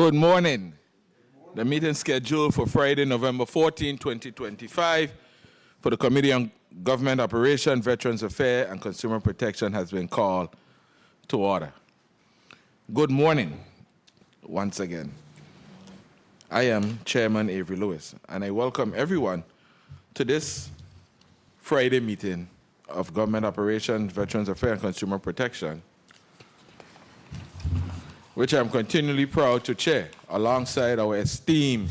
Good morning. The meeting scheduled for Friday, November 14, 2025 for the Committee on Government Operation, Veterans Affairs, and Consumer Protection has been called to order. Good morning, once again. I am Chairman Avery Lewis, and I welcome everyone to this Friday meeting of Government Operation, Veterans Affairs, and Consumer Protection, which I'm continually proud to chair alongside our esteemed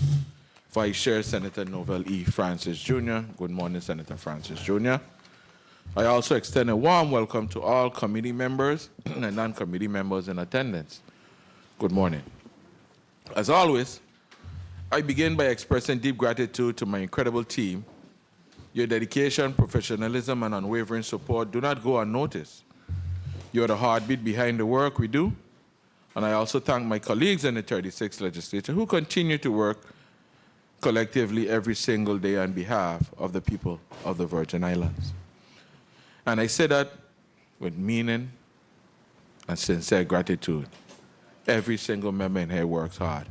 Vice Chair, Senator Novell E. Francis Jr. Good morning, Senator Francis Jr. I also extend a warm welcome to all committee members and non-committee members in attendance. Good morning. As always, I begin by expressing deep gratitude to my incredible team. Your dedication, professionalism, and unwavering support do not go unnoticed. You are the heartbeat behind the work we do. And I also thank my colleagues in the 36th legislature who continue to work collectively every single day on behalf of the people of the Virgin Islands. And I say that with meaning and sincere gratitude. Every single member in here works hard.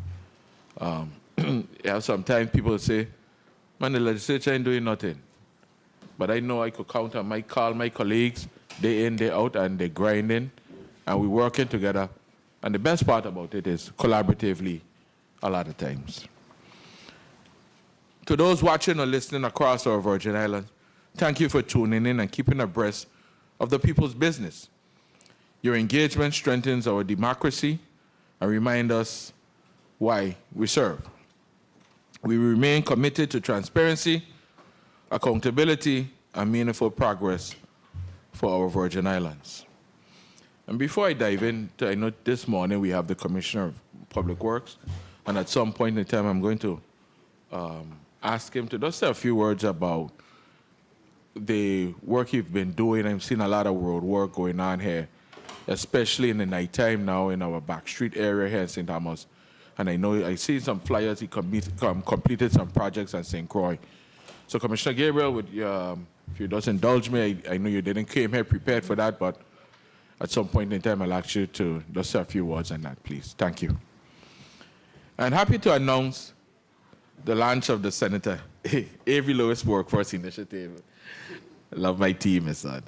Sometimes people say, man, the legislature ain't doing nothing. But I know I could count on call my colleagues day in, day out, and they're grinding, and we're working together. And the best part about it is collaboratively a lot of times. To those watching or listening across our Virgin Islands, thank you for tuning in and keeping abreast of the people's business. Your engagement strengthens our democracy and reminds us why we serve. We remain committed to transparency, accountability, and meaningful progress for our Virgin Islands. And before I dive into, I know this morning we have the Commissioner of Public Works, and at some point in time I'm going to ask him to just say a few words about the work he's been doing. I've seen a lot of road work going on here, especially in the nighttime now in our back street area here in St. Thomas. And I know I see some flyers, he completed some projects at St. Croix. So Commissioner Gabriel, if you just indulge me, I know you didn't came here prepared for that, but at some point in time, I'll ask you to just say a few words on that, please. Thank you. And happy to announce the launch of the Senator Avery Lewis Workforce Initiative. I love my team, my son.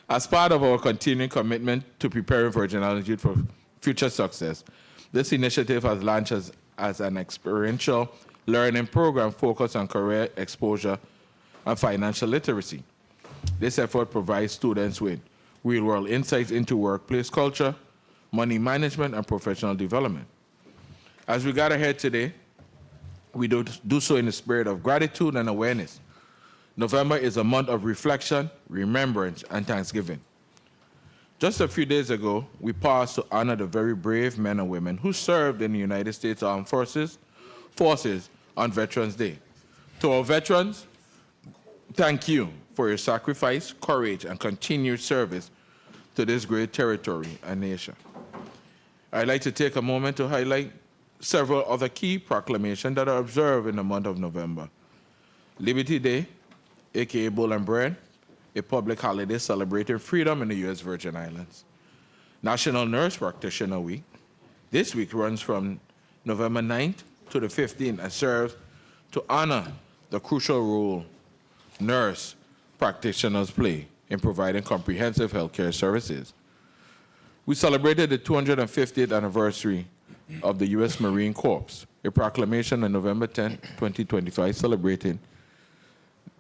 As part of our continuing commitment to preparing Virgin Islands youth for future success, this initiative has launched as an experiential learning program focused on career exposure and financial literacy. This effort provides students with real-world insights into workplace culture, money management, and professional development. As we gather here today, we do so in the spirit of gratitude and awareness. November is a month of reflection, remembrance, and thanksgiving. Just a few days ago, we paused to honor the very brave men and women who served in the United States Armed Forces on Veterans Day. To our veterans, thank you for your sacrifice, courage, and continued service to this great territory and nation. I'd like to take a moment to highlight several other key proclamations that are observed in the month of November. Liberty Day, aka Bull and Bread, a public holiday celebrating freedom in the U.S. Virgin Islands. National Nurse Practitioner Week. This week runs from November 9th to the 15th and serves to honor the crucial role nurse practitioners play in providing comprehensive healthcare services. We celebrated the 250th anniversary of the U.S. Marine Corps, a proclamation on November 10, 2025, celebrating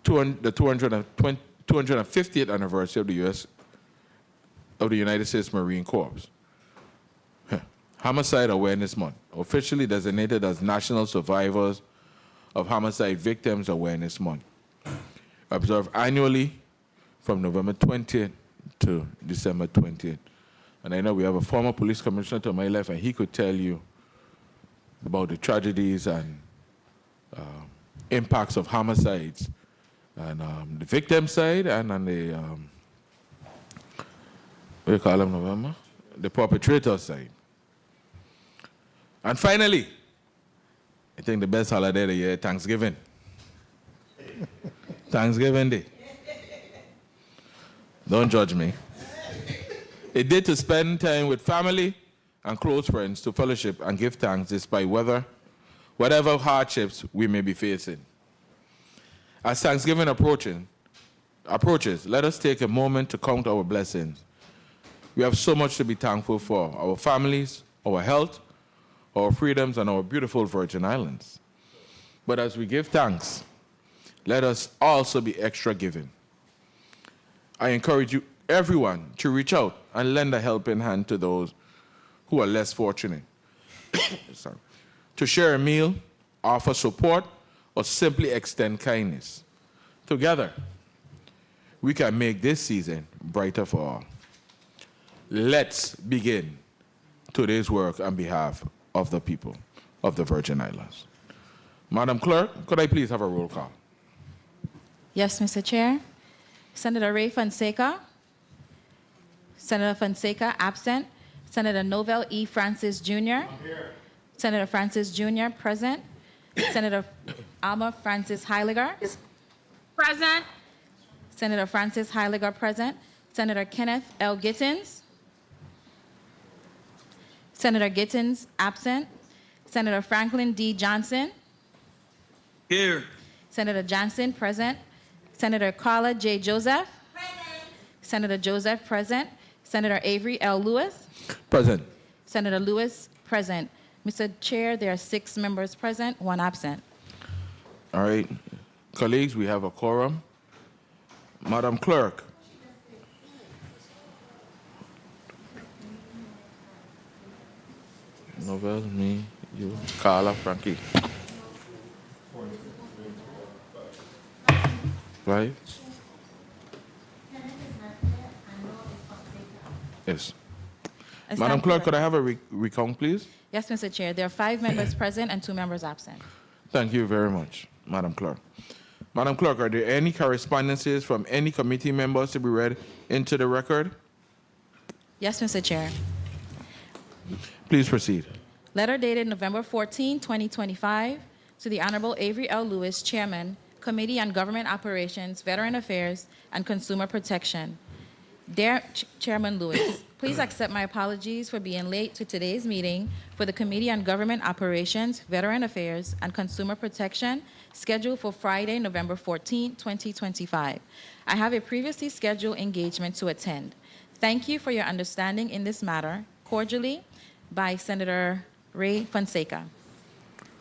the 250th anniversary of the United States Marine Corps. Homicide Awareness Month, officially designated as National Survivors of Homicide Victims Awareness Month, observed annually from November 20th to December 20th. And I know we have a former police commissioner to my left, and he could tell you about the tragedies and impacts of homicides and the victim side and on the, what do you call them, November? The perpetrator side. And finally, I think the best holiday of the year, Thanksgiving. Thanksgiving Day. Don't judge me. A day to spend time with family and close friends to fellowship and give thanks despite whatever hardships we may be facing. As Thanksgiving approaches, let us take a moment to count our blessings. We have so much to be thankful for: our families, our health, our freedoms, and our beautiful Virgin Islands. But as we give thanks, let us also be extra giving. I encourage everyone to reach out and lend a helping hand to those who are less fortunate. Sorry. To share a meal, offer support, or simply extend kindness. Together, we can make this season brighter for all. Let's begin today's work on behalf of the people of the Virgin Islands. Madam Clerk, could I please have a roll call? Yes, Mr. Chair. Senator Ray Fonseca. Senator Fonseca, absent. Senator Novell E. Francis Jr. I'm here. Senator Francis Jr., present. Senator Alma Francis Heiliger. Present. Senator Francis Heiliger, present. Senator Kenneth L. Gittins. Senator Gittins, absent. Senator Franklin D. Johnson. Here. Senator Johnson, present. Senator Carla J. Joseph. Present. Senator Joseph, present. Senator Avery L. Lewis. Present. Senator Lewis, present. Mr. Chair, there are 6 members present, 1 absent. All right. Colleagues, we have a quorum. Madam Clerk. Novell, me, you, Carla, Frankie. Right? Yes. Madam Clerk, could I have a recount, please? Yes, Mr. Chair. There are 5 members present and 2 members absent. Thank you very much, Madam Clerk. Madam Clerk, are there any correspondences from any committee members to be read into the record? Yes, Mr. Chair. Please proceed. Letter dated November 14, 2025, to the Honorable Avery L. Lewis, Chairman, Committee on Government Operations, Veteran Affairs, and Consumer Protection. Dear Chairman Lewis, please accept my apologies for being late to today's meeting for the Committee on Government Operations, Veteran Affairs, and Consumer Protection, scheduled for Friday, November 14, 2025. I have a previously scheduled engagement to attend. Thank you for your understanding in this matter. Cordially, by Senator Ray Fonseca.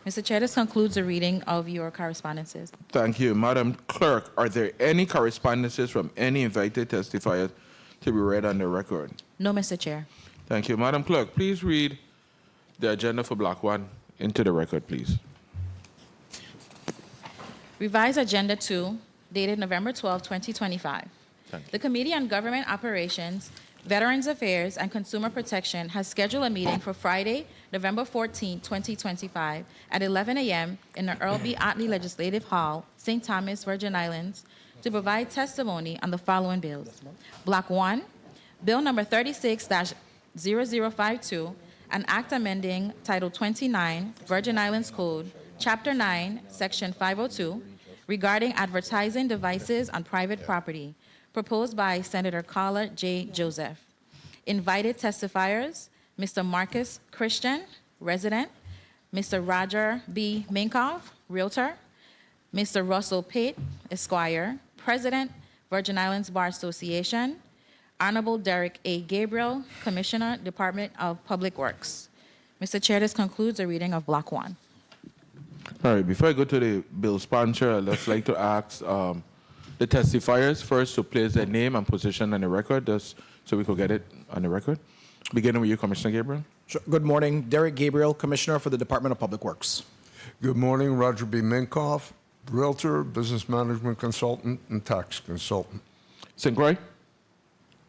Mr. Chair, this concludes the reading of your correspondences. Thank you. Madam Clerk, are there any correspondences from any invited testifiers to be read on the record? No, Mr. Chair. Thank you. Madam Clerk, please read the agenda for Block 1 into the record, please. Revised Agenda 2, dated November 12, 2025. The Committee on Government Operations, Veterans Affairs, and Consumer Protection has scheduled a meeting for Friday, November 14, 2025, at 11 a.m. in the Earl B. Otley Legislative Hall, St. Thomas, Virgin Islands, to provide testimony on the following bills. Block 1, Bill Number 36-0052, an act amending Title 29, Virgin Islands Code, Chapter 9, Section 502, regarding advertising devices on private property, proposed by Senator Carla J. Joseph. Invited testifiers, Mr. Marcus Christian, resident, Mr. Roger B. Minkoff, realtor, Mr. Russell Pate, Esquire, President, Virgin Islands Bar Association, Honorable Derek A. Gabriel, Commissioner, Department of Public Works. Mr. Chair, this concludes the reading of Block 1. All right, before I go to the bill sponsor, I'd just like to ask the testifiers first to place their name and position on the record, just so we could get it on the record. Beginning with you, Commissioner Gabriel. Sure. Good morning. Derek Gabriel, Commissioner for the Department of Public Works. Good morning, Roger B. Minkoff, Realtor, Business Management Consultant, and Tax Consultant. St. Croix.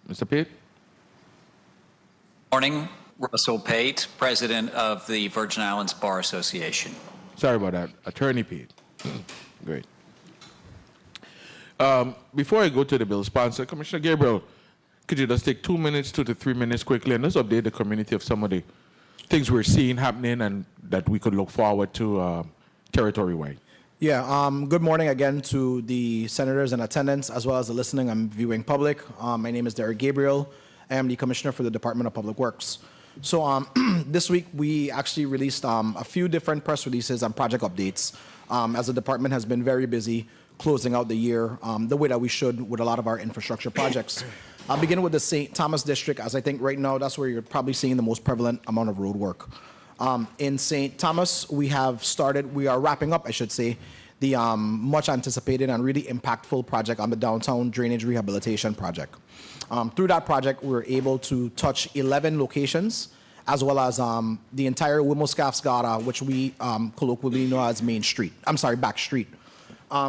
Mr. Pate. Morning, Russell Pate, President of the Virgin Islands Bar Association. Sorry about that. Attorney Pate. Great. Before I go to the bill sponsor, Commissioner Gabriel, could you just take 2 minutes, 2 to 3 minutes quickly, and just update the community of some of the things we're seeing happening and that we could look forward to territory-wide? Yeah, good morning again to the senators in attendance, as well as the listening and viewing public. My name is Derek Gabriel. I am the Commissioner for the Department of Public Works. So this week we actually released a few different press releases and project updates, as the department has been very busy closing out the year the way that we should with a lot of our infrastructure projects. I'll begin with the St. Thomas district, as I think right now that's where you're probably seeing the most prevalent amount of road work. In St. Thomas, we are wrapping up, I should say, the much anticipated and really impactful project on the downtown drainage rehabilitation project. Through that project, we were able to touch 11 locations, as well as the entire Wimmelskafsgata, which we colloquially know as Back Street.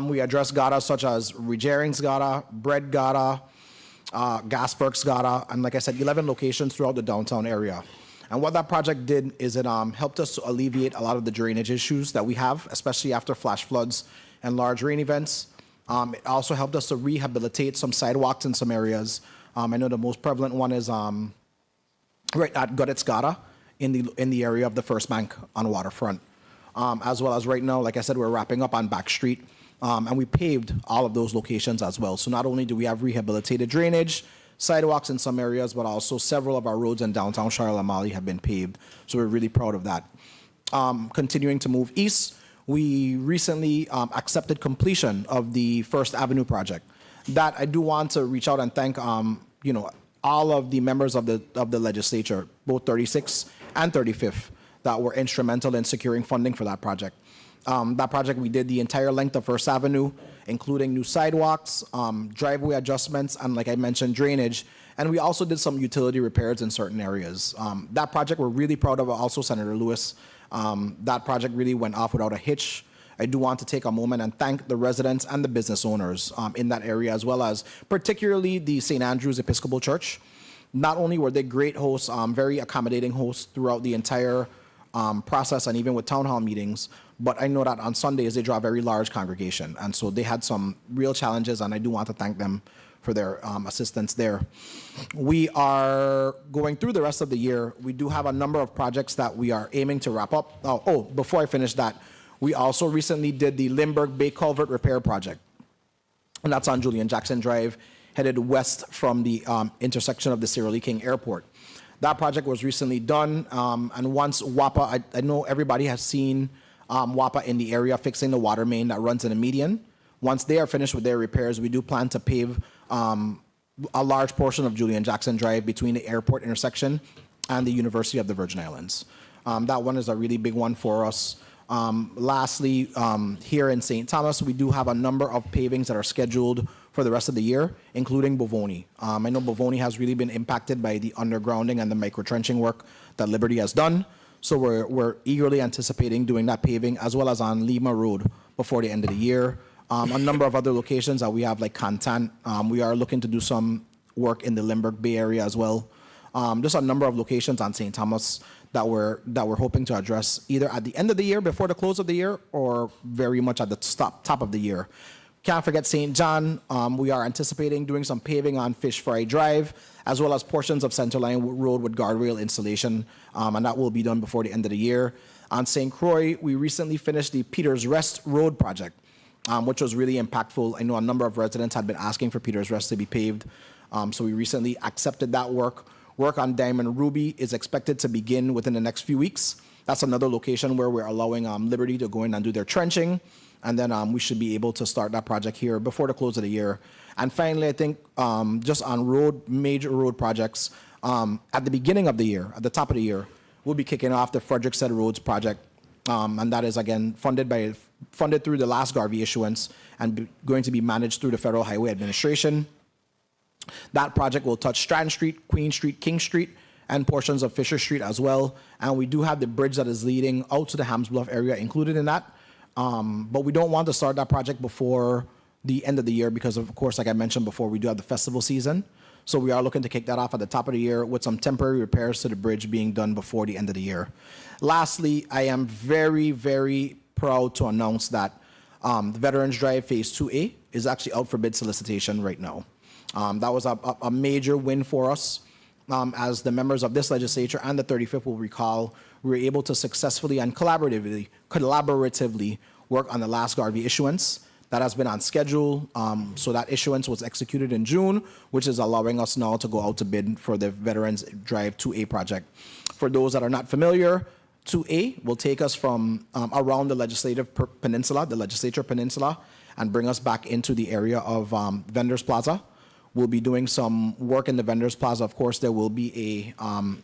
We addressed gata such as Regeringsgata, Bread Gata, Gasperksgata, and like I said, 11 locations throughout the downtown area. And what that project did is it helped us to alleviate a lot of the drainage issues that we have, especially after flash floods and large rain events. It also helped us to rehabilitate some sidewalks in some areas. I know the most prevalent one is right at Gudetsgata in the area of the First Bank on Waterfront. As well as right now, like I said, we're wrapping up on Back Street, and we paved all of those locations as well. So not only do we have rehabilitated drainage, sidewalks in some areas, but also several of our roads in downtown Charlotte Amalie have been paved. So we're really proud of that. Continuing to move east, we recently accepted completion of the First Avenue project. That I do want to reach out and thank all of the members of the legislature, both 36th and 35th, that were instrumental in securing funding for that project. That project, we did the entire length of First Avenue, including new sidewalks, driveway adjustments, and like I mentioned, drainage. And we also did some utility repairs in certain areas. That project, we're really proud of also, Senator Lewis. That project really went off without a hitch. I do want to take a moment and thank the residents and the business owners in that area, as well as particularly the St. Andrew's Episcopal Church. Not only were they great hosts, very accommodating hosts throughout the entire process and even with town hall meetings, but I know that on Sundays they draw a very large congregation, and so they had some real challenges, and I do want to thank them for their assistance there. We are going through the rest of the year. We do have a number of projects that we are aiming to wrap up. Before I finish that, we also recently did the Limburg Bay Culvert Repair Project, and that's on Julian Jackson Drive, headed west from the intersection of the Cyril E. King Airport. That project was recently done, and once WAPA, I know everybody has seen WAPA in the area fixing the water main that runs in the median. Once they are finished with their repairs, we do plan to pave a large portion of Julian Jackson Drive between the airport intersection and the University of the Virgin Islands. That one is a really big one for us. Lastly, here in St. Thomas, we do have a number of pavings that are scheduled for the rest of the year, including Bovoni. I know Bovoni has really been impacted by the undergrounding and the microtrenching work that Liberty has done. So we're eagerly anticipating doing that paving, as well as on Lima Road before the end of the year. A number of other locations that we have, like Cantan, we are looking to do some work in the Limburg Bay area as well. Just a number of locations on St. Thomas that we're hoping to address either at the end of the year, before the close of the year, or very much at the top of the year. Can't forget St. John. We are anticipating doing some paving on Fish Fry Drive, as well as portions of Centerline Road with guardrail installation, and that will be done before the end of the year. On St. Croix, we recently finished the Peters Rest Road project, which was really impactful. I know a number of residents had been asking for Peters Rest to be paved, so we recently accepted that work. Work on Diamond Ruby is expected to begin within the next few weeks. That's another location where we're allowing Liberty to go in and do their trenching, and then we should be able to start that project here before the close of the year. And finally, I think just on major road projects, at the beginning of the year, at the top of the year, we'll be kicking off the Frederickstead Roads project, and that is again funded through the last Garvey issuance and going to be managed through the Federal Highway Administration. That project will touch Strand Street, Queen Street, King Street, and portions of Fisher Street as well. And we do have the bridge that is leading out to the Hams Bluff area included in that. But we don't want to start that project before the end of the year because, of course, like I mentioned before, we do have the festival season. So we are looking to kick that off at the top of the year with some temporary repairs to the bridge being done before the end of the year. Lastly, I am very, very proud to announce that the Veterans Drive Phase 2A is actually out for bid solicitation right now. That was a major win for us. As the members of this legislature and the 35th will recall, we were able to successfully and collaboratively work on the last Garvey issuance. That has been on schedule. So that issuance was executed in June, which is allowing us now to go out to bid for the Veterans Drive 2A project. For those that are not familiar, 2A will take us from around the legislature peninsula, and bring us back into the area of Vendors Plaza. We'll be doing some work in the Vendors Plaza. Of course, there will be a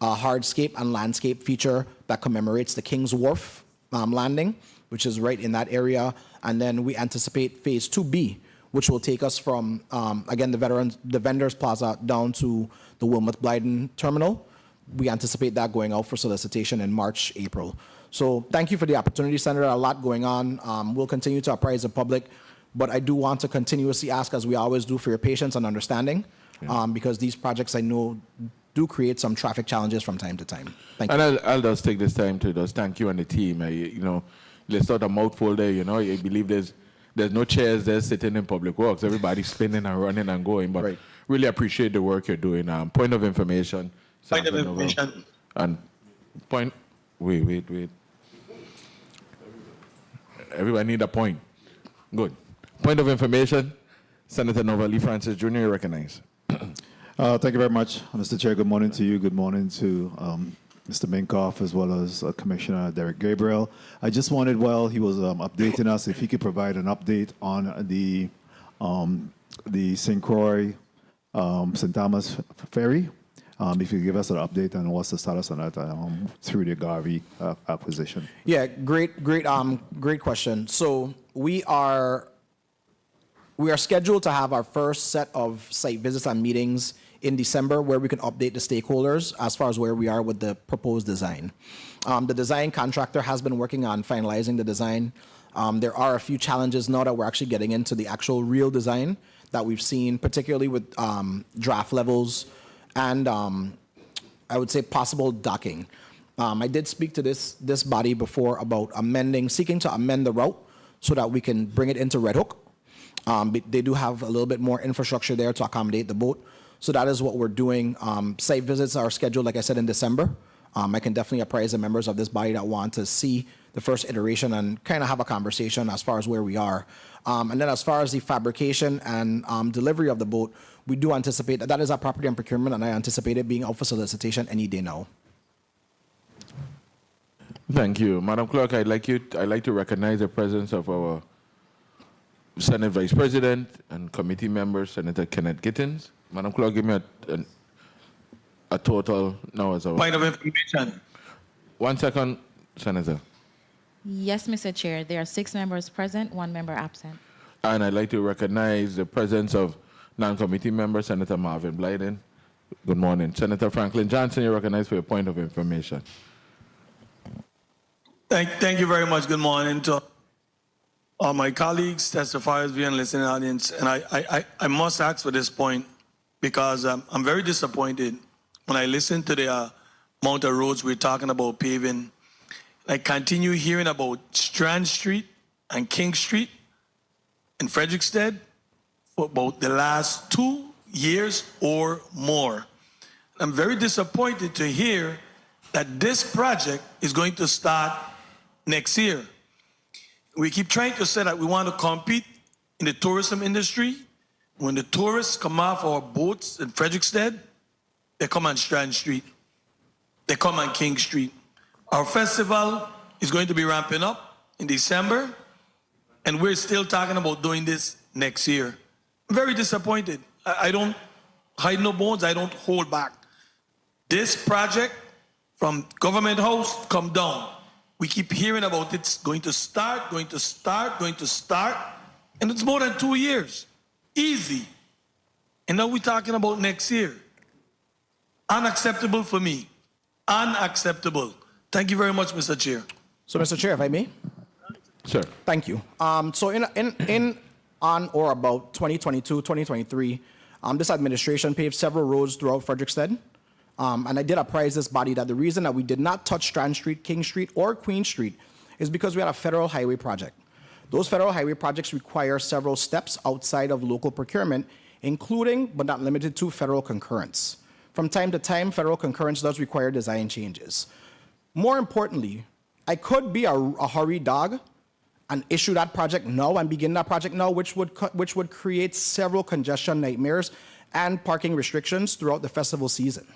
hardscape and landscape feature that commemorates the King's Wharf landing, which is right in that area. And then we anticipate phase 2B, which will take us from, again, the Vendors Plaza down to the Wilmot Blyden Terminal. We anticipate that going out for solicitation in March, April. So thank you for the opportunity, Senator. A lot going on. We'll continue to apprise the public, but I do want to continuously ask, as we always do, for your patience and understanding, because these projects I know do create some traffic challenges from time to time. Thank you. And I'll just take this time to just thank you and the team. Let's not a mouthful there. I believe there's no chairs there sitting in Public Works. Everybody's spinning and running and going. But Right. really appreciate the work you're doing. Point of information. Point of information. And point. Wait. Everybody need a point. Good. Point of information. Senator Nova Lee Francis Jr., you recognize. Thank you very much, Mr. Chair. Good morning to you. Good morning to Mr. Minkoff, as well as Commissioner Derek Gabriel. I just wanted, while he was updating us, if he could provide an update on the St. Croix, St. Thomas ferry. If you could give us an update on what's the status on that through the Garvey acquisition. Yeah, great question. So we are scheduled to have our first set of site visits and meetings in December, where we can update the stakeholders as far as where we are with the proposed design. The design contractor has been working on finalizing the design. There are a few challenges now that we're actually getting into the actual real design that we've seen, particularly with draft levels and I would say possible docking. I did speak to this body before about seeking to amend the route so that we can bring it into Red Hook. They do have a little bit more infrastructure there to accommodate the boat. So that is what we're doing. Site visits are scheduled, like I said, in December. I can definitely apprise the members of this body that want to see the first iteration and kind of have a conversation as far as where we are. And then as far as the fabrication and delivery of the boat, we do anticipate that is our property and procurement, and I anticipate it being out for solicitation any day now. Thank you. Madam Clerk, I'd like to recognize the presence of our Senate Vice President and committee member, Senator Kenneth Gittins. Madam Clerk, give me a total now as our... Point of information. 1 second, Senator. Yes, Mr. Chair. There are 6 members present, 1 member absent. And I'd like to recognize the presence of non-committee member, Senator Marvin Blyden. Good morning. Senator Franklin Johnson, you're recognized for your point of information. Thank you very much. Good morning to all my colleagues, testifiers, and listening audience. And I must ask for this point because I'm very disappointed when I listen to the amount of roads we're talking about paving. I continue hearing about Strand Street and King Street in Frederickstead for about the last 2 years or more. I'm very disappointed to hear that this project is going to start next year. We keep trying to say that we want to compete in the tourism industry. When the tourists come off our boats in Frederickstead, they come on Strand Street. They come on King Street. Our festival is going to be ramping up in December, and we're still talking about doing this next year. I'm very disappointed. I don't hide no bones. I don't hold back. This project from Government House come down. We keep hearing about it's going to start, and it's more than 2 years. Easy. And now we're talking about next year. Unacceptable for me. Unacceptable. Thank you very much, Mr. Chair. So, Mr. Chair, if I may? Sir. Thank you. So on or about 2022, 2023, this administration paved several roads throughout Frederickstead. And I did apprise this body that the reason that we did not touch Strand Street, King Street, or Queen Street is because we had a federal highway project. Those federal highway projects require several steps outside of local procurement, including, but not limited to, federal concurrence. From time to time, federal concurrence does require design changes. More importantly, I could be a hurry dog and issue that project now and begin that project now, which would create several congestion nightmares and parking restrictions throughout the festival season.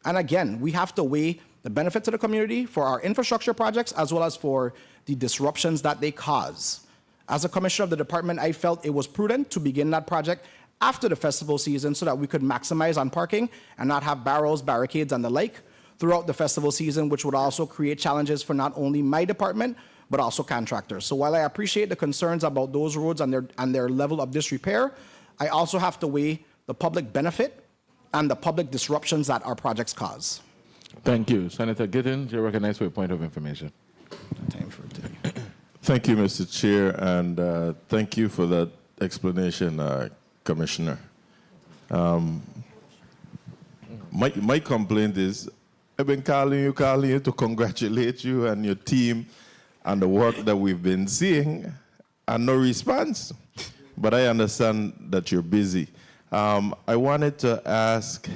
And again, we have to weigh the benefit to the community for our infrastructure projects as well as for the disruptions that they cause. As a commissioner of the department, I felt it was prudent to begin that project after the festival season so that we could maximize on parking and not have barrels, barricades, and the like throughout the festival season, which would also create challenges for not only my department, but also contractors. So while I appreciate the concerns about those roads and their level of disrepair, I also have to weigh the public benefit and the public disruptions that our projects cause. Thank you. Senator Gittins, you're recognized for a point of information. Time for today. Thank you, Mr. Chair, and thank you for that explanation, Commissioner. My complaint is I've been calling you to congratulate you and your team on the work that we've been seeing, and no response. But I understand that you're busy. I wanted to ask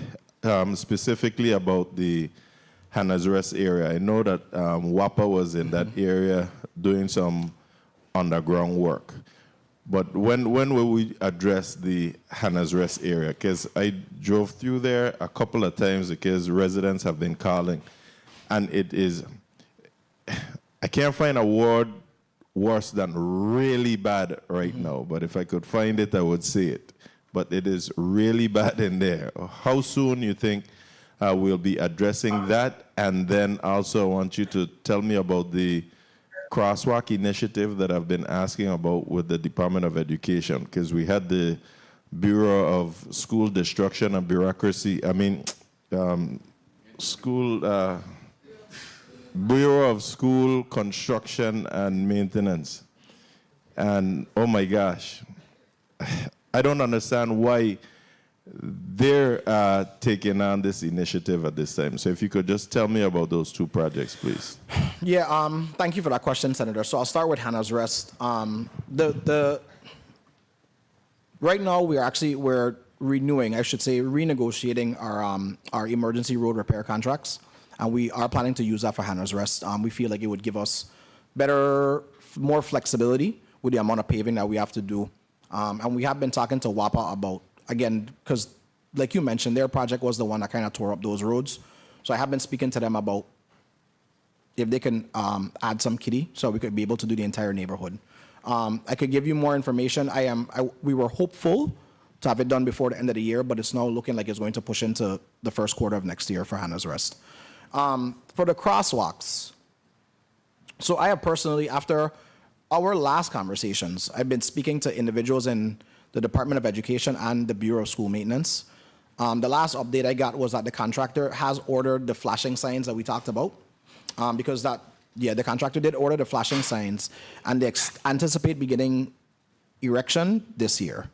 specifically about the Hannah's Rest area. I know that WAPA was in that area doing some underground work. But when will we address the Hannah's Rest area? Because I drove through there a couple of times because residents have been calling. And it is, I can't find a word worse than really bad right now. But if I could find it, I would say it. But it is really bad in there. How soon you think we'll be addressing that? And then also I want you to tell me about the crosswalk initiative that I've been asking about with the Department of Education, because we had the Bureau of School Destruction and Bureaucracy, Bureau of School Construction and Maintenance. And oh my gosh, I don't understand why they're taking on this initiative at this time. So if you could just tell me about those two projects, please. Yeah, thank you for that question, Senator. So I'll start with Hannah's Rest. Right now we're renewing, I should say, renegotiating our emergency road repair contracts, and we are planning to use that for Hannah's Rest. We feel like it would give us more flexibility with the amount of paving that we have to do. And we have been talking to WAPA about, again, because like you mentioned, their project was the one that kind of tore up those roads. So I have been speaking to them about if they can add some kitty so we could be able to do the entire neighborhood. I could give you more information. We were hopeful to have it done before the end of the year, but it's now looking like it's going to push into the first quarter of next year for Hannah's Rest. For the crosswalks, so I have personally, after our last conversations, I've been speaking to individuals in the Department of Education and the Bureau of School Maintenance. The last update I got was that the contractor has ordered the flashing signs that we talked about, because the contractor did order the flashing signs, and they anticipate beginning erection this year.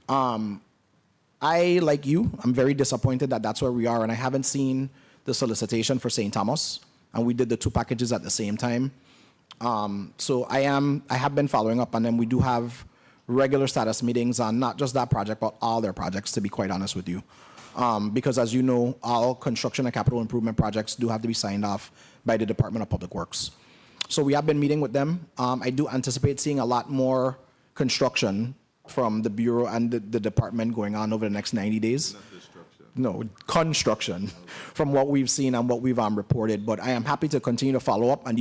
I, like you, I'm very disappointed that that's where we are, and I haven't seen the solicitation for St. Thomas, and we did the two packages at the same time. So I have been following up on them. We do have regular status meetings on not just that project, but all their projects, to be quite honest with you. Because as you know, all construction and capital improvement projects do have to be signed off by the Department of Public Works. So we have been meeting with them. I do anticipate seeing a lot more construction from the Bureau and the department going on over the next 90 days. No, construction from what we've seen and what we've reported. But I am happy to continue to follow up, and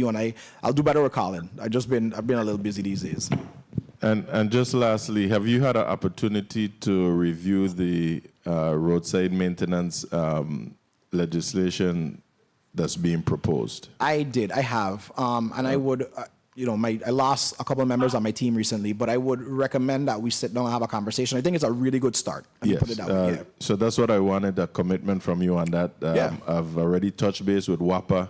I'll do better with Colin. I've been a little busy these days. And just lastly, have you had an opportunity to review the roadside maintenance legislation that's being proposed? I did. I have. And I would, I lost a couple of members on my team recently, but I would recommend that we sit down and have a conversation. I think it's a really good start. Yes. Put it that way. Yeah. So that's what I wanted, a commitment from you on that. Yeah. I've already touched base with WAPA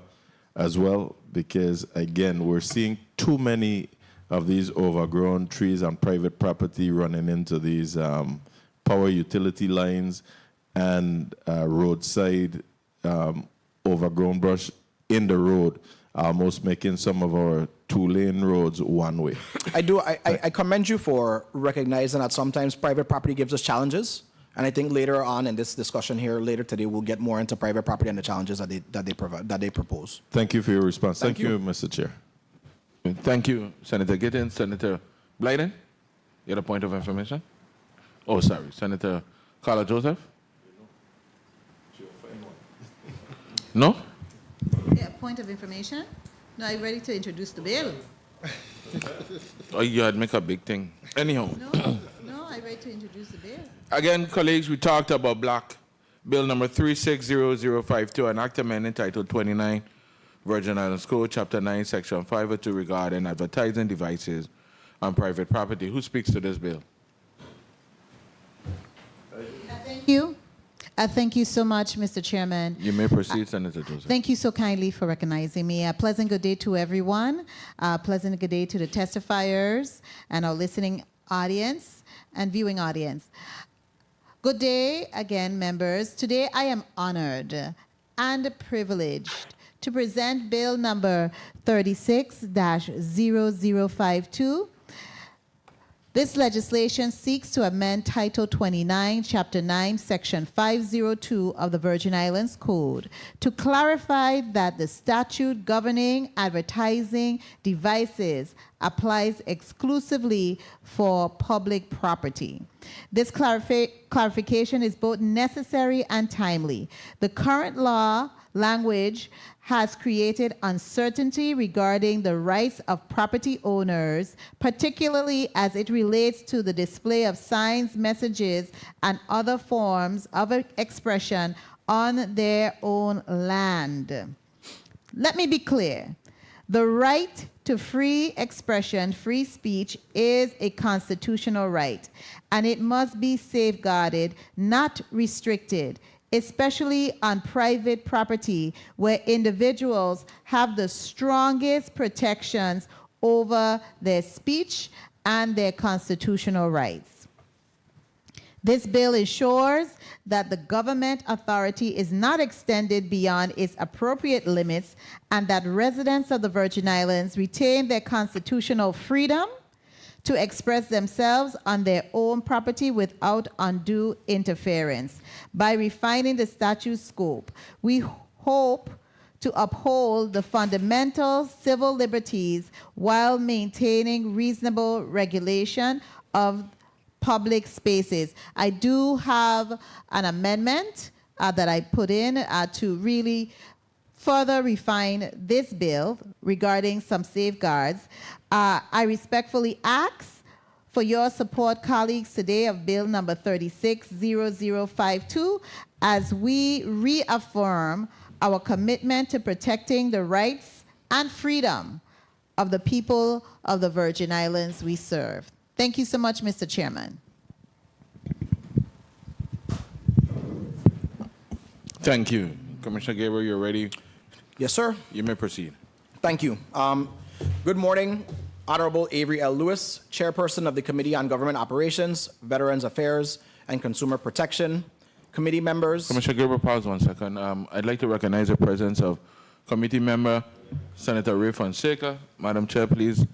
as well, because, again, we're seeing too many of these overgrown trees on private property running into these power utility lines and roadside overgrown brush in the road, almost making some of our two-lane roads one way. I commend you for recognizing that sometimes private property gives us challenges. And I think later on in this discussion here, later today, we'll get more into private property and the challenges that they propose. Thank you for your response. Thank you. Mr. Chair. Thank you, Senator Gittins. Senator Blyden, you had a point of information? Oh, sorry. Senator Carla Joseph? No? Yeah, point of information? No, I'm ready to introduce the bill. Oh, you had make a big thing. Anyhow, No, I'm ready to introduce the bill. again, colleagues, we talked about Black Bill number 360052, an act amendment titled 29, Virgin Islands Code, Chapter 9, Section 502, regarding advertising devices on private property. Who speaks to this bill? Thank you. Thank you so much, Mr. Chairman. You may proceed, Senator Joseph. Thank you so kindly for recognizing me. A pleasant good day to everyone. Pleasant good day to the testifiers and our listening audience and viewing audience. Good day again, members. Today I am honored and privileged to present Bill number 36-0052. This legislation seeks to amend Title 29, Chapter 9, Section 502 of the Virgin Islands Code to clarify that the statute governing advertising devices applies exclusively for public property. This clarification is both necessary and timely. The current law language has created uncertainty regarding the rights of property owners, particularly as it relates to the display of signs, messages, and other forms of expression on their own land. Let me be clear. The right to free expression, free speech, is a constitutional right, and it must be safeguarded, not restricted, especially on private property where individuals have the strongest protections over their speech and their constitutional rights. This bill ensures that the government authority is not extended beyond its appropriate limits and that residents of the Virgin Islands retain their constitutional freedom to express themselves on their own property without undue interference. By refining the statute's scope, we hope to uphold the fundamental civil liberties while maintaining reasonable regulation of public spaces. I do have an amendment that I put in to really further refine this bill regarding some safeguards. I respectfully ask for your support, colleagues, today of Bill number 360052 as we reaffirm our commitment to protecting the rights and freedom of the people of the Virgin Islands we serve. Thank you so much, Mr. Chairman. Thank you. Commissioner Gabriel, you're ready. Yes, sir. You may proceed. Thank you. Good morning, Honorable Avery L. Lewis, Chairperson of the Committee on Government Operations, Veterans Affairs, and Consumer Protection. Committee members. Commissioner Gabriel, pause 1 second. I'd like to recognize the presence of committee member Senator Ray Fonseca. Madam Chair, please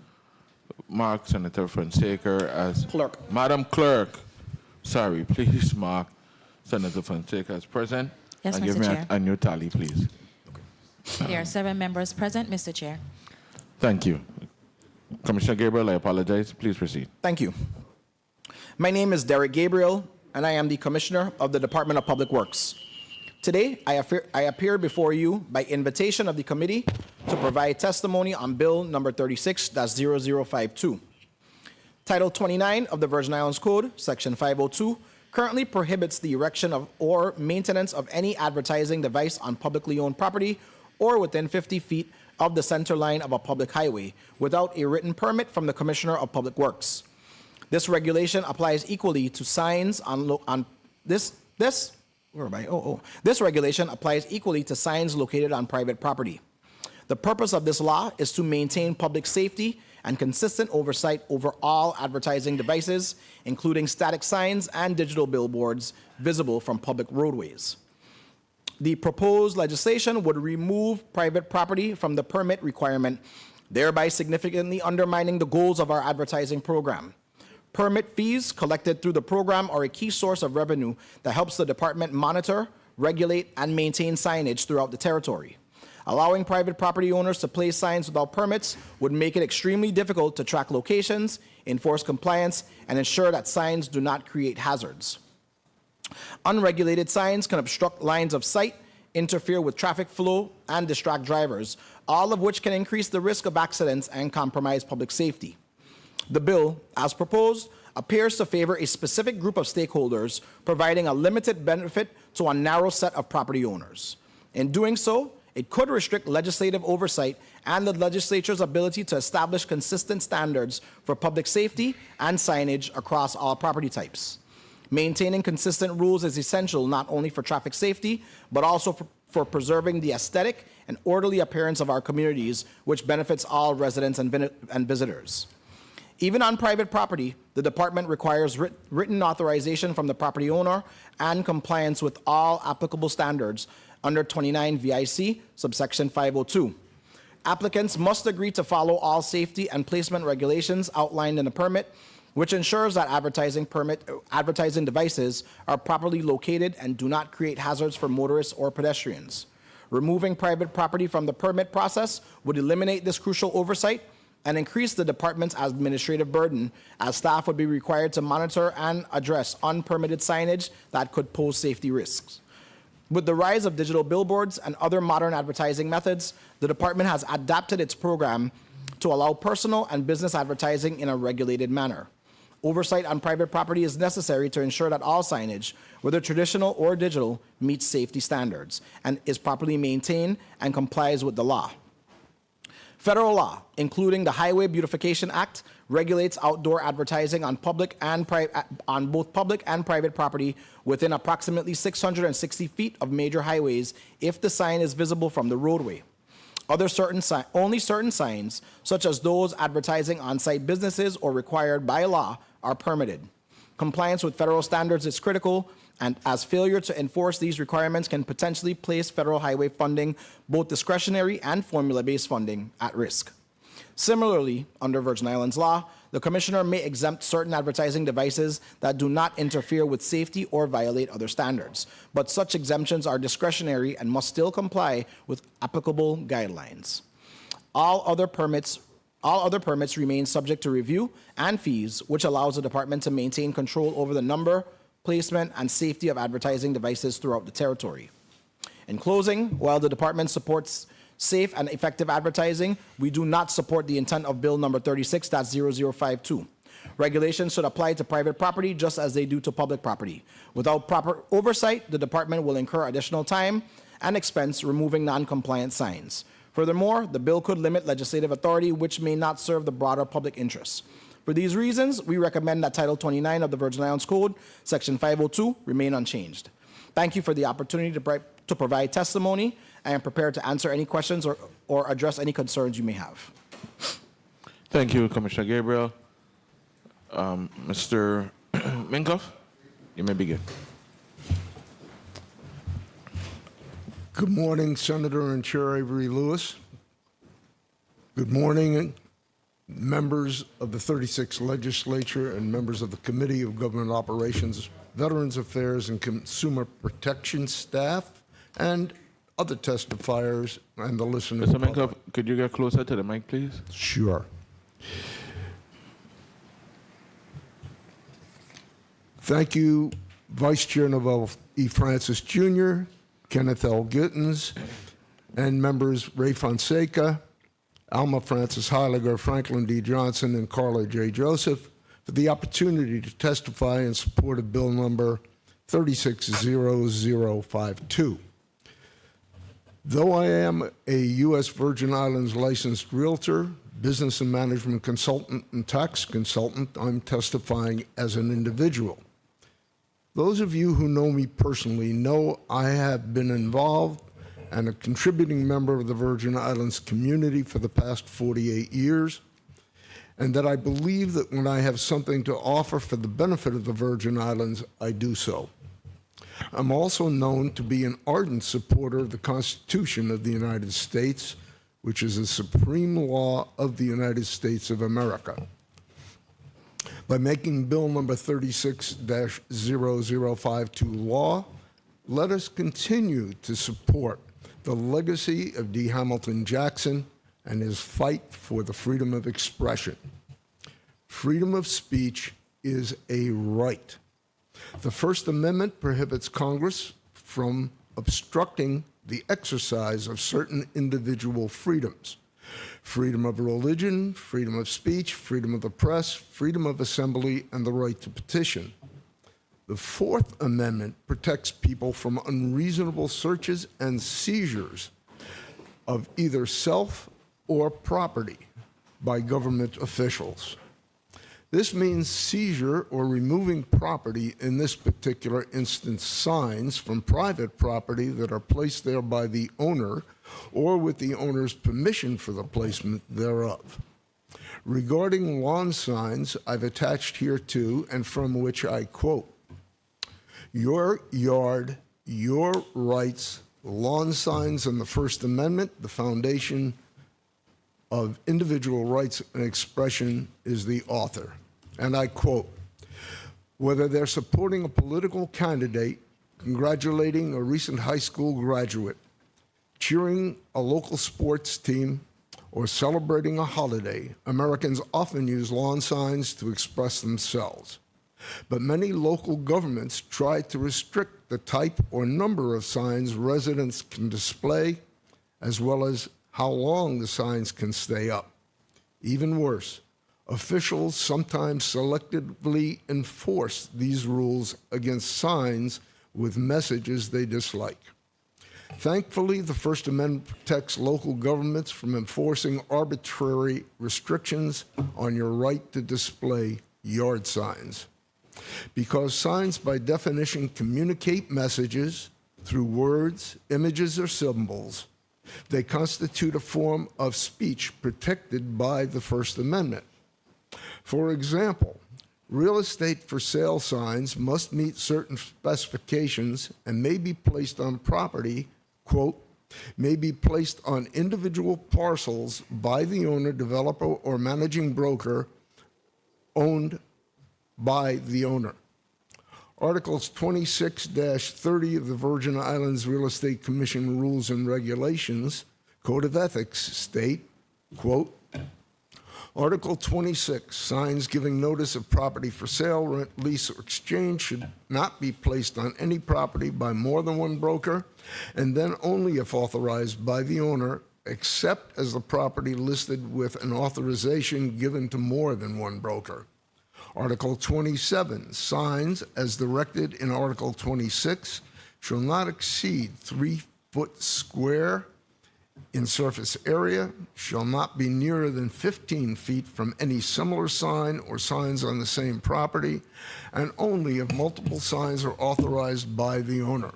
mark Senator Fonseca as Clerk. Madam Clerk. Sorry, please mark Senator Fonseca as present. Yes, and Mr. give me Chair. a new tally, please. There are 7 members present, Mr. Chair. Thank you. Commissioner Gabriel, I apologize. Please proceed. Thank you. My name is Derek Gabriel, and I am the Commissioner of the Department of Public Works. Today, I appear before you by invitation of the committee to provide testimony on Bill number 36-0052. Title 29 of the Virgin Islands Code, Section 502, currently prohibits the erection of or maintenance of any advertising device on publicly owned property or within 50 feet of the center line of a public highway without a written permit from the Commissioner of Public Works. This regulation applies equally to signs This regulation applies equally to signs located on private property. The purpose of this law is to maintain public safety and consistent oversight over all advertising devices, including static signs and digital billboards visible from public roadways. The proposed legislation would remove private property from the permit requirement, thereby significantly undermining the goals of our advertising program. Permit fees collected through the program are a key source of revenue that helps the department monitor, regulate, and maintain signage throughout the territory. Allowing private property owners to place signs without permits would make it extremely difficult to track locations, enforce compliance, and ensure that signs do not create hazards. Unregulated signs can obstruct lines of sight, interfere with traffic flow, and distract drivers, all of which can increase the risk of accidents and compromise public safety. The bill, as proposed, appears to favor a specific group of stakeholders, providing a limited benefit to a narrow set of property owners. In doing so, it could restrict legislative oversight and the legislature's ability to establish consistent standards for public safety and signage across all property types. Maintaining consistent rules is essential not only for traffic safety, but also for preserving the aesthetic and orderly appearance of our communities, which benefits all residents and visitors. Even on private property, the department requires written authorization from the property owner and compliance with all applicable standards under 29 VIC, subsection 502. Applicants must agree to follow all safety and placement regulations outlined in the permit, which ensures that advertising devices are properly located and do not create hazards for motorists or pedestrians. Removing private property from the permit process would eliminate this crucial oversight and increase the department's administrative burden, as staff would be required to monitor and address unpermitted signage that could pose safety risks. With the rise of digital billboards and other modern advertising methods, the department has adapted its program to allow personal and business advertising in a regulated manner. Oversight on private property is necessary to ensure that all signage, whether traditional or digital, meets safety standards and is properly maintained and complies with the law. Federal law, including the Highway Beautification Act, regulates outdoor advertising on both public and private property within approximately 660 feet of major highways if the sign is visible from the roadway. Only certain signs, such as those advertising on-site businesses or required by law, are permitted. Compliance with federal standards is critical, and as failure to enforce these requirements can potentially place federal highway funding, both discretionary and formula-based funding, at risk. Similarly, under Virgin Islands law, the commissioner may exempt certain advertising devices that do not interfere with safety or violate other standards, but such exemptions are discretionary and must still comply with applicable guidelines. All other permits remain subject to review and fees, which allows the department to maintain control over the number, placement, and safety of advertising devices throughout the territory. In closing, while the department supports safe and effective advertising, we do not support the intent of Bill number 36-0052. Regulations should apply to private property just as they do to public property. Without proper oversight, the department will incur additional time and expense removing non-compliant signs. Furthermore, the bill could limit legislative authority, which may not serve the broader public interest. For these reasons, we recommend that Title 29 of the Virgin Islands Code, Section 502, remain unchanged. Thank you for the opportunity to provide testimony. I am prepared to answer any questions or address any concerns you may have. Thank you, Commissioner Gabriel. Mr. Minkoff, you may begin. Good morning, Senator and Chair Avery Lewis. Good morning, members of the 36th Legislature and members of the Committee of Government Operations, Veterans Affairs, and Consumer Protection staff, and other testifiers and the listening Mr. public. Minkoff, could you get closer to the mic, please? Sure. Thank you, Vice Chair Novell E. Francis Jr., Kenneth L. Gittins, and members Ray Fonseca, Alma Francis Heiliger, Franklin D. Johnson, and Carla J. Joseph for the opportunity to testify in support of Bill number 360052. Though I am a U.S. Virgin Islands licensed realtor, business and management consultant, and tax consultant, I'm testifying as an individual. Those of you who know me personally know I have been involved and a contributing member of the Virgin Islands community for the past 48 years, and that I believe that when I have something to offer for the benefit of the Virgin Islands, I do so. I'm also known to be an ardent supporter of the Constitution of the United States, which is the supreme law of the United States of America. By making Bill number 36-0052 law, let us continue to support the legacy of D. Hamilton Jackson and his fight for the freedom of expression. Freedom of speech is a right. The First Amendment prohibits Congress from obstructing the exercise of certain individual freedoms: freedom of religion, freedom of speech, freedom of the press, freedom of assembly, and the right to petition. The Fourth Amendment protects people from unreasonable searches and seizures of either self or property by government officials. This means seizure or removing property, in this particular instance signs, from private property that are placed there by the owner or with the owner's permission for the placement thereof. Regarding lawn signs, I've attached here too, and from which I quote, "Your yard, your rights, lawn signs and the First Amendment, the foundation of individual rights and expression," is the author. And I quote, "Whether they're supporting a political candidate, congratulating a recent high school graduate, cheering a local sports team, or celebrating a holiday, Americans often use lawn signs to express themselves. But many local governments try to restrict the type or number of signs residents can display, as well as how long the signs can stay up. Even worse, officials sometimes selectively enforce these rules against signs with messages they dislike. Thankfully, the First Amendment protects local governments from enforcing arbitrary restrictions on your right to display yard signs. Because signs, by definition, communicate messages through words, images, or symbols, they constitute a form of speech protected by the First Amendment. For example, real estate for sale signs must meet certain specifications and may be placed on property, quote, may be placed on individual parcels by the owner, developer, or managing broker owned by the owner. Articles 26-30 of the Virgin Islands Real Estate Commission Rules and Regulations, Code of Ethics, state, quote, Article 26, signs giving notice of property for sale, rent, lease, or exchange should not be placed on any property by more than one broker, and then only if authorized by the owner, except as the property listed with an authorization given to more than one broker. Article 27, signs as directed in Article 26 shall not exceed 3 foot square in surface area, shall not be nearer than 15 feet from any similar sign or signs on the same property, and only if multiple signs are authorized by the owner.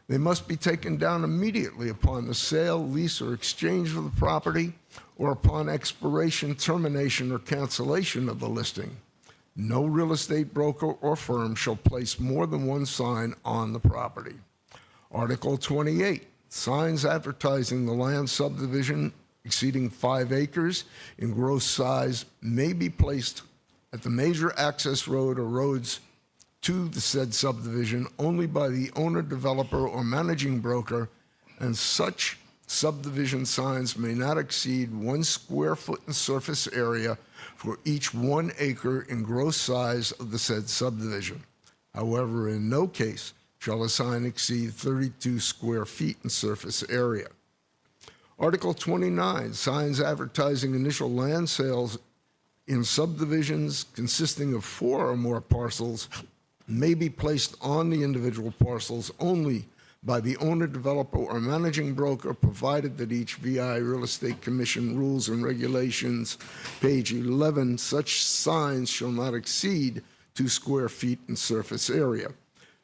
They must be taken down immediately upon the sale, lease, or exchange of the property, or upon expiration, termination, or cancellation of the listing. No real estate broker or firm shall place more than one sign on the property. Article 28, signs advertising the land subdivision exceeding 5 acres in gross size may be placed at the major access road or roads to the said subdivision only by the owner, developer, or managing broker, and such subdivision signs may not exceed 1 square foot in surface area for each 1 acre in gross size of the said subdivision. However, in no case shall a sign exceed 32 square feet in surface area. Article 29, signs advertising initial land sales in subdivisions consisting of 4 or more parcels may be placed on the individual parcels only by the owner, developer, or managing broker, provided that each VI Real Estate Commission Rules and Regulations, page 11, such signs shall not exceed 2 square feet in surface area.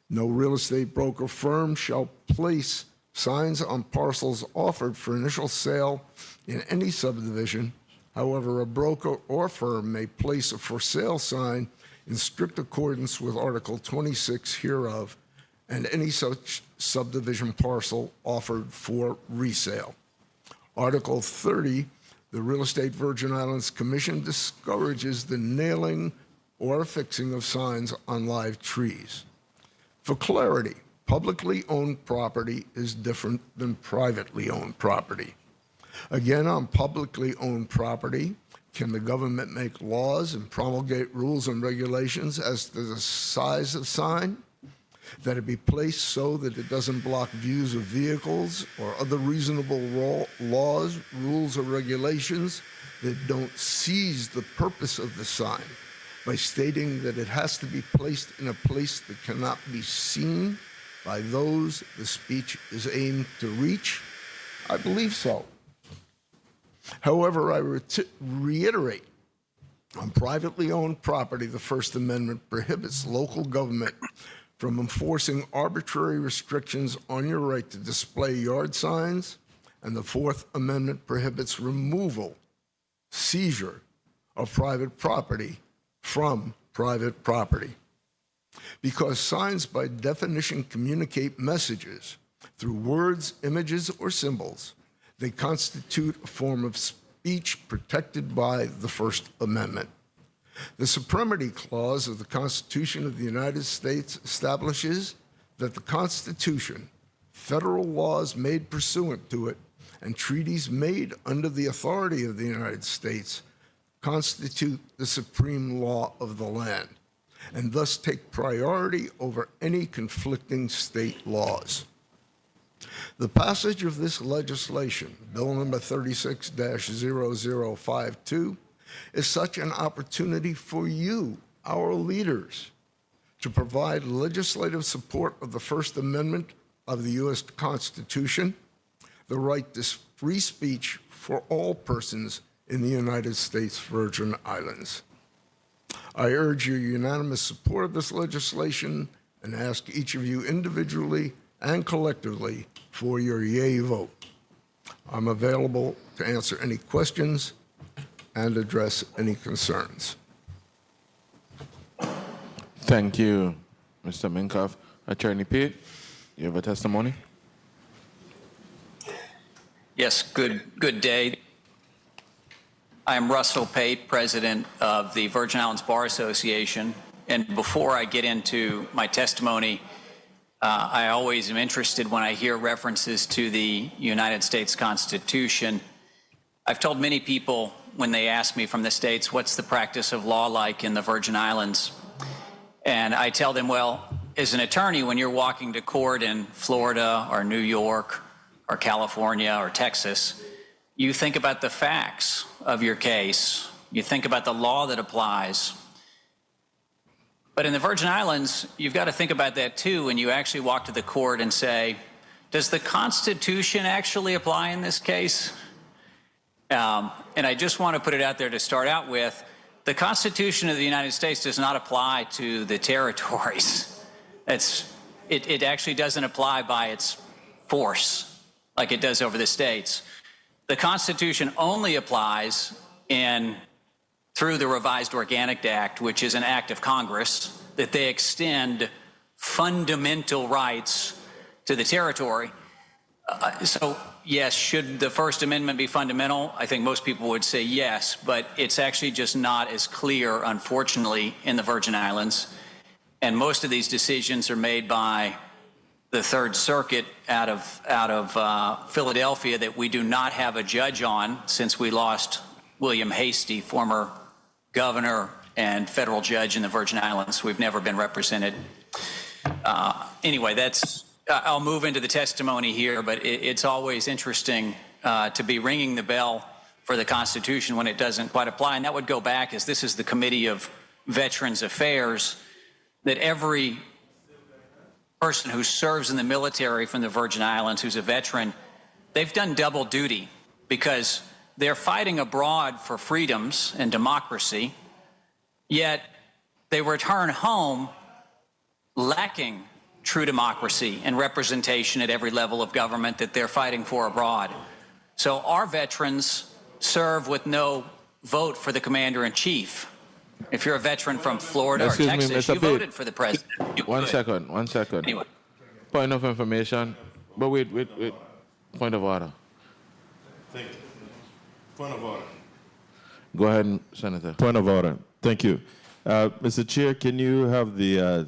No real estate broker firm shall place signs on parcels offered for initial sale in any subdivision. However, a broker or firm may place a for sale sign in strict accordance with Article 26 hereof, and any such subdivision parcel offered for resale. Article 30, the Real Estate Virgin Islands Commission discourages the nailing or affixing of signs on live trees. For clarity, publicly owned property is different than privately owned property. Again, on publicly owned property, can the government make laws and promulgate rules and regulations as to the size of sign? that it be placed so that it doesn't block views of vehicles or other reasonable laws, rules, or regulations that don't seize the purpose of the sign by stating that it has to be placed in a place that cannot be seen by those the speech is aimed to reach? I believe so. However, I reiterate, on privately owned property, the First Amendment prohibits local government from enforcing arbitrary restrictions on your right to display yard signs, and the Fourth Amendment prohibits removal, seizure of private property from private property. Because signs by definition communicate messages through words, images, or symbols, they constitute a form of speech protected by the First Amendment. The Supremacy Clause of the Constitution of the United States establishes that the Constitution, federal laws made pursuant to it, and treaties made under the authority of the United States constitute the supreme law of the land, and thus take priority over any conflicting state laws. The passage of this legislation, Bill number 36-0052, is such an opportunity for you, our leaders, to provide legislative support of the First Amendment of the U.S. Constitution, the right to free speech for all persons in the United States Virgin Islands. I urge your unanimous support of this legislation and ask each of you individually and collectively for your yea vote. I'm available to answer any questions and address any concerns. Thank you, Mr. Minkoff. Attorney Pate, you have a testimony? Yes, good day. I am Russell Pate, president of the Virgin Islands Bar Association. And before I get into my testimony, I always am interested when I hear references to the United States Constitution. I've told many people when they ask me from the States, what's the practice of law like in the Virgin Islands? And I tell them, well, as an attorney, when you're walking to court in Florida or New York or California or Texas, you think about the facts of your case. You think about the law that applies. But in the Virgin Islands, you've got to think about that too when you actually walk to the court and say, does the Constitution actually apply in this case? And I just want to put it out there to start out with, the Constitution of the United States does not apply to the territories. It actually doesn't apply by its force like it does over the states. The Constitution only applies through the Revised Organic Act, which is an act of Congress, that they extend fundamental rights to the territory. So yes, should the First Amendment be fundamental? I think most people would say yes, but it's actually just not as clear, unfortunately, in the Virgin Islands. And most of these decisions are made by the Third Circuit out of Philadelphia that we do not have a judge on since we lost William Hastie, former governor and federal judge in the Virgin Islands. We've never been represented. Anyway, I'll move into the testimony here, but it's always interesting to be ringing the bell for the Constitution when it doesn't quite apply. And that would go back, as this is the Committee of Veterans Affairs, that every person who serves in the military from the Virgin Islands who's a veteran, they've done double duty because they're fighting abroad for freedoms and democracy, yet they return home lacking true democracy and representation at every level of government that they're fighting for abroad. So our veterans serve with no vote for the commander-in-chief. If you're a veteran from Florida or Texas, you voted for the president. One second. Anyway. Point of information. But wait. Point of order. Thank you. Point of order. Go ahead, Senator. Point of order. Thank you. Mr. Chair, can you have the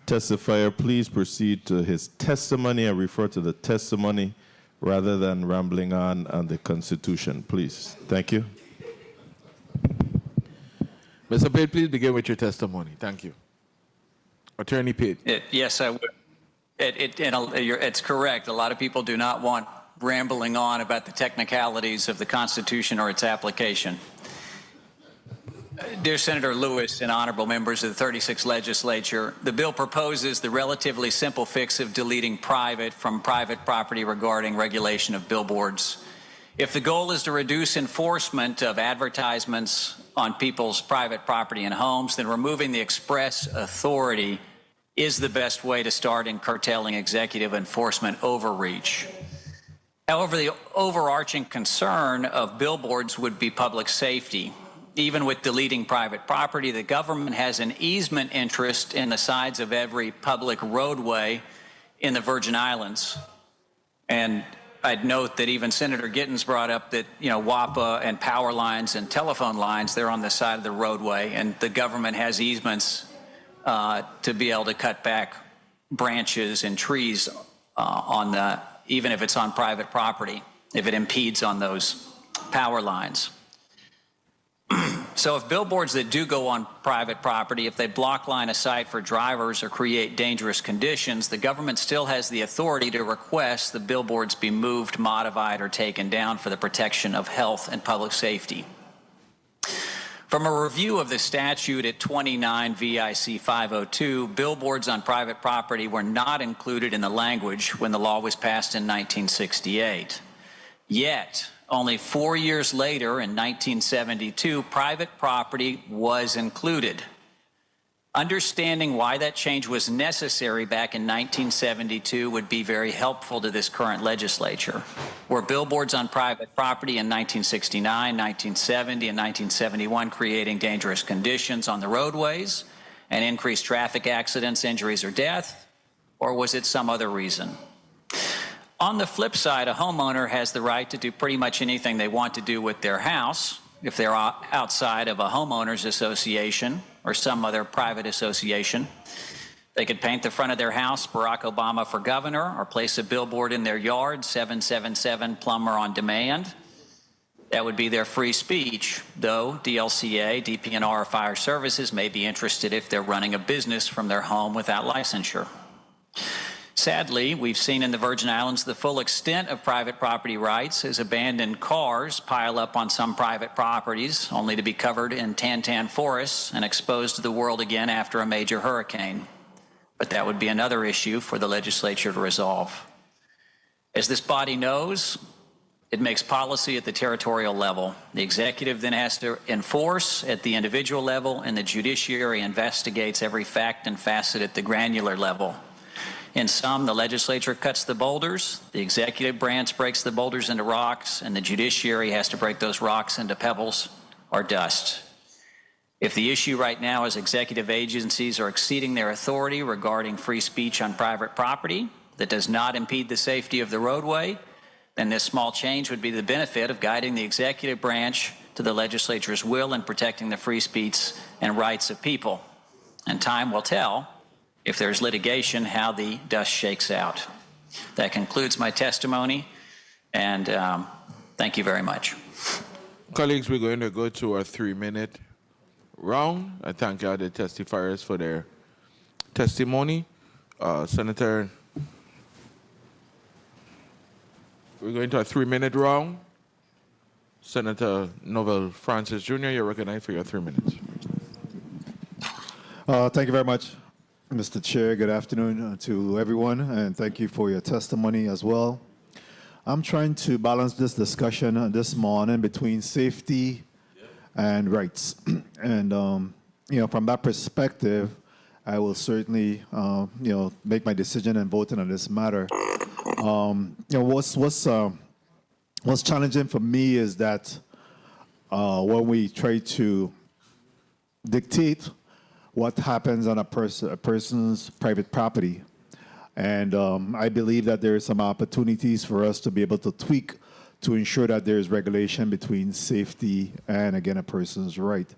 testifier please proceed to his testimony and refer to the testimony rather than rambling on the Constitution, please? Thank you. Mr. Pate, please begin with your testimony. Thank you. Attorney Pate. Yes, I would. It's correct. A lot of people do not want rambling on about the technicalities of the Constitution or its application. Dear Senator Lewis and honorable members of the 36th Legislature, the bill proposes the relatively simple fix of deleting private from private property regarding regulation of billboards. If the goal is to reduce enforcement of advertisements on people's private property and homes, then removing the express authority is the best way to start in curtailing executive enforcement overreach. However, the overarching concern of billboards would be public safety. Even with deleting private property, the government has an easement interest in the sides of every public roadway in the Virgin Islands. And I'd note that even Senator Gittens brought up that, WAPA and power lines and telephone lines, they're on the side of the roadway, and the government has easements to be able to cut back branches and trees even if it's on private property, if it impedes on those power lines. So if billboards that do go on private property, if they block line of sight for drivers or create dangerous conditions, the government still has the authority to request the billboards be moved, modified, or taken down for the protection of health and public safety. From a review of the statute at 29 VIC 502, billboards on private property were not included in the language when the law was passed in 1968. Yet, only 4 years later, in 1972, private property was included. Understanding why that change was necessary back in 1972 would be very helpful to this current legislature. Were billboards on private property in 1969, 1970, and 1971 creating dangerous conditions on the roadways and increased traffic accidents, injuries, or death? Or was it some other reason? On the flip side, a homeowner has the right to do pretty much anything they want to do with their house if they're outside of a homeowners association or some other private association. They could paint the front of their house Barack Obama for governor, or place a billboard in their yard, 777 plumber on demand. That would be their free speech, though DLCA, DPNR, or fire services may be interested if they're running a business from their home without licensure. Sadly, we've seen in the Virgin Islands the full extent of private property rights as abandoned cars pile up on some private properties, only to be covered in tantan forests and exposed to the world again after a major hurricane. But that would be another issue for the legislature to resolve. As this body knows, it makes policy at the territorial level. The executive then has to enforce at the individual level, and the judiciary investigates every fact and facet at the granular level. In some, the legislature cuts the boulders, the executive branch breaks the boulders into rocks, and the judiciary has to break those rocks into pebbles or dust. If the issue right now is executive agencies are exceeding their authority regarding free speech on private property that does not impede the safety of the roadway, then this small change would be the benefit of guiding the executive branch to the legislature's will in protecting the free speech and rights of people. And time will tell, if there's litigation, how the dust shakes out. That concludes my testimony, and thank you very much. Colleagues, we're going to go to our 3-minute round. I thank all the testifiers for their testimony. Senator, we're going to a 3-minute round. Senator Novell Francis Jr., you're recognized for your 3 minutes. Thank you very much, Mr. Chair. Good afternoon to everyone, and thank you for your testimony as well. I'm trying to balance this discussion this morning between safety and rights. And, from that perspective, I will certainly, make my decision and vote on this matter. What's challenging for me is that when we try to dictate what happens on a person's private property. And I believe that there are some opportunities for us to be able to tweak to ensure that there is regulation between safety and, again, a person's right.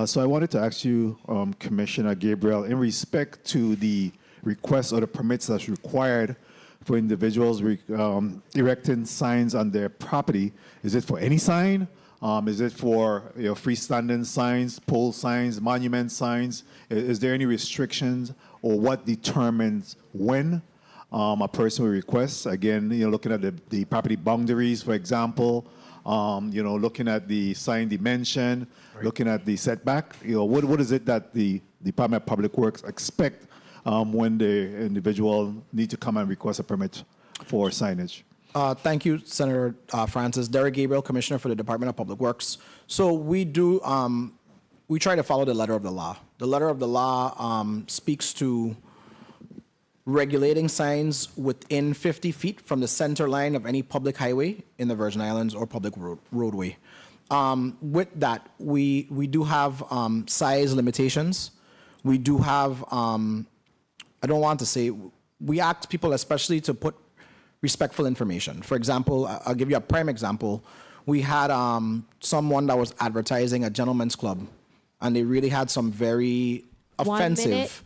So I wanted to ask you, Commissioner Gabriel, in respect to the request or the permits that's required for individuals erecting signs on their property, is it for any sign Is it for freestanding signs, pole signs, monument signs? Is there any restrictions, or what determines when a person will request? Again, looking at the property boundaries, for example, looking at the sign dimension, looking at the setback. What is it that the Department of Public Works expect when the individual need to come and request a permit for signage? Thank you, Senator Francis. Derek Gabriel, Commissioner for the Department of Public Works. So we do, we try to follow the letter of the law. The letter of the law speaks to regulating signs within 50 feet from the center line of any public highway in the Virgin Islands or public roadway. With that, we do have size limitations. We do have, I don't want to say, we ask people especially to put respectful information. For example, I'll give you a prime example. We had someone that was advertising a gentleman's club, and they really had some very offensive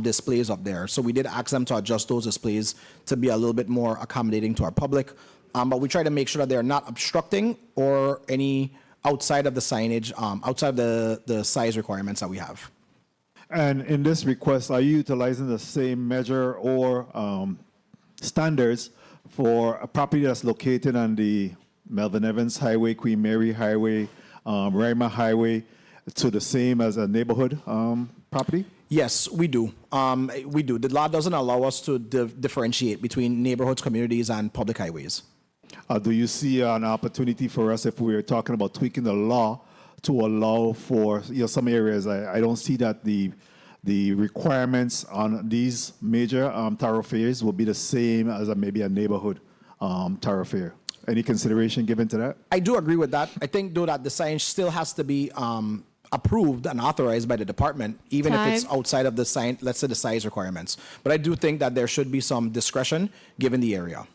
displays up there. So we did ask them to adjust those displays to be a little bit more accommodating to our public. But we try to make sure that they're not obstructing or any outside of the signage, outside of the size requirements that we have. And in this request, are you utilizing the same measure or standards for a property that's located on the Melvin Evans Highway, Queen Mary Highway, Rima Highway, to the same as a neighborhood property? Yes, we do. We do. The law doesn't allow us to differentiate between neighborhoods, communities, and public highways. Do you see an opportunity for us if we're talking about tweaking the law to allow for some areas? I don't see that the requirements on these major thoroughfares will be the same as maybe a neighborhood thoroughfare. Any consideration given to that? I do agree with that. I think, though, that the sign still has to be approved and authorized by the department, even if it's outside of the sign, let's say the size requirements. But I do think that there should be some discretion given the area.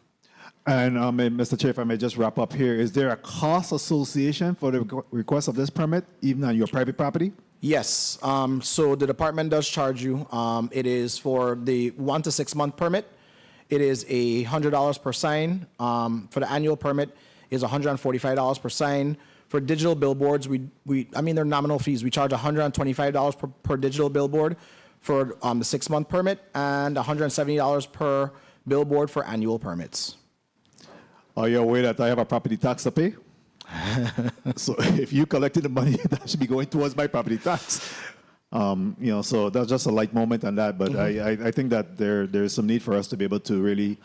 And Mr. Chair, if I may just wrap up here, is there a cost association for the request of this permit, even on your private property? Yes. So the department does charge you. It is for the 1 to 6 month permit. It is $100 per sign. For the annual permit is $145 per sign. For digital billboards, I mean, they're nominal fees. We charge $125 per digital billboard for the 6 month permit and $170 per billboard for annual permits. Are you aware that I have a property tax to pay? So if you collected the money, that should be going towards my property tax. So that's just a light moment on that. But I think that there's some need for us to be able to really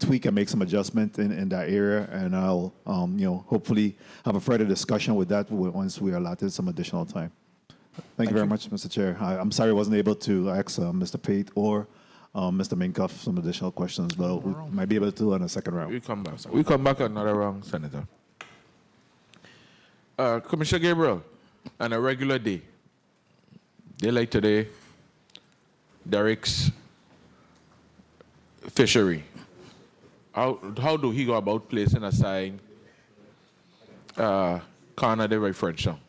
tweak and make some adjustment in that area. And I'll, hopefully have a further discussion with that once we are allotted some additional time. Thank you very much, Mr. Chair. I'm sorry I wasn't able to ask Mr. Pate or Mr. Minkoff some additional questions, but we might be able to on a second round. We come back. We come back another round, Senator. Commissioner Gabriel, on a regular day like today, Derek's fishery. How do he go about placing a sign, corner the differential?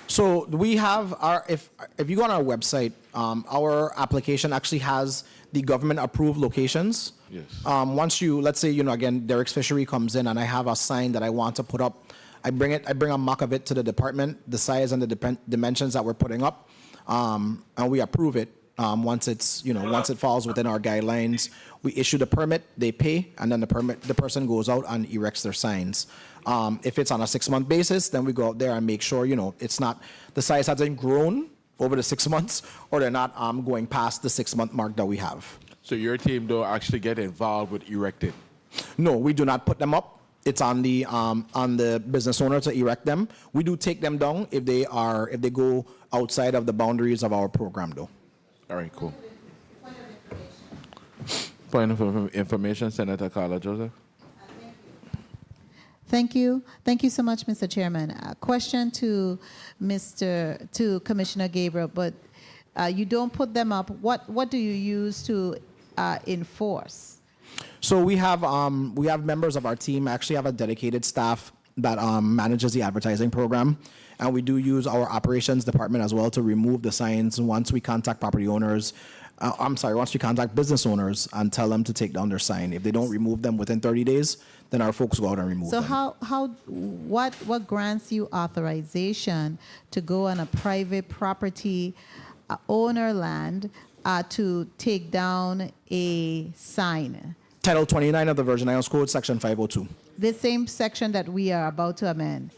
So we have if you go on our website, our application actually has the government approved locations. Yes. Once you, let's say, again, Derek's Fishery comes in and I have a sign that I want to put up, I bring a mock of it to the department, the size and the dimensions that we're putting up, and we approve it. Once it's, once it falls within our guidelines, we issue the permit, they pay, and then the person goes out and erects their signs. If it's on a 6 month basis, then we go out there and make sure, it's not, the size hasn't grown over the 6 months, or they're not going past the 6 month mark that we have. So your team don't actually get involved with erecting? No, we do not put them up. It's on the business owner to erect them. We do take them down if they go outside of the boundaries of our program, though. All right, cool. Point of information, Senator Carla Joseph. Thank you. Thank you so much, Mr. Chairman. A question to Commissioner Gabriel, but you don't put them up. What do you use to enforce? So we have members of our team, actually have a dedicated staff that manages the advertising program. And we do use our operations department as well to remove the signs once we contact property owners once we contact business owners and tell them to take down their sign. If they don't remove them within 30 days, then our folks go out and remove So them. what grants you authorization to go on a private property owner land to take down a sign? Title 29 of the Virgin Islands Code, Section 502. The same section that we are about to amend.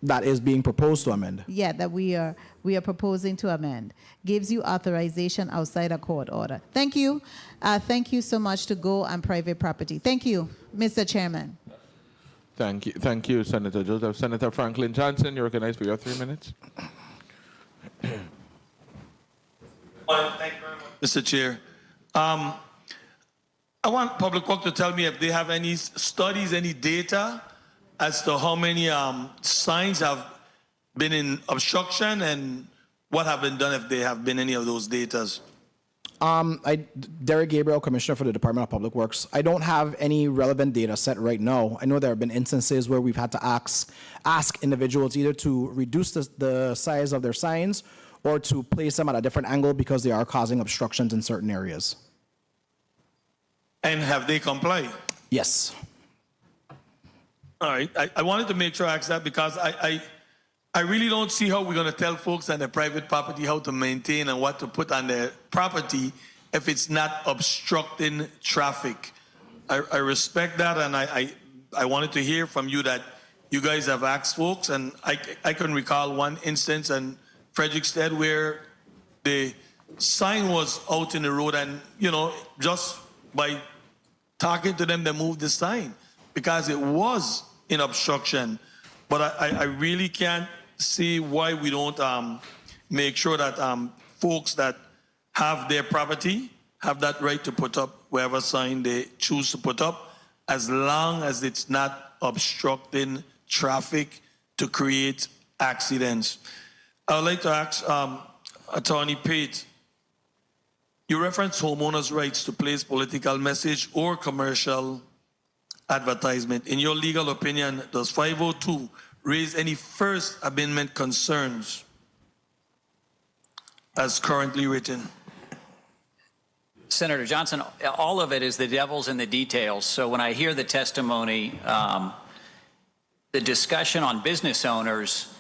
That is being proposed to amend. Yeah, that we are proposing to amend. Gives you authorization outside a court order. Thank you. Thank you so much to go on private property. Thank you, Mr. Chairman. Thank you, Senator Joseph. Senator Franklin Johnson, you're recognized for your 3 minutes. Thank you very much, Mr. Chair. I want Public Works to tell me if they have any studies, any data as to how many signs have been in obstruction and what have been done if there have been any of those datas. Derek Gabriel, Commissioner for the Department of Public Works. I don't have any relevant data set right now. I know there have been instances where we've had to ask individuals either to reduce the size of their signs or to place them at a different angle because they are causing obstructions in certain areas. And have they complied? Yes. All right. I wanted to make sure I asked that because I really don't see how we're going to tell folks on their private property how to maintain and what to put on their property if it's not obstructing traffic. I respect that, and I wanted to hear from you that you guys have asked folks, and I can recall one instance in Frederickstead where the sign was out in the road, and just by talking to them, they moved the sign because it was in obstruction. But I really can't see why we don't make sure that folks that have their property have that right to put up whatever sign they choose to put up, as long as it's not obstructing traffic to create accidents. I'd like to ask Attorney Pate, you reference homeowners' rights to place political message or commercial advertisement. In your legal opinion, does 502 raise any First Amendment concerns as currently written? Senator Johnson, all of it is the devil's in the details. So when I hear the testimony, the discussion on business owners,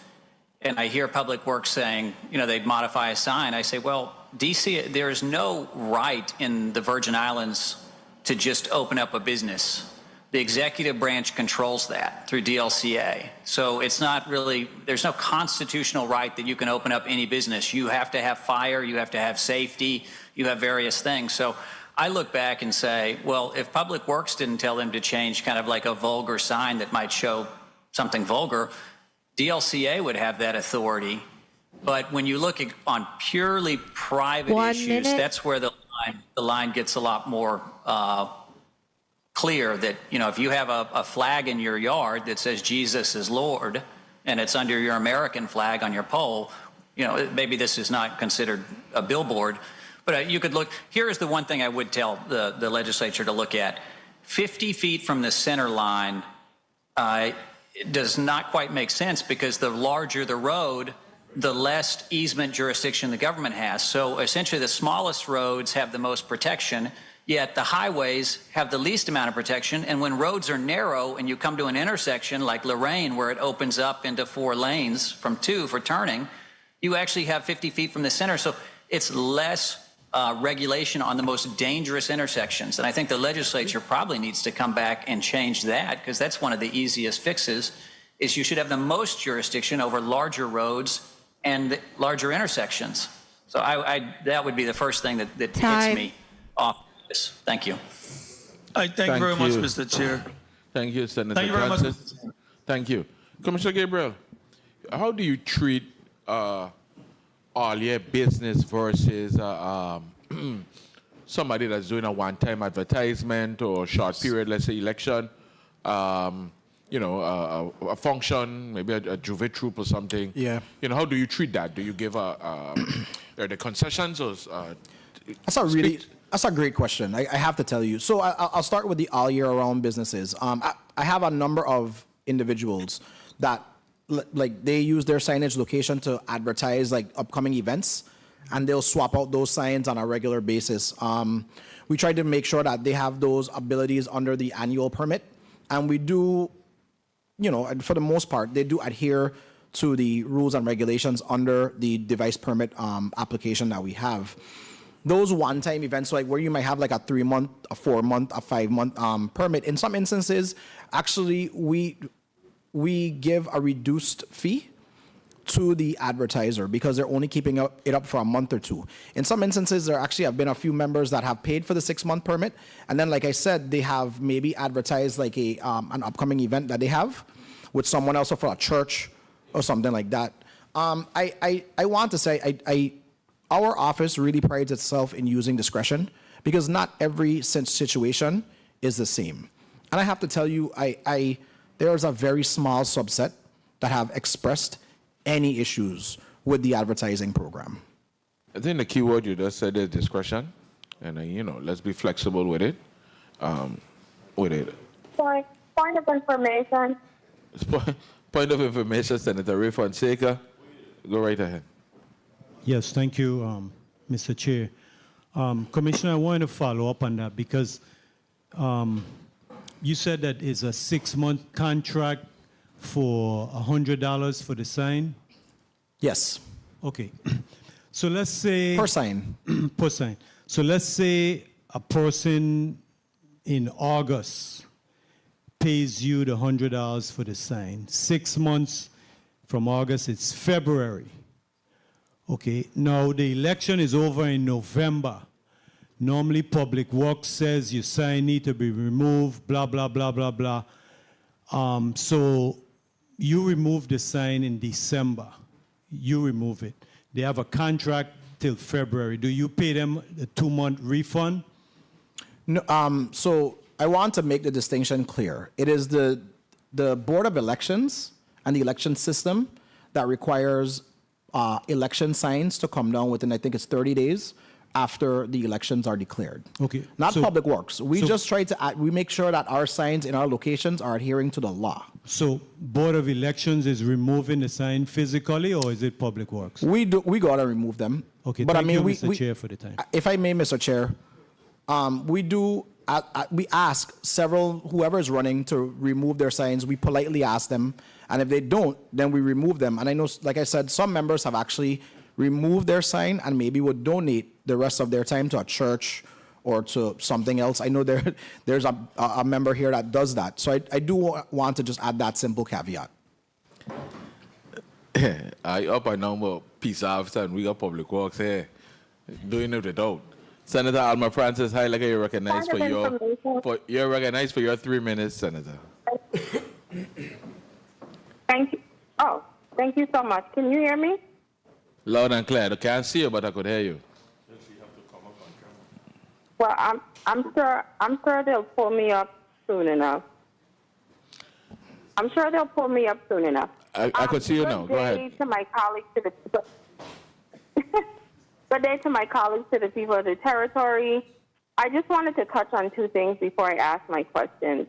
and I hear Public Works saying, they'd modify a sign, I say, well, DC, there is no right in the Virgin Islands to just open up a business. The executive branch controls that through DLCA. So it's not really, there's no constitutional right that you can open up any business. You have to have fire, you have to have safety, you have various things. So I look back and say, well, if Public Works didn't tell them to change kind of like a vulgar sign that might show something vulgar, DLCA would have that authority. But when you look at, on purely private issues, that's where the line gets a lot more clear that, if you have a flag in your yard that says Jesus is Lord and it's under your American flag on your pole, maybe this is not considered a billboard. But you could look, here is the one thing I would tell the legislature to look at. 50 feet from the center line does not quite make sense because the larger the road, the less easement jurisdiction the government has. So essentially the smallest roads have the most protection, yet the highways have the least amount of protection. And when roads are narrow and you come to an intersection like Lorraine where it opens up into 4 lanes from 2 for turning, you actually have 50 feet from the center. So it's less regulation on the most dangerous intersections. And I think the legislature probably needs to come back and change that, because that's one of the easiest fixes, is you should have the most jurisdiction over larger roads and larger intersections. So that would be the first thing that hits me off this. Thank you. Thank you very much, Mr. Chair. Thank you, Senator Thank you very much, Johnson. Mr. Chair. Thank you. Commissioner Gabriel, how do you treat all-year business versus somebody that's doing a one-time advertisement or short period, let's say election, a function, maybe a Juve troop or something? Yeah. How do you treat that? Do you give are the concessions or? That's a great question. I have to tell you. So I'll start with the all year round businesses. I have a number of individuals that they use their signage location to advertise like upcoming events. and they'll swap out those signs on a regular basis. We try to make sure that they have those abilities under the annual permit, and we do, and for the most part, they do adhere to the rules and regulations under the device permit application that we have. Those one-time events, like where you might have like a 3-month, a 4-month, a 5-month permit, in some instances, actually, we give a reduced fee to the advertiser because they're only keeping it up for a month or two. In some instances, there actually have been a few members that have paid for the 6-month permit, and then, like I said, they have maybe advertised like an upcoming event that they have with someone else, or for a church or something like that. I want to say our office really prides itself in using discretion because not every situation is the same. And I have to tell you, there's a very small subset that have expressed any issues with the advertising program. I think the key word you just said is discretion, and let's be flexible with it. Point of information. Point of information, Senator Ray Fonseca. Go right ahead. Yes, thank you, Mr. Chair. Commissioner, I wanted to follow up on that because you said that it's a 6-month contract for $100 for the sign? Yes. Okay. So let's say... Per sign. Per sign. So let's say a person in August pays you the $100 for the sign. 6 months from August, it's February. Okay, now the election is over in November. Normally, Public Works says your sign need to be removed, blah, blah, blah, blah, blah. So you remove the sign in December. You remove it. They have a contract till February. Do you pay them the 2-month refund? No, so I want to make the distinction clear. It is the Board of Elections and the election system that requires election signs to come down within, I think it's 30 days after the elections are declared. Okay. Not so, Public Works. We just try to, we make sure that our signs in our locations are adhering to the law. So Board of Elections is removing the sign physically, or is it Public Works? We go out and remove them. Okay, but thank I mean, you, Mr. Chair, for the time. If I may, Mr. Chair, we ask several, whoever is running, to remove their signs. We politely ask them, and if they don't, then we remove them. And I know, like I said, some members have actually removed their sign and maybe would donate the rest of their time to a church or to something else. I know there's a member here that does that. So I do want to just add that simple caveat. I up and down with peace officer, and we got Public Works here doing it without. Senator Alma Francis, hi, like you're recognized you're recognized for your 3 minutes, Senator. Thank you. Oh, thank you so much. Can you hear me? Loud and clear. I can't see you, but I could hear you. Well, I'm sure they'll pull me up soon enough. I'm sure they'll pull me up soon enough. I could see you now. Go ahead. Good day to my colleagues Good day to my colleagues, to the people of the territory. I just wanted to touch on 2 things before I ask my questions.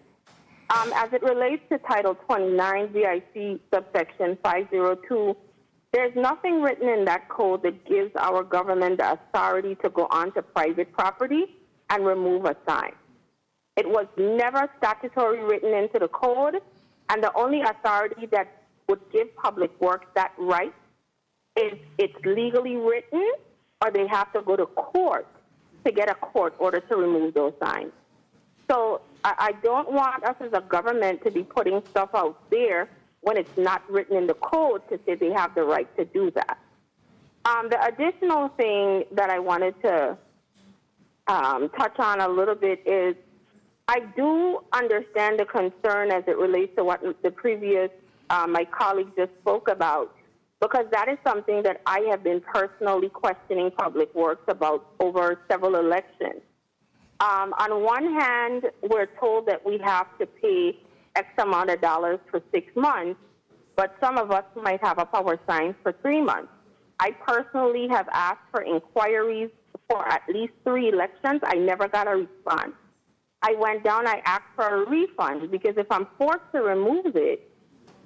As it relates to Title 29 VIC subsection 502, there's nothing written in that code that gives our government the authority to go onto private property and remove a sign. It was never statutorily written into the code, and the only authority that would give Public Works that right is it's legally written, or they have to go to court to get a court order to remove those signs. So I don't want us as a government to be putting stuff out there when it's not written in the code to say they have the right to do that. The additional thing that I wanted to touch on a little bit is I do understand the concern as it relates to what the previous, my colleague just spoke about, because that is something that I have been personally questioning Public Works about over several elections. On one hand, we're told that we have to pay X amount of dollars for 6 months, but some of us might have a power sign for 3 months. I personally have asked for inquiries for at least 3 elections. I never got a response. I went down, I asked for a refund, because if I'm forced to remove it,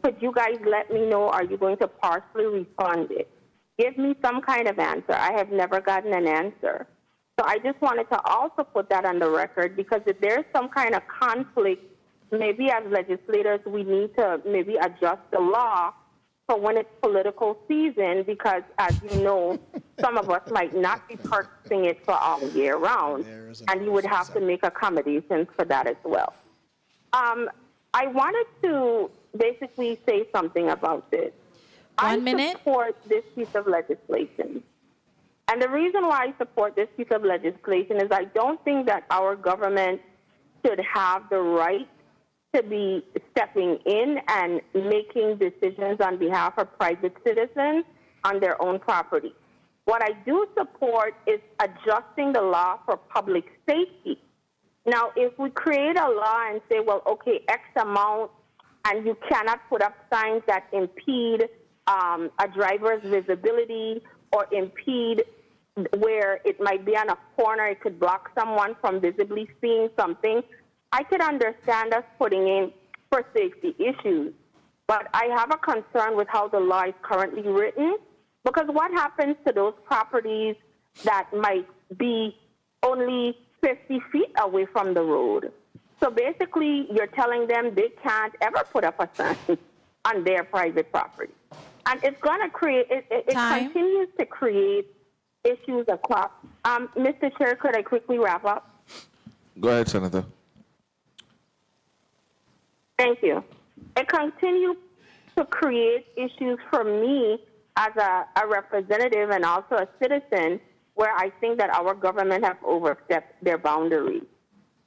could you guys let me know, are you going to partially refund it? Give me some kind of answer. I have never gotten an answer. So I just wanted to also put that on the record, because if there's some kind of conflict, maybe as legislators we need to maybe adjust the law for when it's political season, because as you know, some of us might not be purchasing it for all year round, and you would have to make accommodations for that as well. I wanted to basically say something about this. 1 minute. I support this piece of legislation. And the reason why I support this piece of legislation is I don't think that our government should have the right to be stepping in and making decisions on behalf of private citizens on their own property. What I do support is adjusting the law for public safety. Now, if we create a law and say, well, okay, X amount, and you cannot put up signs that impede a driver's visibility or impede where it might be on a corner, it could block someone from visibly seeing something, I could understand us putting in for safety issues. But I have a concern with how the law is currently written, because what happens to those properties that might be only 50 feet away from the road? So basically, you're telling them they can't ever put up a sign on their private property. And it's going to create, it continues to create issues across. Mr. Chair, could I quickly wrap up? Go ahead, Senator. Thank you. It continues to create issues for me as a representative and also a citizen, where I think that our government have overstepped their boundaries.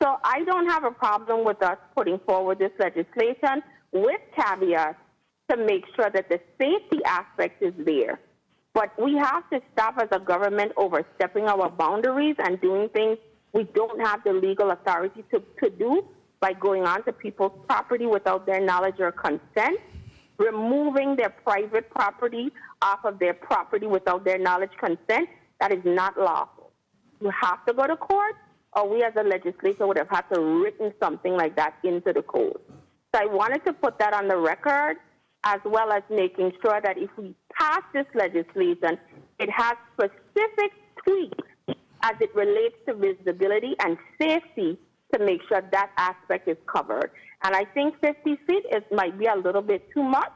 So I don't have a problem with us putting forward this legislation with caveats to make sure that the safety aspect is there. But we have to stop as a government overstepping our boundaries and doing things we don't have the legal authority to do by going onto people's property without their knowledge or consent, removing their private property off of their property without their knowledge, consent. That is not lawful. You have to go to court, or we as a legislature would have had to written something like that into the code. So I wanted to put that on the record, as well as making sure that if we pass this legislation, it has specific tweaks as it relates to visibility and safety to make sure that aspect is covered. And I think 50 feet might be a little bit too much,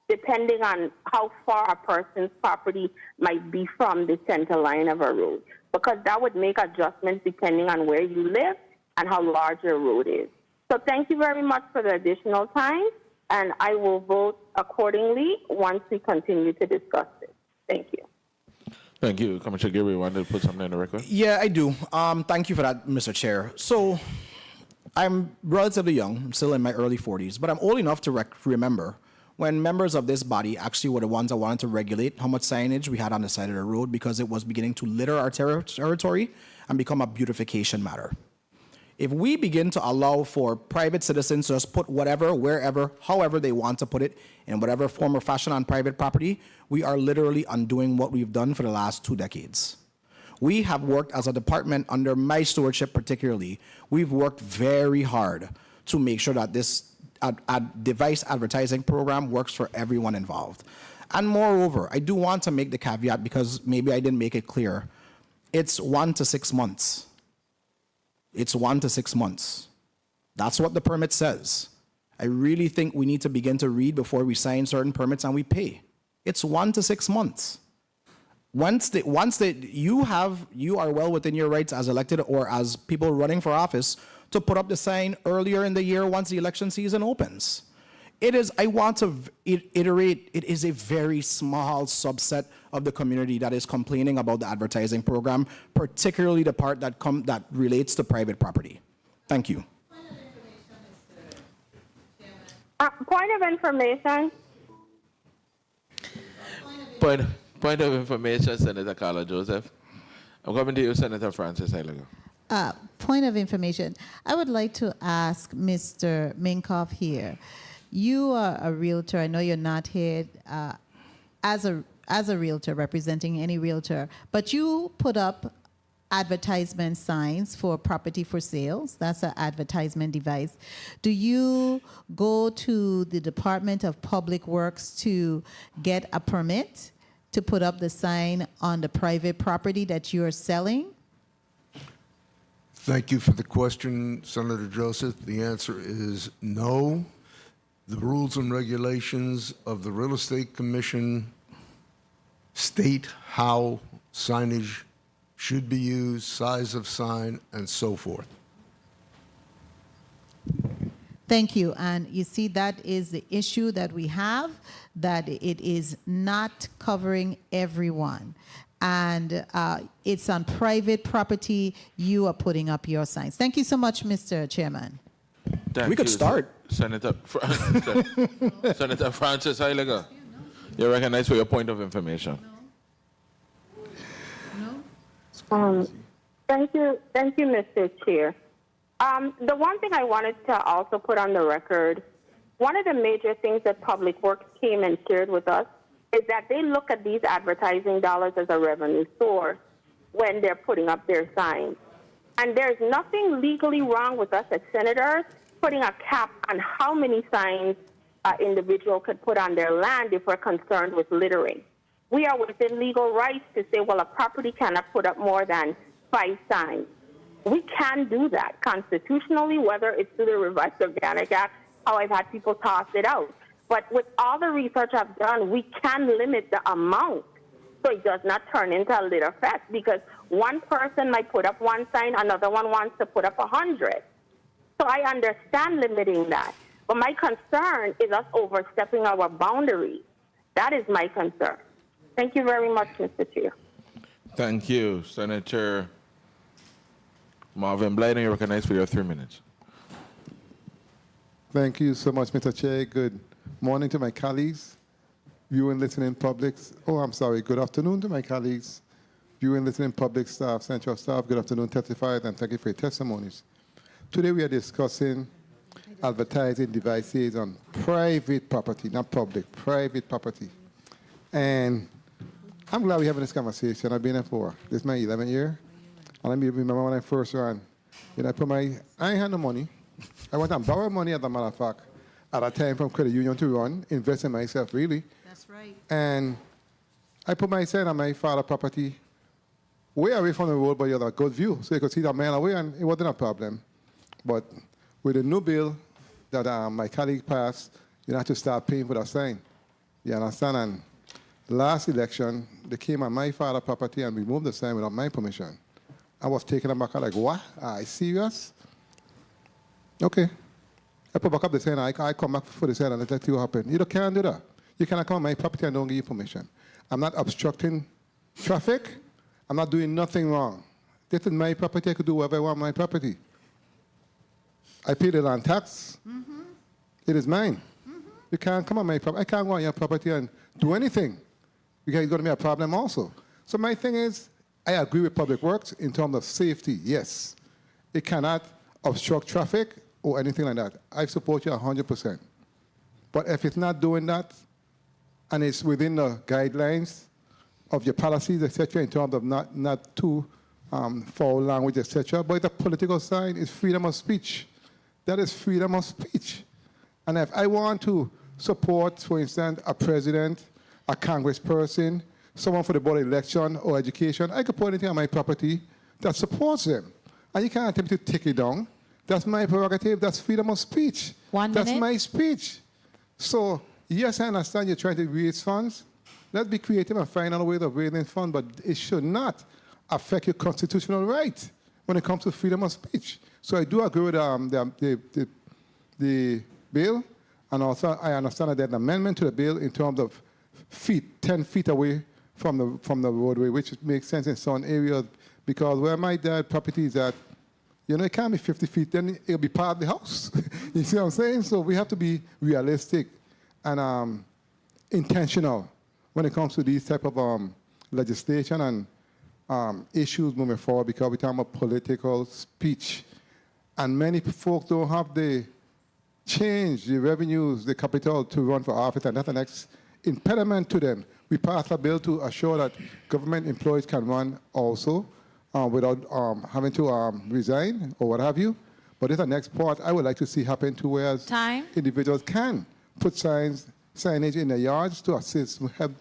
depending on how far a person's property might be from the center line of a road, because that would make adjustments depending on where you live and how large your road is. So thank you very much for the additional time, and I will vote accordingly once we continue to discuss this. Thank you. Thank you. Commissioner Gabriel, wanted to put something in the record? Yeah, I do. Thank you for that, Mr. Chair. So I'm relatively young. I'm still in my early 40s, but I'm old enough to remember when members of this body actually were the ones that wanted to regulate how much signage we had on the side of the road, because it was beginning to litter our territory and become a beautification matter. If we begin to allow for private citizens to just put whatever, wherever, however they want to put it, in whatever form or fashion on private property, we are literally undoing what we've done for the last 2 decades. We have worked as a department under my stewardship particularly, we've worked very hard to make sure that this device advertising program works for everyone involved. And moreover, I do want to make the caveat, because maybe I didn't make it clear, it's 1 to 6 months. It's 1 to 6 months. That's what the permit says. I really think we need to begin to read before we sign certain permits and we pay. It's 1 to 6 months. Once you are well within your rights as elected or as people running for office to put up the sign earlier in the year once the election season opens. I want to iterate, it is a very small subset of the community that is complaining about the advertising program, particularly the part that relates to private property. Thank you. Point of information. Point of information, Senator Carla Joseph. I'm coming to you, Senator Francis Hidalgo. Point of information. I would like to ask Mr. Minkoff here. You are a realtor. I know you're not here as a realtor, representing any realtor, but you put up advertisement signs for property for sales. That's an advertisement device. Do you go to the Department of Public Works to get a permit to put up the sign on the private property that you are selling? Thank you for the question, Senator Joseph. The answer is no. The rules and regulations of the Real Estate Commission state how signage should be used, size of sign, and so forth. Thank you. And you see, that is the issue that we have, that it is not covering everyone. And it's on private property. You are putting up your signs. Thank you so much, Mr. Chairman. Thank We could you, start. Senator Senator Francis Heiliger. You're recognized for your point of information. Thank you, Mr. Chair. The one thing I wanted to also put on the record, one of the major things that Public Works came and shared with us is that they look at these advertising dollars as a revenue source when they're putting up their signs. And there's nothing legally wrong with us as senators putting a cap on how many signs an individual could put on their land if we're concerned with littering. We are within legal rights to say, well, a property cannot put up more than 5 signs. We can do that constitutionally, whether it's through the Revised Organic Act, how I've had people toss it out. But with all the research I've done, we can limit the amount so it does not turn into a litter fest, because one person might put up 1 sign, another one wants to put up 100. So I understand limiting that. But my concern is us overstepping our boundaries. That is my concern. Thank you very much, Mr. Chair. Thank you, Senator Marvin Blyden. You're recognized for your 3 minutes. Thank you so much, Mr. Chair. Good morning to my colleagues, viewing, listening public. Good afternoon to my colleagues, viewing, listening public staff, central staff. Good afternoon, testifiers, and thank you for your testimonies. Today we are discussing advertising devices on private property, not public, private property. And I'm glad we're having this conversation. I've been here for, this is my 11th year. And I remember when I first ran, I ain't had no money. I went and borrowed money, as a matter of fact, at a time from credit union to run, invest in myself, really. That's right. And I put my sign on my father's property way away from the road, but you had a good view. So you could see that mile away, and it wasn't a problem. But with the new bill that my colleague passed, you have to start paying for that sign. You understand? And last election, they came on my father's property and removed the sign without my permission. I was taken aback, like, what? Are you serious? Okay. I put back up the sign, I come back for the sign and let you happen. You can't do that. You cannot come on my property and don't give you permission. I'm not obstructing traffic. I'm not doing nothing wrong. This is my property. I could do whatever I want on my property. I pay the land tax. Mm-hmm. It is mine. Mm-hmm. You can't come on my property. I can't go on your property and do anything, because it's going to be a problem also. So my thing is, I agree with Public Works in terms of safety, yes. It cannot obstruct traffic or anything like that. I support you 100%. But if it's not doing that, and it's within the guidelines of your policies, etc., in terms of not too foul language, etc., but the political sign is freedom of speech. That is freedom of speech. And if I want to support, for instance, a president, a congressperson, someone for the board of election or education, I could put anything on my property that supports them. And you can't attempt to take it down. That's my prerogative. That's freedom of speech. 1 minute. That's my speech. So, yes, I understand you're trying to raise funds. Let's be creative and find other ways of raising funds, but it should not affect your constitutional right when it comes to freedom of speech. So I do agree with the bill, and also I understand that there's an amendment to the bill in terms of feet, 10 feet away from the roadway, which makes sense in some areas, because where my dad's property is at, it can't be 50 feet, then it'll be part of the house. You see what I'm saying? So we have to be realistic and intentional when it comes to these type of legislation and issues moving forward, because we're talking about political speech. And many folks don't have the change, the revenues, the capital to run for office, and that's the next impediment to them. We passed a bill to assure that government employees can run also without having to resign or what have you. But it's the next part I would like to see happen to where individuals can put signage in their yards to assist, help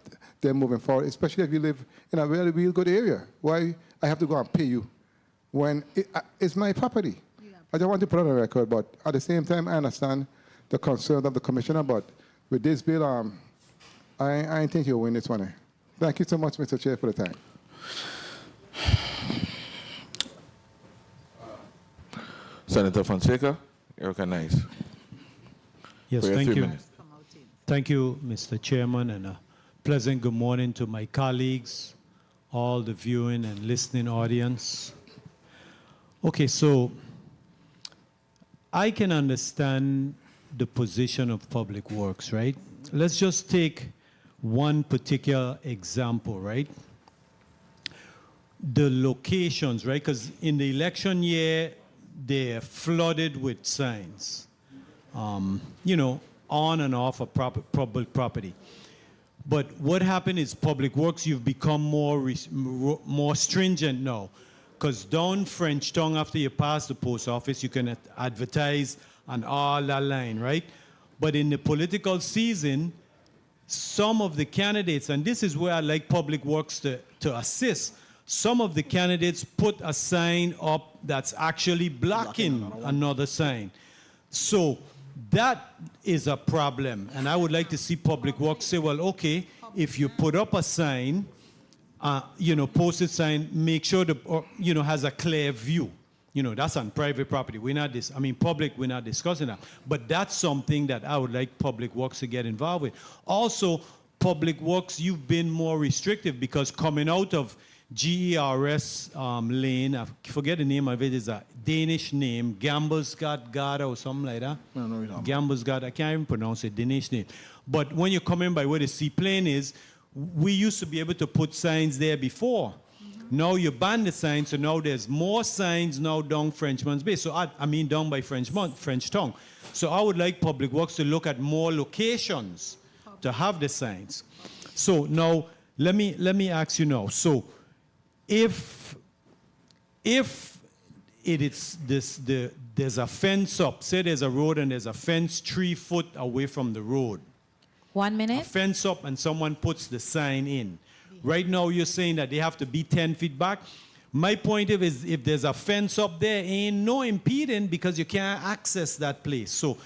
them moving forward, especially if you live in a really, really good area. Why I have to go and pay you when it's my property? I don't want to put it on the record, but at the same time, I understand the concern of the commissioner, but with this bill, I think you'll win this one. Thank you so much, Mr. Chair, for the time. Senator Fonseca, you're recognized. Yes, For your thank 3 you. minutes. Thank you, Mr. Chairman, and a pleasant good morning to my colleagues, all the viewing and listening audience. Okay, so I can understand the position of Public Works, right? Let's just take one particular example, right? The locations, right? Because in the election year, they're flooded with signs, you know, on and off of public property. But what happened is Public Works, you've become more stringent now. Because down Frenchtown, after you pass the post office, you can advertise on all that line, right? But in the political season, some of the candidates, and this is where I like Public Works to assist, some of the candidates put a sign up that's actually blocking another sign. So that is a problem. And I would like to see Public Works say, well, okay, if you put up a sign, you know, posted sign, make sure you know, has a clear view. You know, that's on private property. We're not public, we're not discussing that. But that's something that I would like Public Works to get involved with. Also, Public Works, you've been more restrictive because coming out of GERS lane, I forget the name of it, is a Danish name, Gambelsgade or something like that. Gambelsgade, I can't even pronounce it, Danish name. But when you're coming by where the seaplane is, we used to be able to put signs there before. Now you ban the signs, so now there's more signs now down Frenchman's Bay. So I mean down by Frenchtown. So I would like Public Works to look at more locations to have the signs. So now let me ask you now. So if it is there's a fence up, say there's a road and there's a fence 3 foot away from the road. 1 A minute. fence up and someone puts the sign in. Right now you're saying that they have to be 10 feet back. My point is if there's a fence up there, ain't no impeding because you can't access that place. So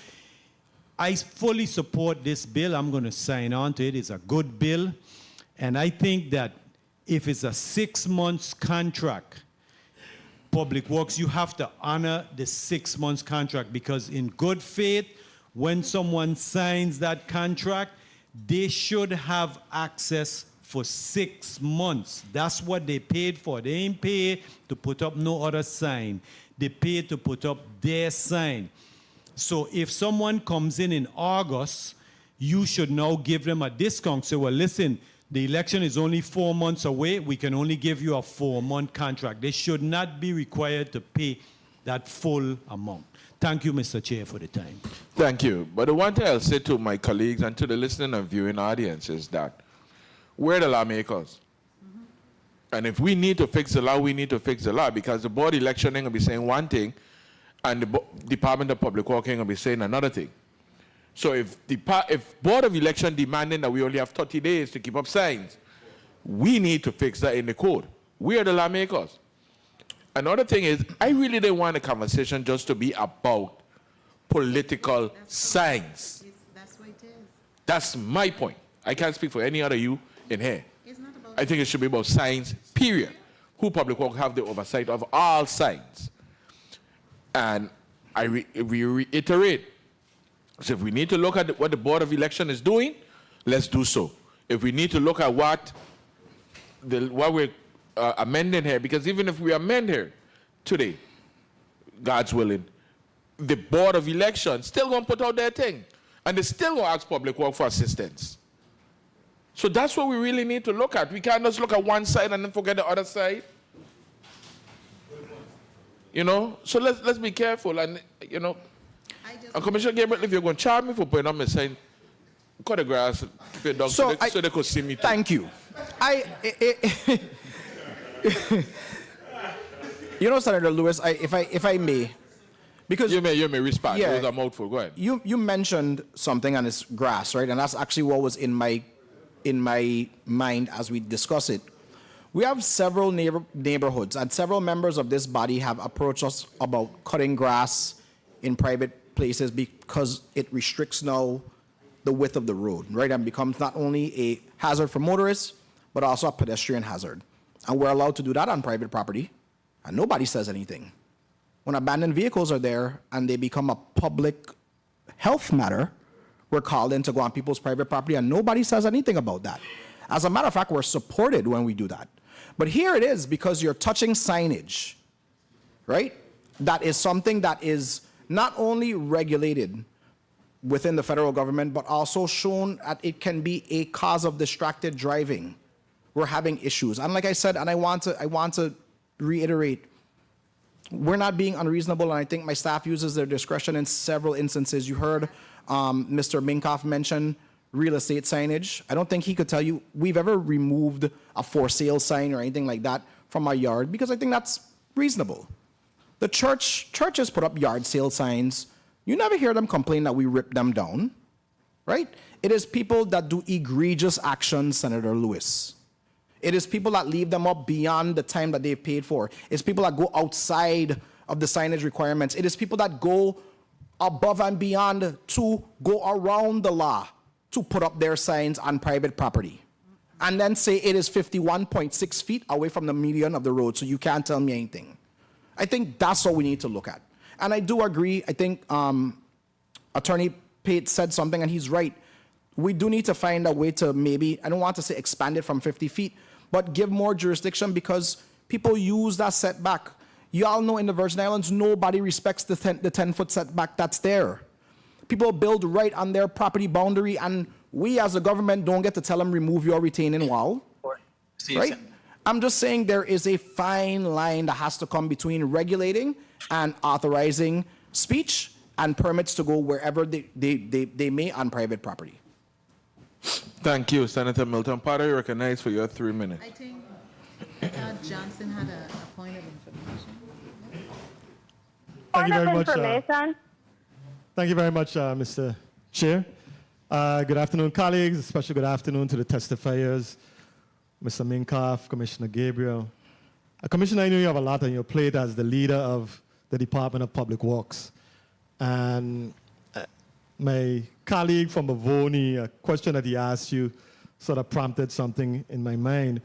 I fully support this bill. I'm going to sign on to it. It's a good bill. And I think that if it's a 6 months contract, Public Works, you have to honor the 6 months contract because in good faith, when someone signs that contract, they should have access for 6 months. That's what they paid for. They ain't paid to put up no other sign. They paid to put up their sign. So if someone comes in August, you should now give them a discount. Say, well, listen, the election is only 4 months away. We can only give you a 4-month contract. They should not be required to pay that full amount. Thank you, Mr. Chair, for the time. Thank you. But the one thing I'll say to my colleagues and to the listening and viewing audience is that we're the lawmakers. And if we need to fix the law, we need to fix the law because the board election ain't going to be saying one thing and the Department of Public Works ain't going to be saying another thing. So if Board of Election demanding that we only have 30 days to keep up signs, we need to fix that in the code. We are the lawmakers. Another thing is, I really didn't want the conversation just to be about political signs. That's what it is. That's my point. I can't speak for any other you in here. I think it should be about signs, period. Who Public Works have the oversight of all signs. And we reiterate, so if we need to look at what the Board of Election is doing, let's do so. If we need to look at what we're amending here, because even if we amend here today, God's willing, the Board of Election still going to put out their thing. And they still going to ask Public Works for assistance. So that's what we really need to look at. We can't just look at one side and then forget the other side. You know? So let's be careful. And, you know, Commissioner Gabriel, if you're going to charge me for putting up my sign, cut the grass, keep it down so they could see me too. Thank you. You know, Senator Lewis, if I may, because you may respond. Yeah, it was a mouthful. Go ahead. You mentioned something and it's grass, right? And that's actually what was in my in my mind as we discuss it. We have several neighborhoods, and several members of this body have approached us about cutting grass in private places because it restricts now the width of the road, right? And becomes not only a hazard for motorists, but also a pedestrian hazard. And we're allowed to do that on private property, and nobody says anything. When abandoned vehicles are there and they become a public health matter, we're called in to go on people's private property, and nobody says anything about that. As a matter of fact, we're supported when we do that. But here it is, because you're touching signage, right? That is something that is not only regulated within the federal government, but also shown that it can be a cause of distracted driving. We're having issues. And like I said, and I want to reiterate, we're not being unreasonable, and I think my staff uses their discretion in several instances. You heard Mr. Minkoff mention real estate signage. I don't think he could tell you we've ever removed a for sale sign or anything like that from our yard, because I think that's reasonable. The churches put up yard sale signs. You never hear them complain that we rip them down, right? It is people that do egregious actions, Senator Lewis. It is people that leave them up beyond the time that they've paid for. It's people that go outside of the signage requirements. It is people that go above and beyond to go around the law to put up their signs on private property, and then say it is 51.6 feet away from the median of the road, so you can't tell me anything. I think that's what we need to look at. And I do agree. I think Attorney Pate said something, and he's right. We do need to find a way to maybe, I don't want to say expand it from 50 feet, but give more jurisdiction, because people use that setback. You all know in the Virgin Islands, nobody respects the 10-foot setback that's there. People build right on their property boundary, and we as a government don't get to tell them remove your retaining wall, right? I'm just saying there is a fine line that has to come between regulating and authorizing speech and permits to go wherever they may on private property. Thank you, Senator Milton Potter. You're recognized for your 3 minutes. I think Johnson had a point of information. Thank you very much. Information. Thank you very much, Mr. Chair. Good afternoon, colleagues. Especially good afternoon to the testifiers, Mr. Minkoff, Commissioner Gabriel. Commissioner, I know you have a lot on your plate as the leader of the Department of Public Works. And my colleague from Bavoni, a question that he asked you sort of prompted something in my mind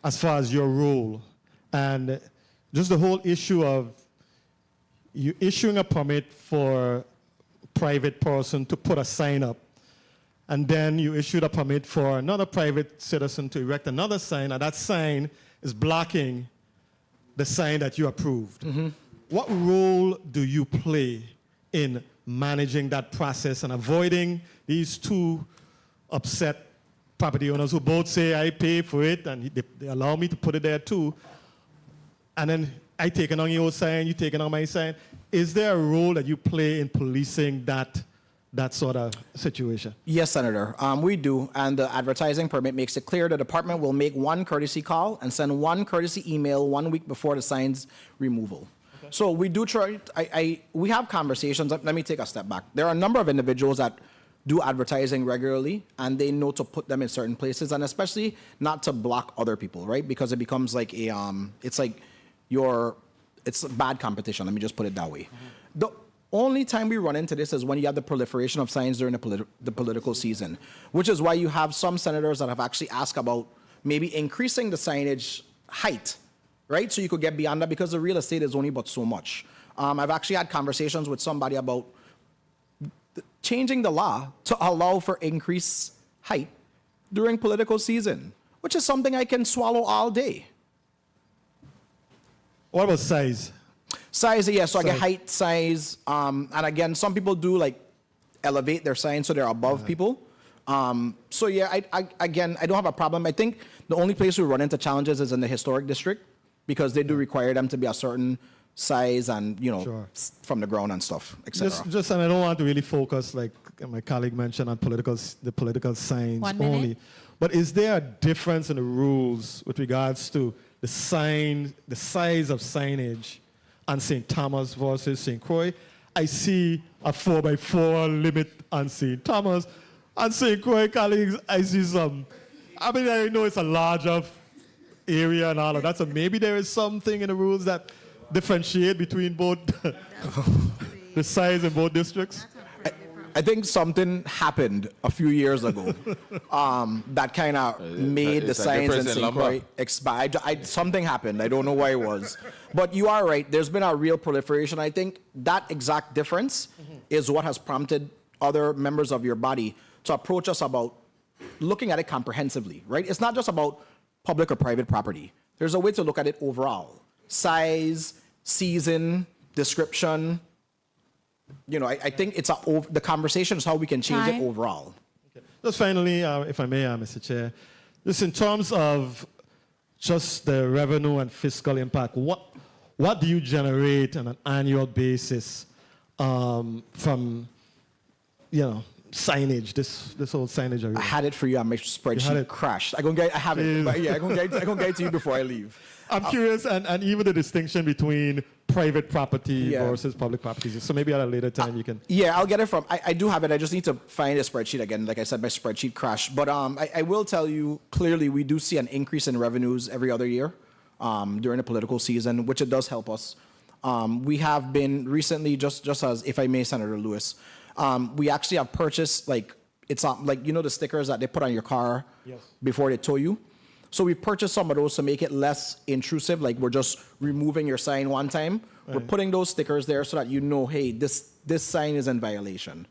as far as your role. And just the whole issue of you issuing a permit for private person to put a sign up, and then you issued a permit for another private citizen to erect another sign, and that sign is blocking the sign that you approved. Mm-hmm. What role do you play in managing that process and avoiding these two upset property owners who both say, I pay for it, and they allow me to put it there too, and then I take it on your sign, you take it on my sign? Is there a role that you play in policing that sort of situation? Yes, Senator, we do. And the advertising permit makes it clear the department will make one courtesy call and send one courtesy email 1 week before the sign's removal. Okay. So we do try, we have conversations. Let me take a step back. There are a number of individuals that do advertising regularly, and they know to put them in certain places, and especially not to block other people, right? Because it becomes like a, it's a bad competition, let me just put it that way. Mm-hmm. The only time we run into this is when you have the proliferation of signs during the political season, which is why you have some senators that have actually asked about maybe increasing the signage height, right? So you could get beyond that, because the real estate is only but so much. I've actually had conversations with somebody about changing the law to allow for increased height during political season, which is something I can swallow all day. What about size? Size, yeah, so I get height, size, and again, some people do like elevate their sign so they're above people. So yeah, I don't have a problem. I think the only place we run into challenges is in the historic district, because they do require them to be a certain size and, you know, Sure. from the ground and stuff, etc. Just, and I don't want to really focus, like my colleague mentioned, on the political signs 1 minute. only. But is there a difference in the rules with regards to the size of signage on St. Thomas versus St. Croix? I see a 4x4 limit on St. Thomas. On St. Croix, colleagues, I see some I mean, I know it's a larger area and all of that, so maybe there is something in the rules that differentiate between both the size in both districts. I think something happened a few years ago that kind of made the it's a signs in difference in St. lumber. Croix expire. Something happened. I don't know why it was. But you are right. There's been a real proliferation. I think that exact difference is what has prompted other members of your body to approach us about looking at it comprehensively, right? It's not just about public or private property. There's a way to look at it overall. Size, season, description. You know, I think it's the conversation is how we can change Time. it overall. Just finally, if I may, Mr. Chair, just in terms of just the revenue and fiscal impact, what do you generate on an annual basis from, signage, this whole signage area? I had it for you on my had spreadsheet. it? Crashed. I have it. But yeah, I'm gonna get it to you before I leave. I'm curious, and even the distinction between private property Yeah. versus public properties. So maybe at a later time you can. Yeah, I'll get it from. I do have it. I just need to find a spreadsheet again. Like I said, my spreadsheet crashed. But I will tell you clearly, we do see an increase in revenues every other year during the political season, which it does help us. We have been recently, just as if I may, Senator Lewis, we actually have purchased it's like the stickers that they put on your car before they tow you. So we purchased some of those to make it less intrusive. Like we're just removing your sign one time. We're Right. putting those stickers there so that hey, this sign is in violation.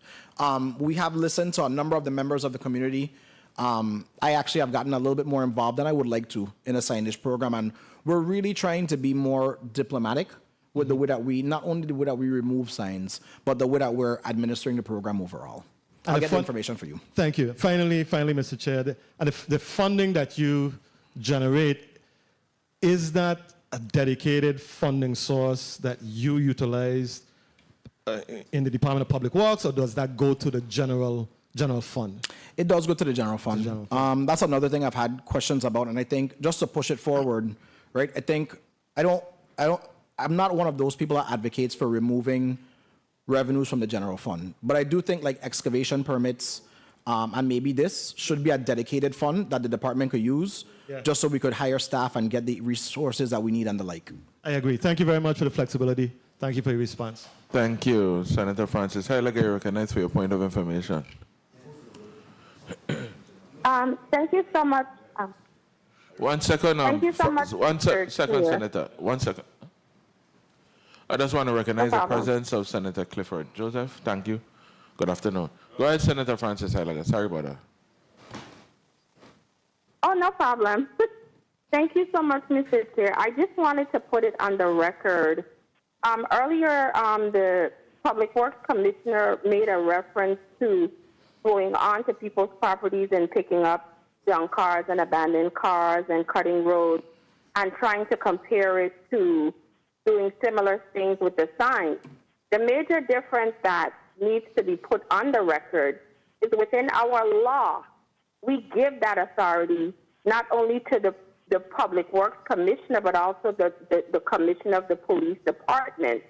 We have listened to a number of the members of the community. I actually have gotten a little bit more involved than I would like to in a signage program, and we're really trying to be more diplomatic with the way that not only the way that we remove signs, but the way that we're administering the program overall. I'll And get the information for you. Thank you. Finally, Mr. Chair, the funding that you generate, is that a dedicated funding source that you utilize in the Department of Public Works, or does that go to the general fund? It does go to the general fund. That's another thing I've had questions about, and I think just to push it forward, right? I think I'm not one of those people that advocates for removing revenues from the general fund, but I do think like excavation permits and maybe this should be a dedicated fund that the department could use, just so we could hire staff and get the resources that we need and the like. I agree. Thank you very much for the flexibility. Thank you for your response. Thank you, Senator Francis. Highly recognized for your point of information. Thank you so much. 1 second. Thank you so much, Mr. Second, Chair. Senator. 1 second. I just want to recognize No the problem. presence of Senator Clifford Joseph. Thank you. Good afternoon. Go ahead, Senator Francis Heilaga. Sorry about that. Oh, no problem. Thank you so much, Mr. Chair. I just wanted to put it on the record. Earlier, the Public Works Commissioner made a reference to going onto people's properties and picking up junk cars and abandoned cars and cutting roads and trying to compare it to doing similar things with the signs. The major difference that needs to be put on the record is within our law, we give that authority not only to the Public Works Commissioner, but also the Commissioner of the Police Department.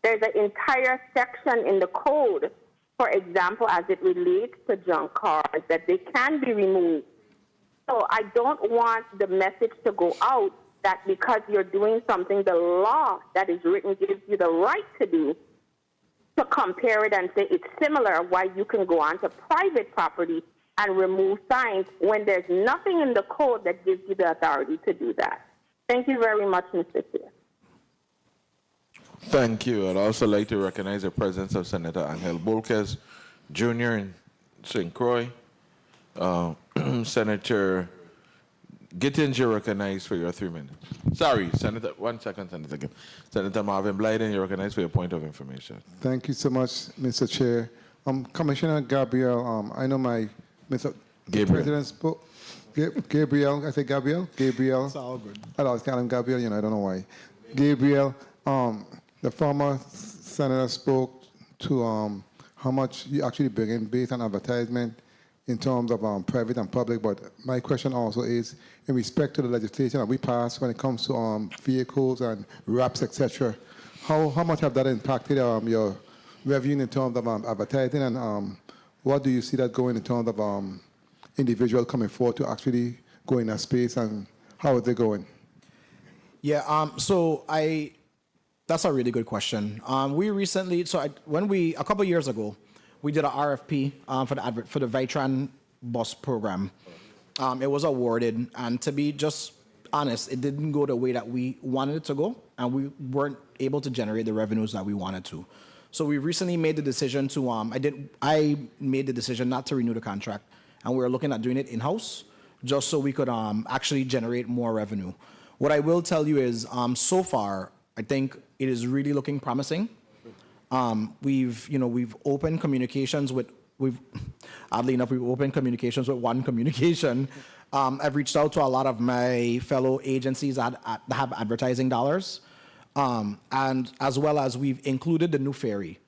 There's an entire section in the code, for example, as it relates to junk cars, that they can be removed. So I don't want the message to go out that because you're doing something the law that is written gives you the right to do, to compare it and say it's similar, why you can go onto private property and remove signs when there's nothing in the code that gives you the authority to do that. Thank you very much, Mr. Chair. Thank you. I'd also like to recognize the presence of Senator Angel Bolquez Jr. in St. Croix. Senator Gittinger, recognized for your 3 minutes. Sorry, Senator. 1 second, Senator Gibb. Senator Marvin Blyden, you're recognized for your point of information. Thank you so much, Mr. Chair. Commissioner Gabriel, I know Mr. Gabriel. President spoke. Gabriel, I say Gabriel? Gabriel. It's all good. I always call him Gabriel, I don't know why. Gabriel, the former senator spoke to how much you actually bring in based on advertisement in terms of private and public, but my question also is in respect to the legislation that we passed when it comes to vehicles and wraps, etc. How much have that impacted your revenue in terms of advertising, and what do you see that going in terms of individuals coming forward to actually go in that space, and how are they going? Yeah, that's a really good question. We recently, a couple years ago, we did an RFP for the Vitran bus program. It was awarded, and to be just honest, it didn't go the way that we wanted it to go, and we weren't able to generate the revenues that we wanted to. So we recently made the decision to, I made the decision not to renew the contract, and we were looking at doing it in-house, just so we could actually generate more revenue. What I will tell you is, so far, I think it is really looking promising. We've opened communications with, oddly enough, we've opened communications with One Communication. I've reached out to a lot of my fellow agencies that have advertising dollars, and as well as we've included the new ferry.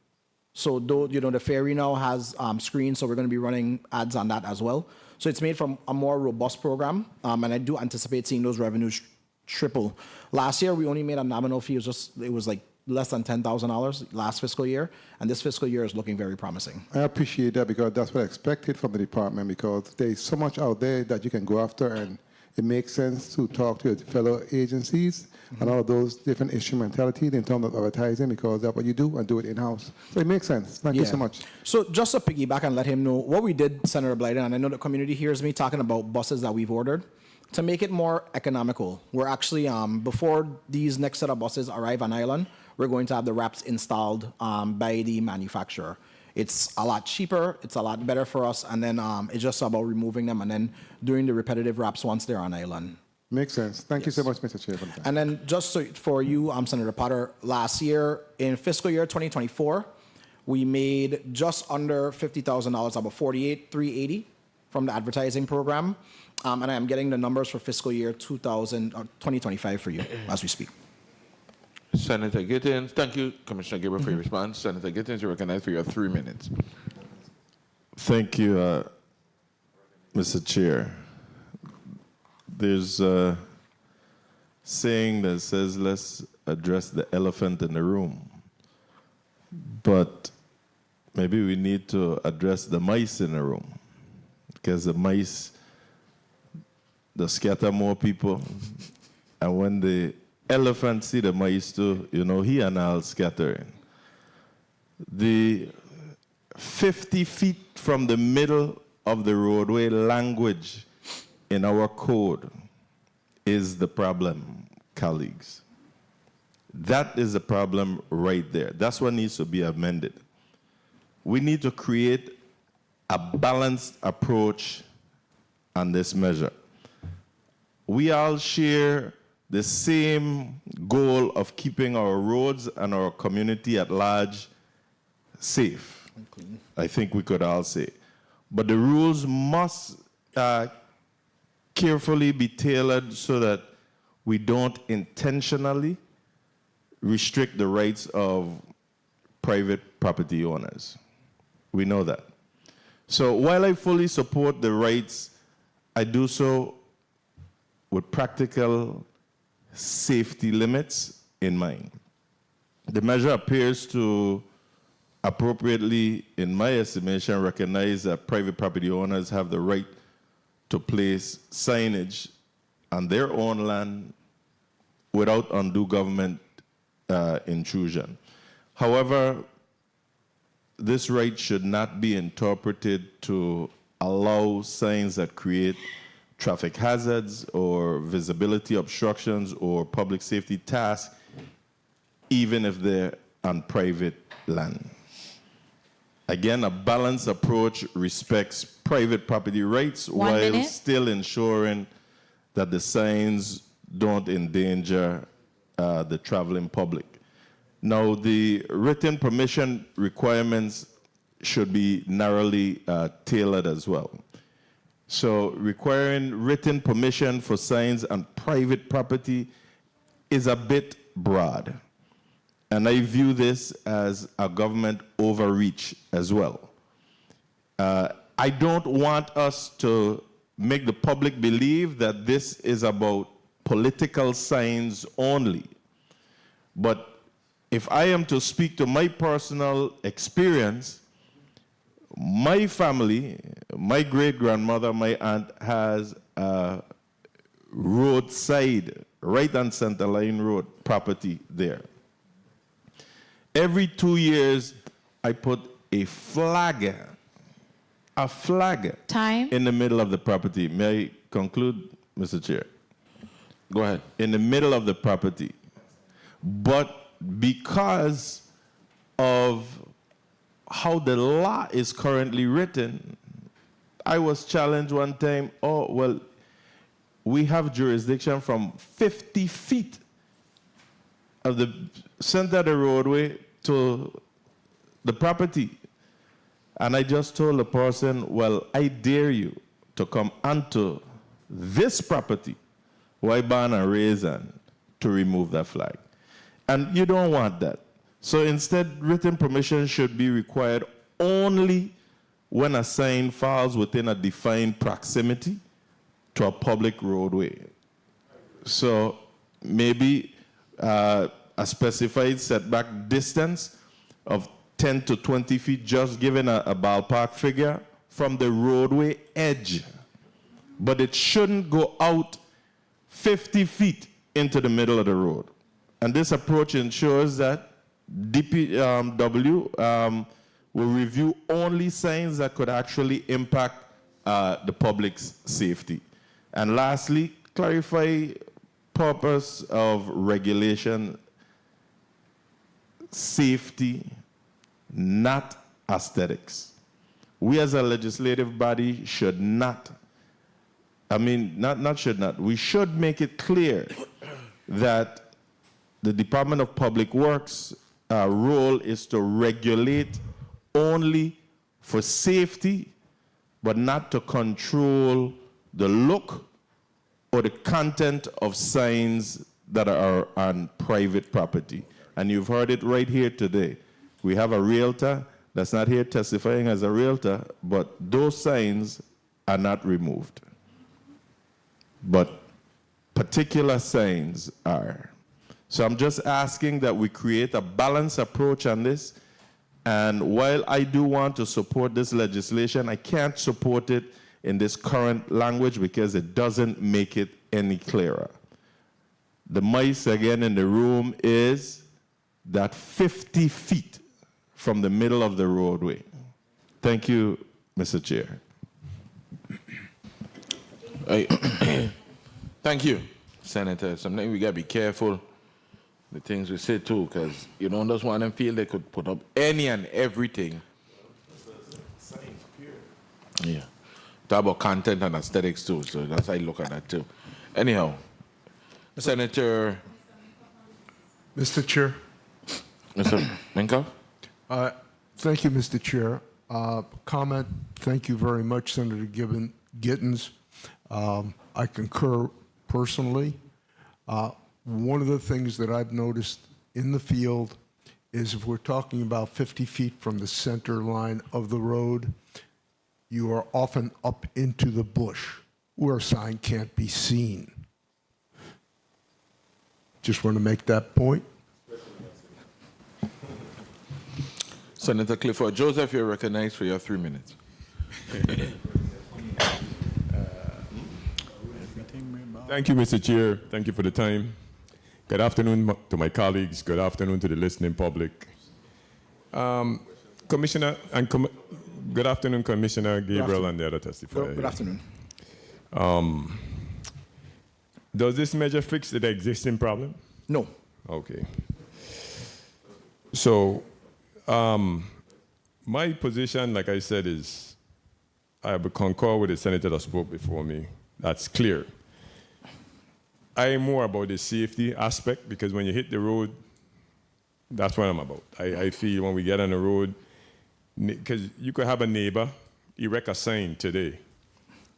So the ferry now has screens, so we're going to be running ads on that as well. So it's made from a more robust program, and I do anticipate seeing those revenues triple. Last year, we only made a nominal fee. It was like less than $10,000 last fiscal year, and this fiscal year is looking very promising. I appreciate that, because that's what I expected from the department, because there's so much out there that you can go after, and it makes sense to talk to your fellow agencies and all of those different instrumentalities in terms of advertising, because that's what you do, and do it in-house. So it makes sense. Thank you so much. So just to piggyback and let him know, what we did, Senator Blyden, and I know the community hears me talking about buses that we've ordered, to make it more economical, we're actually, before these next set of buses arrive on island, we're going to have the wraps installed by the manufacturer. It's a lot cheaper, it's a lot better for us, and then it's just about removing them and then doing the repetitive wraps once they're on island. Makes sense. Thank you so much, Mr. Chair. And then just for you, Senator Potter, last year, in fiscal year 2024, we made just under $50,000, about $48,380 from the advertising program. And I am getting the numbers for fiscal year 2025 for you as we speak. Senator Gittins, thank you, Commissioner Gabriel, for your response. Senator Gittins, you're recognized for your 3 minutes. Thank you, Mr. Chair. There's a saying that says, let's address the elephant in the room. But maybe we need to address the mice in the room, because the mice, they scatter more people. And when the elephant see the mice too, he and all scattering. The 50 feet from the middle of the roadway language in our code is the problem, colleagues. That is the problem right there. That's what needs to be amended. We need to create a balanced approach on this measure. We all share the same goal of keeping our roads and our community at large safe. I think we could all say. But the rules must carefully be tailored so that we don't intentionally restrict the rights of private property owners. We know that. So while I fully support the rights, I do so with practical safety limits in mind. The measure appears to appropriately, in my estimation, recognize that private property owners have the right to place signage on their own land without undue government intrusion. However, this right should not be interpreted to allow signs that create traffic hazards or visibility obstructions or public safety tasks, even if they're on private land. Again, a balanced approach respects private property rights while still ensuring that the signs don't endanger the traveling public. Now, the written permission requirements should be narrowly tailored as well. So requiring written permission for signs on private property is a bit broad. And I view this as a government overreach as well. I don't want us to make the public believe that this is about political signs only. But if I am to speak to my personal experience, my family, my great-grandmother, my aunt, has a roadside, right on Center Line Road property there. Every 2 years, I put a flag Time. in the middle of the property. May I conclude, Mr. Chair? Go ahead. In the middle of the property. But because of how the law is currently written, I was challenged one time, oh, well, we have jurisdiction from 50 feet of the center of the roadway to the property. And I just told the person, well, I dare you to come onto this property, Waiban and Raisin, to remove that flag. And you don't want that. So instead, written permission should be required only when a sign falls within a defined proximity to a public roadway. So maybe a specified setback distance of 10 to 20 feet, just given a ballpark figure, from the roadway edge. But it shouldn't go out 50 feet into the middle of the road. And this approach ensures that DPW will review only signs that could actually impact the public's safety. And lastly, clarify purpose of regulation: safety, not aesthetics. We as a legislative body should not, we should make it clear that the Department of Public Works' role is to regulate only for safety, but not to control the look or the content of signs that are on private property. And you've heard it right here today. We have a realtor that's not here testifying as a realtor, but those signs are not removed. But particular signs are. So I'm just asking that we create a balanced approach on this. And while I do want to support this legislation, I can't support it in this current language because it doesn't make it any clearer. The mice again in the room is that 50 feet from the middle of the roadway. Thank you, Mr. Chair. Thank you, Senator. Sometimes we got to be careful the things we say too, because you don't just want them feel they could put up any and everything. Yeah. Talk about content and aesthetics too, so that's how I look at that too. Anyhow, Senator. Mr. Chair. Mr. Minkoff? Thank you, Mr. Chair. Comment, thank you very much, Senator Gittens. I concur personally. One of the things that I've noticed in the field is if we're talking about 50 feet from the center line of the road, you are often up into the bush where a sign can't be seen. Just want to make that point. Senator Clifford Joseph, you're recognized for your 3 minutes. Thank you, Mr. Chair. Thank you for the time. Good afternoon to my colleagues. Good afternoon to the listening public. Commissioner, good afternoon, Commissioner Gabriel and the other testifiers. Good afternoon. Does this measure fix the existing problem? No. Okay. So, my position, like I said, is I would concur with the senator that spoke before me. That's clear. I am more about the safety aspect because when you hit the road, that's what I'm about. I feel when we get on the road, because you could have a neighbor erect a sign today.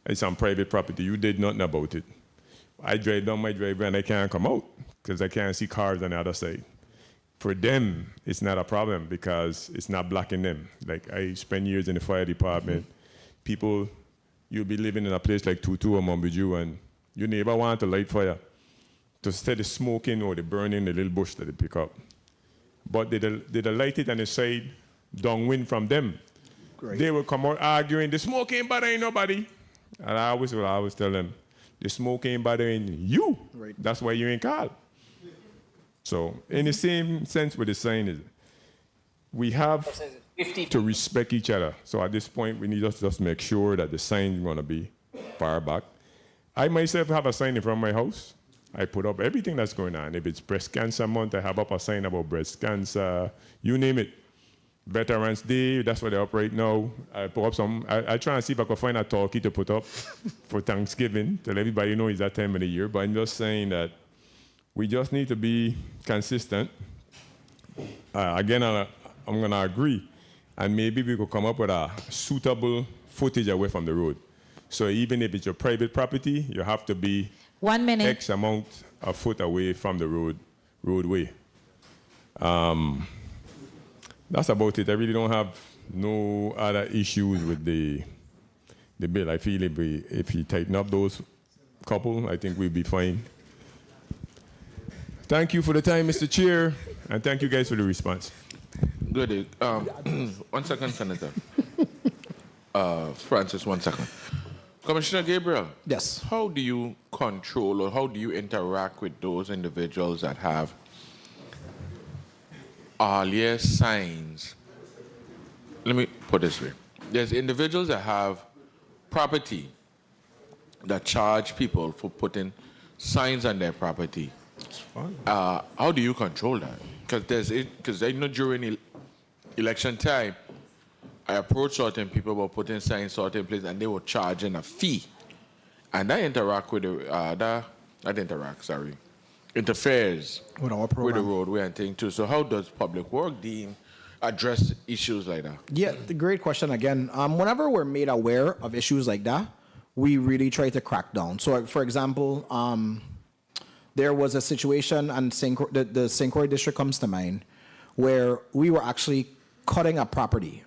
It's on private property. You did nothing about it. I drive down my driveway and I can't come out because I can't see cars on the other side. For them, it's not a problem because it's not blocking them. Like I spent years in the fire department. People, you'll be living in a place like Tutu or Mombuju and your neighbor want to light fire to instead of smoking or the burning the little bush that they pick up. But they light it on the side, downwind from them. Great. They will come out arguing, the smoke ain't bad, ain't nobody. And I always tell them, The smoke ain't bothering you. Right. That's why you ain't called. So, in the same sense with the sign is, we have to respect each other. So at this point, we need to just make sure that the sign is going to be far back. I myself have a sign in front of my house. I put up everything that's going on. If it's breast cancer month, I have up a sign about breast cancer, you name it. Veterans Day, that's what they're up right now. I put up some, I try and see if I can find a talkie to put up for Thanksgiving, to let everybody know it's that time of the year. But I'm just saying that we just need to be consistent. Again, I'm going to agree. And maybe we could come up with a suitable footage away from the road. So even if it's your private property, you have to be 1 minute. X amount of foot away from the roadway. That's about it. I really don't have no other issues with the bill. I feel if we tighten up those couple, I think we'll be fine. Thank you for the time, Mr. Chair, and thank you guys for the response. Good. 1 second, Senator. Francis, 1 second. Commissioner Gabriel. Yes. How do you control or how do you interact with those individuals that have earlier signs? Let me put it this way. There's individuals that have property that charge people for putting signs on their property. How do you control that? Because I know during election time, I approached certain people about putting signs certain places, and they were charging a fee. And I interact with interferes With our with the program. roadway and thing too. So how does Public Work Dean address issues like that? Yeah, the great question again. Whenever we're made aware of issues like that, we really try to crack down. So, for example, there was a situation, and the St. Croix district comes to mind, where we were actually cutting a property.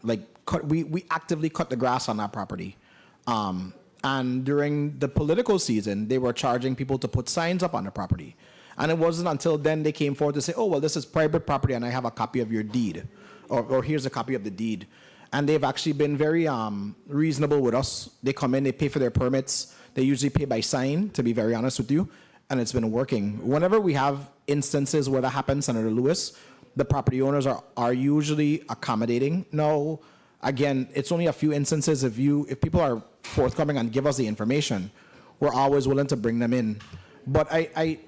We actively cut the grass on that property. And during the political season, they were charging people to put signs up on the property. And it wasn't until then they came forward to say, oh, well, this is private property and I have a copy of your deed. Or here's a copy of the deed. And they've actually been very reasonable with us. They come in, they pay for their permits. They usually pay by sign, to be very honest with you. And it's been working. Whenever we have instances where that happens, Senator Lewis, the property owners are usually accommodating. No, again, it's only a few instances. If people are forthcoming and give us the information, we're always willing to bring them in. But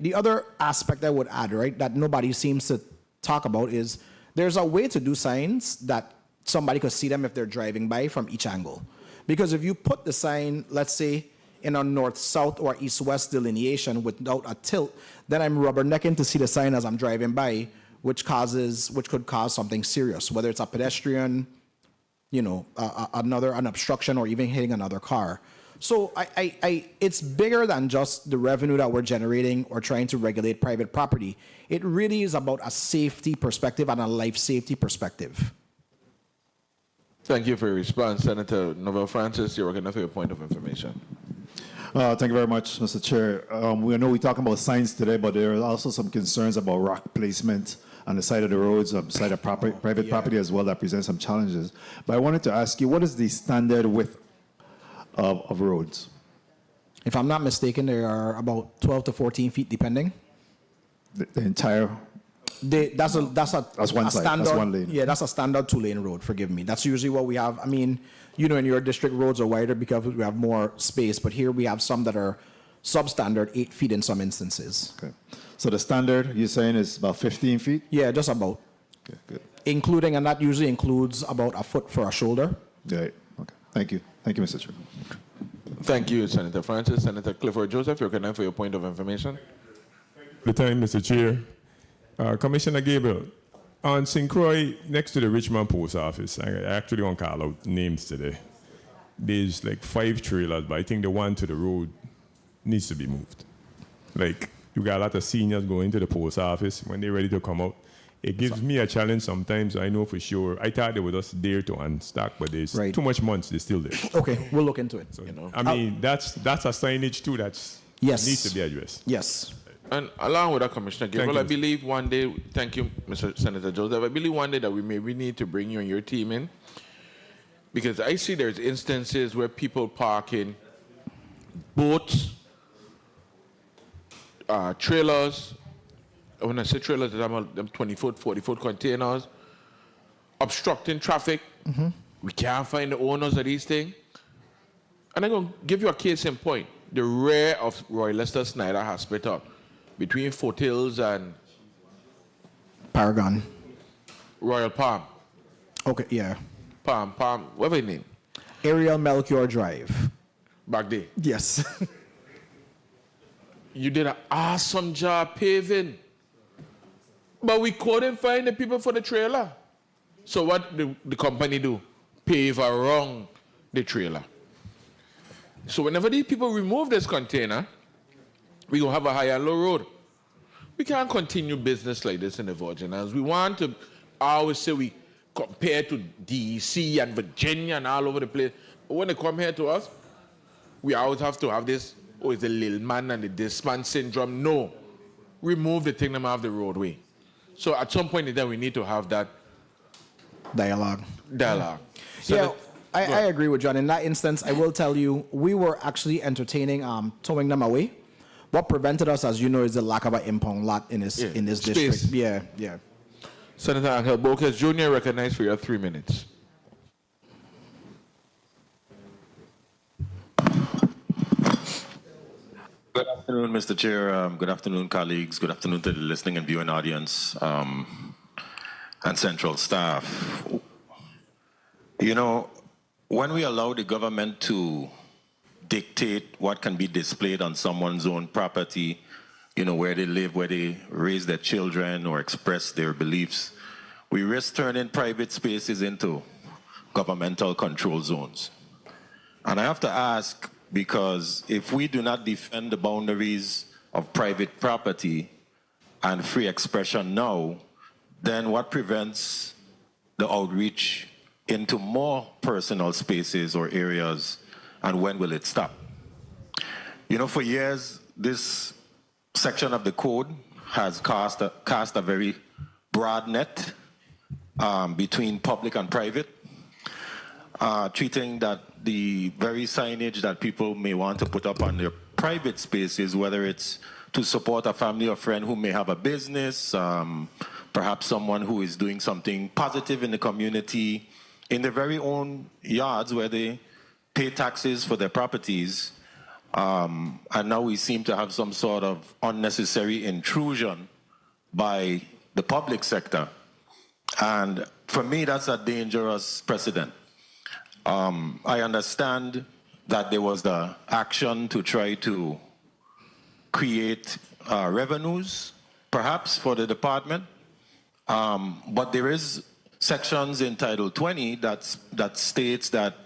the other aspect I would add, right, that nobody seems to talk about is there's a way to do signs that somebody could see them if they're driving by from each angle. Because if you put the sign, let's say, in a north-south or east-west delineation without a tilt, then I'm rubbernecking to see the sign as I'm driving by, which could cause something serious, whether it's a pedestrian, an obstruction, or even hitting another car. So it's bigger than just the revenue that we're generating or trying to regulate private property. It really is about a safety perspective and a life safety perspective. Thank you for your response, Senator Novell Francis. You're working for your point of information. Thank you very much, Mr. Chair. We know we're talking about signs today, but there are also some concerns about rock placement on the side of the roads, side of private property as well, that presents some challenges. But I wanted to ask you, what is the standard width of roads? If I'm not mistaken, they are about 12 to 14 feet, depending. The entire? That's one side. Standard, that's one lane. Yeah, that's a standard 2-lane road. Forgive me. That's usually what we have. I mean, in your district, roads are wider because we have more space. But here we have some that are substandard, 8 feet in some instances. Okay. So the standard you're saying is about 15 feet? Yeah, just about. Okay, good. And that usually includes about a foot for a shoulder. Right. Okay. Thank you. Thank you, Mr. Chair. Thank you, Senator Francis. Senator Clifford Joseph, you're connected for your point of information. The time, Mr. Chair. Commissioner Gabriel, on St. Croix, next to the Richmond Post Office, I actually won't call out names today. There's like 5 trailers, but I think the one to the road needs to be moved. Like, you got a lot of seniors going to the post office when they're ready to come out. It gives me a challenge sometimes, I know for sure. I thought they were just there to unstack, but there's too much months, they're still there. Okay, we'll look into it. So, I mean, that's a signage too that needs to be addressed. Yes. And along with that, Commissioner Gabriel, you, I believe one day, thank you, Mr. Senator Joseph, I believe one day that we need to bring you and your team in, because I see there's instances where people park in boats trailers. When I say trailers, I'm about them 20-foot, 40-foot containers, obstructing traffic. We can't find the owners of these things. And I'm going to give you a case in point. The rear of Roy Lester Snyder Hospital between Foothills and Paragon. Royal Palm. Okay, yeah. Palm, whatever your name. Ariel Melchior Drive. Back there. Yes. You did an awesome job paving. But we couldn't find the people for the trailer. So what the company do? Pave around the trailer. So whenever these people remove this container, we're going to have a high and low road. We can't continue business like this in the Virgin Islands. We want to, I always say we compare to DC and Virginia and all over the place. But when they come here to us, we always have to have this, oh, it's the little man and the this man syndrome. No. Remove the thing them off the roadway. So at some point in time, we need to have that Dialogue. So Yeah, I agree with John. In that instance, I will tell you, we were actually entertaining towing them away. What prevented us, as you know, is the lack of an impound lot in this district. Space. Yeah. Senator Angel Bokes Jr., recognized for your 3 minutes. Good afternoon, Mr. Chair. Good afternoon, colleagues. Good afternoon to the listening and viewing audience and central staff. You know, when we allow the government to dictate what can be displayed on someone's own property, you know, where they live, where they raise their children or express their beliefs, we risk turning private spaces into governmental control zones. And I have to ask, because if we do not defend the boundaries of private property and free expression now, then what prevents the outreach into more personal spaces or areas, and when will it stop? You know, for years, this section of the code has cast a very broad net between public and private, treating that the very signage that people may want to put up on their private spaces, whether it's to support a family or friend who may have a business, perhaps someone who is doing something positive in the community, in their very own yards where they pay taxes for their properties, and now we seem to have some sort of unnecessary intrusion by the public sector. And for me, that's a dangerous precedent. I understand that there was the action to try to create revenues, perhaps for the department, but there is sections in Title 20 that states that,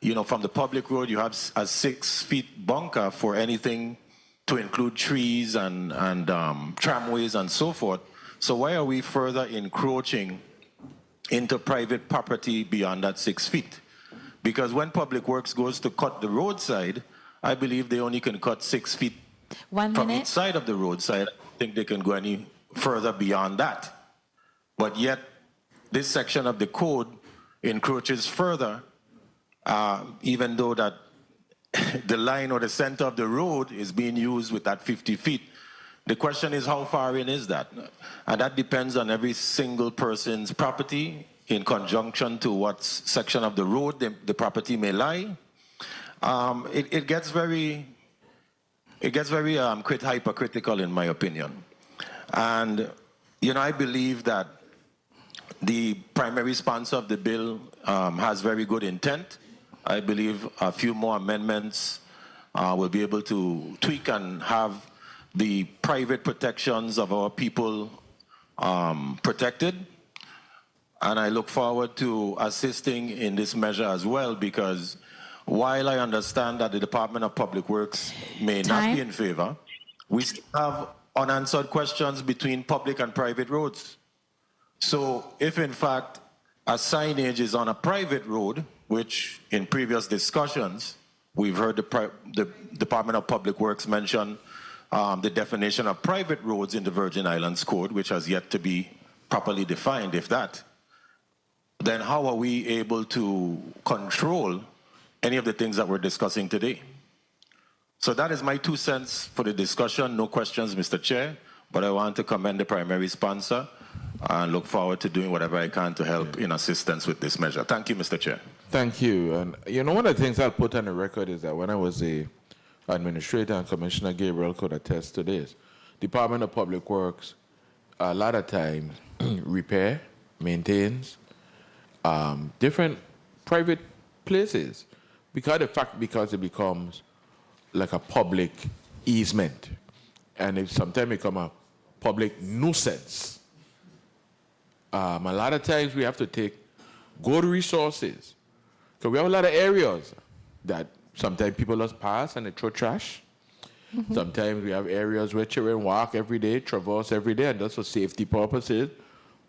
you know, from the public road you have a 6 feet bunker for anything to include trees and tramways and so forth. So why are we further encroaching into private property beyond that 6 feet? Because when Public Works goes to cut the roadside, I believe they only can cut 6 feet from each side of the roadside. I don't think they can go any further beyond that. But yet, this section of the code encroaches further, even though that the line or the center of the road is being used with that 50 feet. The question is, how far in is that? And that depends on every single person's property in conjunction to what section of the road the property may lie. It gets very quite hypercritical in my opinion. And, you know, I believe that the primary sponsor of the bill has very good intent. I believe a few more amendments will be able to tweak and have the private protections of our people protected. And I look forward to assisting in this measure as well, because while I understand that the Department of Public Works may not be in favor, we still have unanswered questions between public and private roads. So if in fact a signage is on a private road, which in previous discussions, we've heard the Department of Public Works mention the definition of private roads in the Virgin Islands Code, which has yet to be properly defined, if that, then how are we able to control any of the things that we're discussing today? So that is my 2 cents for the discussion. No questions, Mr. Chair, but I want to commend the primary sponsor and look forward to doing whatever I can to help in assistance with this measure. Thank you, Mr. Chair. Thank you. And you know, one of the things I'll put on the record is that when I was a administrator, and Commissioner Gabriel could attest to this, Department of Public Works, a lot of times repair, maintains different private places because it becomes like a public easement, and it sometimes become a public nuisance. A lot of times we have to take good resources. So we have a lot of areas that sometimes people just pass and they throw trash. Sometimes we have areas where children walk every day, traverse every day, and that's for safety purposes.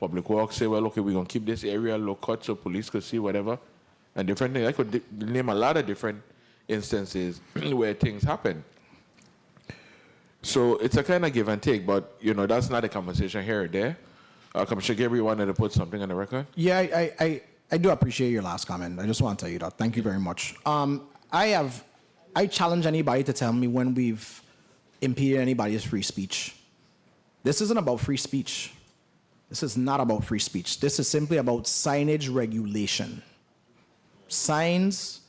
Public Works say, well, okay, we're going to keep this area low cut so police could see whatever, and different things. I could name a lot of different instances where things happen. So it's a kind of give and take, but, you know, that's not a conversation here or there. Commissioner Gabriel wanted to put something on the record? Yeah, I do appreciate your last comment. I just want to tell you that. Thank you very much. I challenge anybody to tell me when we've impeded anybody's free speech. This isn't about free speech. This is not about free speech. This is simply about signage regulation. Signs,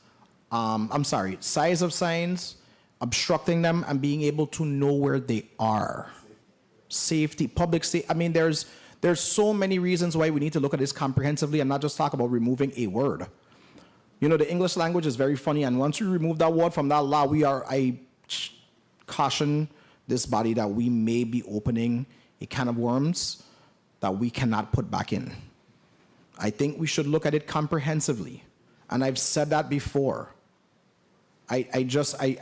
size of signs, obstructing them and being able to know where they are. Safety, public safety. I mean, there's so many reasons why we need to look at this comprehensively and not just talk about removing a word. You know, the English language is very funny, and once we remove that word from that law, I caution this body that we may be opening a can of worms that we cannot put back in. I think we should look at it comprehensively, and I've said that before. I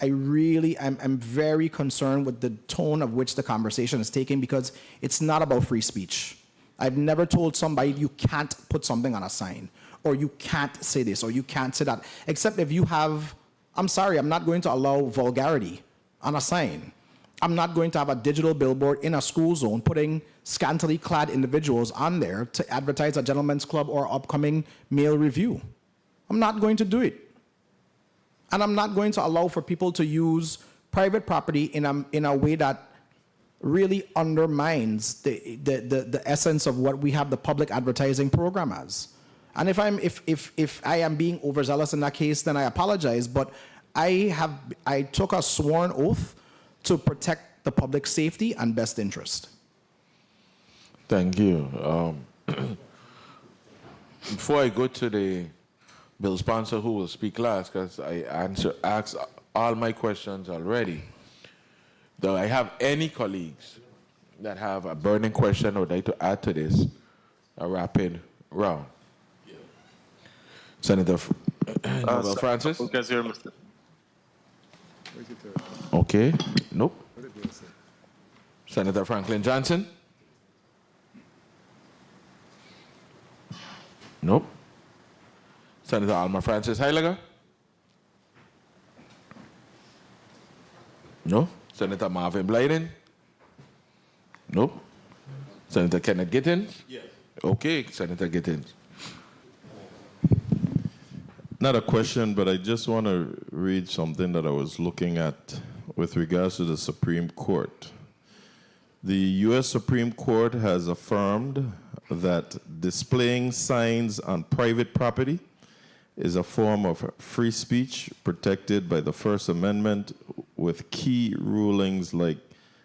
really am very concerned with the tone of which the conversation is taking, because it's not about free speech. I've never told somebody you can't put something on a sign, or you can't say this, or you can't say that, except if you have, I'm sorry, I'm not going to allow vulgarity on a sign. I'm not going to have a digital billboard in a school zone putting scantily clad individuals on there to advertise a gentleman's club or upcoming male review. I'm not going to do it. And I'm not going to allow for people to use private property in a way that really undermines the essence of what we have the public advertising program as. And if I am being overzealous in that case, then I apologize. But I took a sworn oath to protect the public safety and best interest. Thank you. Before I go to the bill sponsor who will speak last, because I asked all my questions already, do I have any colleagues that have a burning question or would like to add to this? A rapid round. Yeah. Senator Nobel Francis? Okay. Nope. Senator Franklin Johnson? Nope. Senator Alma Francis Heiliger? No. Senator Marvin Blyden? Nope. Senator Kenneth Gittins? Yes. Okay, Senator Gittins. Not a question, but I just want to read something that I was looking at with regards to the Supreme Court. The U.S. Supreme Court has affirmed that displaying signs on private property is a form of free speech protected by the First Amendment, with key rulings like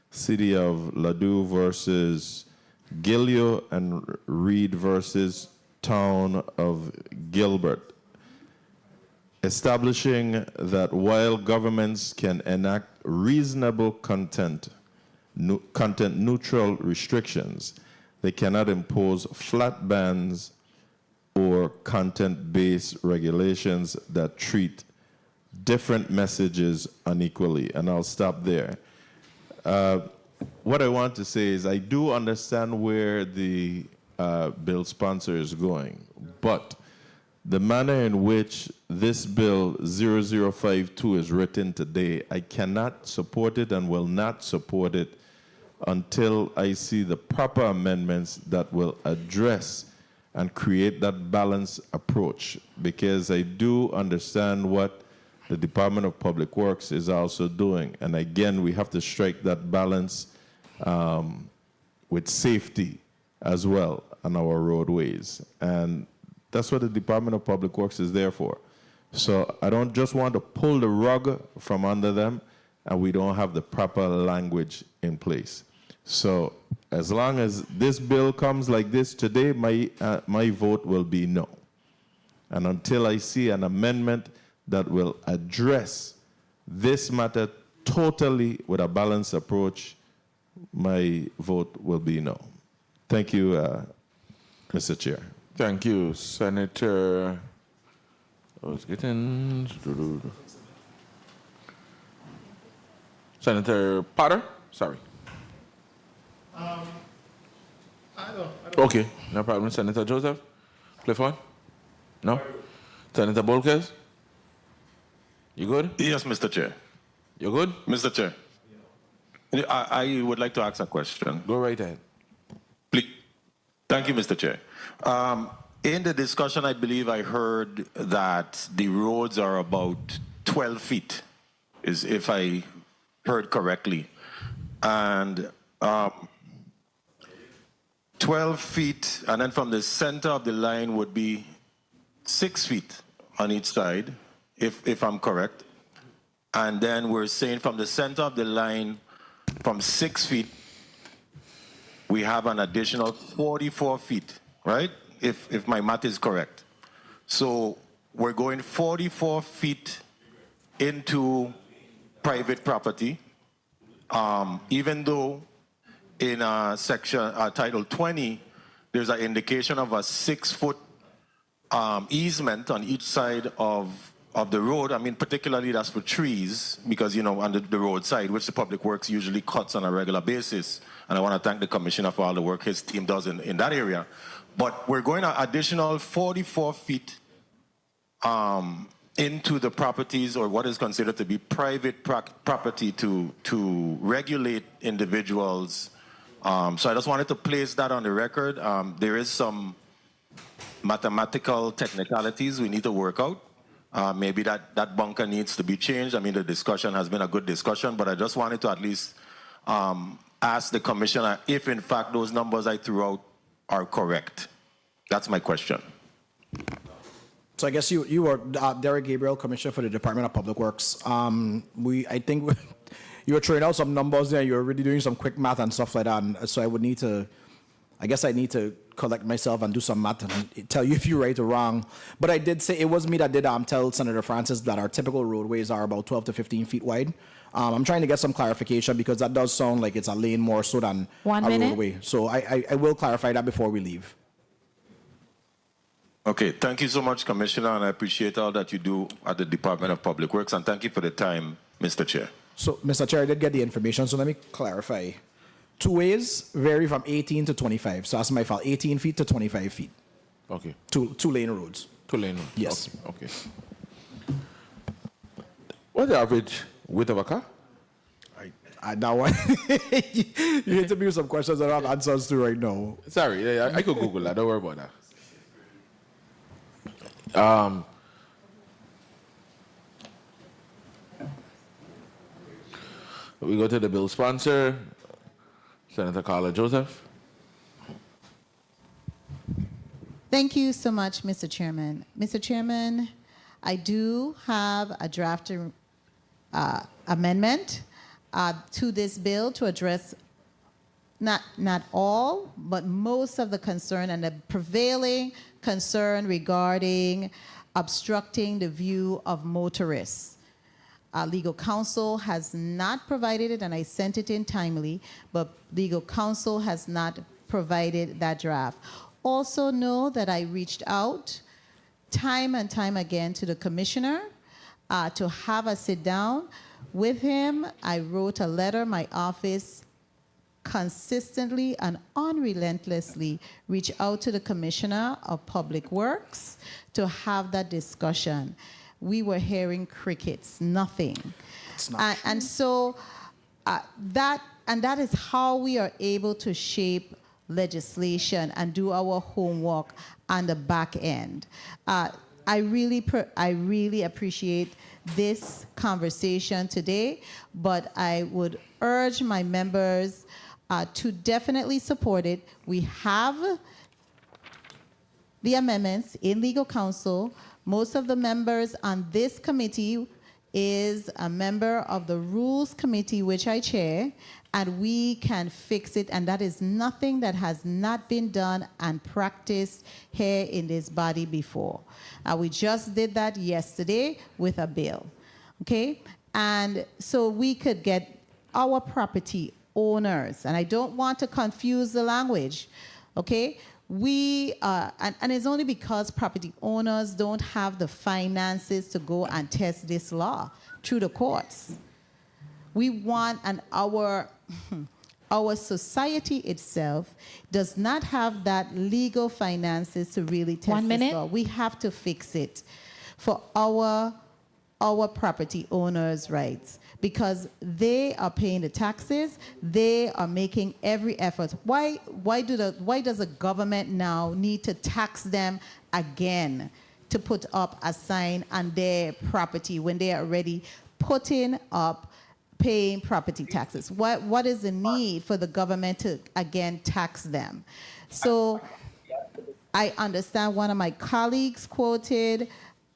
City of Ladue versus Gilio and Reed versus Town of Gilbert, establishing that while governments can enact reasonable content-neutral restrictions, they cannot impose flat bans or content-based regulations that treat different messages unequally. And I'll stop there. What I want to say is I do understand where the bill sponsor is going, but the manner in which this bill 0052 is written today, I cannot support it and will not support it until I see the proper amendments that will address and create that balanced approach, because I do understand what the Department of Public Works is also doing. And again, we have to strike that balance with safety as well on our roadways. And that's what the Department of Public Works is there for. So I don't just want to pull the rug from under them, and we don't have the proper language in place. So as long as this bill comes like this today, my vote will be no. And until I see an amendment that will address this matter totally with a balanced approach, my vote will be no. Thank you, Mr. Chair. Thank you, Senator. I was getting Senator Potter. Sorry. Okay, no problem. Senator Joseph, Clifford. No. Senator Bolkes. You good? Yes, Mr. Chair. You good? Mr. Chair. I would like to ask a question. Go right ahead. Please. Thank you, Mr. Chair. In the discussion, I believe I heard that the roads are about 12 feet, if I heard correctly. And 12 feet, and then from the center of the line would be 6 feet on each side, if I'm correct. And then we're saying from the center of the line, from 6 feet, we have an additional 44 feet, right? If my math is correct. So we're going 44 feet into private property, even though in section Title 20, there's an indication of a 6-foot easement on each side of the road. I mean, particularly that's for trees, because, you know, on the roadside, which the Public Works usually cuts on a regular basis. And I want to thank the Commissioner for all the work his team does in that area. But we're going an additional 44 feet into the properties, or what is considered to be private property, to regulate individuals. So I just wanted to place that on the record. There is some mathematical technicalities we need to work out. Maybe that bunker needs to be changed. I mean, the discussion has been a good discussion, but I just wanted to at least ask the Commissioner if, in fact, those numbers I threw out are correct. That's my question. So I guess you were Derek Gabriel, Commissioner for the Department of Public Works. I think you were throwing out some numbers there. You were really doing some quick math and stuff like that. And so I need to collect myself and do some math and tell you if you're right or wrong. But I did say, it was me that did tell Senator Francis that our typical roadways are about 12 to 15 feet wide. I'm trying to get some clarification, because that does sound like it's a lane more so than a roadway. So I will clarify that before we leave. Okay, thank you so much, Commissioner, and I appreciate all that you do at the Department of Public Works, and thank you for the time, Mr. Chair. So, Mr. Chair, I did get the information, so let me clarify. Two ways vary from 18 to 25. So that's my fault, 18 feet to 25 feet. Okay. Two lane roads. 2 lane roads. Yes. Okay. What's the average width of a car? That one, you hit me with some questions I don't have answers to right now. Sorry, I could Google that. Don't worry about that. We go to the bill sponsor, Senator Carla Joseph. Thank you so much, Mr. Chairman. Mr. Chairman, I do have a draft amendment to this bill to address not all, but most of the concern and the prevailing concern regarding obstructing the view of motorists. Legal counsel has not provided it, and I sent it in timely, but legal counsel has not provided that draft. Also know that I reached out time and time again to the commissioner to have a sit down with him. I wrote a letter. My office consistently and unrelentlessly reached out to the Commissioner of Public Works to have that discussion. We were hearing crickets, nothing. And so that is how we are able to shape legislation and do our homework on the back end. I really appreciate this conversation today, but I would urge my members to definitely support it. We have the amendments in legal counsel. Most of the members on this committee is a member of the Rules Committee, which I chair, and we can fix it, and that is nothing that has not been done and practiced here in this body before. We just did that yesterday with a bill, okay? And so we could get our property owners, and I don't want to confuse the language, okay? And it's only because property owners don't have the finances to go and test this law through the courts. We want, and our society itself does not have that legal finances to really test 1 minute. this law. We have to fix it for our property owners' rights, because they are paying the taxes, they are making every effort. Why does the government now need to tax them again to put up a sign on their property when they are already putting up paying property taxes? What is the need for the government to again tax them? So I understand one of my colleagues quoted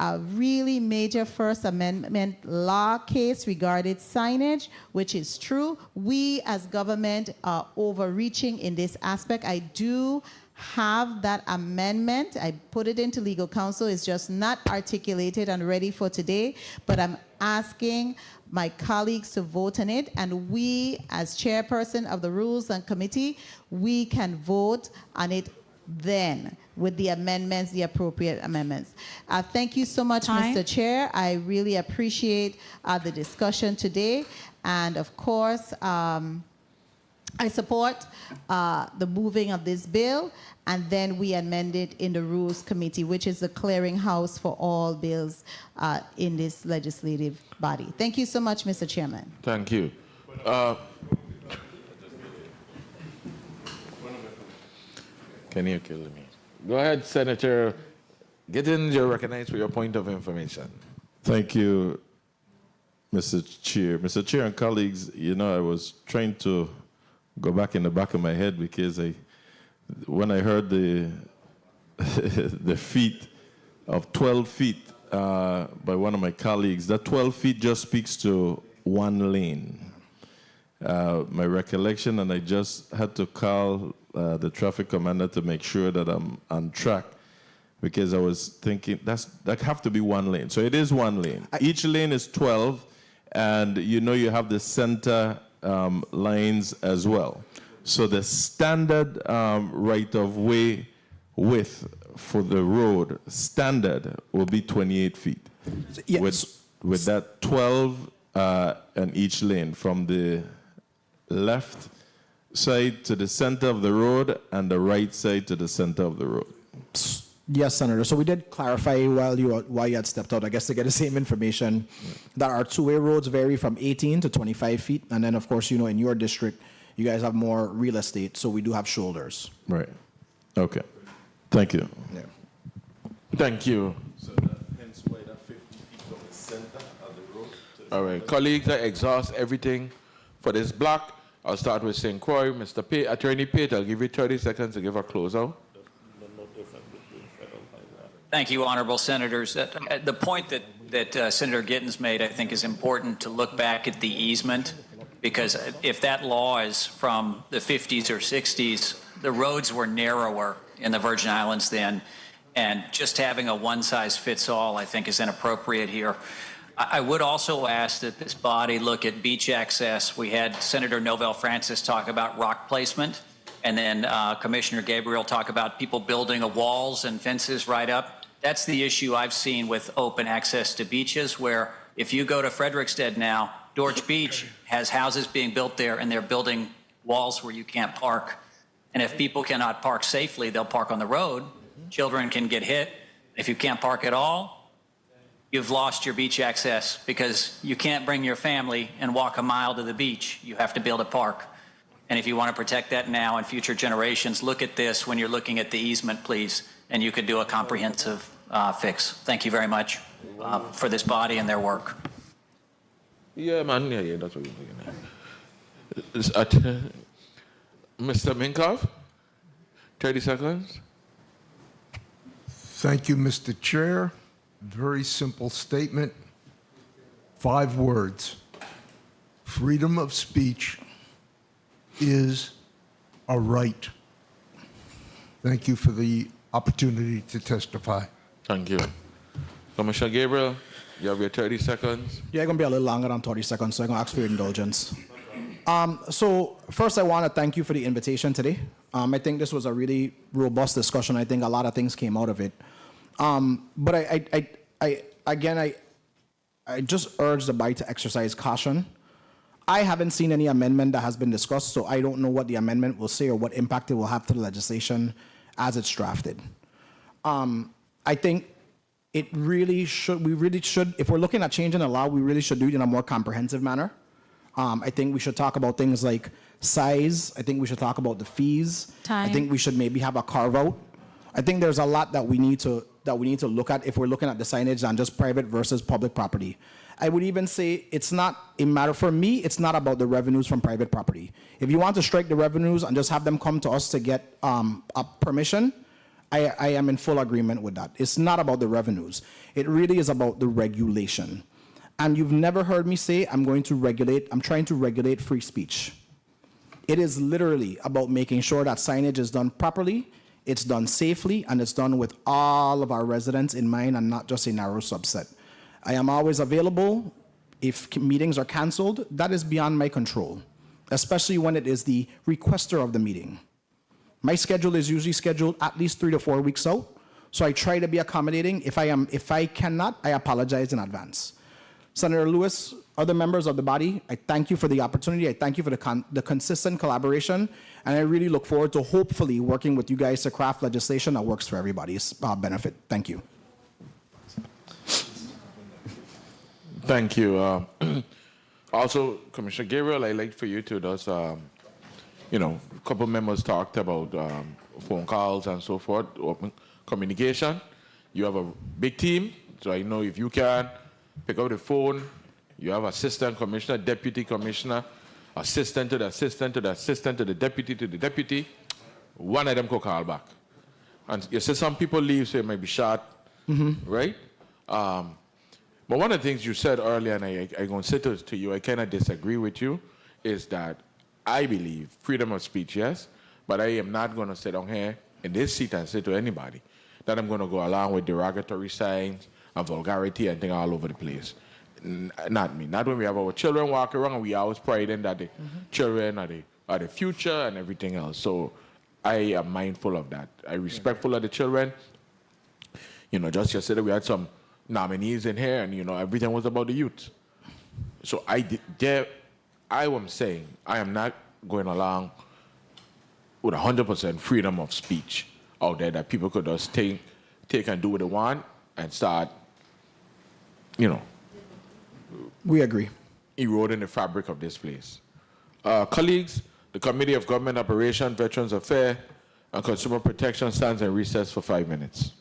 a really major First Amendment law case regarding signage, which is true. We as government are overreaching in this aspect. I do have that amendment. I put it into legal counsel. It's just not articulated and ready for today, but I'm asking my colleagues to vote on it, and we as chairperson of the Rules and Committee, we can vote on it then with the amendments, the appropriate amendments. Thank you so much, Time. Mr. Chair. I really appreciate the discussion today. And of course, I support the moving of this bill, and then we amend it in the Rules Committee, which is the clearinghouse for all bills in this legislative body. Thank you so much, Mr. Chairman. Thank you. Can you kill me? Go ahead, Senator. Get in, you're recognized for your point of information. Thank you, Mr. Chair. Mr. Chair and colleagues, you know, I was trying to go back in the back of my head because when I heard the the feet of 12 feet by one of my colleagues, that 12 feet just speaks to one lane. My recollection, and I just had to call the traffic commander to make sure that I'm on track, because I was thinking that have to be one lane. So it is one lane. Each lane is 12, and you know you have the center lanes as well. So the standard right-of-way width for the road standard will be 28 feet. Yes. With that 12 in each lane, from the left side to the center of the road and the right side to the center of the road. Yes, Senator. So we did clarify while you had stepped out, I guess, to get the same information, that our two-way roads vary from 18 to 25 feet. And then, of course, you know, in your district, you guys have more real estate, so we do have shoulders. Right. Okay. Thank you. Yeah. Thank you. So hence why that 50 feet from the center of the road. All right, colleagues, I exhaust everything for this block. I'll start with St. Croix. Mr. Pate, Attorney Pate, I'll give you 30 seconds to give a closeout. Thank you, honorable senators. The point that Senator Gittens made, I think, is important to look back at the easement, because if that law is from the 50s or 60s, the roads were narrower in the Virgin Islands then, and just having a one-size-fits-all, I think, is inappropriate here. I would also ask that this body look at beach access. We had Senator Novell Francis talk about rock placement, and then Commissioner Gabriel talk about people building walls and fences right up. That's the issue I've seen with open access to beaches, where if you go to Frederickstead now, Dorch Beach has houses being built there, and they're building walls where you can't park. And if people cannot park safely, they'll park on the road. Children can get hit. If you can't park at all, you've lost your beach access, because you can't bring your family and walk a mile to the beach. You have to build a park. And if you want to protect that now and future generations, look at this when you're looking at the easement, please, and you could do a comprehensive fix. Thank you very much for this body and their work. Yeah, man. Yeah, that's what you're thinking. Mr. Minkoff, 30 seconds. Thank you, Mr. Chair. Very simple statement. 5 words. Freedom of speech is a right. Thank you for the opportunity to testify. Thank you. Commissioner Gabriel, you have your 30 seconds. Yeah, it's going to be a little longer than 30 seconds, so I'm going to ask for your indulgence. So first, I want to thank you for the invitation today. I think this was a really robust discussion. I think a lot of things came out of it. But I just urge the body to exercise caution. I haven't seen any amendment that has been discussed, so I don't know what the amendment will say or what impact it will have to the legislation as it's drafted. I think we really should, if we're looking at changing the law, we really should do it in a more comprehensive manner. I think we should talk about things like size. I think we should talk about the fees. Time. I think we should maybe have a carve out. I think there's a lot that we need to look at if we're looking at the signage on just private versus public property. I would even say it's not a matter, for me, it's not about the revenues from private property. If you want to strike the revenues and just have them come to us to get a permission, I am in full agreement with that. It's not about the revenues. It really is about the regulation. And you've never heard me say I'm trying to regulate free speech. It is literally about making sure that signage is done properly, it's done safely, and it's done with all of our residents in mind and not just a narrow subset. I am always available. If meetings are canceled, that is beyond my control, especially when it is the requester of the meeting. My schedule is usually scheduled at least 3 to 4 weeks out, so I try to be accommodating. If I cannot, I apologize in advance. Senator Lewis, other members of the body, I thank you for the opportunity. I thank you for the consistent collaboration, and I really look forward to hopefully working with you guys to craft legislation that works for everybody's benefit. Thank you. Thank you. Also, Commissioner Gabriel, I'd like for you to just, a couple members talked about phone calls and so forth, open communication. You have a big team, so I know if you can pick up the phone, you have assistant commissioner, deputy commissioner, assistant to the assistant to the assistant to the deputy, one of them could call back. And you see some people leave, so it might be short, right? But one of the things you said earlier, and I'm going to say to you, I cannot disagree with you, is that I believe freedom of speech, yes, but I am not going to sit down here in this seat and say to anybody that I'm going to go along with derogatory signs and vulgarity and things all over the place. Not me. Not when we have our children walk around and we always pride in that the children are the future and everything else. So I am mindful of that. I'm respectful of the children. Just yesterday we had some nominees in here and, everything was about the youth. So I am saying I am not going along with 100% freedom of speech out there that people could just take and do what they want and start, We agree. eroding the fabric of this place. Colleagues, the Committee of Government Operations, Veterans Affairs, and Consumer Protection stands in recess for 5 minutes.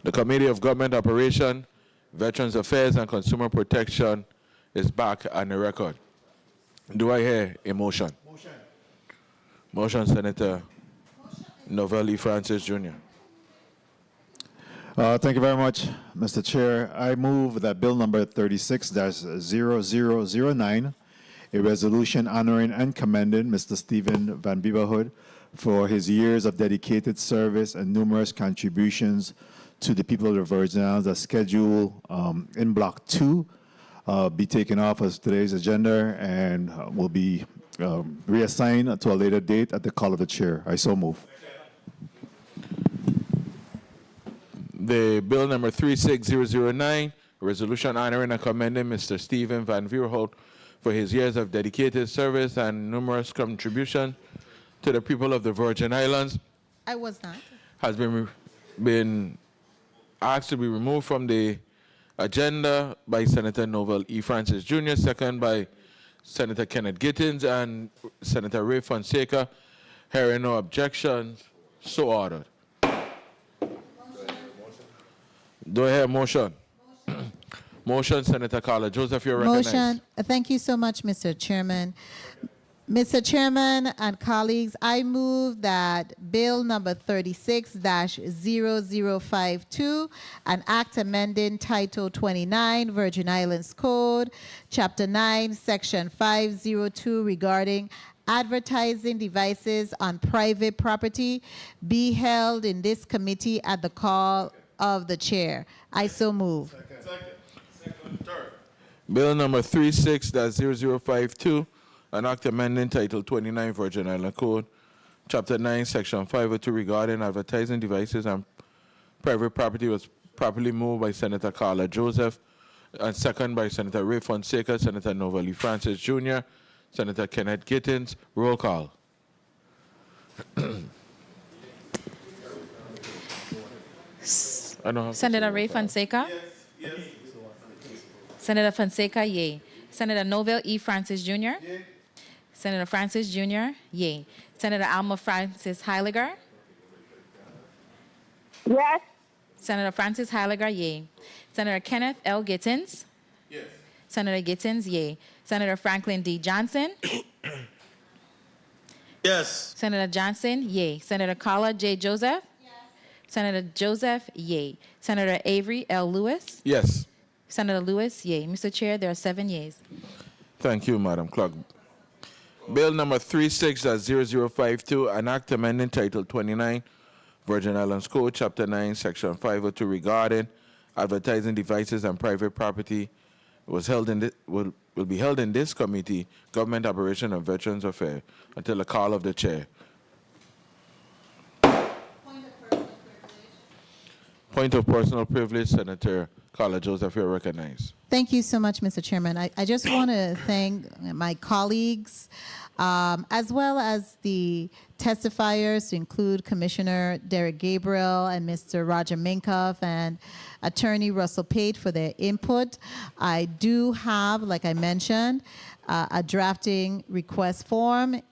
The Committee of Government Operation, Veterans Affairs, and Consumer Protection is back on the record. Do I hear a motion? Motion, Senator Novell E. Francis Jr. Thank you very much, Mr. Chair. I move that Bill number 36-0009, a resolution honoring and commending Mr. Stephen Van Beaverhood for his years of dedicated service and numerous contributions to the people of the Virgin Islands, as scheduled in Block 2, be taken off as today's agenda and will be reassigned to a later date at the call of the chair. I so move. The bill number 36009, a resolution honoring and commending Mr. Stephen Van Beaverhood for his years of dedicated service and numerous contributions to the people of the Virgin Islands, I was not. has been asked to be removed from the agenda by Senator Novell E. Francis Jr., second by Senator Kenneth Gittins and Senator Ray Fonseca. Hearing no objections, so ordered. Do I hear a motion? Motion, Senator Carla Joseph, you're recognized. Motion. Thank you so much, Mr. Chairman. Mr. Chairman and colleagues, I move that Bill number 36-0052, an act amending Title 29, Virgin Islands Code, Chapter 9, Section 502, regarding advertising devices on private property, be held in this committee at the call of the chair. I so move. Bill number 36-0052, an act amending Title 29 Virgin Island Code, Chapter 9, Section 502 regarding advertising devices on private property was properly moved by Senator Carla Joseph and second by Senator Ray Fonseca, Senator Novell E. Francis Jr., Senator Kenneth Gittins. Roll call. Senator Ray Fonseca? Senator Fonseca, yay. Senator Novell E. Francis Jr.? Senator Francis Jr., yay. Senator Alma Francis Heiliger? Yes. Senator Francis Heiliger, yay. Senator Kenneth L. Gittins? Yes. Senator Gittins, yay. Senator Franklin D. Johnson? Yes. Senator Johnson, yay. Senator Carla J. Joseph? Yes. Senator Joseph, yay. Senator Avery L. Lewis? Yes. Senator Lewis, yay. Mr. Chair, there are 7 yeas. Thank you, Madam Clerk. Bill number 36-0052, an act amending Title 29, Virgin Islands Code, Chapter 9, Section 502 regarding advertising devices and private property was held in will be held in this committee, Government Operation and Veterans Affairs, until the call of the chair. Point of personal privilege, Senator Carla Joseph, you're recognized. Thank you so much, Mr. Chairman. I just want to thank my colleagues, as well as the testifiers, to include Commissioner Derek Gabriel and Mr. Roger Minkoff and Attorney Russell Pate for their input. I do have, like I mentioned, a drafting request form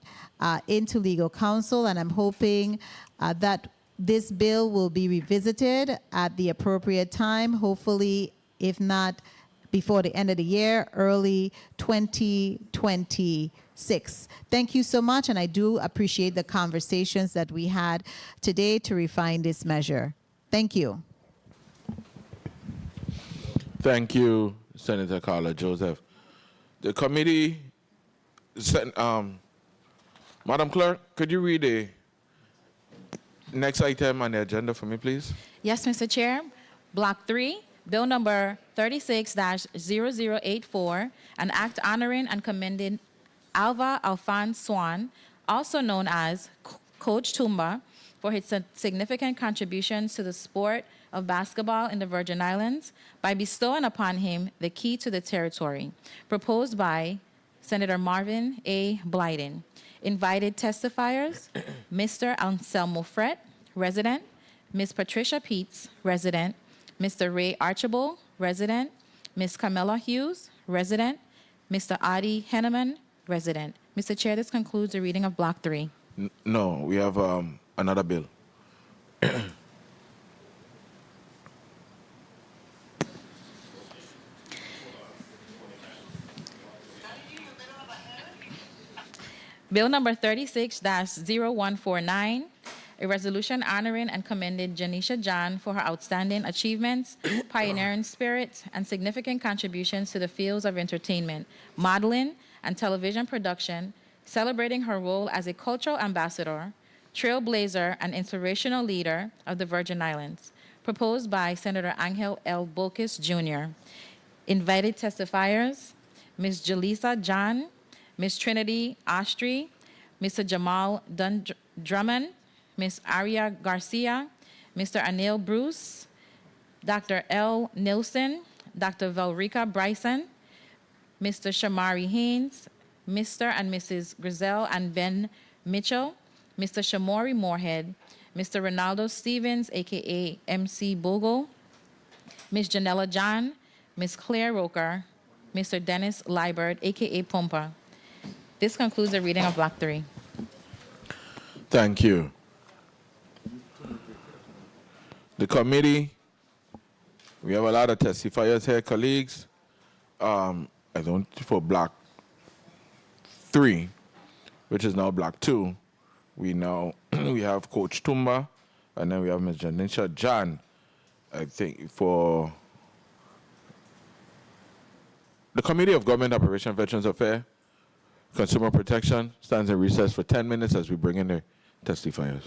into legal counsel, and I'm hoping that this bill will be revisited at the appropriate time, hopefully, if not before the end of the year, early 2026. Thank you so much, and I do appreciate the conversations that we had today to refine this measure. Thank you. Thank you, Senator Carla Joseph. The committee, Madam Clerk, could you read the next item on the agenda for me, please? Yes, Mr. Chair. Block 3, Bill number 36-0084, an act honoring and commending Alva Alphonse Swan, also known as Coach Tumba, for his significant contributions to the sport of basketball in the Virgin Islands by bestowing upon him the key to the territory, proposed by Senator Marvin A. Blyden. Invited testifiers, Mr. Anselmo Fret, resident, Ms. Patricia Peets, resident, Mr. Ray Archibald, resident, Ms. Camilla Hughes, resident, Mr. Adi Henneman, resident. Mr. Chair, this concludes the reading of Block 3. No, we have another bill. Bill number 36-0149, a resolution honoring and commending Janisha John for her outstanding achievements, pioneering spirit, and significant contributions to the fields of entertainment, modeling, and television production, celebrating her role as a cultural ambassador, trailblazer, and inspirational leader of the Virgin Islands, proposed by Senator Angel L. Bolkis, Jr. Invited testifiers, Ms. Jaleesa John, Ms. Trinity Ostry, Mr. Jamal Drummond, Ms. Aria Garcia, Mr. Anil Bruce, Dr. L. Nilsson, Dr. Velrika Bryson, Mr. Shamari Haynes, Mr. and Mrs. Grizel and Ben Mitchell, Mr. Shamori Moorhead, Mr. Ronaldo Stevens, aka MC Bogle, Ms. Janella John, Ms. Claire Roker, Mr. Dennis Liebert, aka Pompa. This concludes the reading of Block 3. Thank you. The committee, we have a lot of testifiers here, colleagues. I don't, for Block 3, which is now Block 2, we have Coach Tumba, and then we have Ms. Janisha John. I think for the Committee of Government Operations, Veterans Affairs, Consumer Protection stands in recess for 10 minutes as we bring in the testifiers.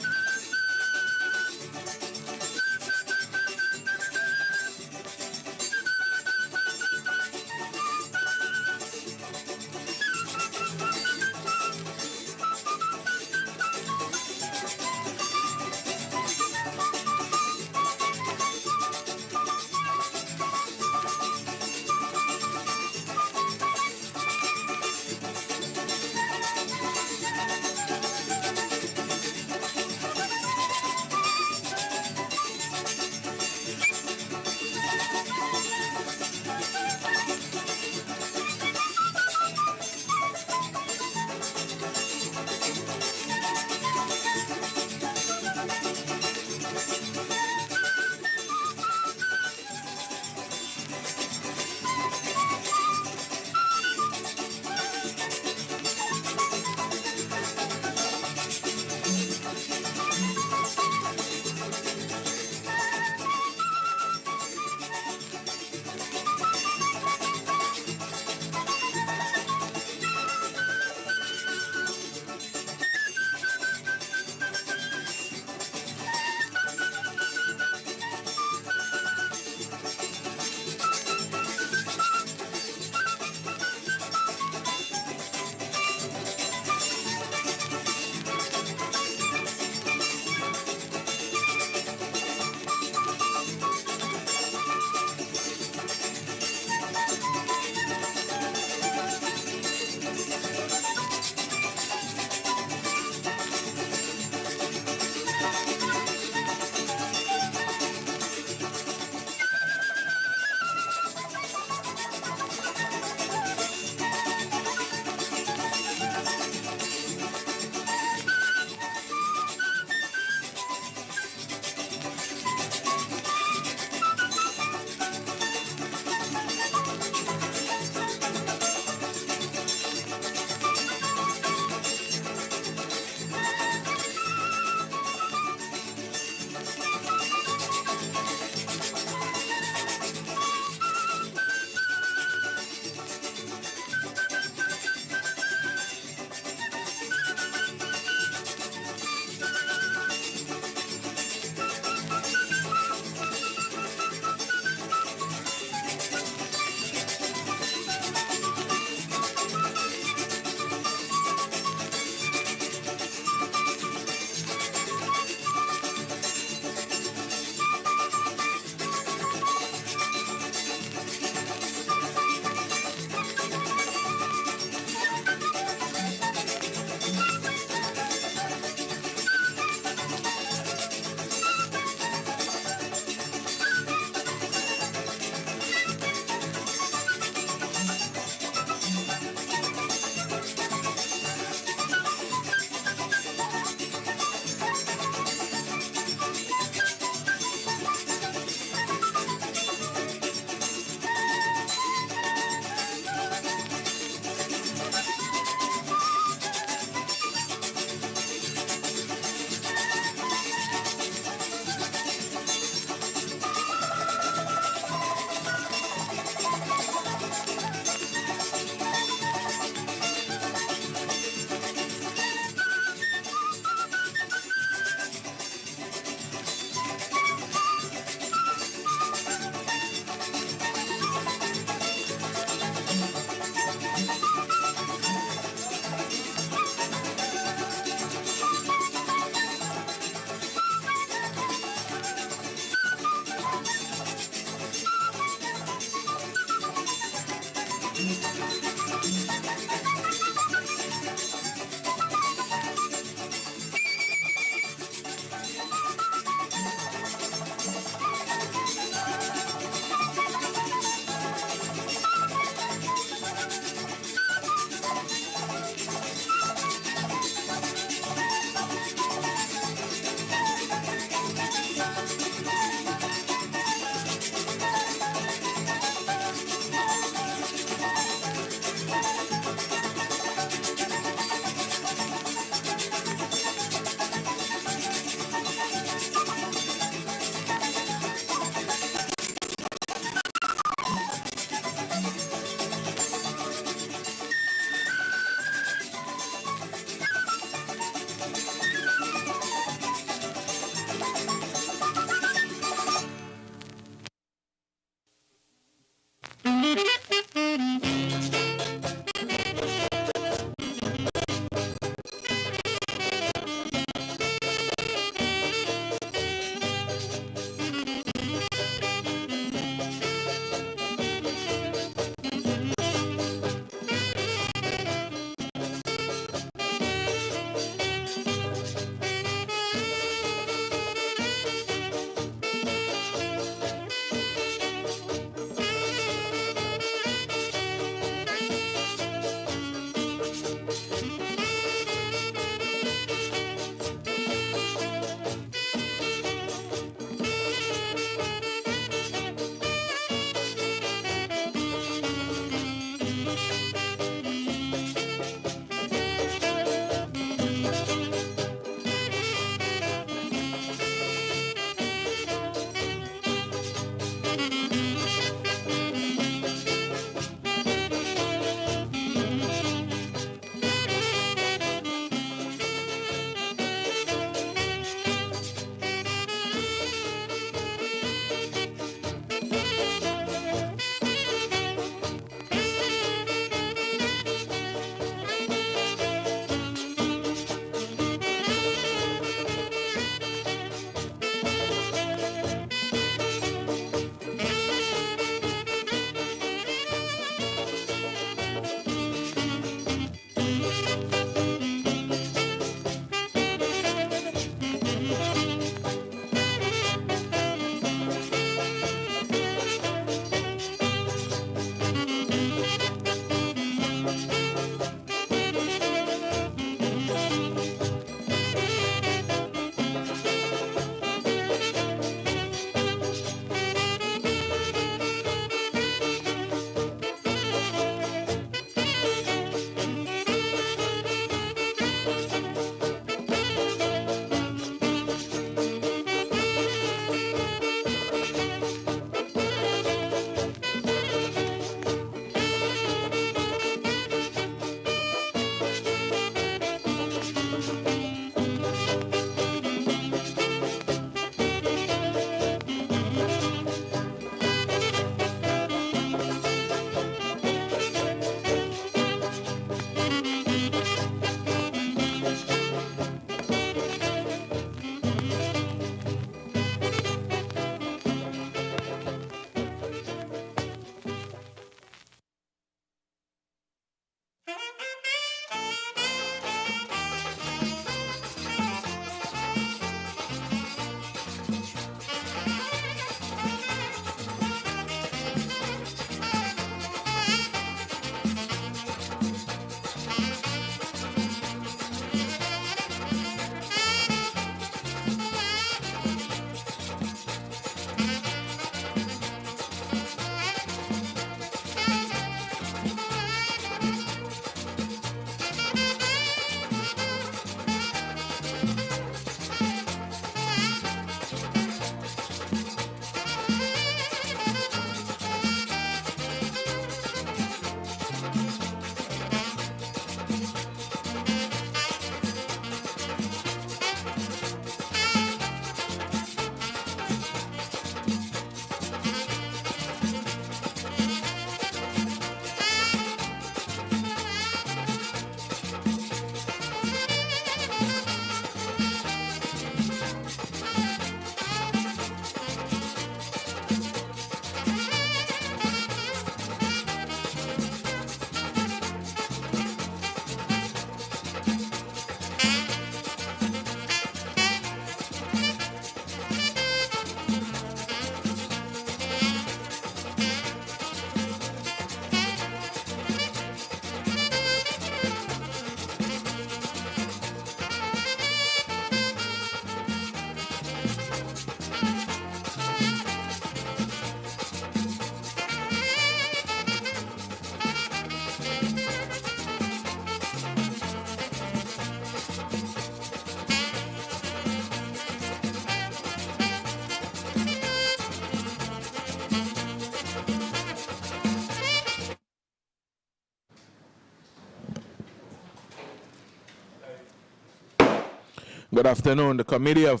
Good afternoon. The Committee on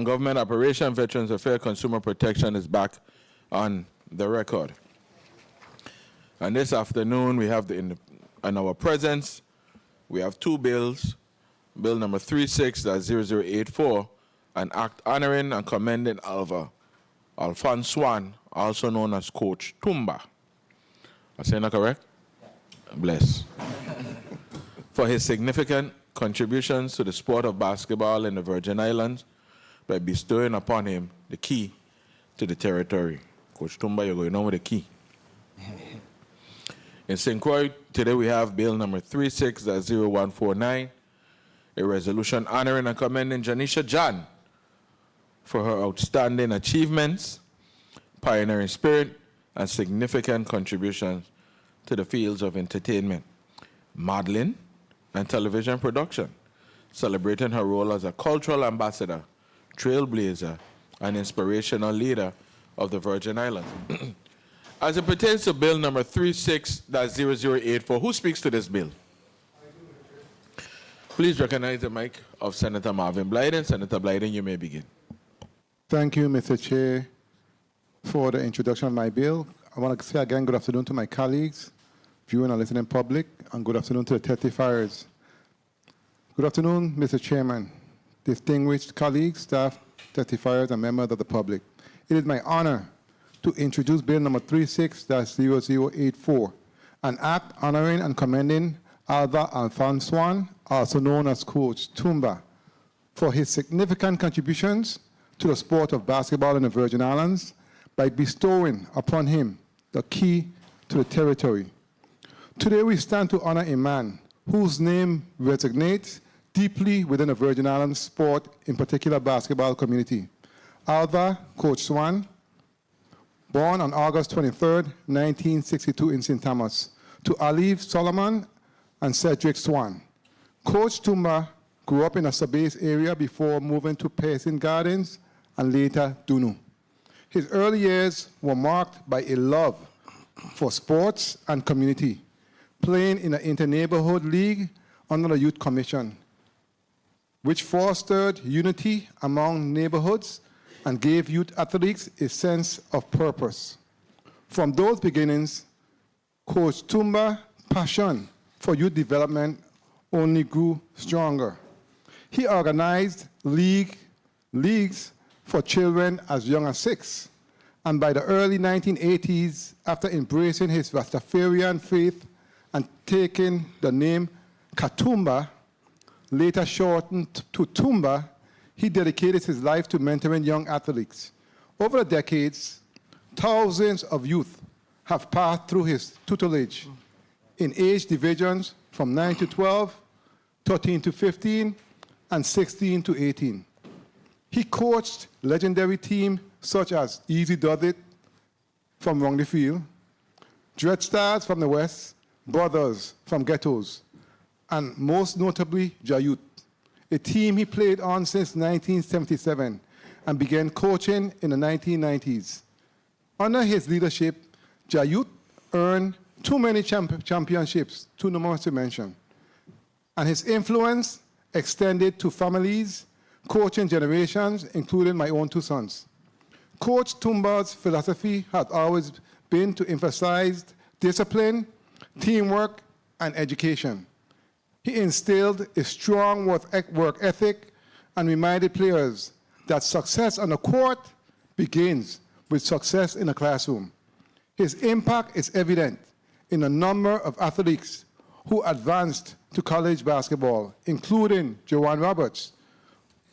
Government Operation, Veterans Affairs, Consumer Protection is back on the record. And this afternoon, we have in our presence, we have two bills. Bill number 36-0084, an act honoring and commending Alphonse Swan, also known as Coach Tumba. I saying that correct? Bless. For his significant contributions to the sport of basketball in the Virgin Islands by bestowing upon him the key to the territory. Coach Tumba, you're going on with the key. In St. Croix, today we have bill number 36-0149, a resolution honoring and commending Janisha John for her outstanding achievements, pioneering spirit, and significant contributions to the fields of entertainment, modeling, and television production, celebrating her role as a cultural ambassador, trailblazer, and inspirational leader of the Virgin Islands. As it pertains to bill number 36-0084, who speaks to this bill? Please recognize the mic of Senator Marvin Blyden. Senator Blyden, you may begin. Thank you, Mr. Chair, for the introduction of my bill. I want to say again good afternoon to my colleagues, viewing and listening public, and good afternoon to the testifiers. Good afternoon, Mr. Chairman, distinguished colleagues, staff, testifiers, and members of the public. It is my honor to introduce bill number 36-0084, an act honoring and commending Alva Alphonse Swan, also known as Coach Tumba, for his significant contributions to the sport of basketball in the Virgin Islands by bestowing upon him the key to the territory. Today we stand to honor a man whose name resonates deeply within the Virgin Islands sport, in particular basketball community. Alva Coach Swan, born on August 23, 1962 in St. Thomas, to Alive Solomon and Cedric Swan. Coach Tumba grew up in a suburban area before moving to Payson Gardens and later Dunu. His early years were marked by a love for sports and community, playing in the Inter-Neighborhood League under the Youth Commission, which fostered unity among neighborhoods and gave youth athletes a sense of purpose. From those beginnings, Coach Tumba's passion for youth development only grew stronger. He organized leagues for children as young as 6, and by the early 1980s, after embracing his Rastafarian faith and taking the name Katumba, later shortened to Tumba, he dedicated his life to mentoring young athletes. Over the decades, thousands of youth have passed through his tutelage in age divisions from 9 to 12, 13 to 15, and 16 to 18. He coached legendary teams such as Easy Does It from Wrongly Field, Dread Stars from the West, Brothers from Ghettos, and most notably Jayut, a team he played on since 1977 and began coaching in the 1990s. Under his leadership, Jayut earned too many championships, too numerous to mention. And his influence extended to families, coaching generations, including my own 2 sons. Coach Tumba's philosophy has always been to emphasize discipline, teamwork, and education. He instilled a strong work ethic and reminded players that success on the court begins with success in the classroom. His impact is evident in a number of athletes who advanced to college basketball, including Joanne Roberts,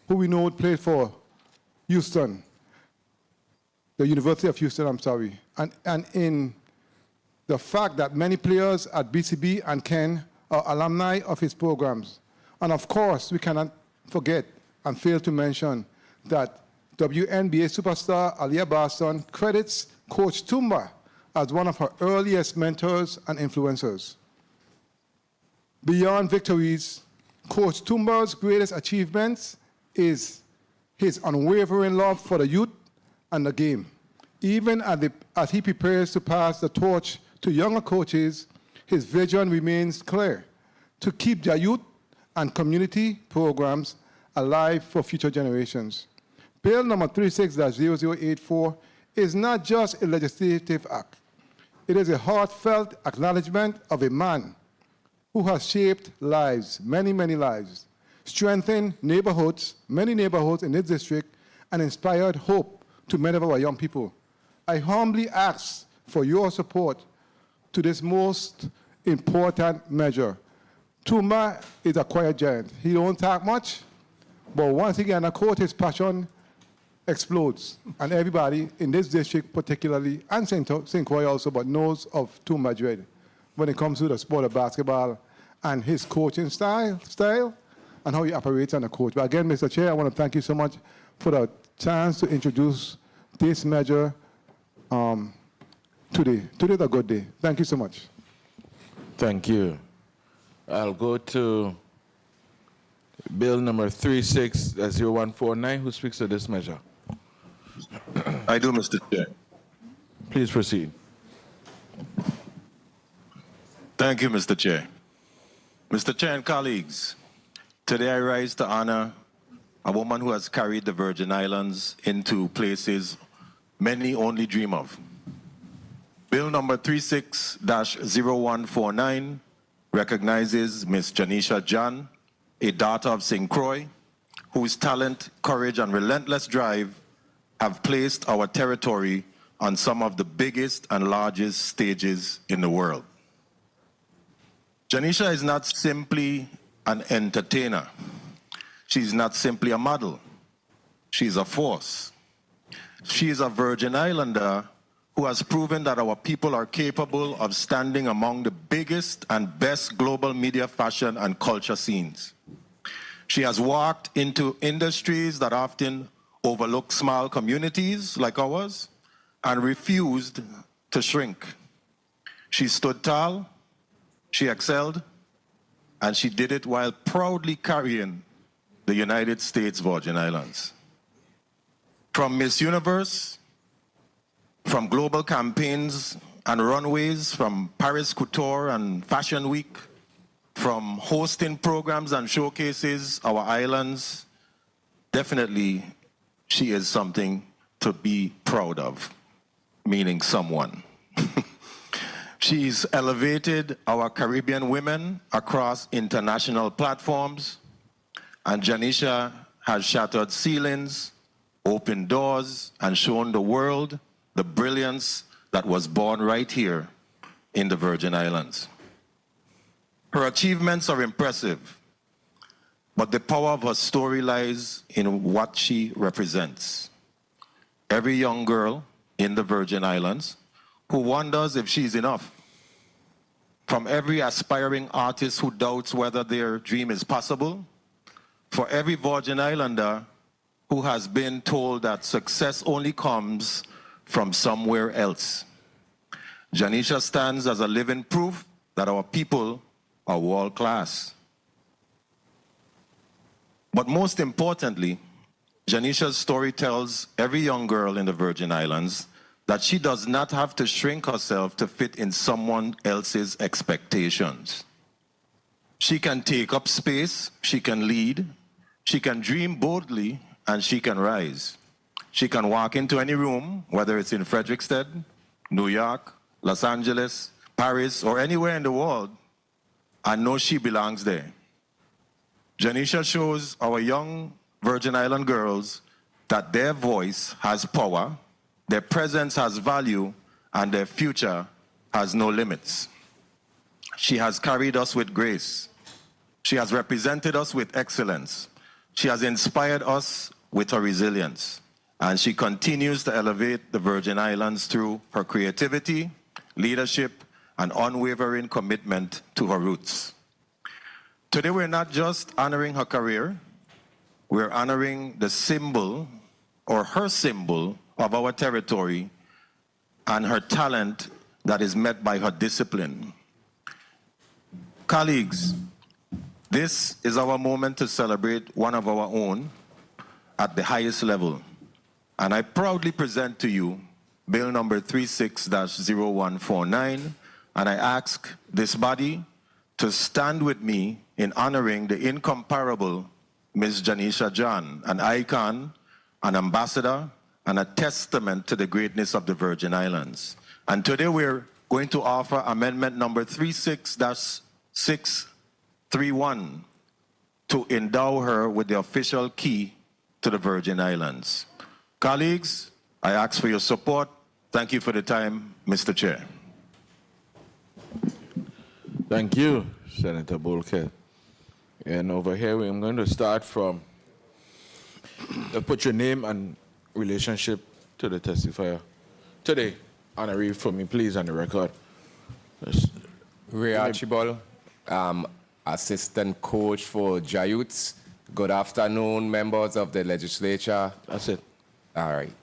who we know played for Houston, the University of Houston, and in the fact that many players at BCB and Ken are alumni of his programs. And of course, we cannot forget and fail to mention that WNBA superstar Aliyah Boston credits Coach Tumba as one of her earliest mentors and influencers. Beyond victories, Coach Tumba's greatest achievements is his unwavering love for the youth and the game. Even as he prepares to pass the torch to younger coaches, his vision remains clear: to keep the youth and community programs alive for future generations. Bill number 36-0084 is not just a legislative act. It is a heartfelt acknowledgement of a man who has shaped lives, many, many lives, strengthened neighborhoods, many neighborhoods in this district, and inspired hope to many of our young people. I humbly ask for your support to this most important measure. Tuma is a quiet giant. He don't talk much, but once he gets in a court, his passion explodes. And everybody in this district particularly, and St. Croix also, but knows of Tuma Dread when it comes to the sport of basketball and his coaching style and how he operates on the court. But again, Mr. Chair, I want to thank you so much for the chance to introduce this measure today. Today is a good day. Thank you so much. Thank you. I'll go to Bill number 36-0149. Who speaks to this measure? I do, Mr. Chair. Please proceed. Thank you, Mr. Chair. Mr. Chair and colleagues, today I rise to honor a woman who has carried the Virgin Islands into places many only dream of. Bill number 36-0149 recognizes Ms. Janisha John, a daughter of St. Croix, whose talent, courage, and relentless drive have placed our territory on some of the biggest and largest stages in the world. Janisha is not simply an entertainer. She's not simply a model. She's a force. She is a Virgin Islander who has proven that our people are capable of standing among the biggest and best global media, fashion, and culture scenes. She has walked into industries that often overlook small communities like ours and refused to shrink. She stood tall, she excelled, and she did it while proudly carrying the United States Virgin Islands. From Miss Universe, from global campaigns and runways, from Paris Couture and Fashion Week, from hosting programs and showcases our islands, definitely she is something to be proud of, meaning someone. She's elevated our Caribbean women across international platforms, and Janisha has shattered ceilings, opened doors, and shown the world the brilliance that was born right here in the Virgin Islands. Her achievements are impressive, but the power of her story lies in what she represents. Every young girl in the Virgin Islands who wonders if she's enough. From every aspiring artist who doubts whether their dream is possible. For every Virgin Islander who has been told that success only comes from somewhere else. Janisha stands as a living proof that our people are world class. But most importantly, Janisha's story tells every young girl in the Virgin Islands that she does not have to shrink herself to fit in someone else's expectations. She can take up space, she can lead, she can dream boldly, and she can rise. She can walk into any room, whether it's in Frederiksted, New York, Los Angeles, Paris, or anywhere in the world, and know she belongs there. Janisha shows our young Virgin Island girls that their voice has power, their presence has value, and their future has no limits. She has carried us with grace. She has represented us with excellence. She has inspired us with her resilience. And she continues to elevate the Virgin Islands through her creativity, leadership, and unwavering commitment to her roots. Today, we're not just honoring her career, we're honoring the symbol, or her symbol, of our territory and her talent that is met by her discipline. Colleagues, this is our moment to celebrate one of our own at the highest level. And I proudly present to you Bill number 36-0149, and I ask this body to stand with me in honoring the incomparable Ms. Janisha John, an icon, an ambassador, and a testament to the greatness of the Virgin Islands. And today we're going to offer amendment number 36-631 to endow her with the official key to the Virgin Islands. Colleagues, I ask for your support. Thank you for the time, Mr. Chair. Thank you, Senator Bulkhead. And over here, I'm going to start from, put your name and relationship to the testifier. Today, honoree for me, please, on the record. Ray Archibald, assistant coach for Jayuts. Good afternoon, members of the legislature. That's it. All right.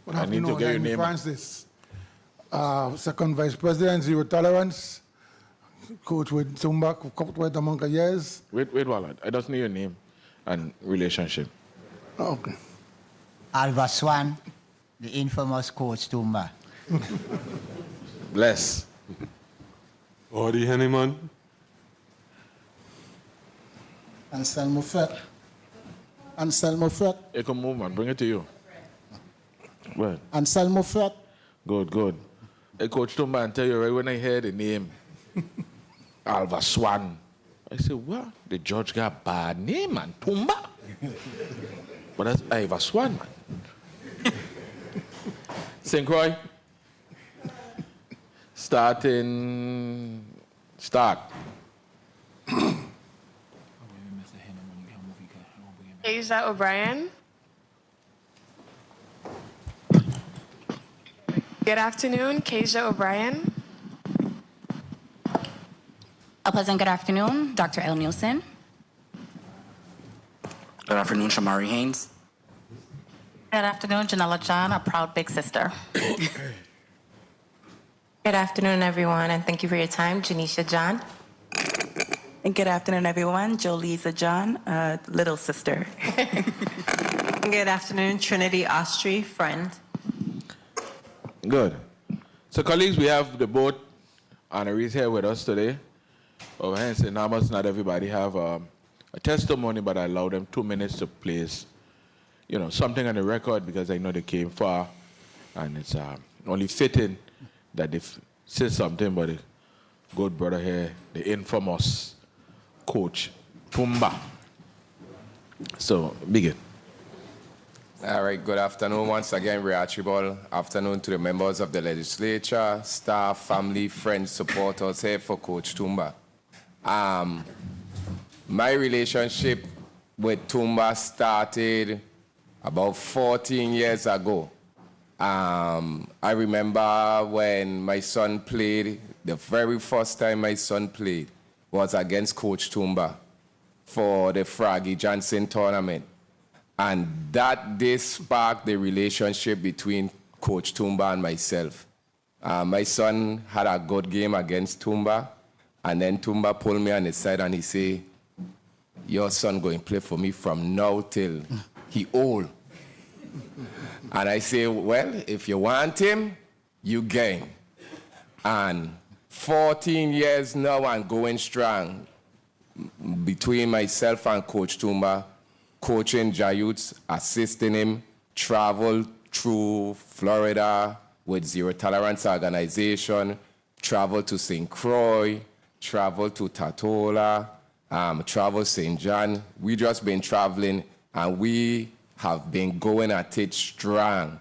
Good I need to afternoon, get your I'm name. Francis, second vice president, Zero Tolerance, coach with Tumba, coupled with among years. Wait, Wallet. I just need your name and relationship. Okay. Alva Swan, the infamous coach Tumba. Bless. Audie Henneman. Anselmo Fett. Anselmo Fett. You can move, man. Bring it to you. Well, Anselmo Fett. good. Hey, Coach Tumba, and tell you right when I hear the name, Alva Swan, I say, what? The judge got a bad name, man. Tumba. But that's Alva Swan, man. St. Croix. Start. Asia O'Brien. Good afternoon, Keisha O'Brien. A pleasant good afternoon, Dr. L. Nielsen. Good afternoon, Shamari Haynes. Good afternoon, Janella John, a proud big sister. Good afternoon, everyone, and thank you for your time, Janisha John. And good afternoon, everyone. Jolisa John, little sister. Good afternoon, Trinity Ostry, friend. Good. So, colleagues, we have the both honorees here with us today. Over here in St. Thomas, not everybody have a testimony, but I allow them 2 minutes to place, something on the record because I know they came far, and it's only fitting that they say something. But the good brother here, the infamous Coach Tumba. So, begin. All right, good afternoon once again, Ray Archibald. Afternoon to the members of the legislature, staff, family, friends, supporters here for Coach Tumba. My relationship with Tumba started about 14 years ago. I remember when my son played, the very first time my son played was against Coach Tumba for the Froggy Johnson tournament. And that day sparked the relationship between Coach Tumba and myself. My son had a good game against Tumba, and then Tumba pulled me on the side and he said, your son going to play for me from now till he old. And I say, well, if you want him, you gain. And 14 years now and going strong between myself and Coach Tumba, coaching Jayuts, assisting him, travel through Florida with Zero Tolerance Organization, travel to St. Croix, travel to Tatola, travel St. John. We just been traveling and we have been going at it strong.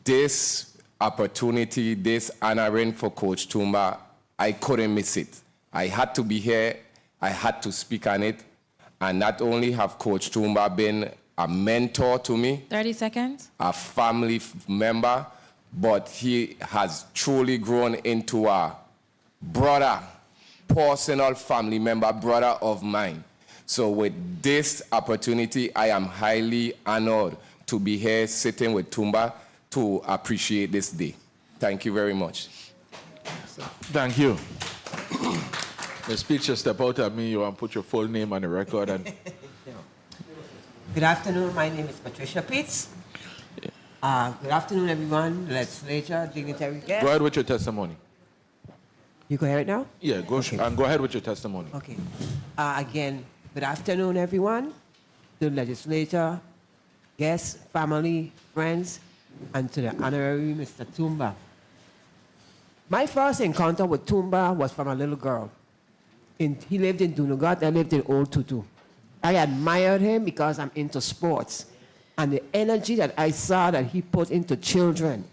This opportunity, this honoring for Coach Tumba, I couldn't miss it. I had to be here, I had to speak on it, and not only have Coach Tumba been a mentor to me, 30 seconds. a family member, but he has truly grown into a brother, personal family member, brother of mine. So with this opportunity, I am highly honored to be here sitting with Tumba to appreciate this day. Thank you very much. Thank you. The speech just step out at me. You want to put your full name on the record. And Good afternoon. My name is Patricia Pitts. Good afternoon, everyone. Legislature, dignitary guests. go ahead with your testimony. You can hear it now? Yeah, go ahead with your testimony. Okay. Again, Good afternoon, everyone, to the legislature, guests, family, friends, and to the honorary Mr. Tumba. My first encounter with Tumba was from a little girl. He lived in Dunugat, I lived in Old Tutu. I admired him because I'm into sports. And the energy that I saw that he put into children,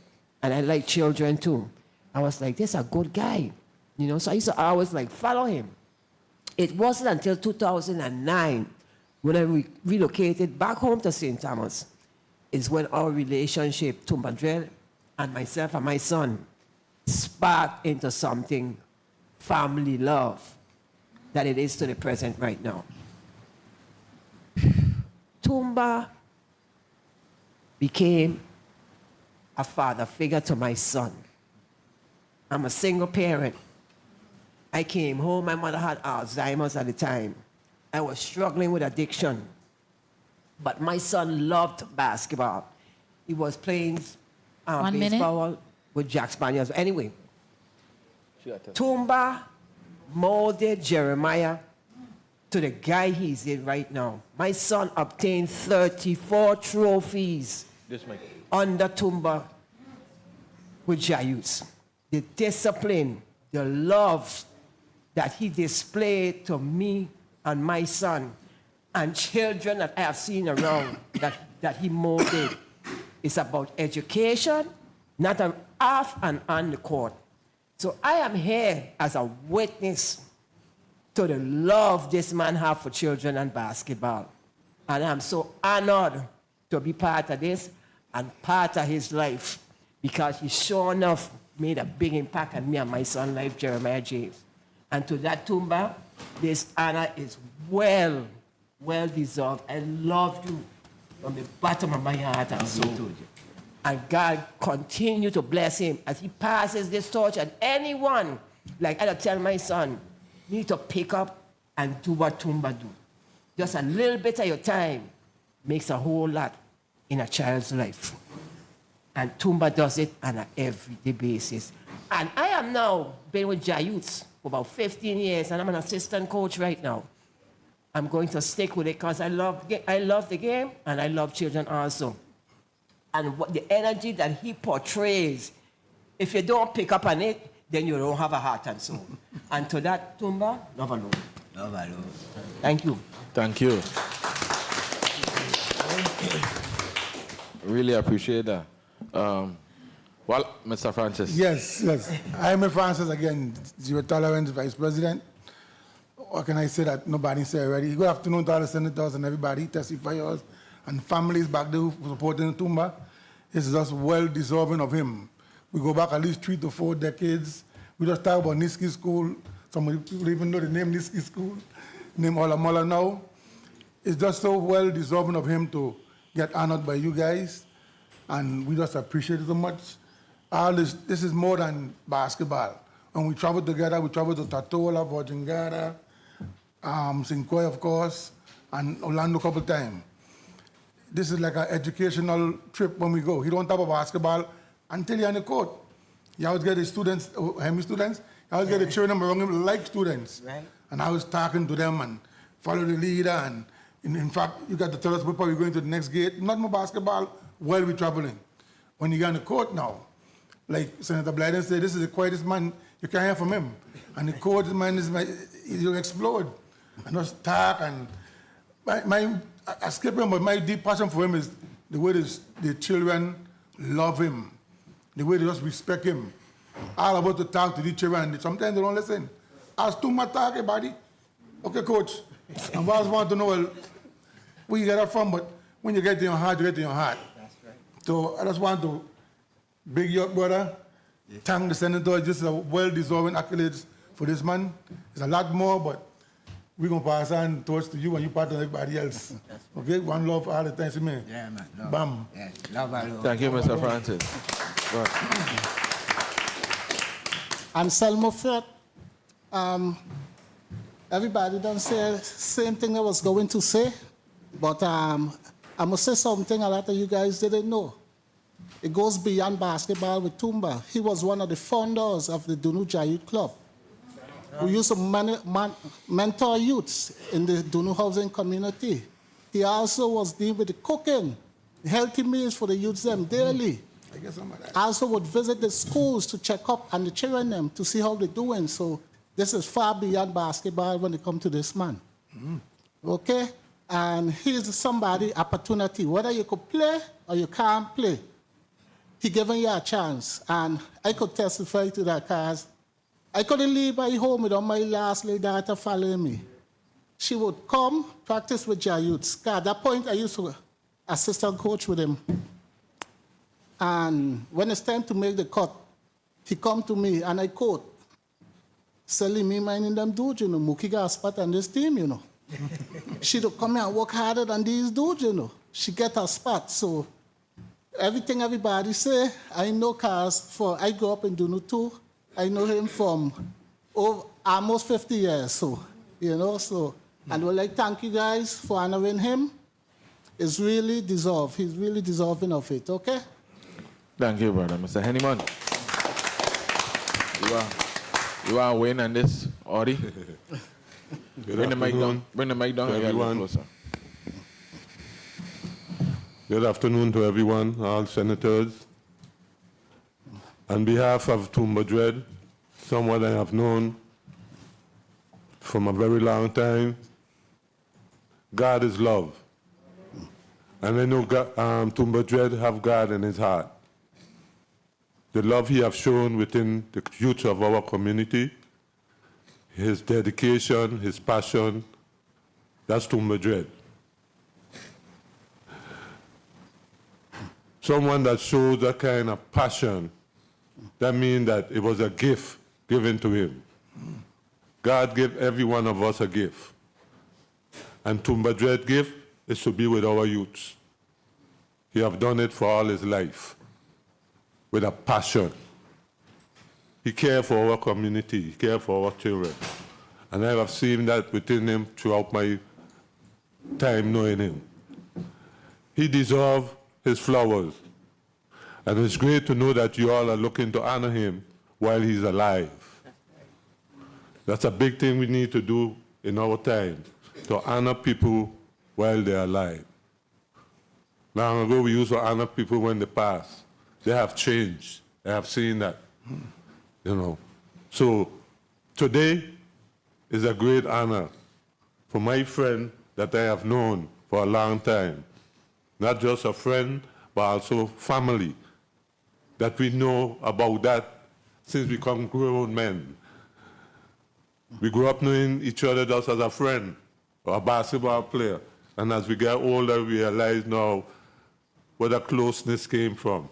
and I like children too, I was like, this is a good guy. You know, so I used to always like follow him. It wasn't until 2009 when I relocated back home to St. Thomas is when our relationship, Tumbadrel and myself and my son, sparked into something family love that it is to the present right now. Tumba became a father figure to my son. I'm a single parent. I came home, my mother had Alzheimer's at the time. I was struggling with addiction. But my son loved basketball. He was playing baseball with Jack Spaniels. Anyway, Tumba molded Jeremiah to the guy he's in right now. My son obtained 34 trophies under Tumba with Jayuts. The discipline, the love that he displayed to me and my son and children that I have seen around that he molded is about education, not off and on the court. So I am here as a witness to the love this man has for children and basketball. And I'm so honored to be part of this and part of his life because he sure enough made a big impact on me and my son's life, Jeremiah James. And to that Tumba, this honor is well deserved. I love you from the bottom of my heart and soul. And God continue to bless him as he passes this torch. And anyone, like I tell my son, need to pick up and do what Tumba do. Just a little bit of your time makes a whole lot in a child's life. And Tumba does it on an everyday basis. And I am now been with Jayuts for about 15 years, and I'm an assistant coach right now. I'm going to stick with it because I love the game, and I love children also. And what the energy that he portrays, if you don't pick up on it, then you don't have a heart and soul. And to that, Tumba, love alone. Love alone. Thank you. Thank you. Really appreciate that. Well, Mr. Francis. Yes. I'm Francis again, Zero Tolerance Vice President. What can I say that nobody said already? Good afternoon to all the senators and everybody, testifiers, and families back there who supporting Tumba. It's just well deserving of him. We go back at least 3 to 4 decades. We just talk about Niski School. Some people even know the name Niski School, name Olamola now. It's just so well deserving of him to get honored by you guys. And we just appreciate it so much. All this is more than basketball. When we travel together, we travel to Tatola, Virgin Gada, Sincoy, of course, and Orlando a couple times. This is like an educational trip when we go. He don't talk about basketball until you're on the court. You always get the students, Hemi students, you always get the children around him like students. Right. And I was talking to them and follow the leader. And in fact, you got to tell us before we're going to the next gate. Not more basketball while we're traveling. When you get on the court now, like Senator Blyden said, this is the quietest man you can hear from him. And the court man he'll explode. And just talk and I skip him, but my deep passion for him is the way the children love him, the way they just respect him. All about to talk to the children, and sometimes they don't listen. Ask too much talk, buddy. Okay, coach. And I want to know where you get that from, but when you get to your heart, you get to your heart. That's right. So I just want to big you up, brother. Yes. Thank the senator. Just a well-deserving accolades for this man. There's a lot more, but we're going to pass on torch to you and you part of everybody else. Okay? One love all the time, see me? Yeah, man. Love. Bam. Yes. Love alone. Thank you, Mr. Francis. Anselmo Fett, everybody done say same thing I was going to say, but I must say something a lot of you guys didn't know. It goes beyond basketball with Tumba. He was one of the founders of the Dunu Jayut Club. who used to mentor youths in the Dunu housing community. He also was dealing with the cooking, healthy meals for the youths them daily. I guess some of that. Also would visit the schools to check up on the children them to see how they're doing. So this is far beyond basketball when it comes to this man. Okay? And he's somebody, opportunity. Whether you could play or you can't play, he giving you a chance. And I could testify to that because I couldn't leave my home without my last lady daughter following me. She would come, practice with your youths. At that point, I used to assistant coach with him. And when it's time to make the cut, he come to me and I quote, selling me minding them dudes, you know, Mookie got a spot on this team, you know. She would come here and work harder than these dudes, you know. She get her spot. So everything everybody say, I know cause I grew up in Dunu too. I know him from almost 50 years, so, you know, so. And I would like thank you guys for honoring him. It's really deserved. He's really deserving of it, okay? Thank you, brother. Mr. Henneman. You are win on this, Audie. Bring the mic down. Bring the mic down and get a little closer. Good afternoon to everyone, all senators. On behalf of Tumba Dread, someone I have known from a very long time, God is love. And I know Tumba Dread have God in his heart. The love he has shown within the youth of our community, his dedication, his passion, that's Tumba Dread. Someone that shows that kind of passion, that means that it was a gift given to him. God gave every one of us a gift. And Tumba Dread's gift is to be with our youths. He have done it for all his life, with a passion. He cared for our community, he cared for our children. And I have seen that within him throughout my time knowing him. He deserves his flowers. And it's great to know that you all are looking to honor him while he's alive. That's a big thing we need to do in our time, to honor people while they're alive. Long ago, we used to honor people when they pass. They have changed. I have seen that, you know. So today is a great honor for my friend that I have known for a long time. Not just a friend, but also family, that we know about that since we become grown men. We grew up knowing each other just as a friend or a basketball player. And as we get older, we realize now where the closeness came from.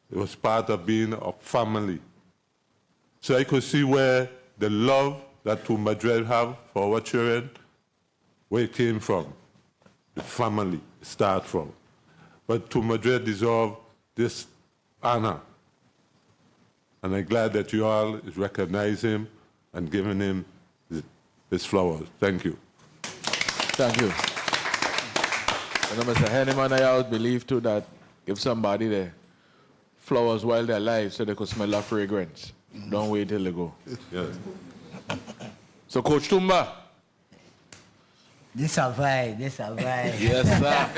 It was part of being a family. So I could see where the love that Tumba Dread have for our children, where it came from. The family start from. But Tumba Dread deserves this honor. And I'm glad that you all recognize him and giving him his flowers. Thank you. Thank you. And Mr. Henneman, I always believe too that give somebody the flowers while they're alive so they could smell the fragrance. Don't wait till they go. Yes. So Coach Tumba. This a vibe, this a vibe. Yes, sir.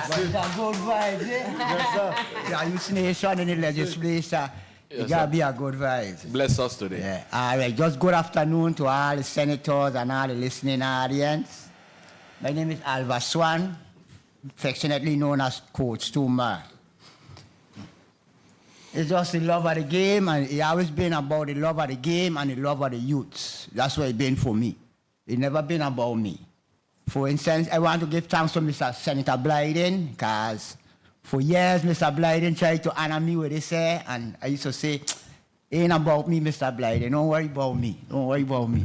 But it's a good vibe, eh? Yes, sir. The youth nation in the legislature, it gotta be a good vibe. Bless us today. Yeah. All right, just good afternoon to all the senators and all the listening audience. My name is Alva Swan, affectionately known as Coach Tumba. It's just the love of the game, and it always been about the love of the game and the love of the youths. That's what it's been for me. It's never been about me. For instance, I want to give thanks to Mr. Senator Blyden, because for years, Mr. Blyden tried to honor me with his hair, and I used to say, ain't about me, Mr. Blyden, don't worry about me, don't worry about me.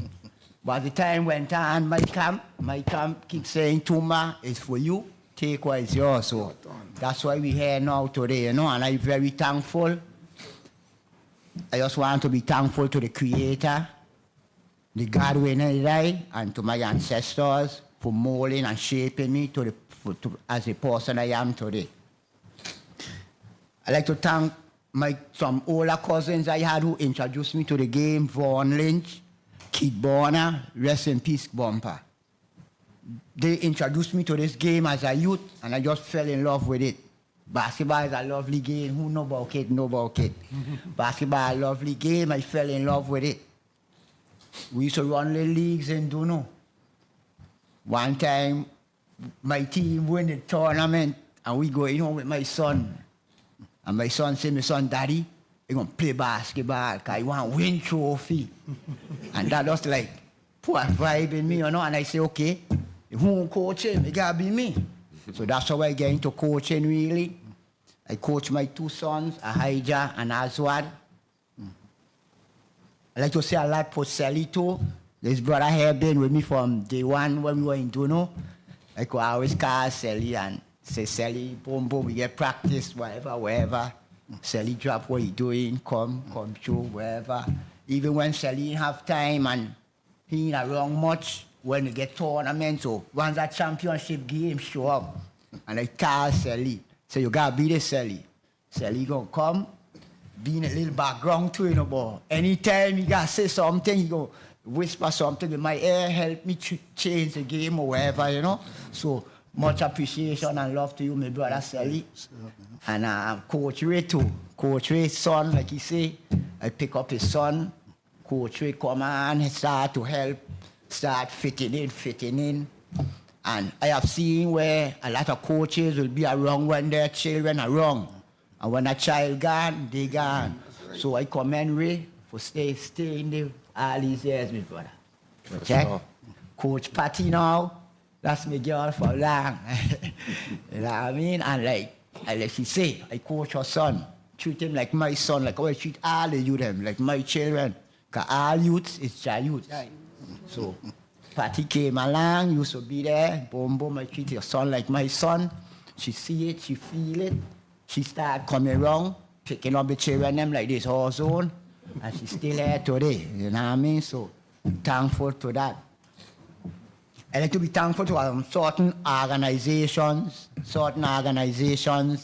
But as the time went on, my camp keeps saying, Tumba is for you, take what is yours. So that's why we're here now today, you know, and I'm very thankful. I just want to be thankful to the Creator, the God when I die, and to my ancestors for molding and shaping me as the person I am today. I'd like to thank some older cousins I had who introduced me to the game, Vaughn Lynch, Keith Bonner, rest in peace, Bumper. They introduced me to this game as a youth, and I just fell in love with it. Basketball is a lovely game. Who know about it? Know about it. Basketball is a lovely game. I fell in love with it. We used to run the leagues in Duno. One time, my team win the tournament, and we going home with my son. And my son said, my son, Daddy, we're going to play basketball because I want to win trophy. And that was like, put a vibe in me, you know. And I say, okay, if who won't coach him, it got to be me. So that's how I get into coaching, really. I coach my two sons, Ahijah and Aswad. I like to say a lot for Sally too. This brother here been with me from day one when we were in Duno. I could always call Sally and say, Sally, boom, boom, we get practice, wherever. Sally drop what he doing, come through, wherever. Even when Sally have time and he ain't around much, when we get tournaments or once that championship game show up, and I call Sally, say, you gotta be the Sally. Sally gonna come, be in a little background to, you know, but anytime he gotta say something, he go whisper something in my ear, help me change the game or whatever, you know. So much appreciation and love to you, my brother Sally. And Coach Ray too. Coach Ray's son, like he say, I pick up his son. Coach Ray come and start to help, start fitting in. And I have seen where a lot of coaches will be around when their children are wrong. And when a child gone, they gone. So I commend Ray for staying there all these years, my brother. Okay? Coach Patty now, that's my girl for long. You know what I mean? And like she say, I coach her son. Treat him like my son, like how I treat all the youth, like my children. Because all youths is child youth. So Patty came along, used to be there. Boom, boom, I treat your son like my son. She see it, she feel it. She start coming around, picking up the children them like this whole zone. And she's still here today, you know what I mean? So thankful to that. I like to be thankful to certain organizations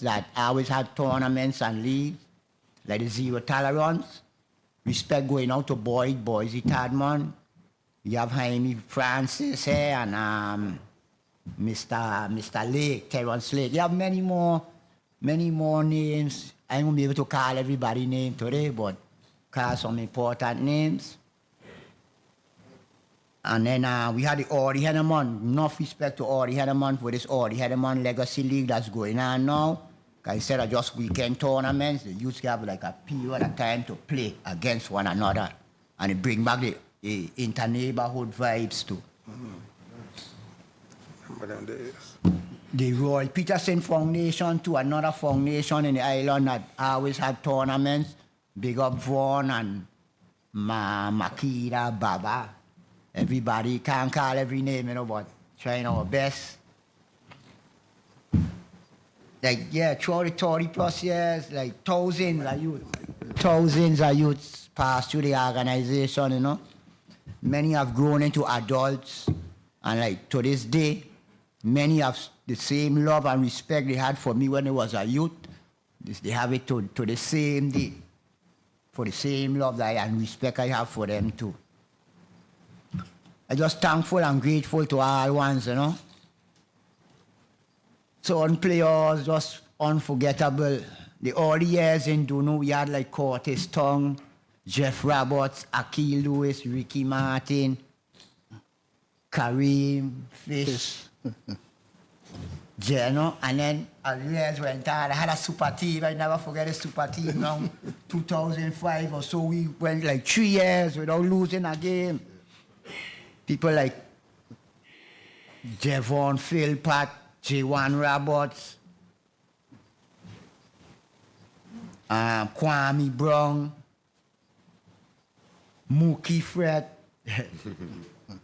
that always had tournaments and leagues, like the Zero Tolerance. Respect going out to Boise Tadmon. You have Jaime Francis here and Mr. Lake, Terrence Lake. You have many more names. I won't be able to call everybody's name today, but call some important names. And then we had the Audie Henneman. Enough respect to Audie Henneman for this Audie Henneman Legacy League that's going on now. Instead of just weekend tournaments, the youths have like a period of time to play against one another. And it bring back the inter-neighborhood vibes too. Remember them days. The Roy Peterson Foundation too, another foundation in the island that always had tournaments. Big up Vaughn and Makita, Baba. Everybody can't call every name, you know, but trying our best. Like, yeah, 30 plus years, like thousands of youths passed through the organization, you know. Many have grown into adults, and like to this day, many have the same love and respect they had for me when I was a youth. They have it to the same day, for the same love and respect I have for them too. I'm just thankful and grateful to all ones, you know. Certain players, just unforgettable. The early years in Duno, we had like Curtis Tong, Jeff Roberts, Akil Lewis, Ricky Martin, Kareem, Fish, Jeno, and then as years went on, I had a super team. I never forget the super team now. 2005 or so, we went like 3 years without losing a game. People like Javon Philpott, J1 Roberts, Kwame Brown, Mookie Fred.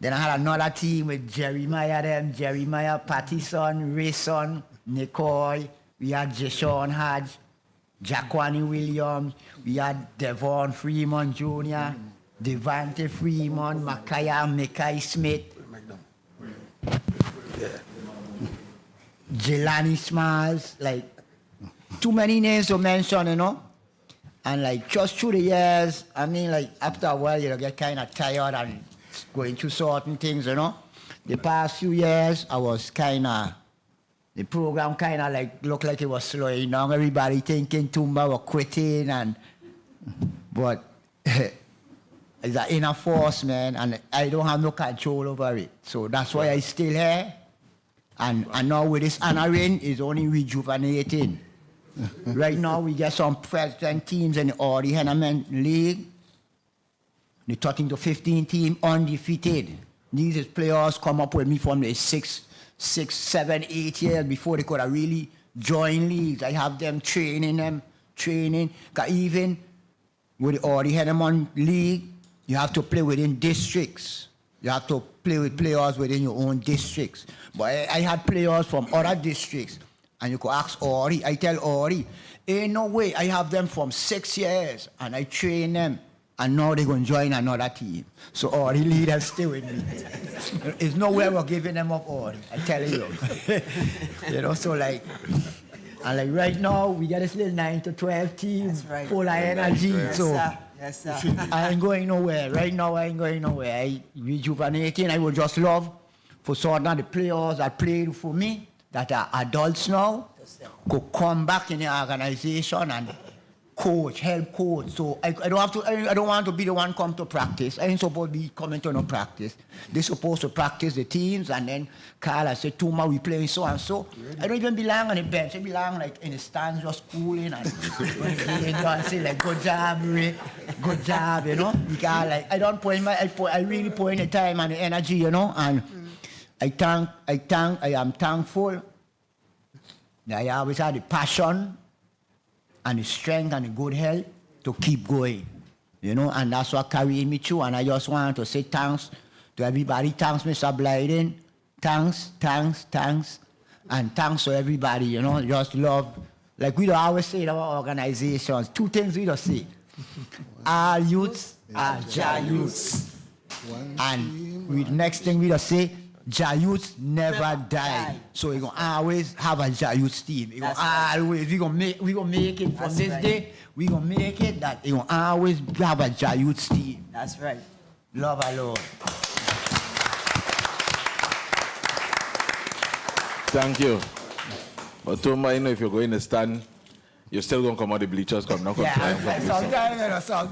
Then I had another team with Jeremiah Pattison, Rayson, Nicole. We had Jashawn Hodge, Jaquani Williams. We had Devon Freeman Jr., Devante Freeman, Mackay Smith, Jelani Smiles, like too many names to mention, you know. And like just through the years, I mean, like after a while, you know, get kind of tired and going through certain things, you know. The past few years, I was kind of, the program kind of like looked like it was slowing down. Everybody thinking Tumba were quitting, but it's an inner force, man, and I don't have no control over it. So that's why I still here. And now with this honoring, it's only rejuvenating. Right now, we get some president teams in the Audi Henneman League. The 13 to 15 team undefeated. These is players come up with me from the 6, 7, 8 years before they could have really joined leagues. I have them training. Because even with the Audi Henneman League, you have to play within districts. You have to play with players within your own districts. But I had players from other districts. And you could ask Ori. I tell Ori, ain't no way. I have them from 6 years, and I train them, and now they're going to join another team. So Ori leaders stay with me. There's no way we're giving them up, Ori. I tell you. You know, so like, and like right now, we got this little 9 to 12 team, full of energy. Yes, So sir. Yes, sir. I ain't going nowhere. Right now, I ain't going nowhere. I rejuvenating. I would just love for some of the players that played for me, that are adults now, could come back in the organization and coach, help coach. So I don't want to be the one come to practice. I ain't supposed to be coming to no practice. They're supposed to practice the teams, and then Carla said, Tuma, we playing so and so. I don't even belong on the bench. I belong like in the stands just cooling and when they done say like good job, Ray. Good job, you know. Because like I really put in the time and the energy, you know, and I am thankful that I always had the passion and the strength and the good health to keep going, you know, and that's what carried me through. And I just want to say thanks to everybody. Thanks, Mr. Blyden. Thanks. And thanks to everybody, you know, just love. Like we don't always say in our organizations, 2 things we don't say. Our youths are Jah youths. And the next thing we don't say, Jah youths never die. So we're going to always have a Jah youths team. We're going to make it from this day. We're going to make it that we're going to always have a Jah youths team. That's right. Love alone. Thank you. But Tumba, you know, if you're going to stand, you're still going to come out the bleachers, come now. Sometimes. So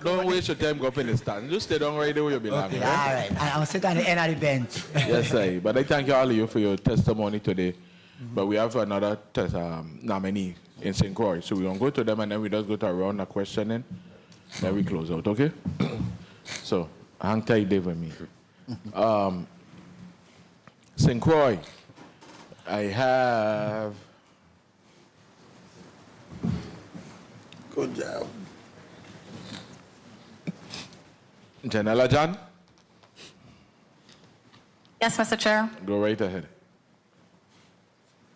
don't waste your time going up in the stand. Just stay down right there where you belong. Okay, all right. And I'll sit on the end of the bench. Yes, sir. But I thank you all of you for your testimony today. But we have another nominee in St. Croix. So we're going to go to them and then we just go to a round of questioning. Then we close out, okay? So, hang tight there with me. St. Croix, I have... Good job. Janella John? Yes, Mr. Chair. Go right ahead.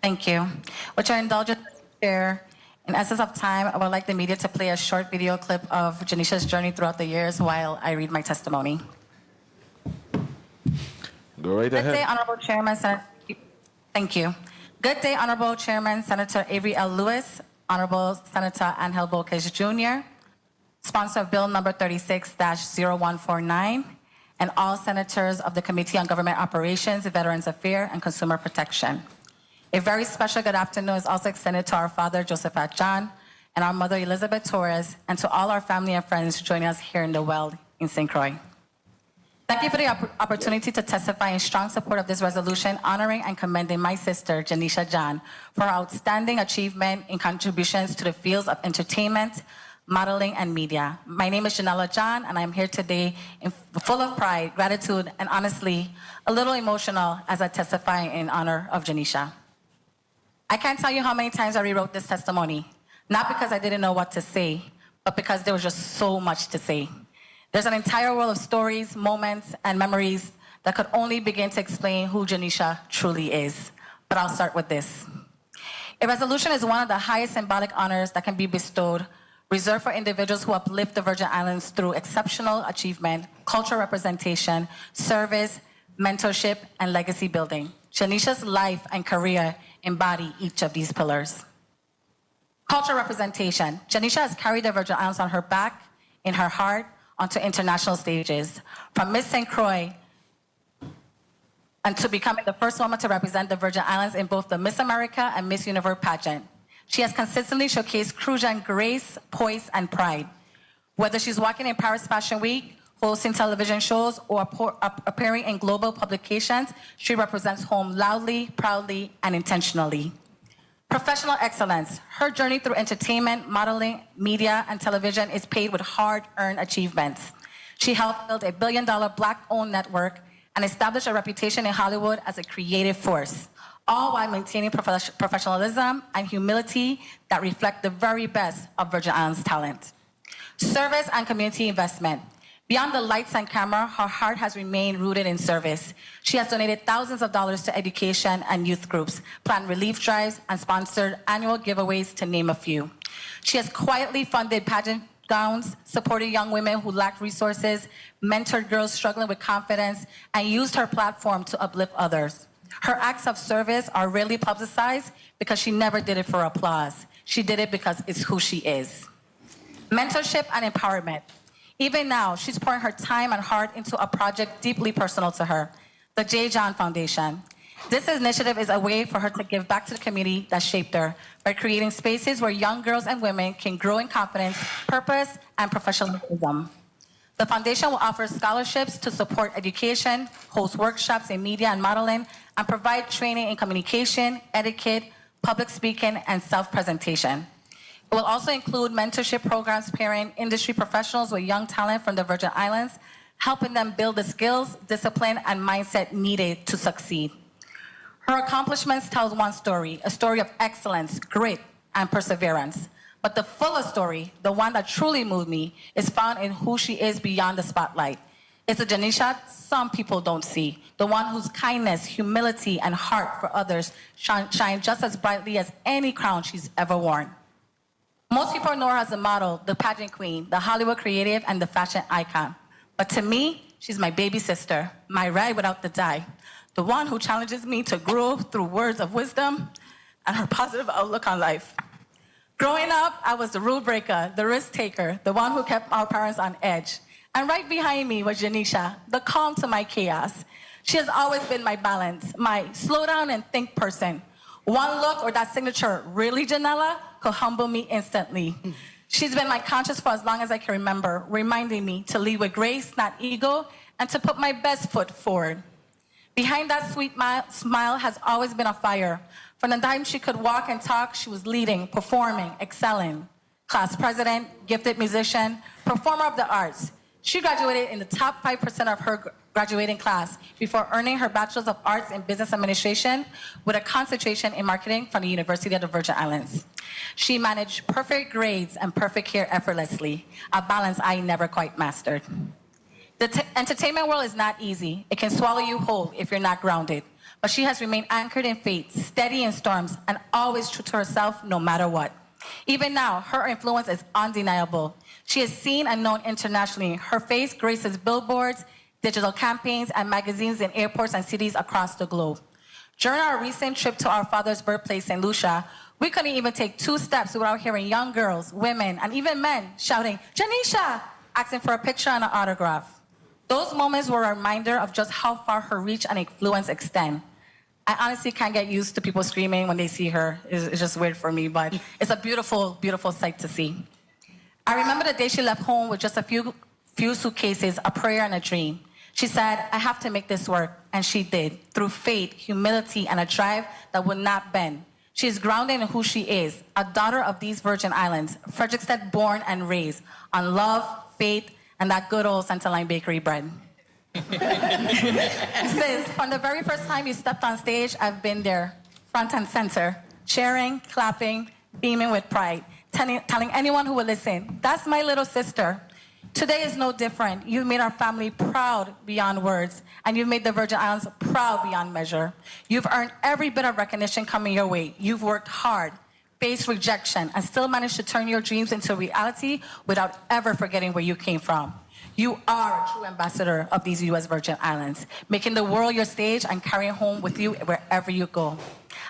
Thank you. With your indulgence, Mr. Chair, in essence of time, I would like the media to play a short video clip of Janisha's journey throughout the years while I read my testimony. Go right Good day, ahead. Honorable Chairman, Thank you. Good day, Honorable Chairman, Senator Avery L. Lewis, Honorable Senator Angel Bocage Jr., sponsor of Bill number 36-0149, and all senators of the Committee on Government Operations, Veterans Affairs, and Consumer Protection. A very special good afternoon is also extended to our father, Josephat John, and our mother, Elizabeth Torres, and to all our family and friends joining us here in the Well in St. Croix. Thank you for the opportunity to testify in strong support of this resolution, honoring and commending my sister, Janisha John, for her outstanding achievement in contributions to the fields of entertainment, modeling, and media. My name is Janella John, and I'm here today full of pride, gratitude, and honestly, a little emotional as I testify in honor of Janisha. I can't tell you how many times I rewrote this testimony, not because I didn't know what to say, but because there was just so much to say. There's an entire world of stories, moments, and memories that could only begin to explain who Janisha truly is. But I'll start with this. A resolution is one of the highest symbolic honors that can be bestowed, reserved for individuals who uplift the Virgin Islands through exceptional achievement, cultural representation, service, mentorship, and legacy building. Janisha's life and career embody each of these pillars. Cultural representation. Janisha has carried the Virgin Islands on her back, in her heart, onto international stages. From Miss St. Croix and to becoming the first woman to represent the Virgin Islands in both the Miss America and Miss Universe pageant. She has consistently showcased Crujan grace, poise, and pride. Whether she's walking in Paris Fashion Week, hosting television shows, or appearing in global publications, she represents home loudly, proudly, and intentionally. Professional excellence. Her journey through entertainment, modeling, media, and television is paid with hard-earned achievements. She helped build a billion-dollar Black-owned network and establish a reputation in Hollywood as a creative force, all while maintaining professionalism and humility that reflect the very best of Virgin Islands talent. Service and community investment. Beyond the lights and camera, her heart has remained rooted in service. She has donated thousands of dollars to education and youth groups, planned relief drives, and sponsored annual giveaways, to name a few. She has quietly funded pageant gowns, supported young women who lacked resources, mentored girls struggling with confidence, and used her platform to uplift others. Her acts of service are rarely publicized because she never did it for applause. She did it because it's who she is. Mentorship and empowerment. Even now, she's pouring her time and heart into a project deeply personal to her, the J. John Foundation. This initiative is a way for her to give back to the community that shaped her by creating spaces where young girls and women can grow in confidence, purpose, and professionalism. The foundation will offer scholarships to support education, host workshops in media and modeling, and provide training in communication, etiquette, public speaking, and self-presentation. It will also include mentorship programs pairing industry professionals with young talent from the Virgin Islands, helping them build the skills, discipline, and mindset needed to succeed. Her accomplishments tell one story, a story of excellence, grit, and perseverance. But the fullest story, the one that truly moved me, is found in who she is beyond the spotlight. It's a Janisha some people don't see, the one whose kindness, humility, and heart for others shine just as brightly as any crown she's ever worn. Most people know her as a model, the pageant queen, the Hollywood creative, and the fashion icon. But to me, she's my baby sister, my ride without the die, the one who challenges me to grow through words of wisdom and her positive outlook on life. Growing up, I was the rule breaker, the risk taker, the one who kept our parents on edge. And right behind me was Janisha, the calm to my chaos. She has always been my balance, my slow down and think person. One look or that signature, really, Janella, could humble me instantly. She's been my conscience for as long as I can remember, reminding me to lead with grace, not ego, and to put my best foot forward. Behind that sweet smile has always been a fire. From the time she could walk and talk, she was leading, performing, excelling. Class president, gifted musician, performer of the arts. She graduated in the top 5% of her graduating class before earning her Bachelor's of Arts in Business Administration with a concentration in marketing from the University of the Virgin Islands. She managed perfect grades and perfect hair effortlessly, a balance I never quite mastered. The entertainment world is not easy. It can swallow you whole if you're not grounded. But she has remained anchored in faith, steady in storms, and always true to herself no matter what. Even now, her influence is undeniable. She is seen and known internationally. Her face graces billboards, digital campaigns, and magazines in airports and cities across the globe. During our recent trip to our father's birthplace, St. Lucia, we couldn't even take 2 steps without hearing young girls, women, and even men shouting, "Janisha!" asking for a picture and an autograph. Those moments were a reminder of just how far her reach and influence extend. I honestly can't get used to people screaming when they see her. It's just weird for me, but it's a beautiful, beautiful sight to see. I remember the day she left home with just a few suitcases, a prayer, and a dream. She said, "I have to make this work," and she did, through faith, humility, and a drive that would not bend. She is grounded in who she is, a daughter of these Virgin Islands, Frederiksted born and raised on love, faith, and that good old Centerline Bakery bread. Sis, from the very first time you stepped on stage, I've been there, front and center, cheering, clapping, beaming with pride, telling anyone who will listen, that's my little sister. Today is no different. You've made our family proud beyond words, and you've made the Virgin Islands proud beyond measure. You've earned every bit of recognition coming your way. You've worked hard, faced rejection, and still managed to turn your dreams into reality without ever forgetting where you came from. You are a true ambassador of these U.S. Virgin Islands, making the world your stage and carrying home with you wherever you go.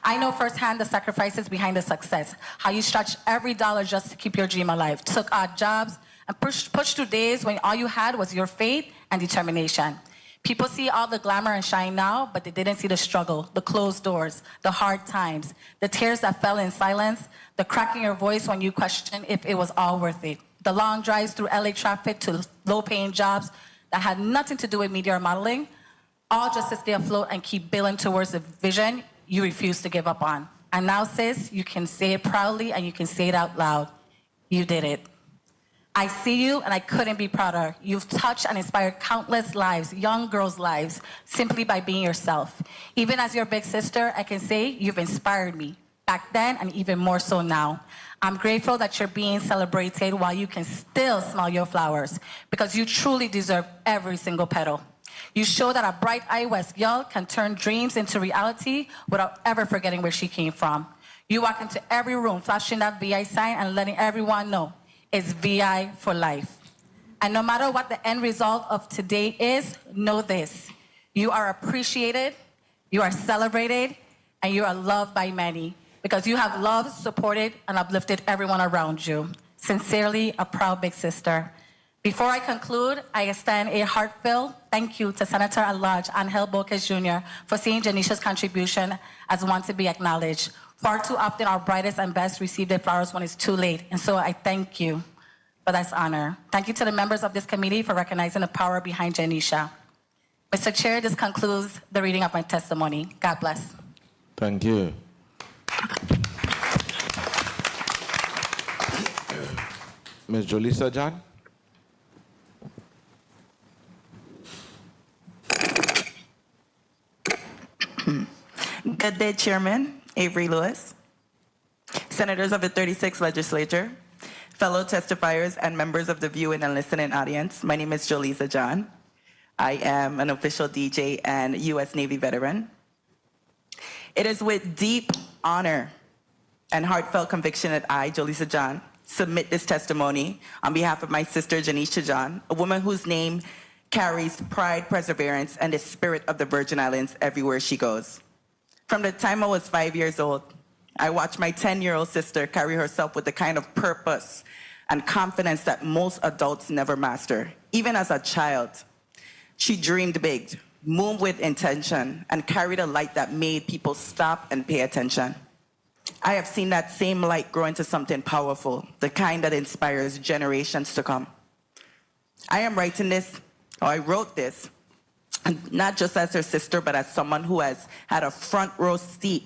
I know firsthand the sacrifices behind the success, how you stretched every dollar just to keep your dream alive, took odd jobs, and pushed through days when all you had was your faith and determination. People see all the glamour and shine now, but they didn't see the struggle, the closed doors, the hard times, the tears that fell in silence, the crack in your voice when you questioned if it was all worth it, the long drives through LA traffic to low-paying jobs that had nothing to do with media or modeling, all just to stay afloat and keep building towards the vision you refuse to give up on. And now, sis, you can say it proudly and you can say it out loud. You did it. I see you and I couldn't be prouder. You've touched and inspired countless lives, young girls' lives, simply by being yourself. Even as your big sister, I can say you've inspired me back then and even more so now. I'm grateful that you're being celebrated while you can still smell your flowers, because you truly deserve every single petal. You show that a bright-eyed West girl can turn dreams into reality without ever forgetting where she came from. You walk into every room flashing that VI sign and letting everyone know it's VI for life. And no matter what the end result of today is, know this: you are appreciated, you are celebrated, and you are loved by many, because you have loved, supported, and uplifted everyone around you. Sincerely, a proud big sister. Before I conclude, I extend a heartfelt thank you to Senator at Large Angel Bokes Jr. for seeing Janisha's contribution as one to be acknowledged. Far too often, our brightest and best receive their flowers when it's too late, and so I thank you for this honor. Thank you to the members of this committee for recognizing the power behind Janisha. Mr. Chair, this concludes the reading of my testimony. God bless. Thank you. Ms. Jolisa John? Good day, Chairman Avery Lewis, Senators of the 36th Legislature, fellow testifiers, and members of the viewing and listening audience. My name is Jolisa John. I am an official DJ and U.S. Navy veteran. It is with deep honor and heartfelt conviction that I, Jolisa John, submit this testimony on behalf of my sister, Janisha John, a woman whose name carries pride, perseverance, and the spirit of the Virgin Islands everywhere she goes. From the time I was 5 years old, I watched my 10-year-old sister carry herself with the kind of purpose and confidence that most adults never master. Even as a child, she dreamed big, moved with intention, and carried a light that made people stop and pay attention. I have seen that same light grow into something powerful, the kind that inspires generations to come. I wrote this, not just as her sister, but as someone who has had a front row seat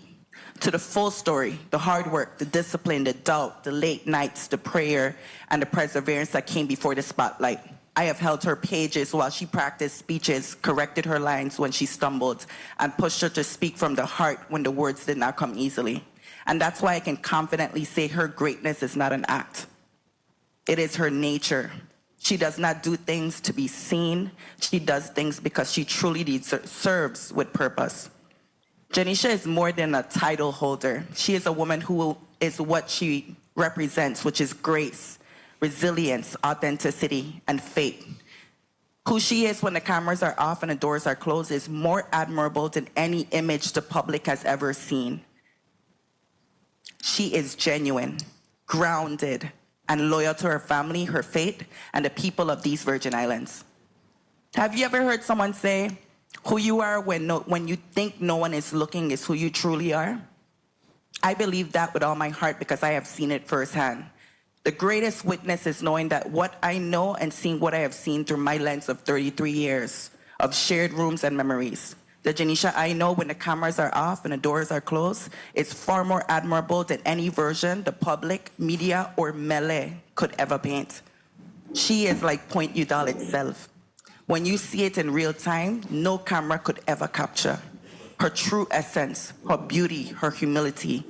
to the full story, the hard work, the discipline, the doubt, the late nights, the prayer, and the perseverance that came before the spotlight. I have held her pages while she practiced speeches, corrected her lines when she stumbled, and pushed her to speak from the heart when the words did not come easily. And that's why I can confidently say her greatness is not an act. It is her nature. She does not do things to be seen. She does things because she truly serves with purpose. Janisha is more than a title holder. She is a woman who is what she represents, which is grace, resilience, authenticity, and faith. Who she is when the cameras are off and the doors are closed is more admirable than any image the public has ever seen. She is genuine, grounded, and loyal to her family, her faith, and the people of these Virgin Islands. Have you ever heard someone say, who you are when you think no one is looking is who you truly are? I believe that with all my heart because I have seen it firsthand. The greatest witness is knowing that what I know and seeing what I have seen through my lens of 33 years of shared rooms and memories. The Janisha I know when the cameras are off and the doors are closed is far more admirable than any version the public, media, or melee could ever paint. She is like Point Udall itself. When you see it in real time, no camera could ever capture her true essence, her beauty, her humility,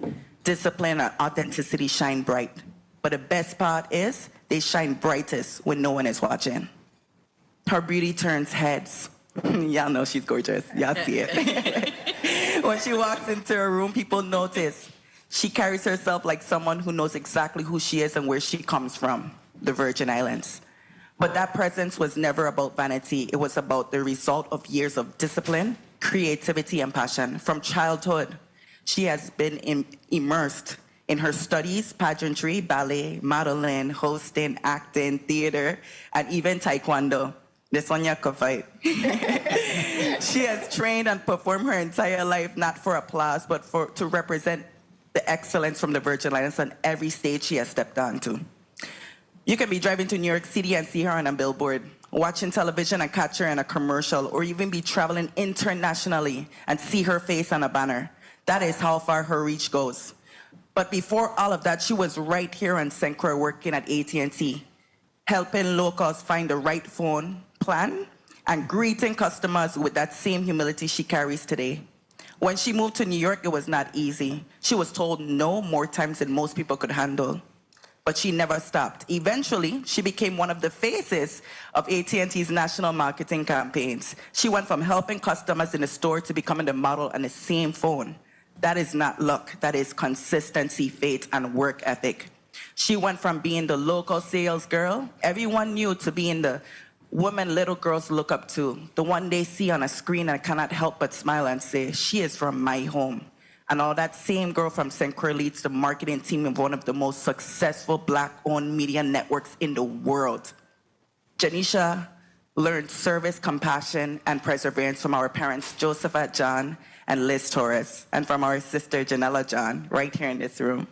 discipline, and authenticity shine bright. But the best part is they shine brightest when no one is watching. Her beauty turns heads. Y'all know she's gorgeous. Y'all see it. When she walks into a room, people notice. She carries herself like someone who knows exactly who she is and where she comes from, the Virgin Islands. But that presence was never about vanity. It was about the result of years of discipline, creativity, and passion. From childhood, She has been immersed in her studies, pageantry, ballet, modeling, hosting, acting, theater, and even taekwondo. This one you could fight. She has trained and performed her entire life not for applause, but to represent the excellence from the Virgin Islands on every stage she has stepped onto. You can be driving to New York City and see her on a billboard, watching television and catch her in a commercial, or even be traveling internationally and see her face on a banner. That is how far her reach goes. But before all of that, she was right here on St. Croix working at AT&T, helping locals find the right phone plan and greeting customers with that same humility she carries today. When she moved to New York, it was not easy. She was told no more times than most people could handle. But she never stopped. Eventually, she became one of the faces of AT&T's national marketing campaigns. She went from helping customers in the store to becoming the model on the same phone. That is not luck. That is consistency, faith, and work ethic. She went from being the local sales girl everyone knew to being the woman little girls look up to, the one they see on a screen and cannot help but smile and say, she is from my home. And now that same girl from St. Croix leads the marketing team of one of the most successful Black-owned media networks in the world. Janisha learned service, compassion, and perseverance from our parents, Josephat John and Liz Torres, and from our sister, Janella John, right here in this room,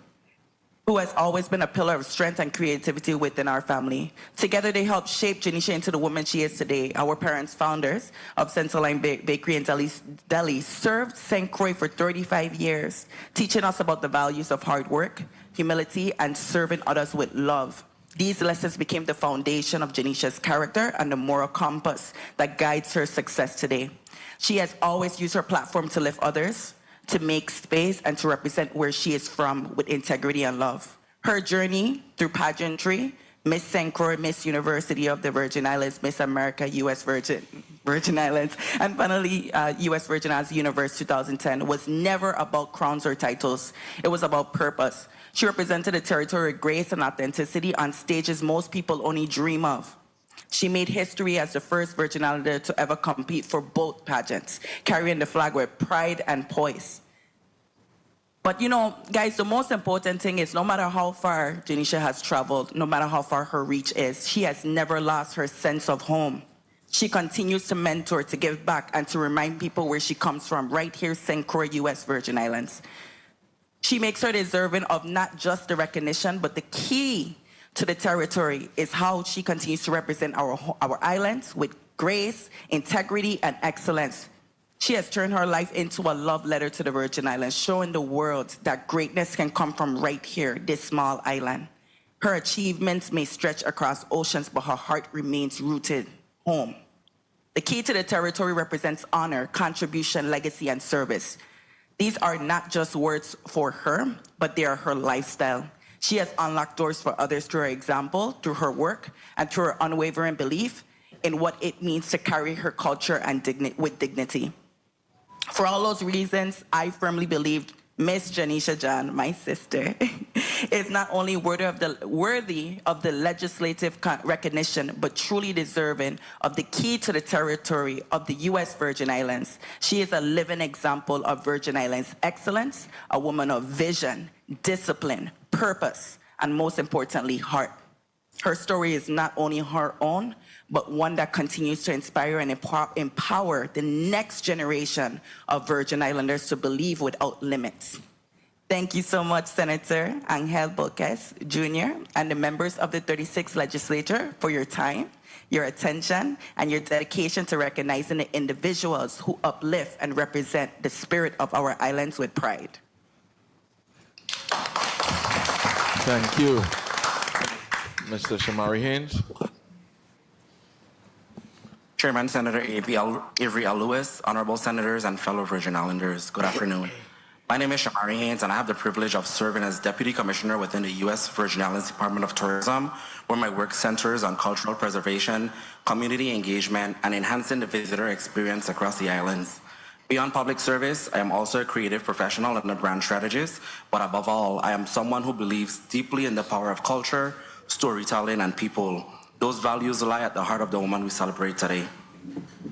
who has always been a pillar of strength and creativity within our family. Together, they helped shape Janisha into the woman she is today. Our parents, founders of Central Line Bakery in Delhi, served St. Croix for 35 years, teaching us about the values of hard work, humility, and serving others with love. These lessons became the foundation of Janisha's character and the moral compass that guides her success today. She has always used her platform to lift others, to make space, and to represent where she is from with integrity and love. Her journey through pageantry, Miss St. Croix, Miss University of the Virgin Islands, Miss America, U.S. Virgin Islands, and finally U.S. Virgin Islands Universe 2010 was never about crowns or titles. It was about purpose. She represented the territory with grace and authenticity on stages most people only dream of. She made history as the first Virgin Islander to ever compete for both pageants, carrying the flag with pride and poise. But you know, guys, the most important thing is no matter how far Janisha has traveled, no matter how far her reach is, she has never lost her sense of home. She continues to mentor, to give back, and to remind people where she comes from, right here, St. Croix, U.S. Virgin Islands. She makes her deserving of not just the recognition, but the key to the territory is how she continues to represent our islands with grace, integrity, and excellence. She has turned her life into a love letter to the Virgin Islands, showing the world that greatness can come from right here, this small island. Her achievements may stretch across oceans, but her heart remains rooted home. The key to the territory represents honor, contribution, legacy, and service. These are not just words for her, but they are her lifestyle. She has unlocked doors for others through her example, through her work, and through her unwavering belief in what it means to carry her culture and with dignity. For all those reasons, I firmly believe Miss Janisha John, my sister, is not only worthy of the legislative recognition, but truly deserving of the key to the territory of the U.S. Virgin Islands. She is a living example of Virgin Islands excellence, a woman of vision, discipline, purpose, and most importantly, heart. Her story is not only her own, but one that continues to inspire and empower the next generation of Virgin Islanders to believe without limits. Thank you so much, Senator Angel Boques Jr. and the members of the 36th Legislature for your time, your attention, and your dedication to recognizing the individuals who uplift and represent the spirit of our islands with pride. Thank you, Mr. Shamari Haynes. Chairman Senator Avery L. Lewis, honorable senators and fellow Virgin Islanders, good afternoon. My name is Shamari Haynes, and I have the privilege of serving as Deputy Commissioner within the U.S. Virgin Islands Department of Tourism, where my work centers on cultural preservation, community engagement, and enhancing the visitor experience across the islands. Beyond public service, I am also a creative professional and a brand strategist, but above all, I am someone who believes deeply in the power of culture, storytelling, and people. Those values lie at the heart of the woman we celebrate today.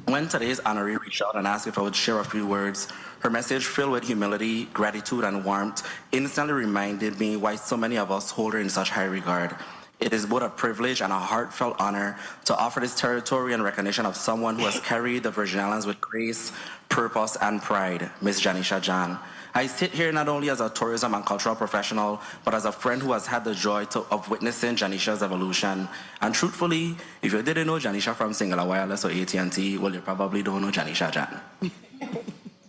When today's honoree reached out and asked if I would share a few words, her message filled with humility, gratitude, and warmth instantly reminded me why so many of us hold her in such high regard. It is both a privilege and a heartfelt honor to offer this territory in recognition of someone who has carried the Virgin Islands with grace, purpose, and pride, Ms. Janisha Jan. I sit here not only as a tourism and cultural professional, but as a friend who has had the joy of witnessing Janisha's evolution. And truthfully, if you didn't know Janisha from Singular Wireless or AT&T, well, you probably don't know Janisha Jan.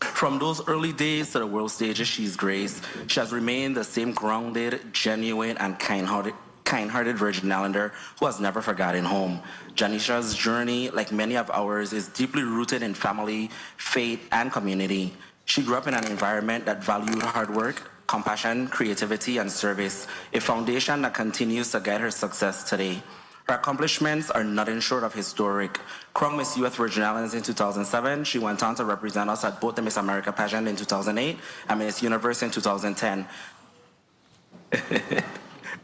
From those early days to the world stages she's graced, she has remained the same grounded, genuine, and kind-hearted Virgin Islander who has never forgotten home. Janisha's journey, like many of ours, is deeply rooted in family, faith, and community. She grew up in an environment that valued hard work, compassion, creativity, and service, a foundation that continues to guide her success today. Her accomplishments are nothing short of historic. Crowned Miss US Virgin Islands in 2007, she went on to represent us at both the Miss America pageant in 2008 and Miss Universe in 2010.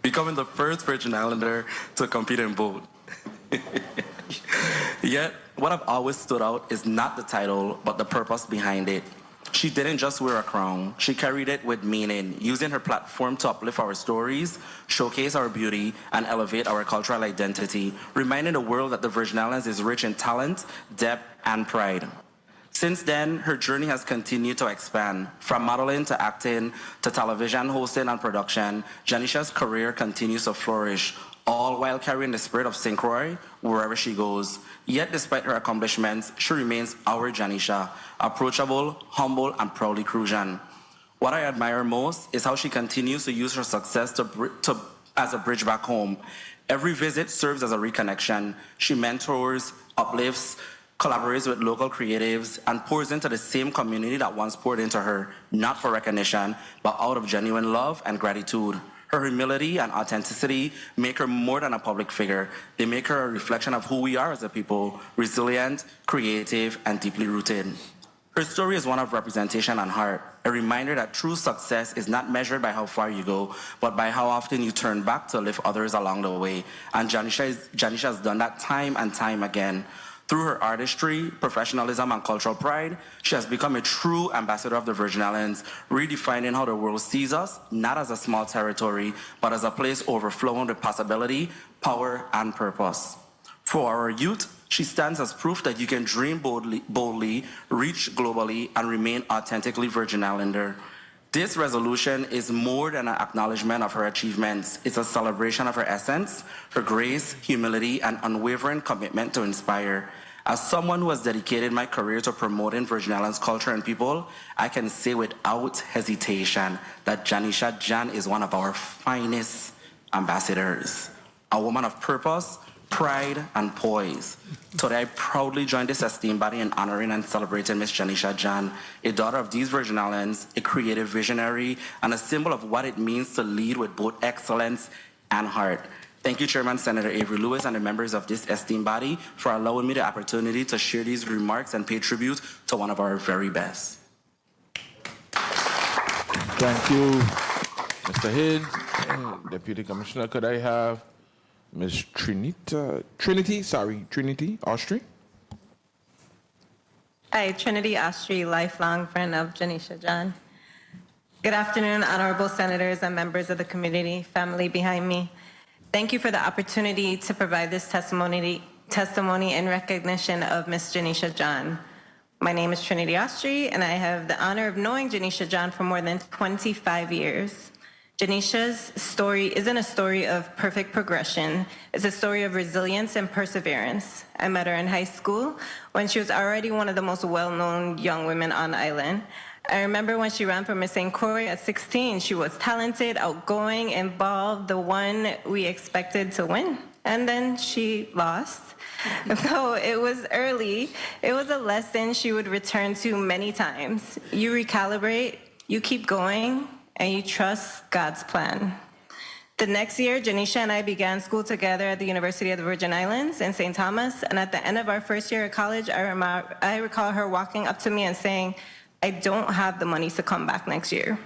Becoming the first Virgin Islander to compete in both. Yet, what have always stood out is not the title, but the purpose behind it. She didn't just wear a crown, she carried it with meaning, using her platform to uplift our stories, showcase our beauty, and elevate our cultural identity, reminding the world that the Virgin Islands is rich in talent, depth, and pride. Since then, her journey has continued to expand. From modeling to acting to television hosting and production, Janisha's career continues to flourish, all while carrying the spirit of St. Croix wherever she goes. Yet, despite her accomplishments, she remains our Janisha, approachable, humble, and proudly Crucian. What I admire most is how she continues to use her success as a bridge back home. Every visit serves as a reconnection. She mentors, uplifts, collaborates with local creatives, and pours into the same community that once poured into her, not for recognition, but out of genuine love and gratitude. Her humility and authenticity make her more than a public figure. They make her a reflection of who we are as a people, resilient, creative, and deeply rooted. Her story is one of representation and heart, a reminder that true success is not measured by how far you go, but by how often you turn back to lift others along the way. And Janisha has done that time and time again. Through her artistry, professionalism, and cultural pride, she has become a true ambassador of the Virgin Islands, redefining how the world sees us, not as a small territory, but as a place overflowing with possibility, power, and purpose. For our youth, she stands as proof that you can dream boldly, reach globally, and remain authentically Virgin Islander. This resolution is more than an acknowledgement of her achievements. It's a celebration of her essence, her grace, humility, and unwavering commitment to inspire. As someone who has dedicated my career to promoting Virgin Islands culture and people, I can say without hesitation that Janisha Jan is one of our finest ambassadors. A woman of purpose, pride, and poise. Today, I proudly join this esteemed body in honoring and celebrating Miss Janisha Jan, a daughter of these Virgin Islands, a creative visionary, and a symbol of what it means to lead with both excellence and heart. Thank you, Chairman Senator Avery Lewis and the members of this esteemed body for allowing me the opportunity to share these remarks and pay tribute to one of our very best. Thank you, Mr. Higgs. Deputy Commissioner, could I have Ms. Trinity Austri? Hi, Trinity Austri, lifelong friend of Janisha Jan. Good afternoon, honorable senators and members of the community, family behind me. Thank you for the opportunity to provide this testimony in recognition of Ms. Janisha Jan. My name is Trinity Austri, and I have the honor of knowing Janisha Jan for more than 25 years. Janisha's story isn't a story of perfect progression. It's a story of resilience and perseverance. I met her in high school when she was already one of the most well-known young women on the island. I remember when she ran for Miss St. Croix at 16, she was talented, outgoing, involved, the one we expected to win. And then she lost. Though it was early, it was a lesson she would return to many times. You recalibrate, you keep going, and you trust God's plan. The next year, Janisha and I began school together at the University of the Virgin Islands in St. Thomas, and at the end of our first year of college, I recall her walking up to me and saying, "I don't have the money to come back next year."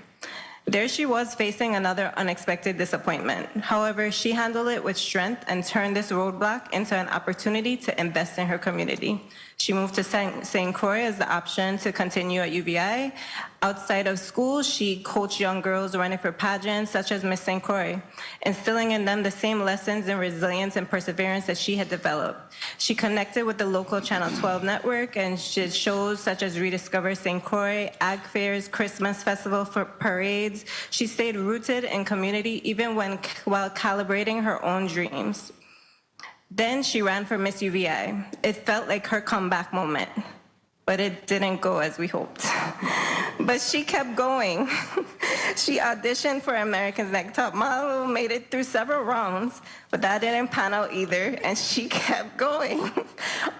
There she was facing another unexpected disappointment. However, she handled it with strength and turned this roadblock into an opportunity to invest in her community. She moved to St. Croix as the option to continue at UVI. Outside of school, she coached young girls running for pageants such as Miss St. Croix, instilling in them the same lessons in resilience and perseverance that she had developed. She connected with the local Channel 12 network and did shows such as Rediscover St. Croix, Ag Fairs, Christmas Festival for parades. She stayed rooted in community even while calibrating her own dreams. Then she ran for Miss UVI. It felt like her comeback moment, but it didn't go as we hoped. But she kept going. She auditioned for America's Next Top Model, made it through several rounds, but that didn't pan out either, and she kept going.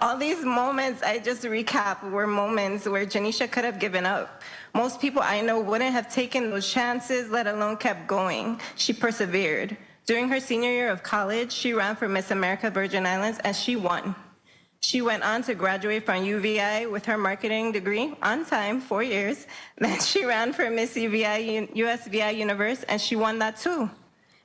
All these moments I just recap were moments where Janisha could have given up. Most people I know wouldn't have taken those chances, let alone kept going. She persevered. During her senior year of college, she ran for Miss America Virgin Islands, and she won. She went on to graduate from UVI with her marketing degree on time, 4 years. Then she ran for Miss UVI, USVI Universe, and she won that too,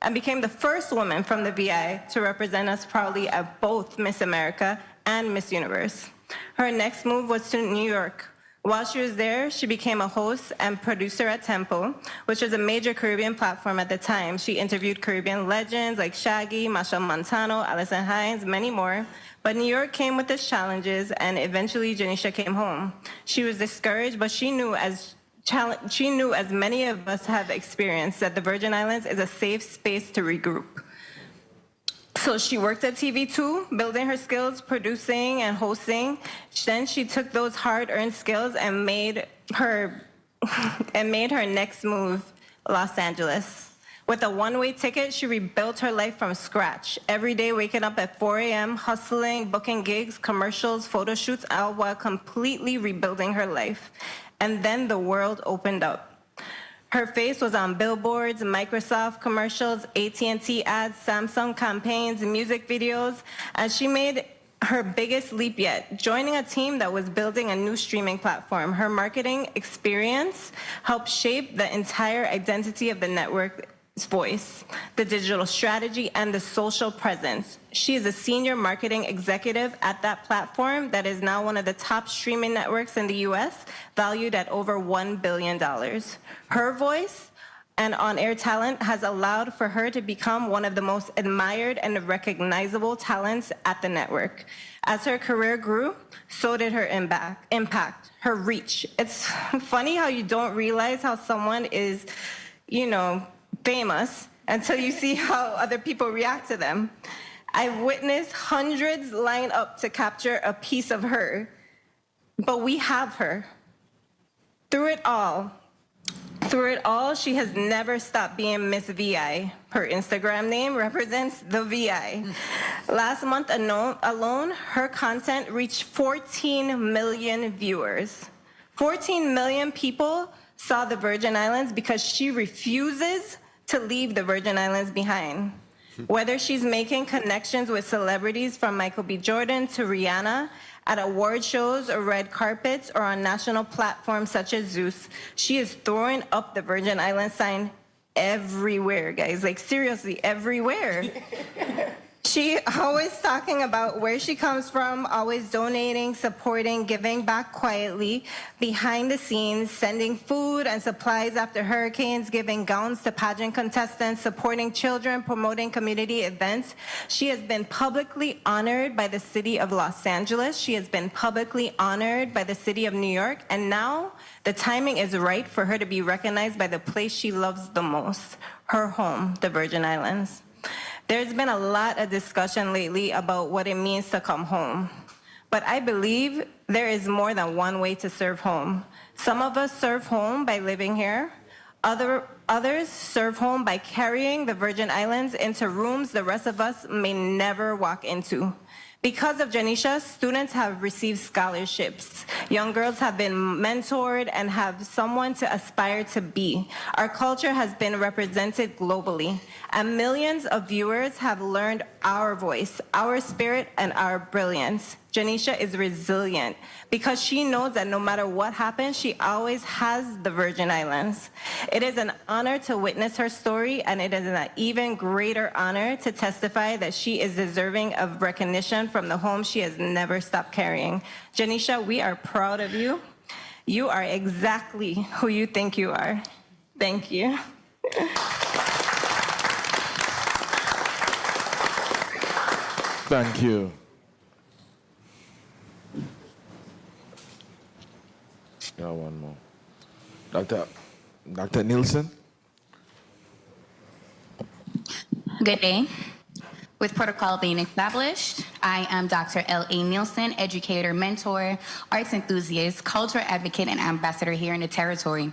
and became the first woman from the VI to represent us proudly at both Miss America and Miss Universe. Her next move was to New York. While she was there, she became a host and producer at Tempo, which was a major Caribbean platform at the time. She interviewed Caribbean legends like Shaggy, Machel Montano, Alison Hines, many more. But New York came with its challenges, and eventually Janisha came home. She was discouraged, but she knew as many of us have experienced that the Virgin Islands is a safe space to regroup. So she worked at TV2, building her skills, producing and hosting. Then she took those hard-earned skills and made her next move, Los Angeles. With a one-way ticket, she rebuilt her life from scratch. Every day waking up at 4 a.m., hustling, booking gigs, commercials, photo shoots, all while completely rebuilding her life. And then the world opened up. Her face was on billboards, Microsoft commercials, AT&T ads, Samsung campaigns, music videos, and she made her biggest leap yet, joining a team that was building a new streaming platform. Her marketing experience helped shape the entire identity of the network's voice, the digital strategy, and the social presence. She is a senior marketing executive at that platform that is now one of the top streaming networks in the US, valued at over $1 billion. Her voice and on-air talent has allowed for her to become one of the most admired and recognizable talents at the network. As her career grew, so did her impact, her reach. It's funny how you don't realize how someone is, famous until you see how other people react to them. I've witnessed hundreds line up to capture a piece of her, but we have her. Through it all, she has never stopped being Miss VI. Her Instagram name represents the VI. Last month alone, her content reached 14 million viewers. 14 million people saw the Virgin Islands because she refuses to leave the Virgin Islands behind. Whether she's making connections with celebrities from Michael B. Jordan to Rihanna, at award shows or red carpets, or on national platforms such as Zeus, she is throwing up the Virgin Islands sign everywhere, guys. Like, seriously, everywhere. She always talking about where she comes from, always donating, supporting, giving back quietly, behind the scenes, sending food and supplies after hurricanes, giving gowns to pageant contestants, supporting children, promoting community events. She has been publicly honored by the city of Los Angeles. She has been publicly honored by the city of New York. And now the timing is right for her to be recognized by the place she loves the most, her home, the Virgin Islands. There's been a lot of discussion lately about what it means to come home. But I believe there is more than one way to serve home. Some of us serve home by living here. Others serve home by carrying the Virgin Islands into rooms the rest of us may never walk into. Because of Janisha, students have received scholarships. Young girls have been mentored and have someone to aspire to be. Our culture has been represented globally, and millions of viewers have learned our voice, our spirit, and our brilliance. Janisha is resilient because she knows that no matter what happens, she always has the Virgin Islands. It is an honor to witness her story, and it is an even greater honor to testify that she is deserving of recognition from the home she has never stopped carrying. Janisha, we are proud of you. You are exactly who you think you are. Thank you. Thank you. Yeah, one more. Dr. Nielsen? Good day. With protocol being established, I am Dr. L.A. Nielsen, educator, mentor, arts enthusiast, cultural advocate, and ambassador here in the territory.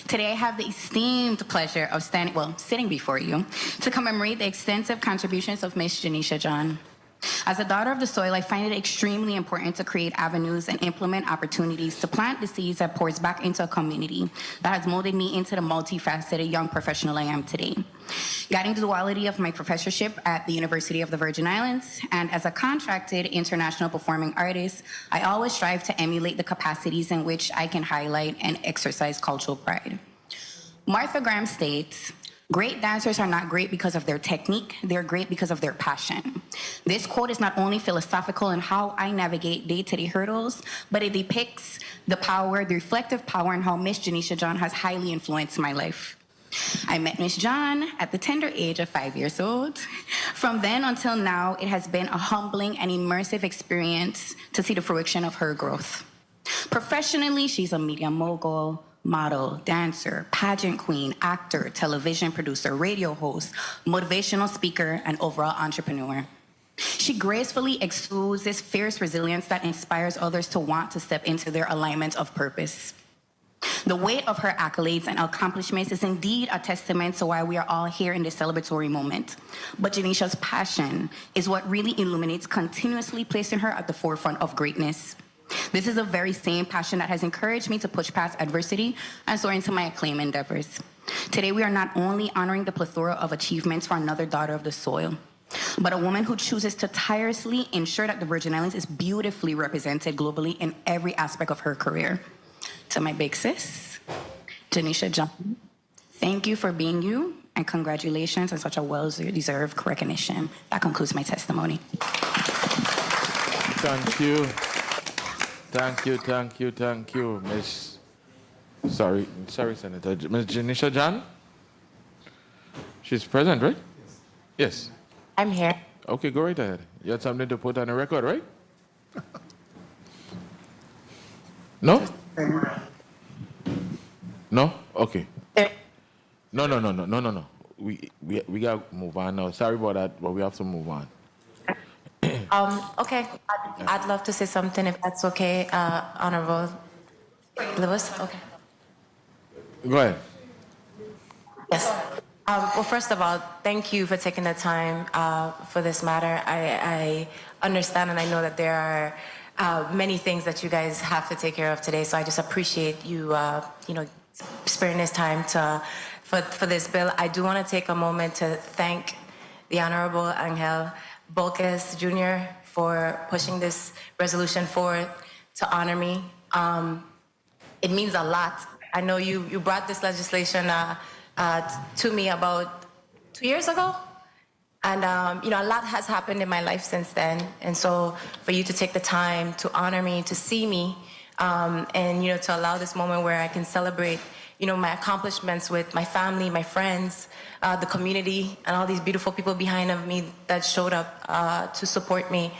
Today, I have the esteemed pleasure of sitting before you to commemorate the extensive contributions of Ms. Janisha John. As a daughter of the soil, I find it extremely important to create avenues and implement opportunities to plant the seeds that pours back into a community that has molded me into the multifaceted young professional I am today. Guiding the duality of my professorship at the University of the Virgin Islands, and as a contracted international performing artist, I always strive to emulate the capacities in which I can highlight and exercise cultural pride. Martha Graham states, "Great dancers are not great because of their technique, they're great because of their passion." This quote is not only philosophical in how I navigate day-to-day hurdles, but it depicts the power, the reflective power, and how Miss Janisha John has highly influenced my life. I met Miss John at the tender age of 5 years old. From then until now, it has been a humbling and immersive experience to see the fruition of her growth. Professionally, she's a media mogul, model, dancer, pageant queen, actor, television producer, radio host, motivational speaker, and overall entrepreneur. She gracefully exudes this fierce resilience that inspires others to want to step into their alignment of purpose. The weight of her accolades and accomplishments is indeed a testament to why we are all here in this celebratory moment. But Janisha's passion is what really illuminates, continuously placing her at the forefront of greatness. This is the very same passion that has encouraged me to push past adversity and soar into my acclaim endeavors. Today, we are not only honoring the plethora of achievements for another daughter of the soil, but a woman who chooses to tirelessly ensure that the Virgin Islands is beautifully represented globally in every aspect of her career. To my big sis, Janisha John, thank you for being you, and congratulations on such a well-deserved recognition. That concludes my testimony. Thank you. Thank you, thank you, thank you, Miss. Sorry, Senator. Miss Janisha John? She's present, right? Yes. I'm here. Okay, go right ahead. You had something to put on the record, right? No? No? Okay. No. We got to move on now. Sorry about that, but we have to move on. Okay, I'd love to say something if that's okay, Honorable Lewis. Okay. Go ahead. Yes. Well, first of all, thank you for taking the time for this matter. I understand and I know that there are many things that you guys have to take care of today, so I just appreciate you, sparing this time for this bill. I do want to take a moment to thank the Honorable Angel Bolkes Jr. for pushing this resolution forward to honor me. It means a lot. I know you brought this legislation to me about 2 years ago. And, a lot has happened in my life since then. And so for you to take the time to honor me, to see me, and, to allow this moment where I can celebrate, my accomplishments with my family, my friends, the community, and all these beautiful people behind me that showed up to support me.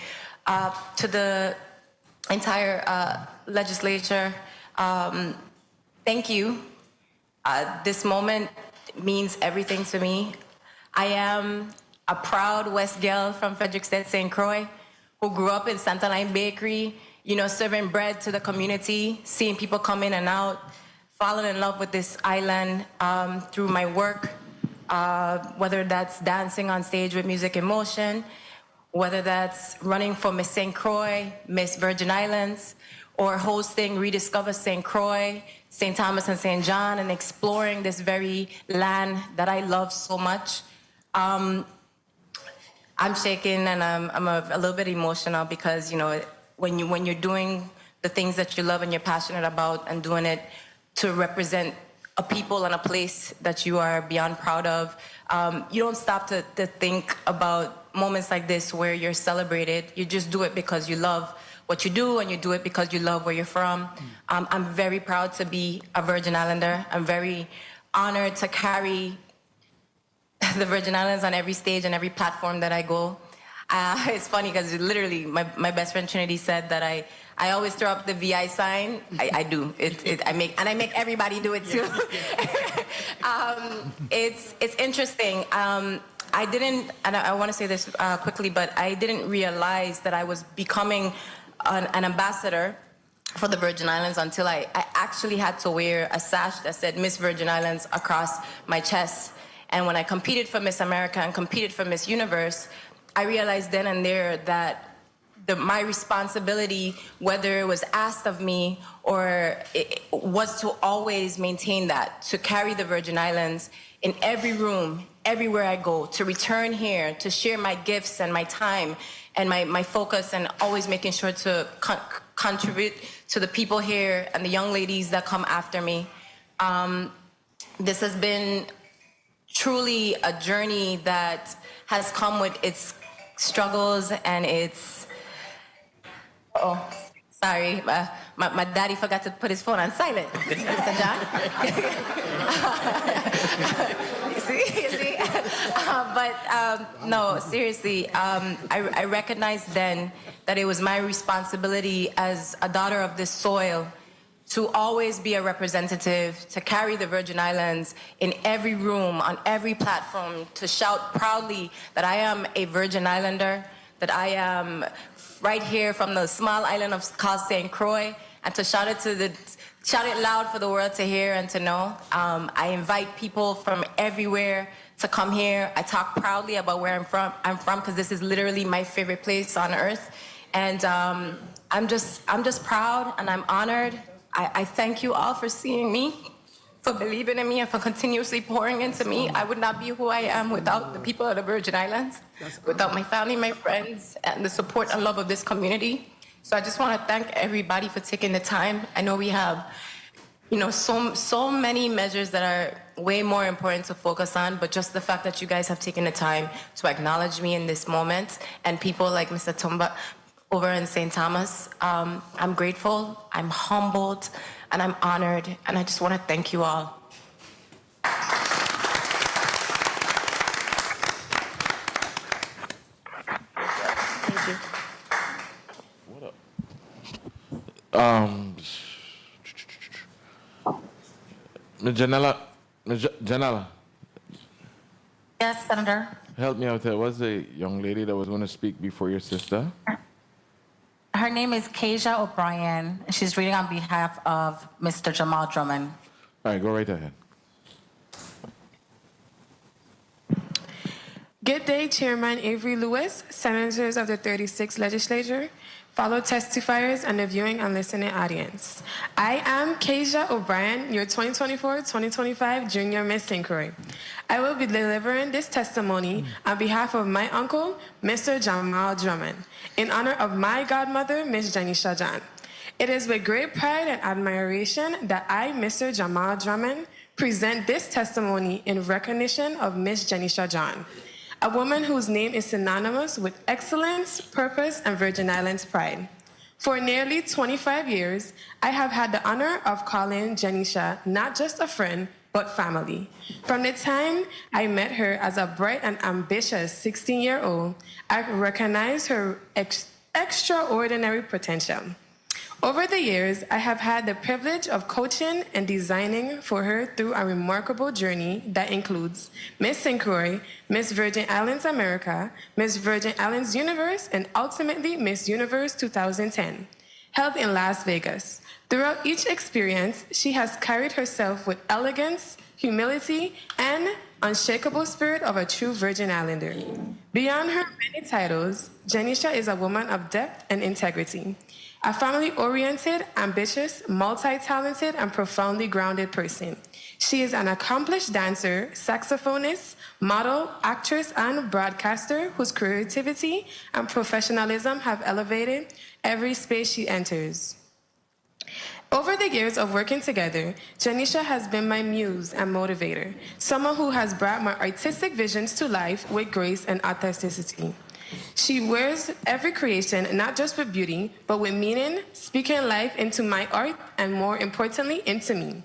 To the entire legislature, thank you. This moment means everything to me. I am a proud West girl from Frederiksted, St. Croix, who grew up in Santa Line Bakery, serving bread to the community, seeing people come in and out, falling in love with this island through my work, whether that's dancing on stage with Music in Motion, whether that's running for Miss St. Croix, Miss Virgin Islands, or hosting Rediscover St. Croix, St. Thomas and St. John, and exploring this very land that I love so much. I'm shaking and I'm a little bit emotional because, you know, when you're doing the things that you love and you're passionate about and doing it to represent a people and a place that you are beyond proud of, you don't stop to think about moments like this where you're celebrated. You just do it because you love what you do, and you do it because you love where you're from. I'm very proud to be a Virgin Islander. I'm very honored to carry the Virgin Islands on every stage and every platform that I go. It's funny because literally my best friend Trinity said that I always throw up the VI sign. I do. I make everybody do it too. It's interesting. I didn't, and I want to say this quickly, but I didn't realize that I was becoming an ambassador for the Virgin Islands until I actually had to wear a sash that said Miss Virgin Islands across my chest. And when I competed for Miss America and competed for Miss Universe, I realized then and there that my responsibility, whether it was asked of me or it was to always maintain that, to carry the Virgin Islands in every room, everywhere I go, to return here, to share my gifts and my time and my focus, and always making sure to contribute to the people here and the young ladies that come after me. This has been truly a journey that has come with its struggles and its, oh, sorry, my daddy forgot to put his phone on silent, Mr. John. You see? No, seriously, I recognized then that it was my responsibility as a daughter of this soil to always be a representative, to carry the Virgin Islands in every room, on every platform, to shout proudly that I am a Virgin Islander, that I am right here from the small island of called St. Croix, and to shout it loud for the world to hear and to know. I invite people from everywhere to come here. I talk proudly about where I'm from because this is literally my favorite place on earth. And I'm just proud and I'm honored. I thank you all for seeing me, for believing in me, and for continuously pouring into me. I would not be who I am without the people of the Virgin Islands, without my family, my friends, and the support and love of this community. So I just want to thank everybody for taking the time. I know we have, you know, so many measures that are way more important to focus on, but just the fact that you guys have taken the time to acknowledge me in this moment, and people like Mr. Tumba over in St. Thomas, I'm grateful, I'm humbled, and I'm honored, and I just want to thank you all. Thank you. Ms. Janella, Yes, Senator. help me out there. What's the young lady that was going to speak before your sister? Her name is Kasia O'Brien. She's reading on behalf of Mr. Jamal Drummond. All right, go right ahead. Good day, Chairman Avery Lewis, Senators of the 36th Legislature, fellow testifiers, and the viewing and listening audience. I am Kasia O'Brien, your 2024-2025 Junior Miss St. Croix. I will be delivering this testimony on behalf of my uncle, Mr. Jamal Drummond, in honor of my godmother, Miss Janisha John. It is with great pride and admiration that I, Mr. Jamal Drummond, present this testimony in recognition of Miss Janisha John, a woman whose name is synonymous with excellence, purpose, and Virgin Islands pride. For nearly 25 years, I have had the honor of calling Janisha not just a friend, but family. From the time I met her as a bright and ambitious 16-year-old, I recognized her extraordinary potential. Over the years, I have had the privilege of coaching and designing for her through a remarkable journey that includes Miss St. Croix, Miss Virgin Islands America, Miss Virgin Islands Universe, and ultimately Miss Universe 2010, held in Las Vegas. Throughout each experience, she has carried herself with elegance, humility, and unshakable spirit of a true Virgin Islander. Beyond her many titles, Janisha is a woman of depth and integrity, a family-oriented, ambitious, multi-talented, and profoundly grounded person. She is an accomplished dancer, saxophonist, model, actress, and broadcaster whose creativity and professionalism have elevated every space she enters. Over the years of working together, Janisha has been my muse and motivator, someone who has brought my artistic visions to life with grace and authenticity. She wears every creation not just with beauty, but with meaning, speaking life into my art and, more importantly, into me.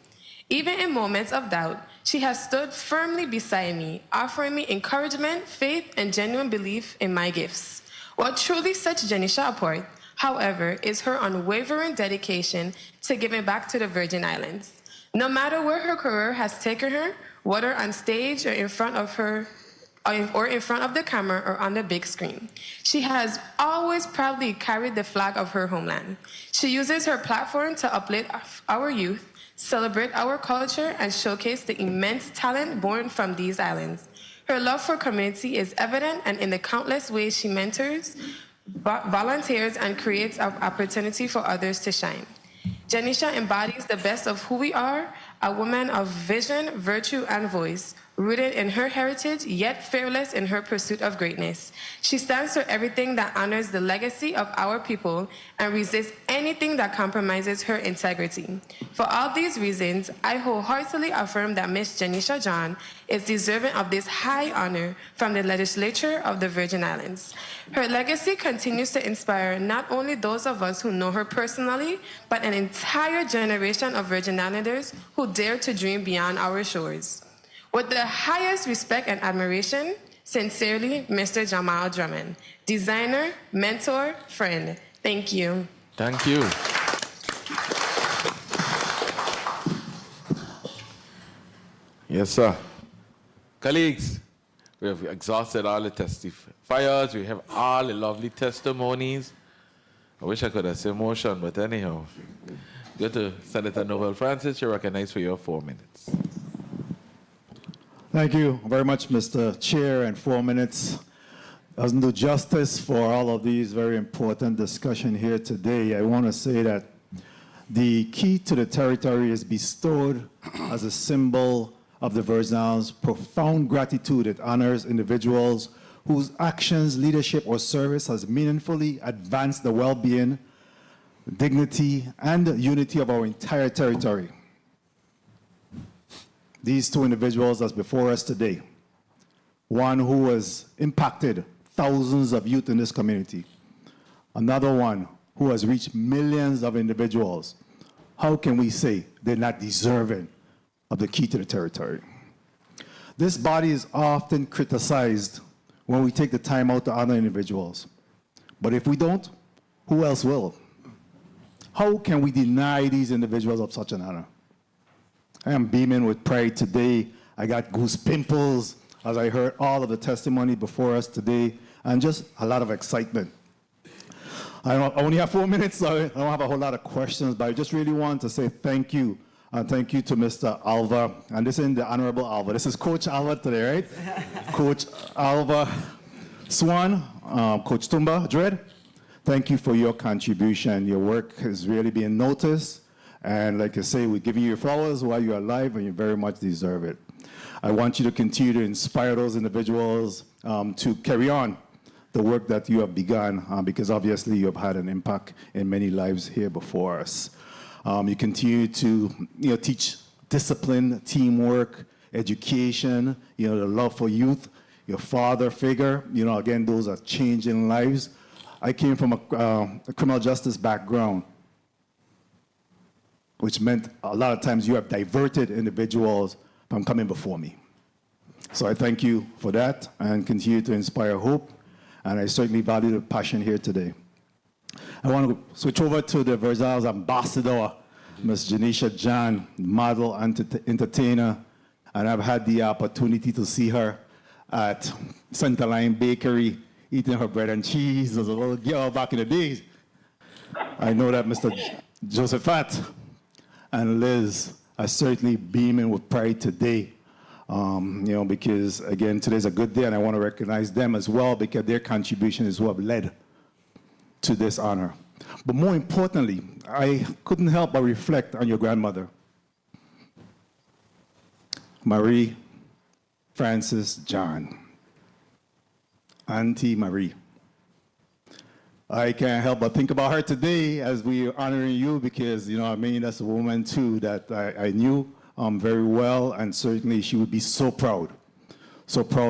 Even in moments of doubt, she has stood firmly beside me, offering me encouragement, faith, and genuine belief in my gifts. What truly sets Janisha apart, however, is her unwavering dedication to giving back to the Virgin Islands. No matter where her career has taken her, whether on stage or in front of the camera or on the big screen, she has always proudly carried the flag of her homeland. She uses her platform to uplift our youth, celebrate our culture, and showcase the immense talent born from these islands. Her love for community is evident, and in the countless ways she mentors, volunteers, and creates an opportunity for others to shine. Janisha embodies the best of who we are, a woman of vision, virtue, and voice, rooted in her heritage, yet fearless in her pursuit of greatness. She stands for everything that honors the legacy of our people and resists anything that compromises her integrity. For all these reasons, I wholeheartedly affirm that Ms. Janisha John is deserving of this high honor from the legislature of the Virgin Islands. Her legacy continues to inspire not only those of us who know her personally, but an entire generation of Virgin Islanders who dare to dream beyond our shores. With the highest respect and admiration, sincerely, Mr. Jamal Drummond, designer, mentor, friend. Thank you. Thank you. Yes, sir. Colleagues, we have exhausted all the testifiers. We have all the lovely testimonies. I wish I could have said motion, but anyhow. Go to Senator Noel Francis. You're recognized for your 4 minutes. Thank you very much, Mr. Chair, and 4 minutes doesn't do justice for all of these very important discussion here today. I want to say that the key to the territory is bestowed as a symbol of the Virgin Islands' profound gratitude. It honors individuals whose actions, leadership, or service has meaningfully advanced the well-being, dignity, and unity of our entire territory. These two individuals that's before us today, one who has impacted thousands of youth in this community, another one who has reached millions of individuals. How can we say they're not deserving of the key to the territory? This body is often criticized when we take the time out to honor individuals. But if we don't, who else will? How can we deny these individuals of such an honor? I am beaming with pride today. I got goose pimples as I heard all of the testimony before us today, and just a lot of excitement. I only have 4 minutes, so I don't have a whole lot of questions, but I just really want to say thank you. And thank you to Mr. Alva, and this is the Honorable Alva. This is Coach Alva today, right? Coach Alva Swan, Coach Tumba Dread, thank you for your contribution. Your work is really being noticed. And like I say, we're giving you your flowers while you're alive, and you very much deserve it. I want you to continue to inspire those individuals to carry on the work that you have begun, because obviously you have had an impact in many lives here before us. You continue to teach discipline, teamwork, education, the love for youth, your father figure. Again, those are changing lives. I came from a criminal justice background, which meant a lot of times you have diverted individuals from coming before me. So I thank you for that and continue to inspire hope. And I certainly value the passion here today. I want to switch over to the Virgin Islands ambassador, Ms. Janisha John, model and entertainer. And I've had the opportunity to see her at Centerline Bakery eating her bread and cheese as a little girl back in the days. I know that Mr. Josephat and Liz are certainly beaming with pride today. Because again, today's a good day, and I want to recognize them as well because their contribution is what led to this honor. But more importantly, I couldn't help but reflect on your grandmother, Marie Frances John, Auntie Marie. I can't help but think about her today as we are honoring you because, that's a woman too that I knew very well, and certainly she would be so proud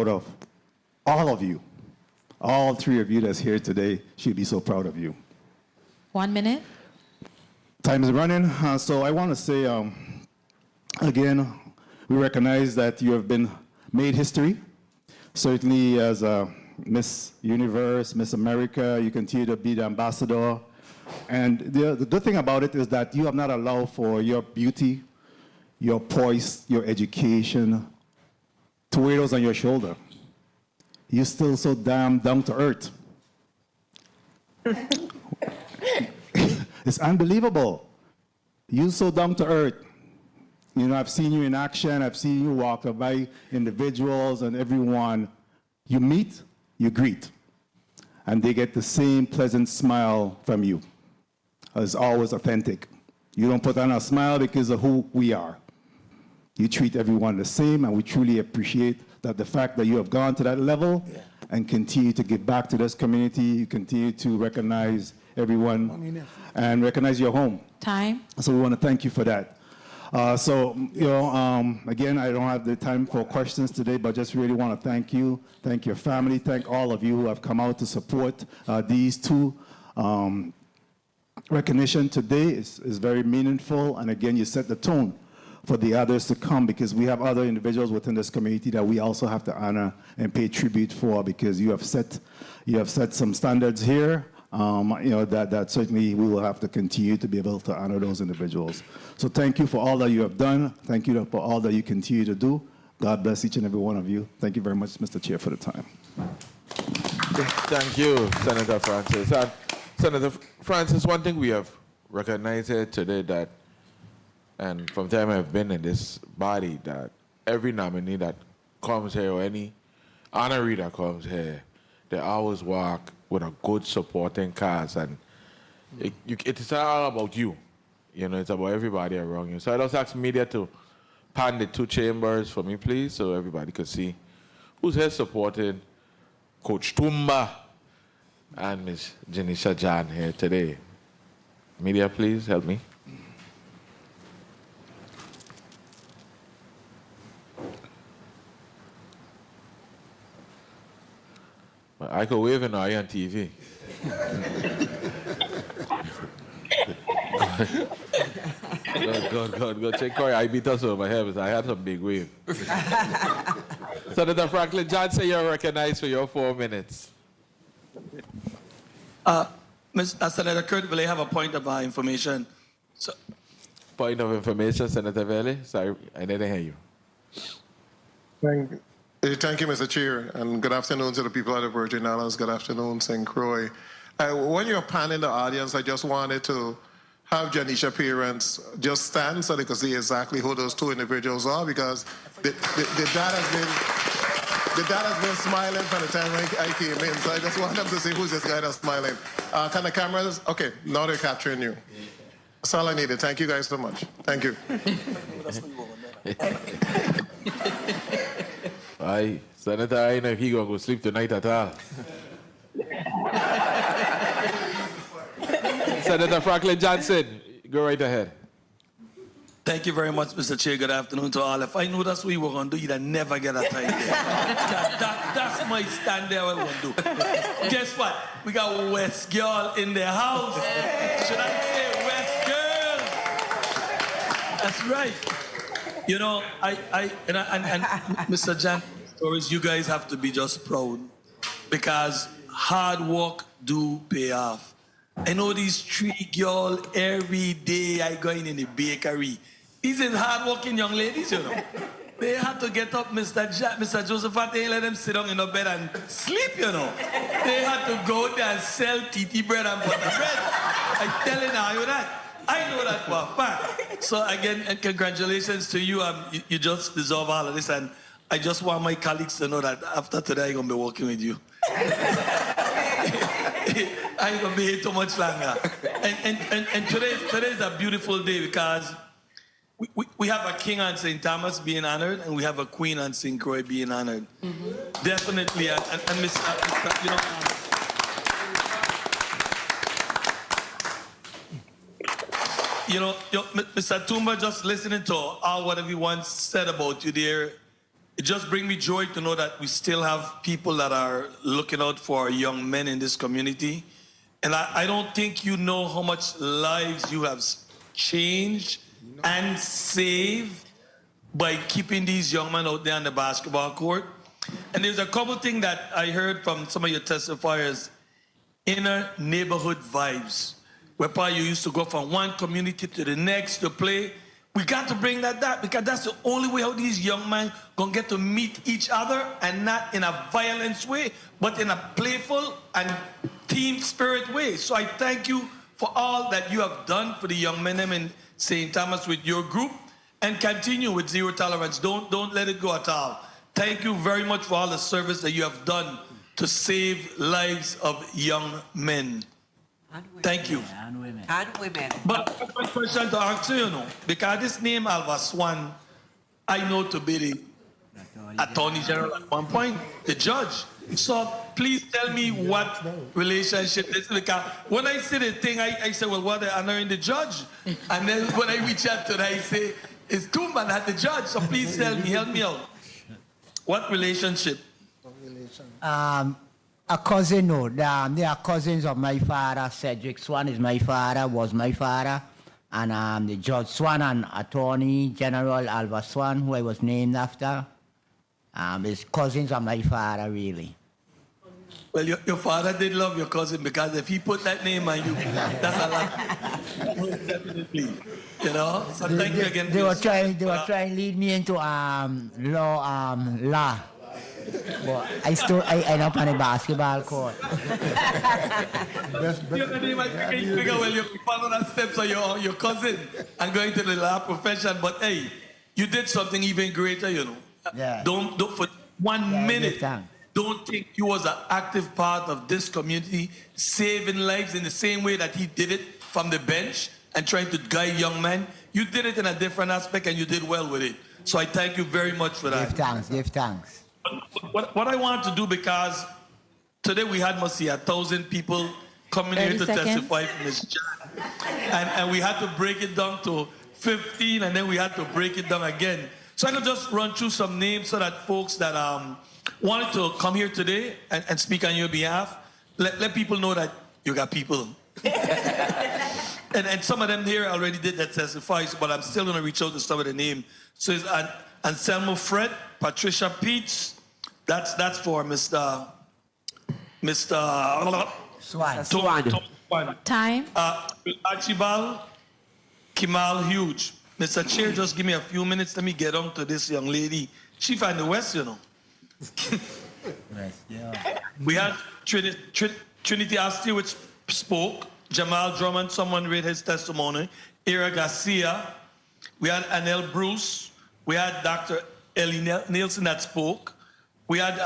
of all of you, all three of you that's here today. She'd be so proud of you. 1 minute. Time is running, so I want to say, again, we recognize that you have been made history. Certainly as Miss Universe, Miss America, you continue to be the ambassador. And the good thing about it is that you have not allowed for your beauty, your poise, your education to weigh those on your shoulder. You're still so damn down to earth. It's unbelievable. You're so down to earth. I've seen you in action. I've seen you walk by individuals and everyone you meet, you greet. And they get the same pleasant smile from you. It's always authentic. You don't put on a smile because of who we are. You treat everyone the same, and we truly appreciate that the fact that you have gone to that level and continue to give back to this community. You continue to recognize everyone and recognize your home. Time. So we want to thank you for that. Again, I don't have the time for questions today, but just really want to thank you, thank your family, thank all of you who have come out to support these two. Recognition today is very meaningful, and again, you set the tone for the others to come because we have other individuals within this community that we also have to honor and pay tribute for because you have set some standards here. That certainly we will have to continue to be able to honor those individuals. So thank you for all that you have done. Thank you for all that you continue to do. God bless each and every one of you. Thank you very much, Mr. Chair, for the time. Thank you, Senator Francis. And Senator Francis, one thing we have recognized here today that, and from the time I've been in this body, that every nominee that comes here or any honoree that comes here, they always walk with a good supporting cast, and it's all about you. It's about everybody around you. So I'd also ask media to pan the two chambers for me, please, so everybody could see who's here supporting Coach Tumba and Ms. Janisha John here today. Media, please help me. I could wave and I on TV. Good. Check Corey. I beat us over here, but I had some big wave. Senator Franklin Johnson, you're recognized for your 4 minutes. Senator Kurt Valley, have a point of information. Point of information, Senator Valley? Sorry, I didn't hear you. Thank you, Mr. Chair, and good afternoon to the people of the Virgin Islands. Good afternoon, St. Croix. When you're panning the audience, I just wanted to have Janisha parents just stand so they could see exactly who those two individuals are, because the dad has been smiling from the time I came in, so I just want them to see who's this guy that's smiling. Can the cameras? Okay, now they're capturing you. That's all I needed. Thank you guys so much. Thank you. Aye, Senator, I know if he gonna go sleep tonight at all. Senator Franklin Johnson, go right ahead. Thank you very much, Mr. Chair. Good afternoon to all. If I knew that's what we were going to do, you'd never get a time there. That's my stand there what we're going to do. Guess what? We got West Girl in the house. Should I say West Girl? That's right. And Mr. Jan, stories, you guys have to be just proud because hard work do pay off. I know these three girls every day I go in the bakery. These are hard-working young ladies, They had to get up, Mr. Joseph, they let them sit down in the bed and sleep, They had to go there and sell titi bread and butter bread. I'm telling you that. I know that for a fact. So again, and congratulations to you. You just deserve all of this, and I just want my colleagues to know that after today, I'm gonna be working with you. I ain't gonna be here too much longer. And today is a beautiful day because we have a king on St. Thomas being honored, and we have a queen on St. Croix being honored. Definitely, and Mr. Mr. Tumba, just listening to all what everyone said about you there, it just brings me joy to know that we still have people that are looking out for our young men in this community. And I don't think you know how much lives you have changed and saved by keeping these young men out there on the basketball court. And there's a couple things that I heard from some of your testifiers, inner neighborhood vibes, whereby you used to go from one community to the next to play. We got to bring that back because that's the only way how these young men gonna get to meet each other, and not in a violent way, but in a playful and team spirit way. So I thank you for all that you have done for the young men in St. Thomas with your group, and continue with Zero Tolerance. Don't let it go at all. Thank you very much for all the service that you have done to save lives of young men. Thank you. And women. But a question to ask you, because this name Alva Swan, I know to be the Attorney General at one point, the judge. So please tell me what relationship this is. Because when I see the thing, I say, well, what are honoring the judge? And then when I reach out to it, I say, it's Tumba, not the judge. So please tell me, help me out. What relationship? A cousin, no. They are cousins of my father. Cedric Swan is my father, was my father. And the Judge Swan and Attorney General Alva Swan, who I was named after, is cousins of my father, really. Well, your father did love your cousin, because if he put that name on you, that's a lot. Definitely. You know? So thank you again. They were trying to lead me into law. But I end up on a basketball court. Well, you follow that steps of your cousin and going to the law profession, but hey, you did something even greater, you know. Yeah. Don't for 1 minute, don't think you was an active part of this community, saving lives in the same way that he did it from the bench and trying to guide young men. You did it in a different aspect, and you did well with it. So I thank you very much for that. Give thanks. What I want to do, because today we had must see 1,000 people coming here to testify for Ms. Jan. And we had to break it down to 15, and then we had to break it down again. So I can just run through some names so that folks that wanted to come here today and speak on your behalf, let people know that you got people. and some of them here already did that testify, but I'm still going to reach out to some of the names. So it's Anselmo Fred, Patricia Peets. That's for Mr. Swan. Time. Archibald Kimal Huge. Mr. Chair, just give me a few minutes. Let me get on to this young lady. She from the West, you know. We had Trinity Asti, which spoke. Jamal Drummond, someone read his testimony. Ira Garcia. We had Anel Bruce. We had Dr. Ellie Nielsen that spoke. We had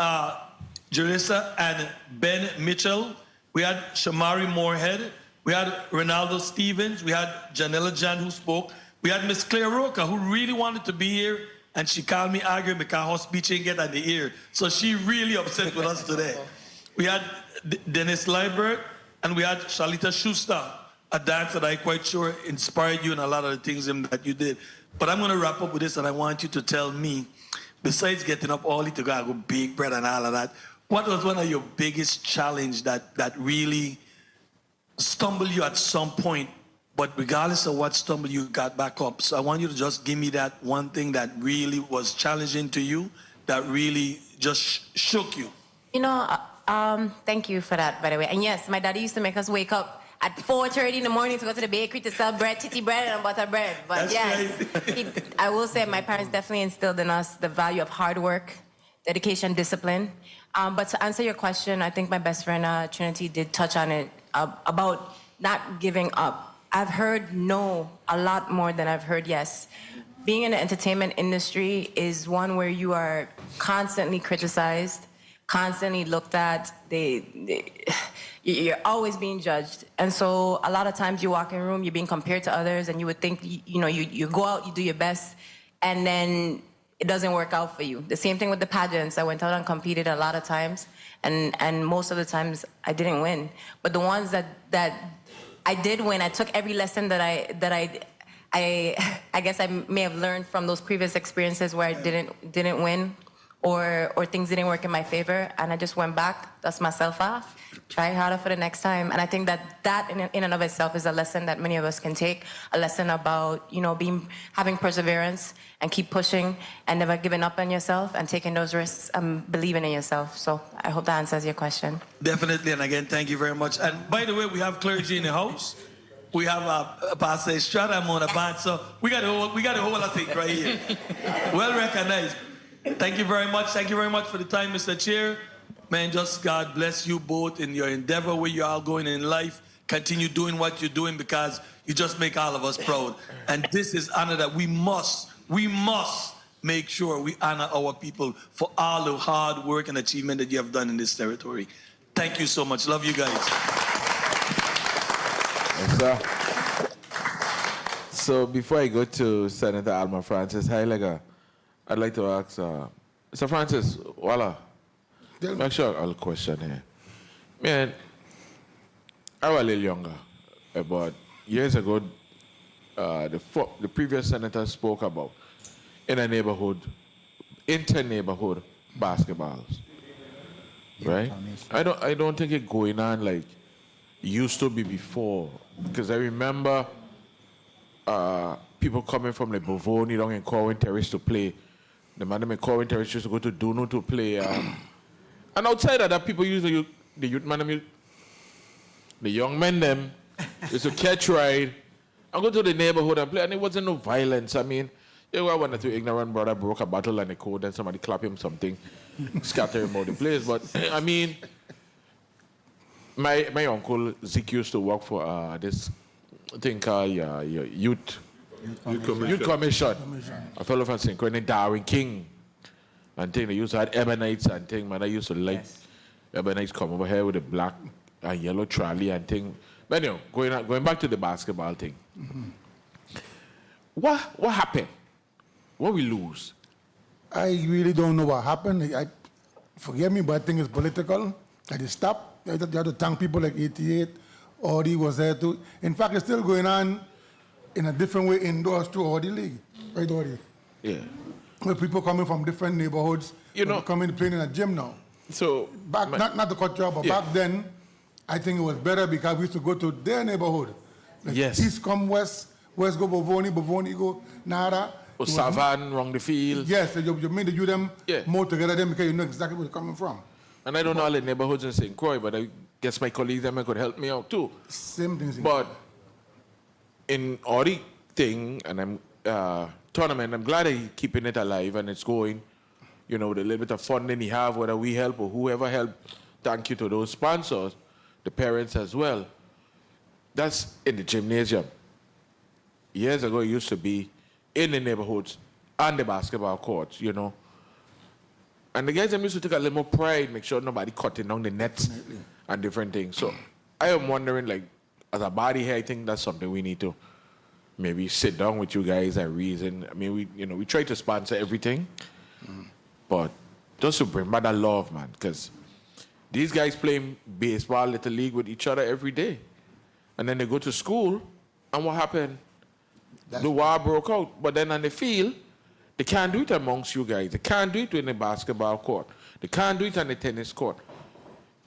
Jerissa and Ben Mitchell. We had Shamari Moorhead. We had Ronaldo Stevens. We had Janella Jan who spoke. We had Miss Claire Roca, who really wanted to be here, and she called me arguing because her speech ain't get on the ear. So she really upset with us today. We had Dennis Liebert, and we had Shalita Schuster, a dancer that I'm quite sure inspired you in a lot of the things that you did. But I'm going to wrap up with this, and I want you to tell me, besides getting up early to go bake bread and all of that, what was one of your biggest challenge that really stumbled you at some point, but regardless of what stumbled you, got back up? So I want you to just give me that one thing that really was challenging to you, that really just shook you. You know, thank you for that, by the way. And yes, my daddy used to make us wake up at 4:30 in the morning to go to the bakery to sell bread, titty bread and butter bread. But yes, I will say my parents definitely instilled in us the value of hard work, dedication, discipline. But to answer your question, I think my best friend Trinity did touch on it, about not giving up. I've heard no a lot more than I've heard yes. Being in the entertainment industry is one where you are constantly criticized, constantly looked at. You're always being judged. And so a lot of times you walk in a room, you're being compared to others, and you would think, you go out, you do your best, and then it doesn't work out for you. The same thing with the pageants. I went out and competed a lot of times, and most of the times I didn't win. But the ones that I did win, I took every lesson that I guess I may have learned from those previous experiences where I didn't win, or things didn't work in my favor, and I just went back, dust myself off, try harder for the next time. And I think that in and of itself is a lesson that many of us can take, a lesson about having perseverance and keep pushing and never giving up on yourself and taking those risks and believing in yourself. So I hope that answers your question. Definitely, and again, thank you very much. And by the way, we have clergy in the house. We have a Pastor Estrada. I'm on a band, so we got a whole lot of things right here. Well recognized. Thank you very much. Thank you very much for the time, Mr. Chair. Man, just God bless you both in your endeavor where you're all going in life. Continue doing what you're doing because you just make all of us proud. And this is honor that we must make sure we honor our people for all the hard work and achievement that you have done in this territory. Thank you so much. Love you guys. Yes, sir. So before I go to Senator Alma Francis Heilega, I'd like to ask, Mr. Francis, voila. Make sure I'll question here. Man, I was a little younger. About years ago, the previous senator spoke about in a neighborhood, inter-neighborhood basketballs. Right? I don't think it going on like it used to be before. Because I remember people coming from like Bovoni down in Corwin Terrace to play. The man in Corwin Terrace used to go to Duno to play. And outside of that, people usually, the youth man, the young men them, used to catch ride and go to the neighborhood and play. And it wasn't no violence. I mean, you were one or two ignorant brother broke a bottle and a code and somebody clap him something, scatter him out the place. But I mean, my uncle Zeke used to work for this thing called Youth Commission. A fellow from St. Croix named Darwin King. And thing, they used to have Ebonites and thing, man. I used to like Ebonites come over here with a black and yellow trolley and thing. But anyway, going back to the basketball thing. Mm-hmm. What happened? What we lose? I really don't know what happened. Forgive me, but I think it's political. That it stopped. You have to thank people like 88. Audi was there too. In fact, it's still going on in a different way indoors to Audi League. Right, Audi? Yeah. Where people coming from different neighborhoods, coming playing in a gym now. So back, not to cut you off, but back then, I think it was better because we used to go to their neighborhood. Like East come west, west go Bovoni, Bovoni go Nara. Or Savan, wrong the field. Yes, you mean to do them more together then because you know exactly where they're coming from. And I don't know all the neighborhoods in St. Croix, but I guess my colleagues them could help me out too. Same things. But in Audi thing, and I'm tournament, I'm glad he's keeping it alive and it's going. You know, the little bit of funding he have, whether we help or whoever help, thank you to those sponsors, the parents as well. That's in the gymnasium. Years ago, it used to be in the neighborhoods and the basketball courts, you know. And the guys used to take a little more pride, make sure nobody cutting down the nets and different things. So I am wondering, like, as a body here, I think that's something we need to maybe sit down with you guys and reason. I mean, we try to sponsor everything, but just to bring back that love, man, because these guys playing baseball, little league with each other every day. And then they go to school, and what happened? The war broke out. But then on the field, they can't do it amongst you guys. They can't do it in the basketball court. They can't do it on the tennis court.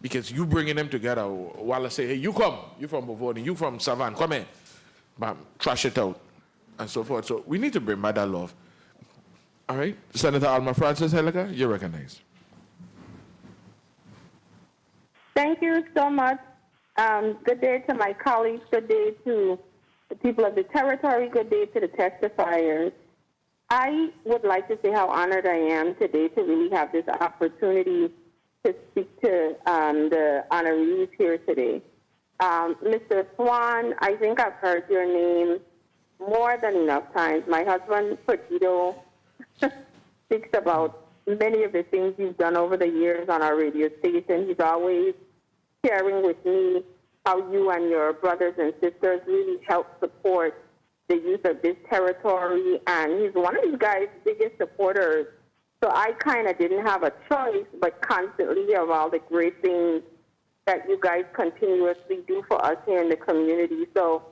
Because you bringing them together, while I say, hey, you come, you from Bovoni, you from Savan, come here. Bam, trash it out, and so forth. So we need to bring back that love. All right? Senator Alma Francis Heilega, you're recognized. Thank you so much. Good day to my colleagues. Good day to the people of the territory. Good day to the testifiers. I would like to say how honored I am today to really have this opportunity to speak to the honorees here today. Mr. Swan, I think I've heard your name more than enough times. My husband, Perdido, speaks about many of the things you've done over the years on our radio station. He's always sharing with me how you and your brothers and sisters really help support the youth of this territory. And he's one of you guys' biggest supporters. So I kind of didn't have a choice, but constantly of all the great things that you guys continuously do for us here in the community. So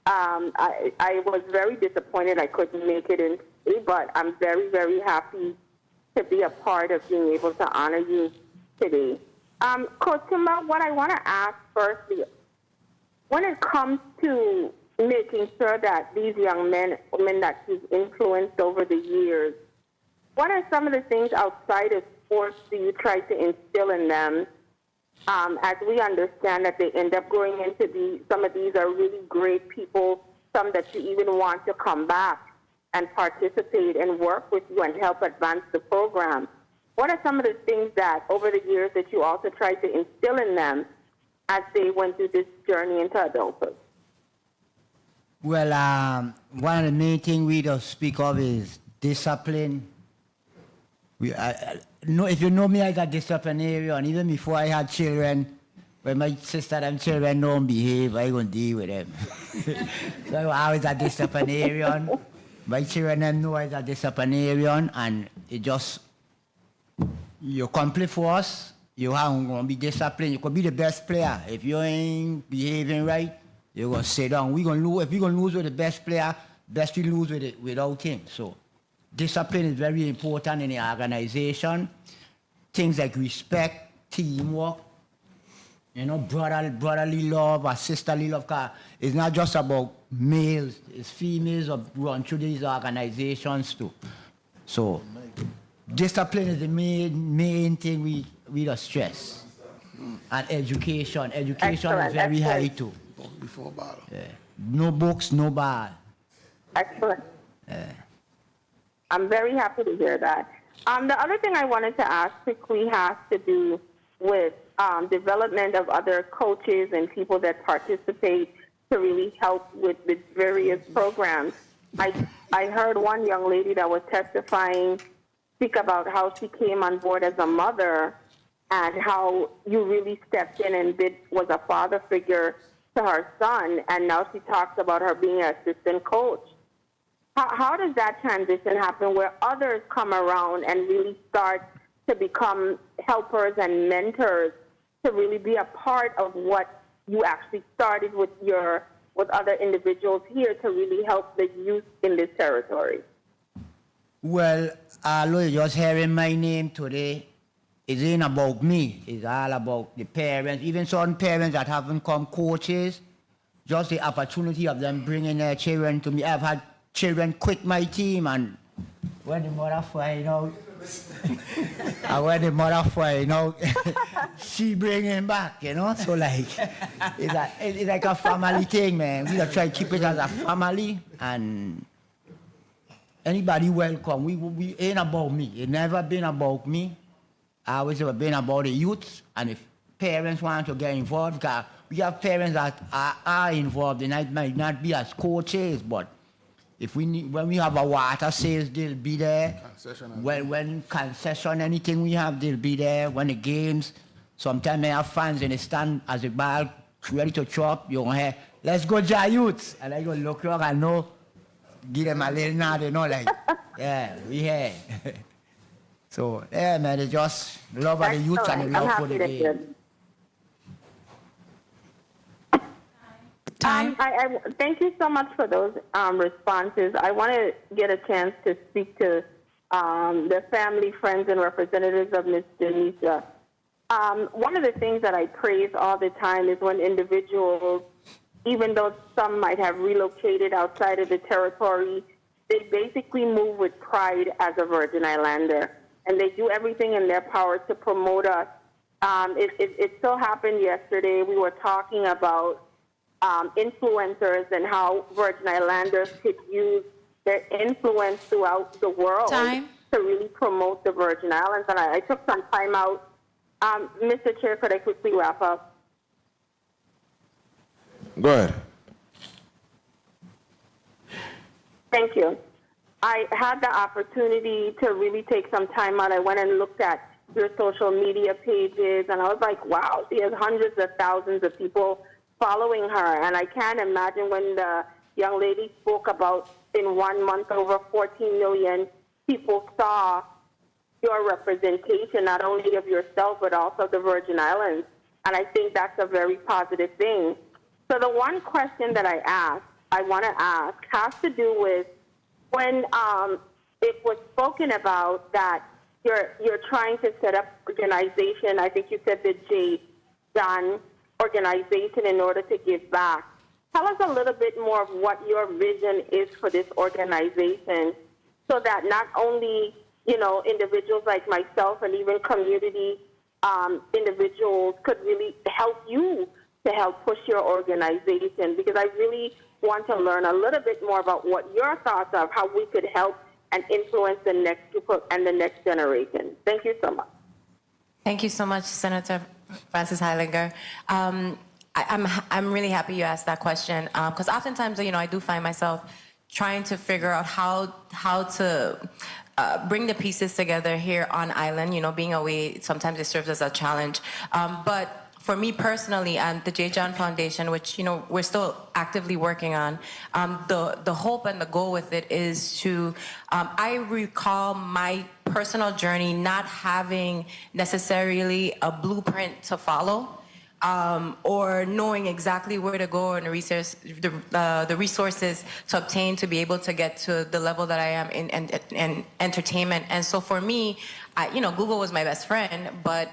I was very disappointed I couldn't make it in today, but I'm very, very happy to be a part of being able to honor you today. Coach Timba, what I want to ask firstly, when it comes to making sure that these young men, women that you've influenced over the years, what are some of the things outside of sports do you try to instill in them? As we understand that they end up growing into some of these are really great people, some that you even want to come back and participate and work with you and help advance the program. What are some of the things that over the years that you also tried to instill in them as they went through this journey into adulthood? Well, one of the main things we just speak of is discipline. If you know me as a disciplinarian, even before I had children, when my sister and children don't behave, I going to deal with them. So I was a disciplinarian. My children them know as a disciplinarian, and it just, you complete for us, you have to be disciplined. You could be the best player. If you ain't behaving right, you're going to sit down. If we're going to lose with the best player, best we lose with it without him. So discipline is very important in the organization. Things like respect, teamwork, brotherly love or sisterly love. It's not just about males, it's females who run through these organizations too. So discipline is the main thing we just stress. And education. Education is very high too. Before ball. Yeah. No books, no ball. Excellent. Yeah. I'm very happy to hear that. The other thing I wanted to ask quickly has to do with development of other coaches and people that participate to really help with the various programs. I heard one young lady that was testifying speak about how she came on board as a mother and how you really stepped in and was a father figure to her son, and now she talks about her being an assistant coach. How does that transition happen where others come around and really start to become helpers and mentors to really be a part of what you actually started with other individuals here to really help the youth in this territory? Well, although just hearing my name today, it ain't about me. It's all about the parents, even some parents that haven't come coaches, just the opportunity of them bringing their children to me. I've had children quit my team, and when the mother find out, she bring him back, So it's like a family thing, man. We just try to keep it as a family, and anybody welcome. We ain't about me. It never been about me. I always have been about the youth, and if parents want to get involved, because we have parents that are involved, and it might not be as coaches, but when we have a water sales, they'll be there. When concession, anything we have, they'll be there. When the games, sometimes I have fans in the stand as the ball ready to chop, you're going to hear, let's go, Jai Youths. And I go look around and know, give them a little nod, yeah, we here. So, yeah, man, they just love of the youth and the love for the game. I thank you so much for those responses. I want to get a chance to speak to the family, friends, and representatives of Ms. Janisha. One of the things that I praise all the time is when individuals, even though some might have relocated outside of the territory, they basically move with pride as a Virgin Islander, and they do everything in their power to promote us. It so happened yesterday we were talking about influencers and how Virgin Islanders could use their influence throughout the world to really promote the Virgin Islands. And I took some time out. Mr. Chair, could I quickly wrap up? Go ahead. Thank you. I had the opportunity to really take some time out. I went and looked at your social media pages, and I was like, wow, she has hundreds of thousands of people following her. And I can't imagine when the young lady spoke about in 1 month over 14 million people saw your representation, not only of yourself, but also the Virgin Islands. And I think that's a very positive thing. So the one question that I want to ask has to do with when it was spoken about that you're trying to set up organization. I think you said the J. John organization in order to give back. Tell us a little bit more of what your vision is for this organization, so that not only individuals like myself and even community individuals could really help you to help push your organization, because I really want to learn a little bit more about what your thoughts are of how we could help and influence the next group and the next generation. Thank you so much. Thank you so much, Senator Francis Heiliger. I'm really happy you asked that question, because oftentimes, I do find myself trying to figure out how to bring the pieces together here on island. Being away, sometimes it serves as a challenge. But for me personally, and the J. John Foundation, which we're still actively working on, the hope and the goal with it is to. I recall my personal journey not having necessarily a blueprint to follow. Or knowing exactly where to go and the resources to obtain to be able to get to the level that I am in entertainment. And so for me, Google was my best friend, but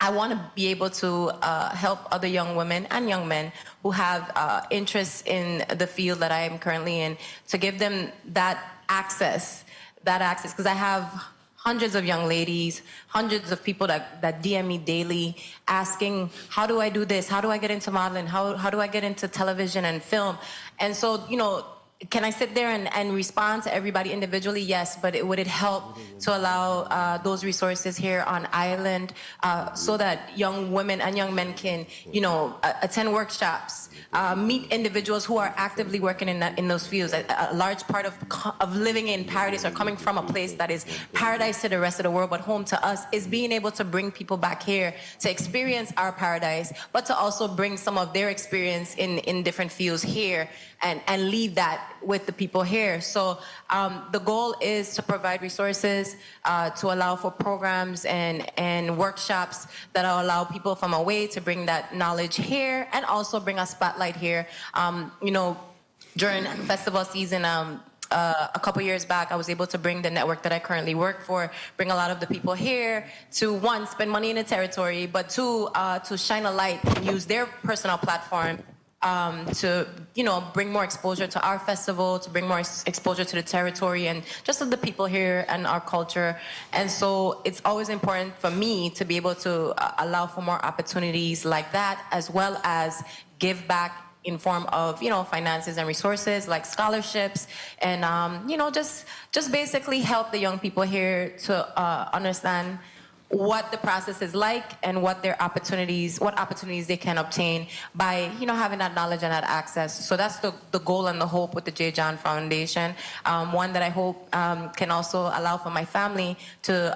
I want to be able to help other young women and young men who have interests in the field that I am currently in, to give them that access, because I have hundreds of young ladies, hundreds of people that DM me daily asking, how do I do this? How do I get into modeling? How do I get into television and film? And so, can I sit there and respond to everybody individually? Yes, but would it help to allow those resources here on island so that young women and young men can, attend workshops, meet individuals who are actively working in those fields? A large part of living in paradise or coming from a place that is paradise to the rest of the world, but home to us, is being able to bring people back here to experience our paradise, but to also bring some of their experience in different fields here and leave that with the people here. So the goal is to provide resources to allow for programs and workshops that will allow people from away to bring that knowledge here and also bring a spotlight here. During festival season, a couple years back, I was able to bring the network that I currently work for, bring a lot of the people here to, one, spend money in the territory, but two, to shine a light and use their personal platform to bring more exposure to our festival, to bring more exposure to the territory and just to the people here and our culture. And so it's always important for me to be able to allow for more opportunities like that, as well as give back in form of finances and resources like scholarships, and just basically help the young people here to understand what the process is like and what opportunities they can obtain by having that knowledge and that access. So that's the goal and the hope with the J. John Foundation. One that I hope can also allow for my family to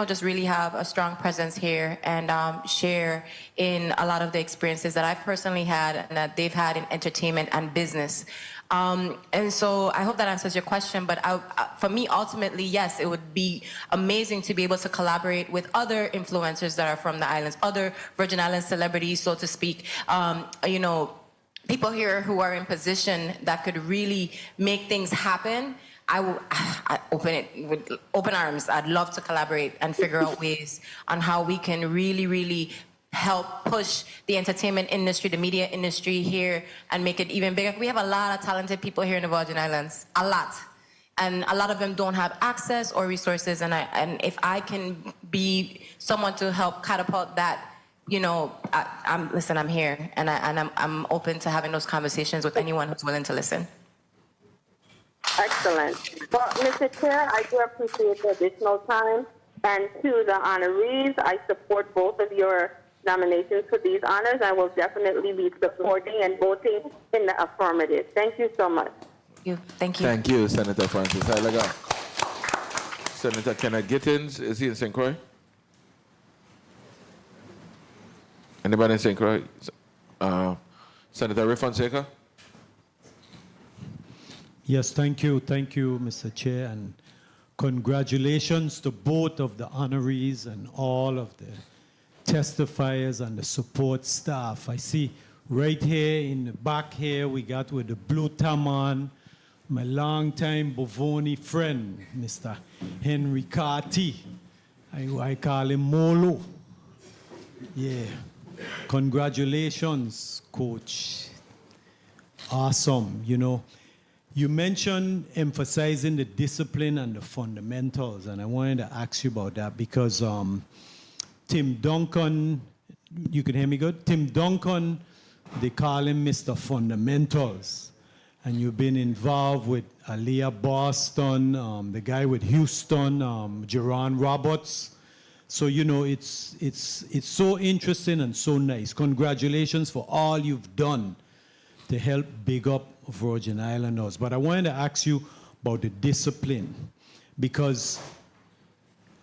just really have a strong presence here and share in a lot of the experiences that I've personally had and that they've had in entertainment and business. And so I hope that answers your question, but for me, ultimately, yes, it would be amazing to be able to collaborate with other influencers that are from the islands, other Virgin Islands celebrities, so to speak, people here who are in position that could really make things happen. I open it with open arms. I'd love to collaborate and figure out ways on how we can really, really help push the entertainment industry, the media industry here, and make it even bigger. We have a lot of talented people here in the Virgin Islands, a lot. And a lot of them don't have access or resources, and if I can be someone to help catapult that, I'm here, and I'm open to having those conversations with anyone who's willing to listen. Excellent. Well, Mr. Chair, I do appreciate the additional time. And to the honorees, I support both of your nominations for these honors. I will definitely be supporting and voting in the affirmative. Thank you so much. Thank you. Thank you, Senator Francis Heilaga. Senator Kenneth Gittins, is he in St. Croix? Anybody in St. Croix? Senator Ray Fonseca? Yes, thank you. Thank you, Mr. Chair, and congratulations to both of the honorees and all of the testifiers and the support staff. I see right here in the back here, we got with the blue tam on, my longtime Bovoni friend, Mr. Henry Carty. I call him Molo. Yeah. Congratulations, Coach. Awesome. You know, you mentioned emphasizing the discipline and the fundamentals, and I wanted to ask you about that because Tim Duncan, you can hear me good? Tim Duncan, they call him Mr. Fundamentals. And you've been involved with Aliyah Boston, the guy with Houston, Jerron Roberts. So, you know, it's so interesting and so nice. Congratulations for all you've done to help big up Virgin Islanders. But I wanted to ask you about the discipline, because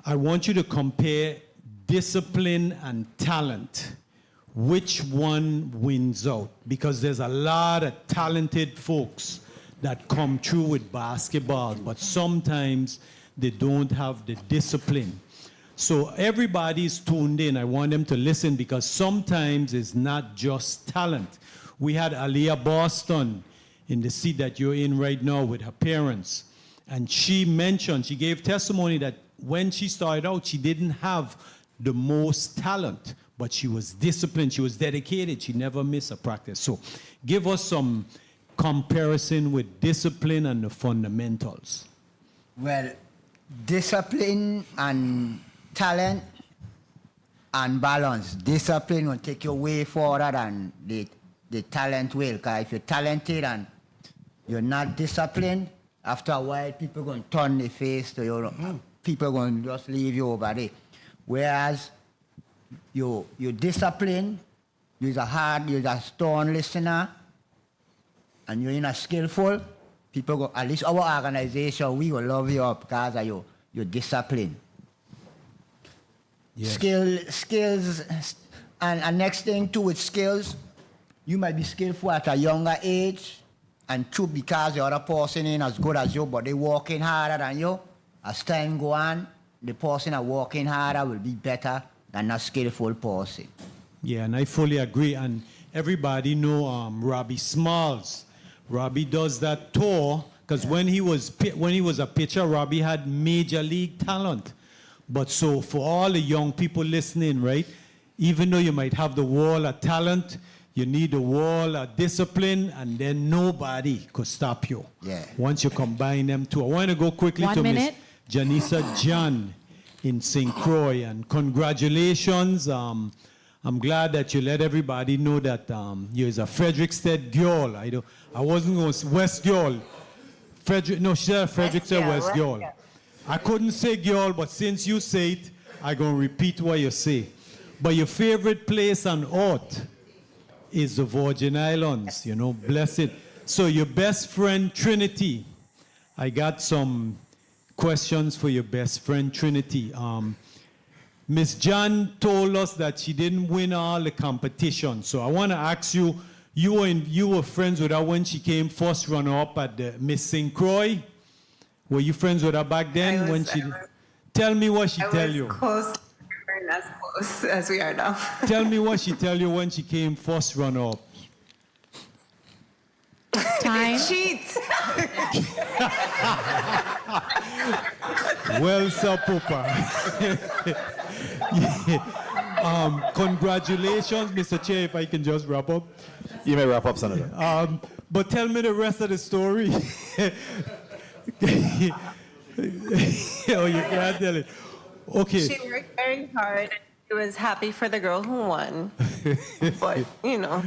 I want you to compare discipline and talent. Which one wins out? Because there's a lot of talented folks that come through with basketball, but sometimes they don't have the discipline. So everybody's tuned in. I want them to listen, because sometimes it's not just talent. We had Aliyah Boston in the seat that you're in right now with her parents. And she mentioned, she gave testimony that when she started out, she didn't have the most talent, but she was disciplined, she was dedicated, she never missed a practice. So give us some comparison with discipline and the fundamentals. Well, discipline and talent and balance. Discipline will take you way further than the talent will. Because if you're talented and you're not disciplined, after a while, people are going to turn their face to you. People are going to just leave you over there. Whereas you're disciplined, you're a stone listener, and you're in a skillful, people go, at least our organization, we will love you up because of your discipline. Yes. Skills, and next thing too with skills, you might be skillful at a younger age, and true because the other person ain't as good as you, but they working harder than you. As time go on, the person that working harder will be better than a skillful person. Yeah, and I fully agree. And everybody know Robbie Smalls. Robbie does that tour because when he was a pitcher, Robbie had major league talent. But so for all the young people listening, right, even though you might have the wall of talent, you need the wall of discipline, and then nobody could stop you. Yeah. Once you combine them two. I want to go quickly 1 to Miss minute. Janissa John in St. Croix, and congratulations. I'm glad that you let everybody know that you're a Frederickstead girl. I wasn't going to say West girl. She said Frederickstead West girl. I couldn't say girl, but since you say it, I'm going to repeat what you say. But your favorite place on earth is the Virgin Islands, you know, bless it. So your best friend, Trinity, I got some questions for your best friend, Trinity. Miss John told us that she didn't win all the competition. So I want to ask you, you were friends with her when she came first runner-up at the Miss St. Croix? Were you friends with her back then? Tell me what she tell you. Close, we're not as close as we are now. Tell me what she tell you when she came first runner-up. Time. Cheat. Well, Sir Papa. Congratulations, Mr. Chair, if I can just wrap up. You may wrap up, Senator. But tell me the rest of the story. Oh, you can't tell it. Okay. She worked very hard. She was happy for the girl who won. But, you know,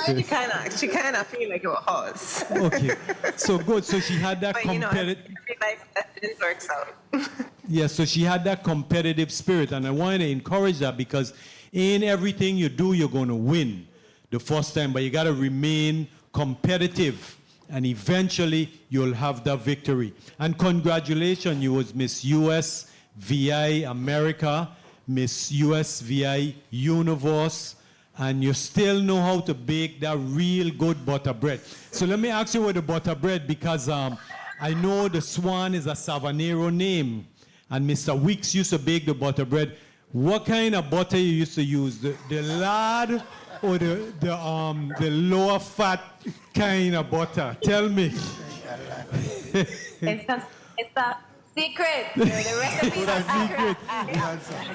she kind of feel like it was hers. Okay. So good. So she had that But, you know, competitive... every life lesson works out. Yeah, so she had that competitive spirit, and I wanted to encourage that because In everything you do, you're going to win the first time, but you got to remain competitive, and eventually you'll have that victory. And congratulations, you was Miss US VI America, Miss US VI Universe, and you still know how to bake that real good butter bread. So let me ask you with the butter bread, because I know the Swan is a Savanero name, and Mr. Weeks used to bake the butter bread. What kind of butter you used to use? The lard or the lower fat kind of butter? Tell me. It's the secret. The recipe is a secret.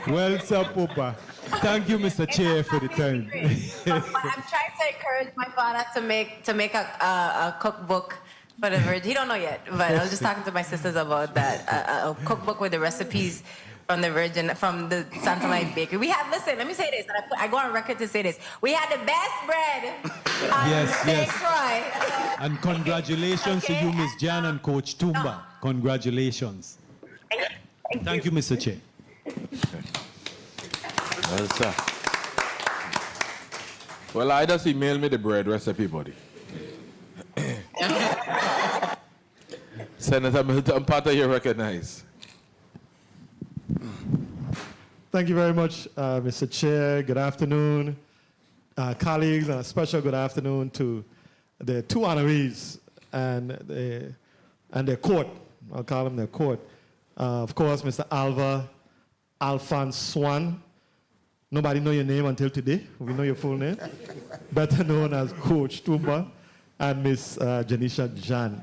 Well, sir, Papa. Thank you, Mr. Chair, for the time. I'm trying to encourage my father to make a cookbook for the Virgin. He don't know yet, but I was just talking to my sisters about that. A cookbook with the recipes from the Virgin, from the Santa Line Bakery. We had, listen, let me say this, and I go on record to say this. We had the best bread on St. Croix. And congratulations to you, Miss Jan and Coach Tumba. Congratulations. Thank you, Mr. Chair. Well, sir. Well, I just email me the bread recipe, buddy. Senator Milton Potter, you recognize. Thank you very much, Mr. Chair. Good afternoon, colleagues, and a special good afternoon to the two honorees and their court. I'll call them their court. Of course, Mr. Alphonse Swan. Nobody know your name until today. We know your full name. Better known as Coach Tumba, and Miss Janisha Jan.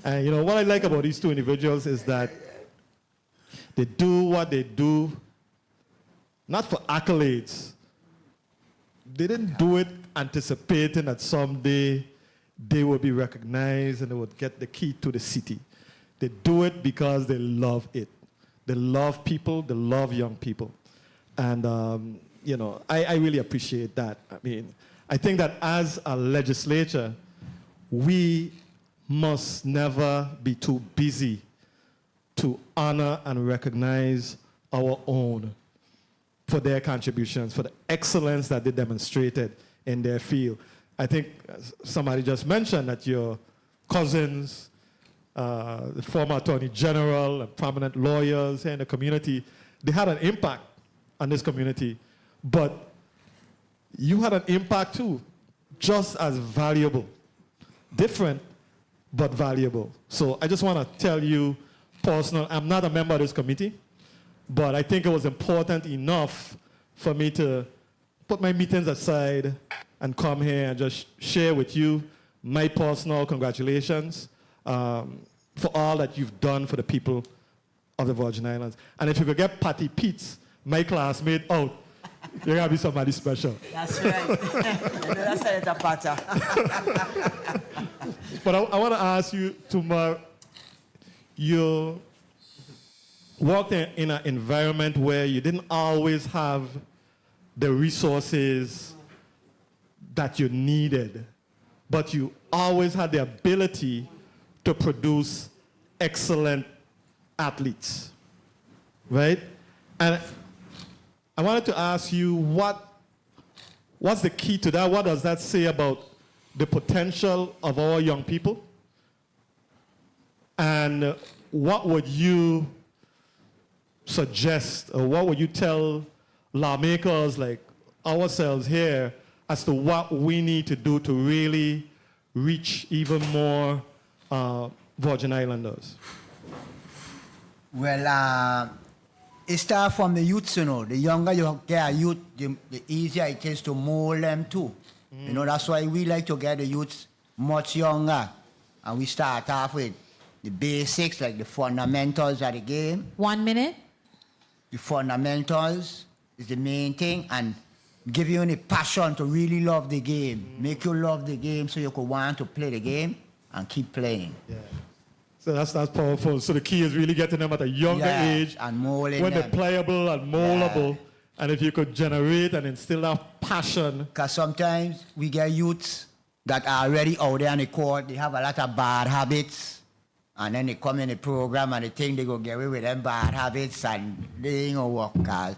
And you know, what I like about these two individuals is that they do what they do not for accolades. They didn't do it anticipating that someday they will be recognized and they would get the key to the city. They do it because they love it. They love people, they love young people. And, you know, I really appreciate that. I mean, I think that as a legislature, we must never be too busy to honor and recognize our own for their contributions, for the excellence that they demonstrated in their field. I think somebody just mentioned that your cousins, the former Attorney General, and prominent lawyers here in the community, they had an impact on this community, but you had an impact too, just as valuable, different, but valuable. So I just want to tell you personal, I'm not a member of this committee, but I think it was important enough for me to put my meetings aside and come here and just share with you my personal congratulations for all that you've done for the people of the Virgin Islands. And if you could get Patty Peets, my classmate, out, you're going to be somebody special. That's right. That's Senator Potter. But I want to ask you, Tumba, you worked in an environment where you didn't always have the resources that you needed, but you always had the ability to produce excellent athletes, right? And I wanted to ask you, what's the key to that? What does that say about the potential of our young people? And what would you suggest, or what would you tell lawmakers like ourselves here as to what we need to do to really reach even more Virgin Islanders? Well, it starts from the youths, you know. The younger you get a youth, the easier it is to mold them too. You know, that's why we like to get the youths much younger. And we start off with the basics, like the fundamentals of the game. 1 minute. The fundamentals is the main thing, and give you the passion to really love the game. Make you love the game so you could want to play the game and keep playing. Yeah. So that's powerful. So the key is really getting them at a younger age, and molding when them. they're playable and moldable. Yeah. And if you could generate and instill that passion. Because sometimes we get youths that are already out there on the court, they have a lot of bad habits, and then they come in the program and they think they go get away with them bad habits, and they ain't gonna work. Cause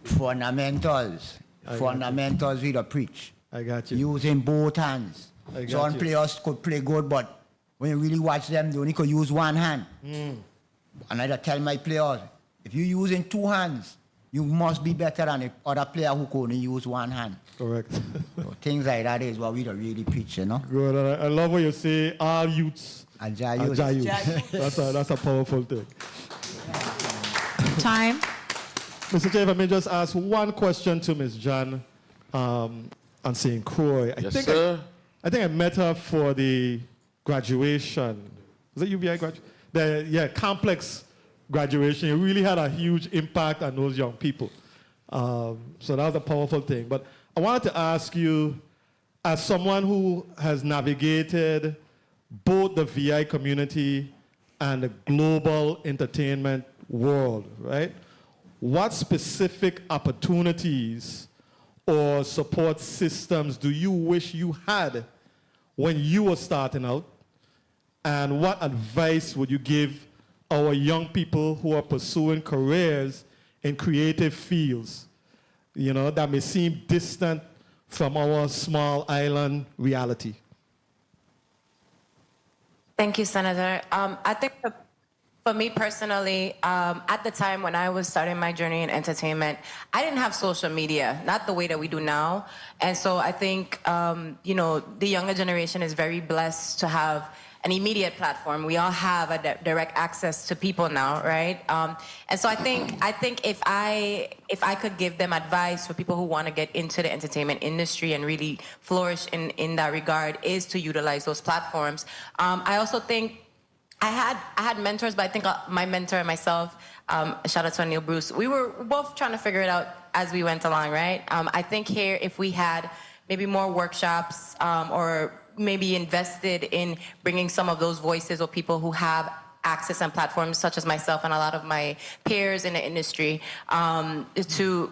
Fundamentals. Fundamentals we the preach. I got you. Using both hands. I got Some you. players could play good, but when you really watch them, they only could use one hand. And I tell my players, if you're using two hands, you must be better than the other player who could only use one hand. Correct. So things like that is what we don't really preach, you know. Good. And I love what you say, all youths are Ajayus. Jayus. That's a powerful thing. Time. Mr. Chair, if I may just ask one question to Ms. Jan on St. Croix. Yes, sir. I think I met her for the graduation. Was it UBI graduation? Complex graduation. It really had a huge impact on those young people. So that was a powerful thing. But I wanted to ask you, as someone who has navigated both the VI community and the global entertainment world, right? What specific opportunities or support systems do you wish you had when you were starting out? And what advice would you give our young people who are pursuing careers in creative fields, you know, that may seem distant from our small island reality? Thank you, Senator. I think for me personally, at the time when I was starting my journey in entertainment, I didn't have social media, not the way that we do now. And so I think, you know, the younger generation is very blessed to have an immediate platform. We all have a direct access to people now, right? And so I think if I could give them advice for people who want to get into the entertainment industry and really flourish in that regard, is to utilize those platforms. I also think I had mentors, but I think my mentor and myself, shout out to Neil Bruce, we were both trying to figure it out as we went along, right? I think here, if we had maybe more workshops or maybe invested in bringing some of those voices or people who have access and platforms, such as myself and a lot of my peers in the industry, to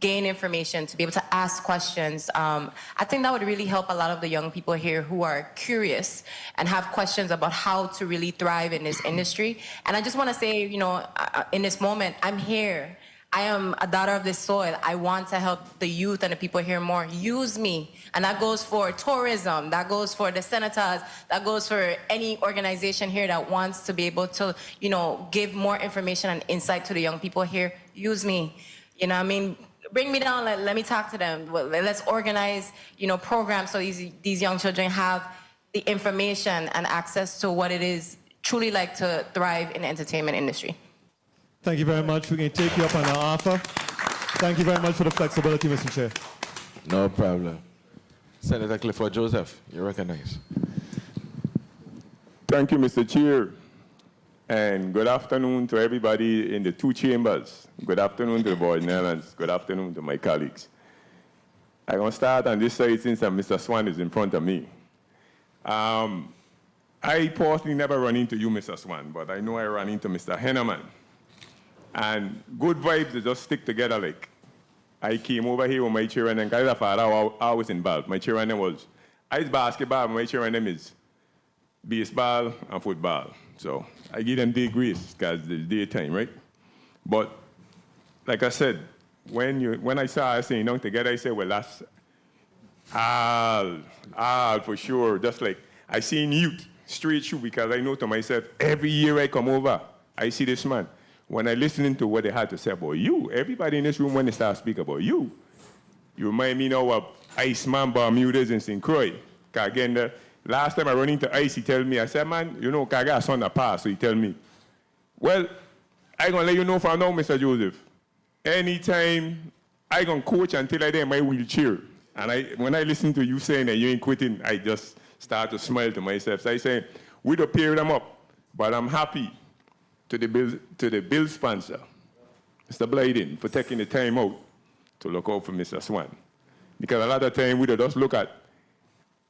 gain information, to be able to ask questions. I think that would really help a lot of the young people here who are curious and have questions about how to really thrive in this industry. And I just want to say, you know, in this moment, I'm here. I am a daughter of this soil. I want to help the youth and the people here more. Use me. And that goes for tourism. That goes for the senators. That goes for any organization here that wants to be able to, you know, give more information and insight to the young people here. Use me. You know what I mean? Bring me down. Let me talk to them. Let's organize, you know, programs so these young children have the information and access to what it is truly like to thrive in the entertainment industry. Thank you very much. We're going to take you up on our offer. Thank you very much for the flexibility, Mr. Chair. No problem. Senator Clifford Joseph, you're recognized. Thank you, Mr. Chair. And good afternoon to everybody in the two chambers. Good afternoon to the Virginians. Good afternoon to my colleagues. I'm going to start on this side since Mr. Swan is in front of me. I personally never run into you, Mr. Swan, but I know I ran into Mr. Henneman. And good vibes, they just stick together like. I came over here with my children, and because father I was involved. My children was ice basketball, my children is baseball and football. So I give them degrees because it's daytime, right? But like I said, when I saw us saying down together, I said, well, that's all for sure. Just like I seen youth straight through, because I know to myself, every year I come over, I see this man. When I listening to what they had to say about you, everybody in this room, when they start speaking about you remind me now of Iceman Bermudez in St. Croix. Because again, the last time I run into Ice, he tell me, I said, man, you know, I got a son that passed. So he tell me, well, I gonna let you know from now, Mr. Joseph. Anytime I gonna coach until I get in my wheelchair. And when I listen to you saying that you ain't quitting, I just start to smile to myself. So I say, we don't pair them up, but I'm happy to the bill sponsor, Mr. Blyden, for taking the time out to look out for Mr. Swan. Because a lot of time we just look at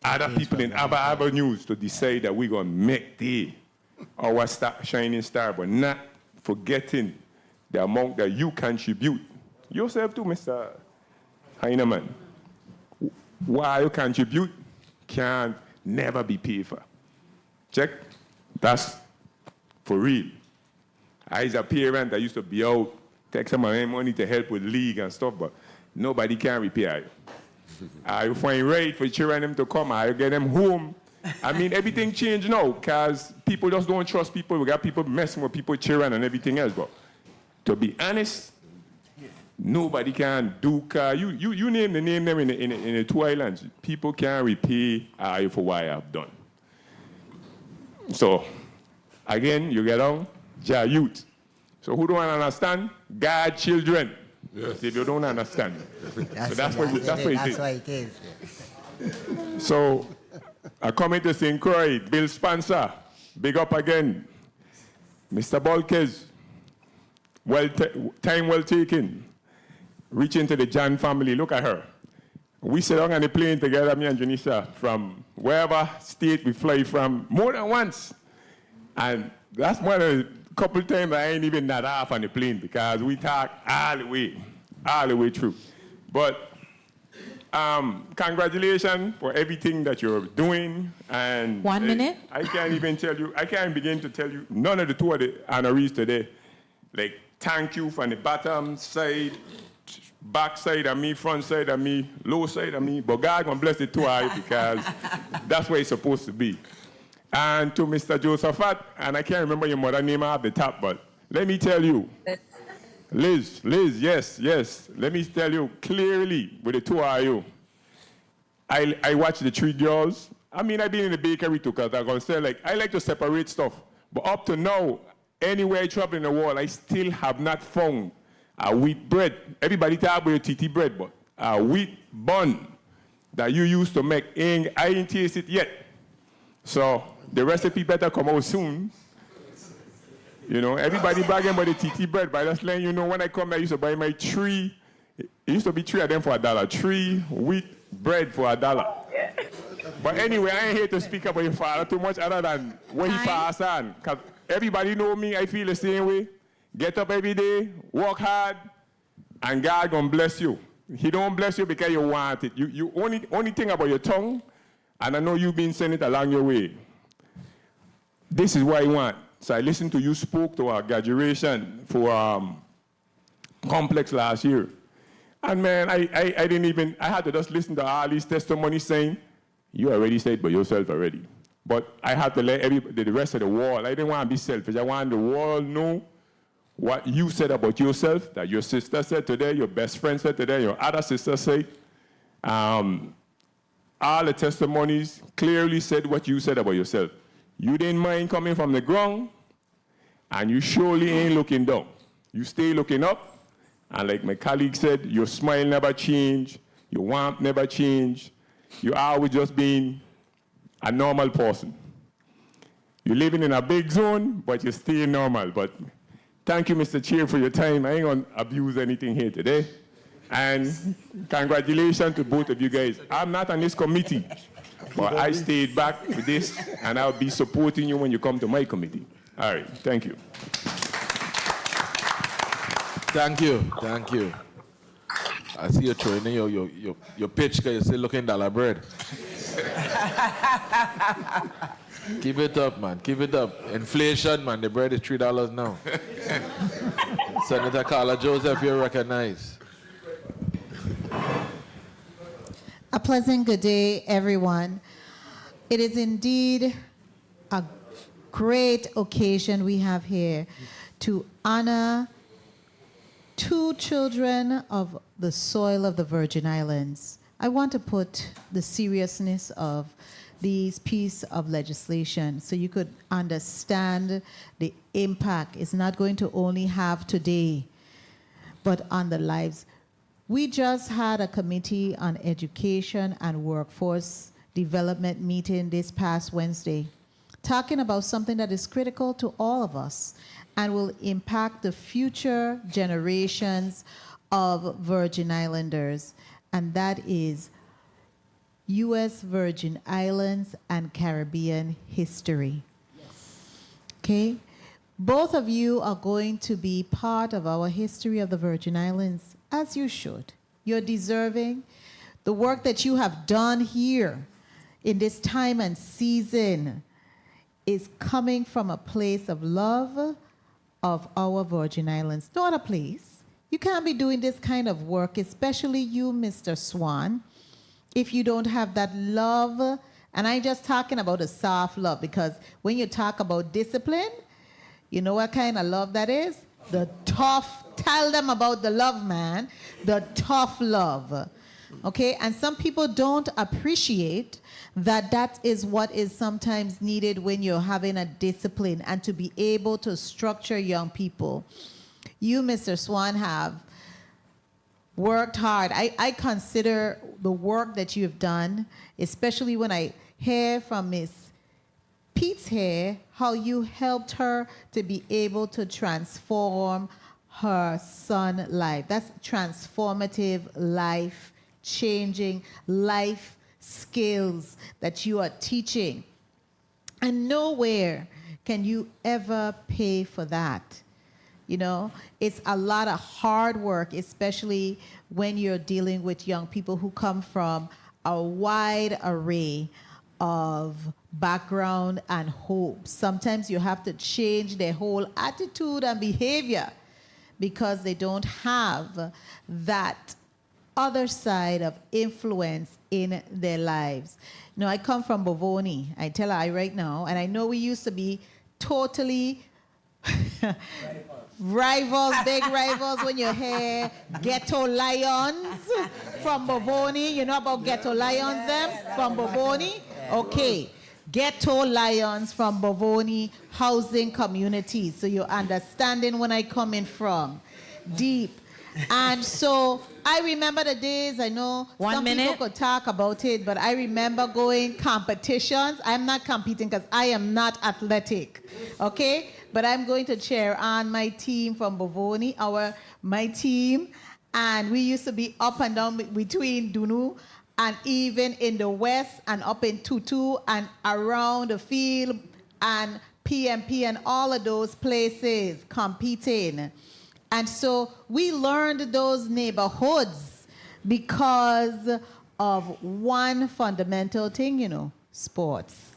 other people in other avenues to decide that we're going to make our shining star, but not forgetting the amount that you contribute. Yourself too, Mr. Heineman. What you contribute can never be paid for. Check? That's for real. I, as a parent, I used to be out take some of my money to help with league and stuff, but nobody can repair it. I find right for children them to come, I get them home. I mean, everything changed now, because people just don't trust people. We got people messing with people, children and everything else, but to be honest, nobody can do, you name them in the two islands. People can't repay I for what I have done. So, again, you get on, Jah youth. So who don't understand? God children. Yes. If you don't understand. That's what it is. So, I come into St. Croix, Bill Spencer, big up again. Mr. Balkes, time well taken. Reaching to the Jan family, look at her. We sit down on the plane together, me and Janisha, from wherever state we fly from, more than once. And that's one of the couple times I ain't even that off on the plane, because we talk all the way through. But congratulations for everything that you're doing. And 1 minute. I can't begin to tell you, none of the two of the honorees today, like, thank you from the bottom side, back side of me, front side of me, low side of me, but God gonna bless the two of you, because that's where it's supposed to be. And to Mr. Josephat, and I can't remember your mother name off the top, but let me tell you, Liz, yes. Let me tell you clearly with the two of you, I watch the three girls. I mean, I've been in the bakery too, because I'm going to say, like, I like to separate stuff. But up to now, anywhere I travel in the world, I still have not found a wheat bread. Everybody talk about your TT bread, but a wheat bun that you used to make, I ain't tasted it yet. So the recipe better come out soon. You know, everybody bragging about the TT bread, but just letting you know, when I come there, I used to buy my it used to be 3 of them for $1. 3 wheat bread for $1. But anyway, I ain't here to speak about your father too much other than what he passed on. Because everybody know me, I feel the same way. Get up every day, work hard, and God gonna bless you. He don't bless you because you want it. You only think about your tongue, and I know you've been sending it along your way. This is what I want. So I listened to you spoke to our graduation for Complex last year. And man, I had to just listen to all these testimonies saying, you already said by yourself already. But I had to let the rest of the world, I didn't want to be selfish. I wanted the world to know what you said about yourself, that your sister said today, your best friend said today, your other sister said. All the testimonies clearly said what you said about yourself. You didn't mind coming from the ground, and you surely ain't looking down. You stay looking up, and like my colleague said, your smile never changed, your warmth never changed. You always just being a normal person. You're living in a big zone, but you're still normal. But thank you, Mr. Chair, for your time. I ain't gonna abuse anything here today. And congratulations to both of you guys. I'm not on this committee, but I stayed back with this, and I'll be supporting you when you come to my committee. All right, thank you. Thank you. I see you throwing in your pitch because you're still looking dollar bread. Keep it up, man. Keep it up. Inflation, man. The bread is $3 now. Senator Carla Joseph, you're recognized. A pleasant good day, everyone. It is indeed a great occasion we have here to honor 2 children of the soil of the Virgin Islands. I want to put the seriousness of these piece of legislation so you could understand the impact it's not going to only have today, but on the lives. We just had a committee on education and workforce development meeting this past Wednesday, talking about something that is critical to all of us and will impact the future generations of Virgin Islanders, and that is U.S. Virgin Islands and Caribbean history. Okay? Both of you are going to be part of our history of the Virgin Islands, as you should. You're deserving. The work that you have done here in this time and season is coming from a place of love, of our Virgin Islands. Daughter, please. You can't be doing this kind of work, especially you, Mr. Swan, if you don't have that love. And I'm just talking about a soft love, because when you talk about discipline, you know what kind of love that is? The tough, tell them about the love, man. The tough love. Okay? And some people don't appreciate that that is what is sometimes needed when you're having a discipline and to be able to structure young people. You, Mr. Swan, have worked hard. I consider the work that you've done, especially when I hear from Miss Pete's hair, how you helped her to be able to transform her son's life. That's transformative life, changing life skills that you are teaching. And nowhere can you ever pay for that. You know, it's a lot of hard work, especially when you're dealing with young people who come from a wide array of background and hope. Sometimes you have to change their whole attitude and behavior because they don't have that other side of influence in their lives. You know, I come from Bovoni. I tell her right now, and I know we used to be totally rivals, big rivals when you hear Ghetto Lions from Bovoni. You know about Ghetto Lions, them from Bovoni? Okay. Ghetto Lions from Bovoni housing communities. So you're understanding when I coming from. Deep. And so I remember the days, I know some people could talk about it, but I remember going competitions. I'm not competing because I am not athletic, okay? But I'm going to cheer on my team from Bovoni, my team, and we used to be up and down between Dunu and even in the west and up in Tutu and around the field and PMP and all of those places competing. And so we learned those neighborhoods because of one fundamental thing, you know, sports.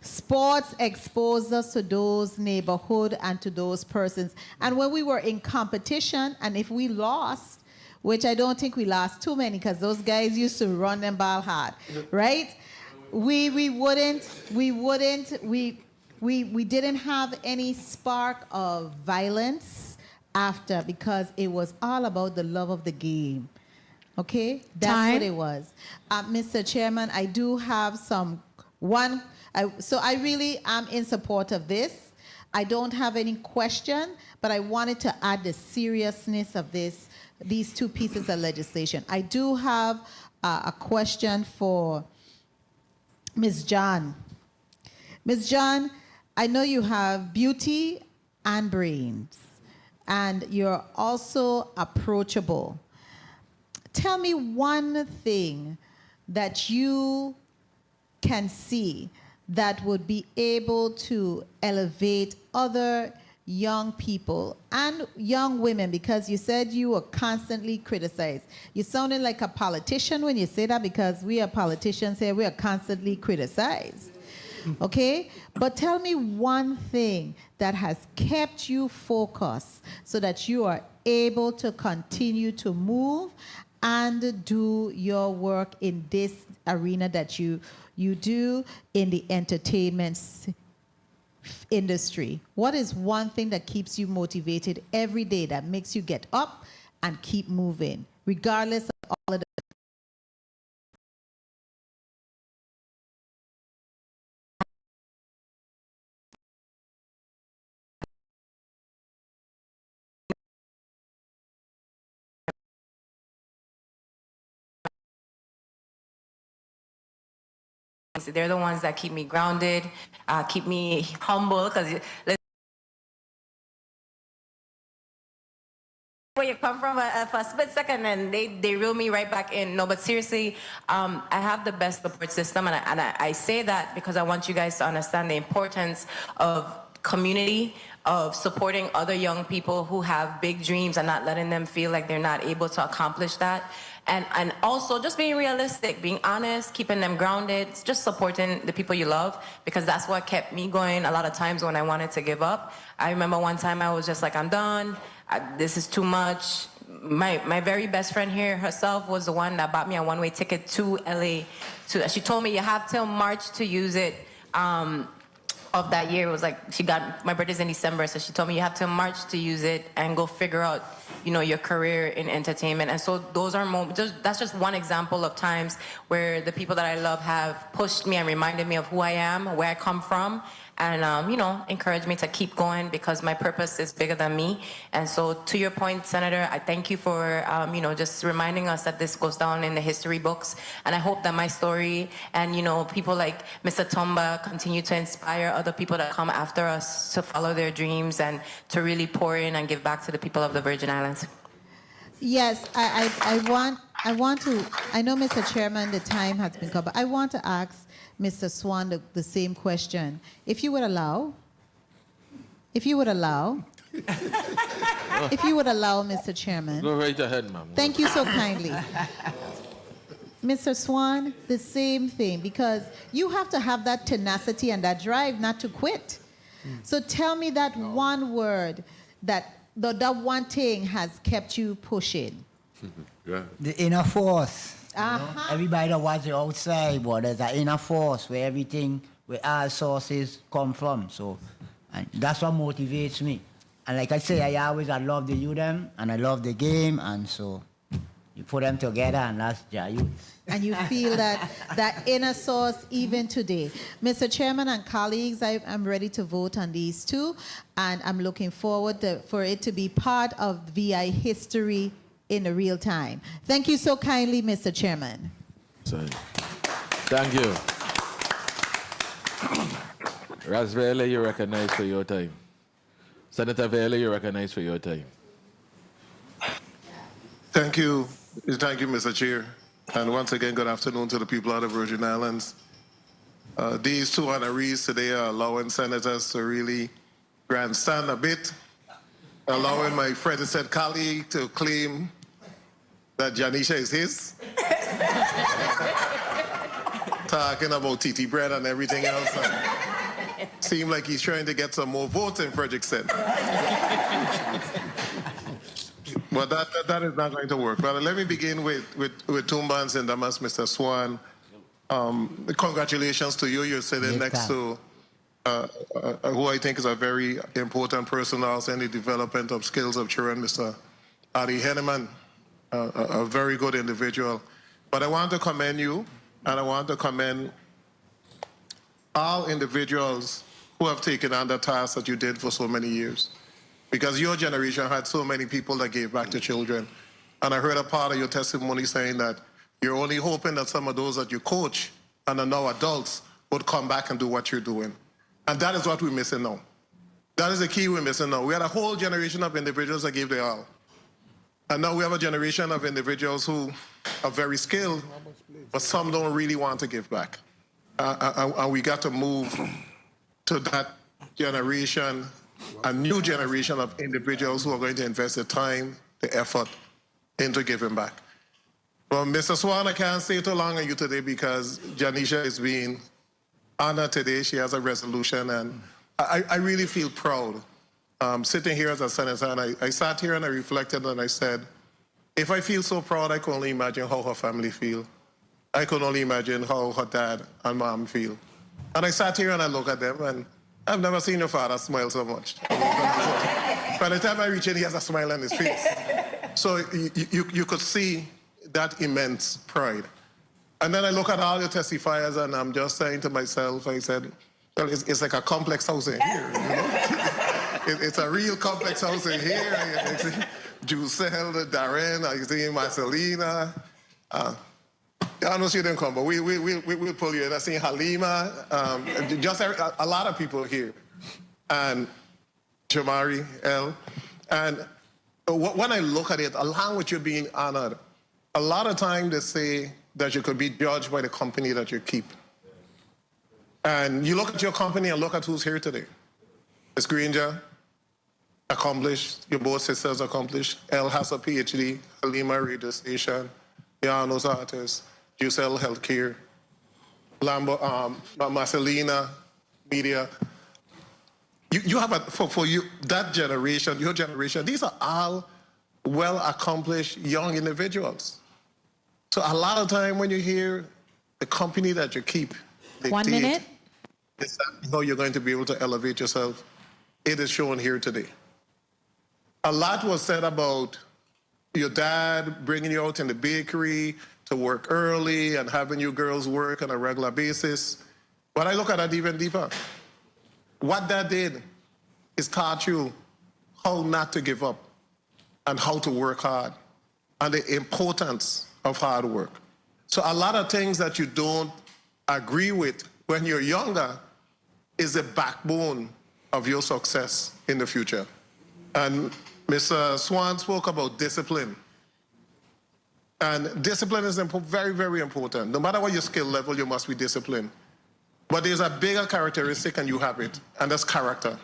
Sports exposed us to those neighborhoods and to those persons. And when we were in competition, and if we lost, which I don't think we lost too many because those guys used to run them ball hard, right? We didn't have any spark of violence after, because it was all about the love of the game. Okay? That's what it was. Mr. Chairman, I do have so I really am in support of this. I don't have any question, but I wanted to add the seriousness of these two pieces of legislation. I do have a question for Ms. John. Ms. John, I know you have beauty and brains, and you're also approachable. Tell me one thing that you can see that would be able to elevate other young people and young women, because you said you were constantly criticized. You sounded like a politician when you say that, because we are politicians here, we are constantly criticized. Okay? But tell me one thing that has kept you focused so that you are able to continue to move and do your work in this arena that you do in the entertainment industry. What is one thing that keeps you motivated every day, that makes you get up and keep moving, regardless of all of the They're the ones that keep me grounded, keep me humble, because where you come from for a split second and they reel me right back in. No, but seriously, I have the best support system, and I say that because I want you guys to understand the importance of community, of supporting other young people who have big dreams and not letting them feel like they're not able to accomplish that. And also just being realistic, being honest, keeping them grounded, just supporting the people you love, because that's what kept me going a lot of times when I wanted to give up. I remember one time I was just like, I'm done. This is too much. My very best friend here herself was the one that bought me a one-way ticket to LA. She told me you have till March to use it. Of that year, it was like she got my birthday's in December, so she told me you have till March to use it and go figure out, your career in entertainment. And so those are moments. That's just one example of times where the people that I love have pushed me and reminded me of who I am, where I come from, and encouraged me to keep going because my purpose is bigger than me. And so, to your point, Senator, I thank you for just reminding us that this goes down in the history books. And I hope that my story and people like Mr. Tomba continue to inspire other people that come after us to follow their dreams and to really pour in and give back to the people of the Virgin Islands. Yes, I want to, I know, Mr. Chairman, the time has been covered. I want to ask Mr. Swan the same question. If you would allow, Mr. Chairman. Go right ahead, ma'am. Thank you so kindly. Mr. Swan, the same thing, because you have to have that tenacity and that drive not to quit. So tell me that one word that one thing has kept you pushing. Yeah. The inner force. Uh-huh. Everybody that watch the outside, but there's an inner force where all sources come from. So and that's what motivates me. And like I say, I love the youth and I love the game, and so you put them together and that's your youth. And you feel that inner source even today. Mr. Chairman and colleagues, I'm ready to vote on these two, and I'm looking forward for it to be part of VI history in the real time. Thank you so kindly, Mr. Chairman. Thank you. Ras Vela, you're recognized for your time. Senator Vela, you're recognized for your time. Thank you. Thank you, Mr. Chair. And once again, good afternoon to the people of the Virgin Islands. These two honorees today are allowing senators to really grandstand a bit, allowing my friend and said colleague to claim that Janisha is his. Talking about TT bread and everything else. Seems like he's trying to get some more votes in Frederickson. But that is not going to work. But let me begin with Tumba and Sindamas, Mr. Swan. Congratulations to you. You're sitting next to who I think is a very important person also in the development of skills of children, Mr. Adi Henneman, a very good individual. But I want to commend you, and I want to commend all individuals who have taken on the task that you did for so many years. Because your generation had so many people that gave back to children. And I heard a part of your testimony saying that you're only hoping that some of those that you coach and are now adults would come back and do what you're doing. And that is what we're missing now. That is the key we're missing now. We had a whole generation of individuals that gave their all. And now we have a generation of individuals who are very skilled, but some don't really want to give back. And we got to move to that generation, a new generation of individuals who are going to invest the time, the effort into giving back. Well, Mr. Swan, I can't stay too long on you today because Janisha is being honored today. She has a resolution, and I really feel proud. Sitting here as a senator, and I sat here and I reflected and I said, if I feel so proud, I can only imagine how her family feel. I can only imagine how her dad and mom feel. And I sat here and I look at them, and I've never seen your father smile so much. By the time I reach in, he has a smile on his face. So you could see that immense pride. And then I look at all your testifiers, and I'm just saying to myself, I said, well, it's like a complex house in here, you know? It's a real complex house in here. I see Jusel, Darren, I see Marcelina. I know she didn't come, but we'll pull you in. I see Halima, just a lot of people here. And Jamari, L. And when I look at it, along with you being honored, a lot of times they say that you could be judged by the company that you keep. And you look at your company and look at who's here today. Ms. Granger, accomplished. Your both sisters accomplished. Elle has a PhD. Halima, radio station. Janos Artists, Jusel Healthcare, Marcelina Media. You have for you, that generation, your generation, these are all well-accomplished young individuals. So a lot of time when you hear the company that you keep, 1 minute. It's how you're going to be able to elevate yourself. It is shown here today. A lot was said about your dad bringing you out in the bakery to work early and having you girls work on a regular basis. But I look at that even deeper. What that did is taught you how not to give up and how to work hard and the importance of hard work. So a lot of things that you don't agree with when you're younger is the backbone of your success in the future. And Mr. Swan spoke about discipline. And discipline is very, very important. No matter what your skill level, you must be disciplined. But there's a bigger characteristic and you have it, and that's character.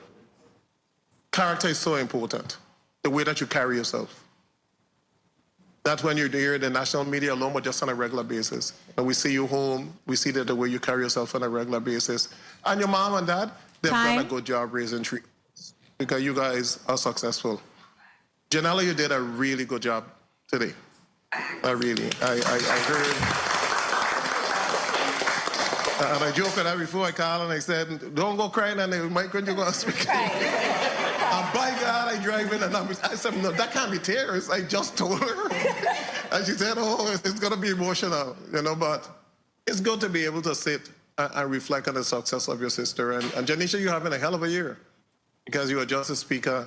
Character is so important, the way that you carry yourself. That's when you're there in the national media alone, but just on a regular basis. And we see you home, we see that the way you carry yourself on a regular basis. And your mom and dad, they've done a good job raising three because you guys are successful. Janella, you did a really good job today. I heard. And I joked with her before I called and I said, don't go crying on the mic when you go to speak. And by God, I drive in and I said, no, that can't be tears. I just told her. And she said, oh, it's going to be emotional, you know, but it's good to be able to sit and reflect on the success of your sister. And Janisha, you're having a hell of a year because you are just a speaker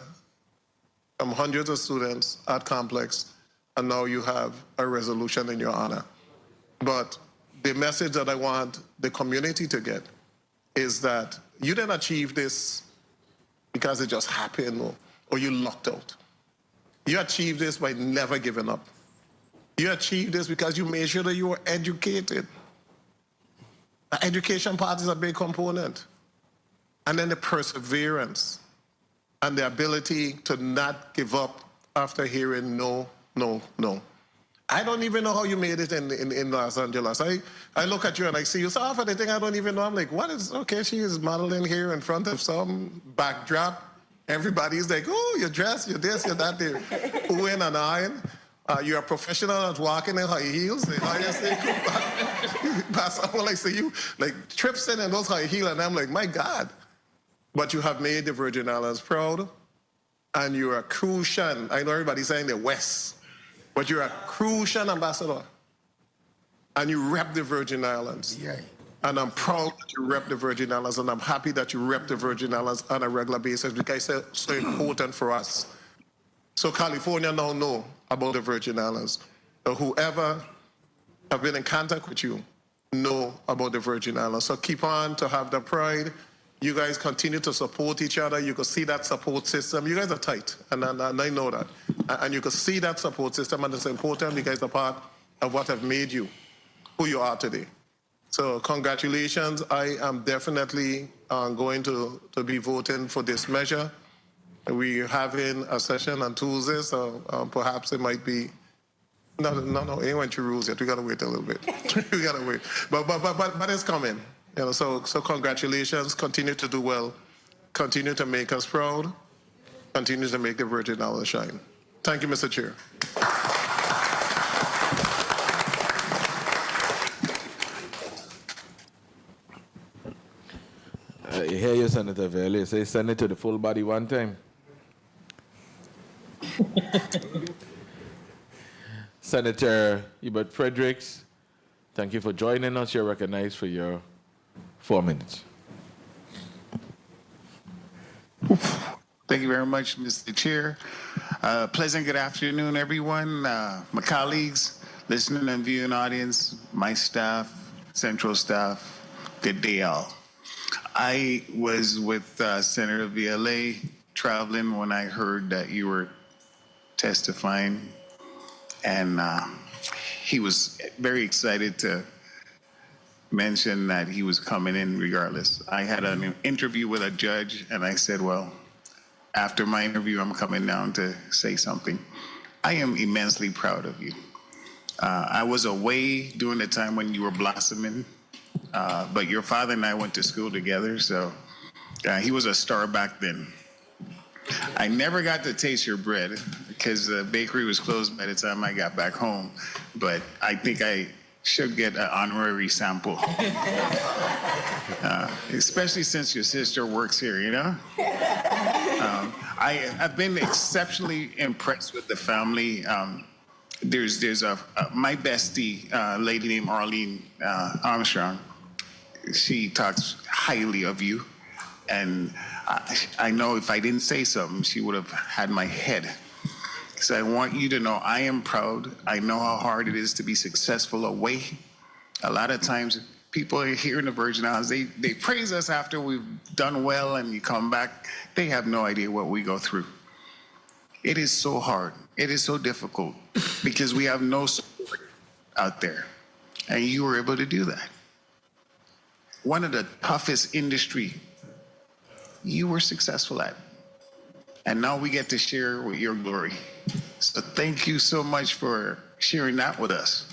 from hundreds of students at Complex, and now you have a resolution in your honor. But the message that I want the community to get is that you didn't achieve this because it just happened or you lucked out. You achieved this by never giving up. You achieved this because you made sure that you were educated. The education part is a big component. And then the perseverance and the ability to not give up after hearing no, no, no. I don't even know how you made it in Los Angeles. I look at you and I see you, so half of the thing I don't even know. I'm like, what is, okay, she is modeling here in front of some backdrop. Everybody's like, oh, you're dressed, you're this, you're that, they're oohing and eyeing. You're a professional at walking in high heels. And I say, someone like say you like trips in those high heels, and I'm like, my God. But you have made the Virgin Islands proud, and you're a Crucian. I know everybody's saying the West. But you're a Crucian ambassador, and you rep the Virgin Islands. Yeah. And I'm proud that you rep the Virgin Islands, and I'm happy that you rep the Virgin Islands on a regular basis because it's so important for us. So California now know about the Virgin Islands. So whoever have been in contact with you know about the Virgin Islands. So keep on to have the pride. You guys continue to support each other. You can see that support system. You guys are tight, and I know that. And you can see that support system, and it's important because it's a part of what have made you who you are today. So congratulations. I am definitely going to be voting for this measure. We're having a session on Tuesday, so perhaps it might be, no, it went through rules yet. We got to wait a little bit. We got to wait. But it's coming. You know, so congratulations. Continue to do well. Continue to make us proud. Continue to make the Virgin Islands shine. Thank you, Mr. Chair. You hear you, Senator Valley. Say send it to the full body one time. Senator Hubert Fredericks, thank you for joining us. You're recognized for your 4 minutes. Thank you very much, Mr. Chair. Pleasant good afternoon, everyone. My colleagues, listening and viewing audience, my staff, central staff, good day all. I was with Senator VLA traveling when I heard that you were testifying, and he was very excited to mention that he was coming in regardless. I had an interview with a judge, and I said, well, after my interview, I'm coming down to say something. I am immensely proud of you. I was away during the time when you were blossoming, but your father and I went to school together, so he was a star back then. I never got to taste your bread because the bakery was closed by the time I got back home, but I think I should get an honorary sample. Especially since your sister works here, you know? I've been exceptionally impressed with the family. There's my bestie, lady named Arlene Armstrong. She talks highly of you. And I know if I didn't say something, she would have had my head. So I want you to know I am proud. I know how hard it is to be successful away. A lot of times people here in the Virgin Islands, they praise us after we've done well and you come back. They have no idea what we go through. It is so hard. It is so difficult because we have no support out there. And you were able to do that. One of the toughest industry you were successful at. And now we get to share with your glory. So thank you so much for sharing that with us.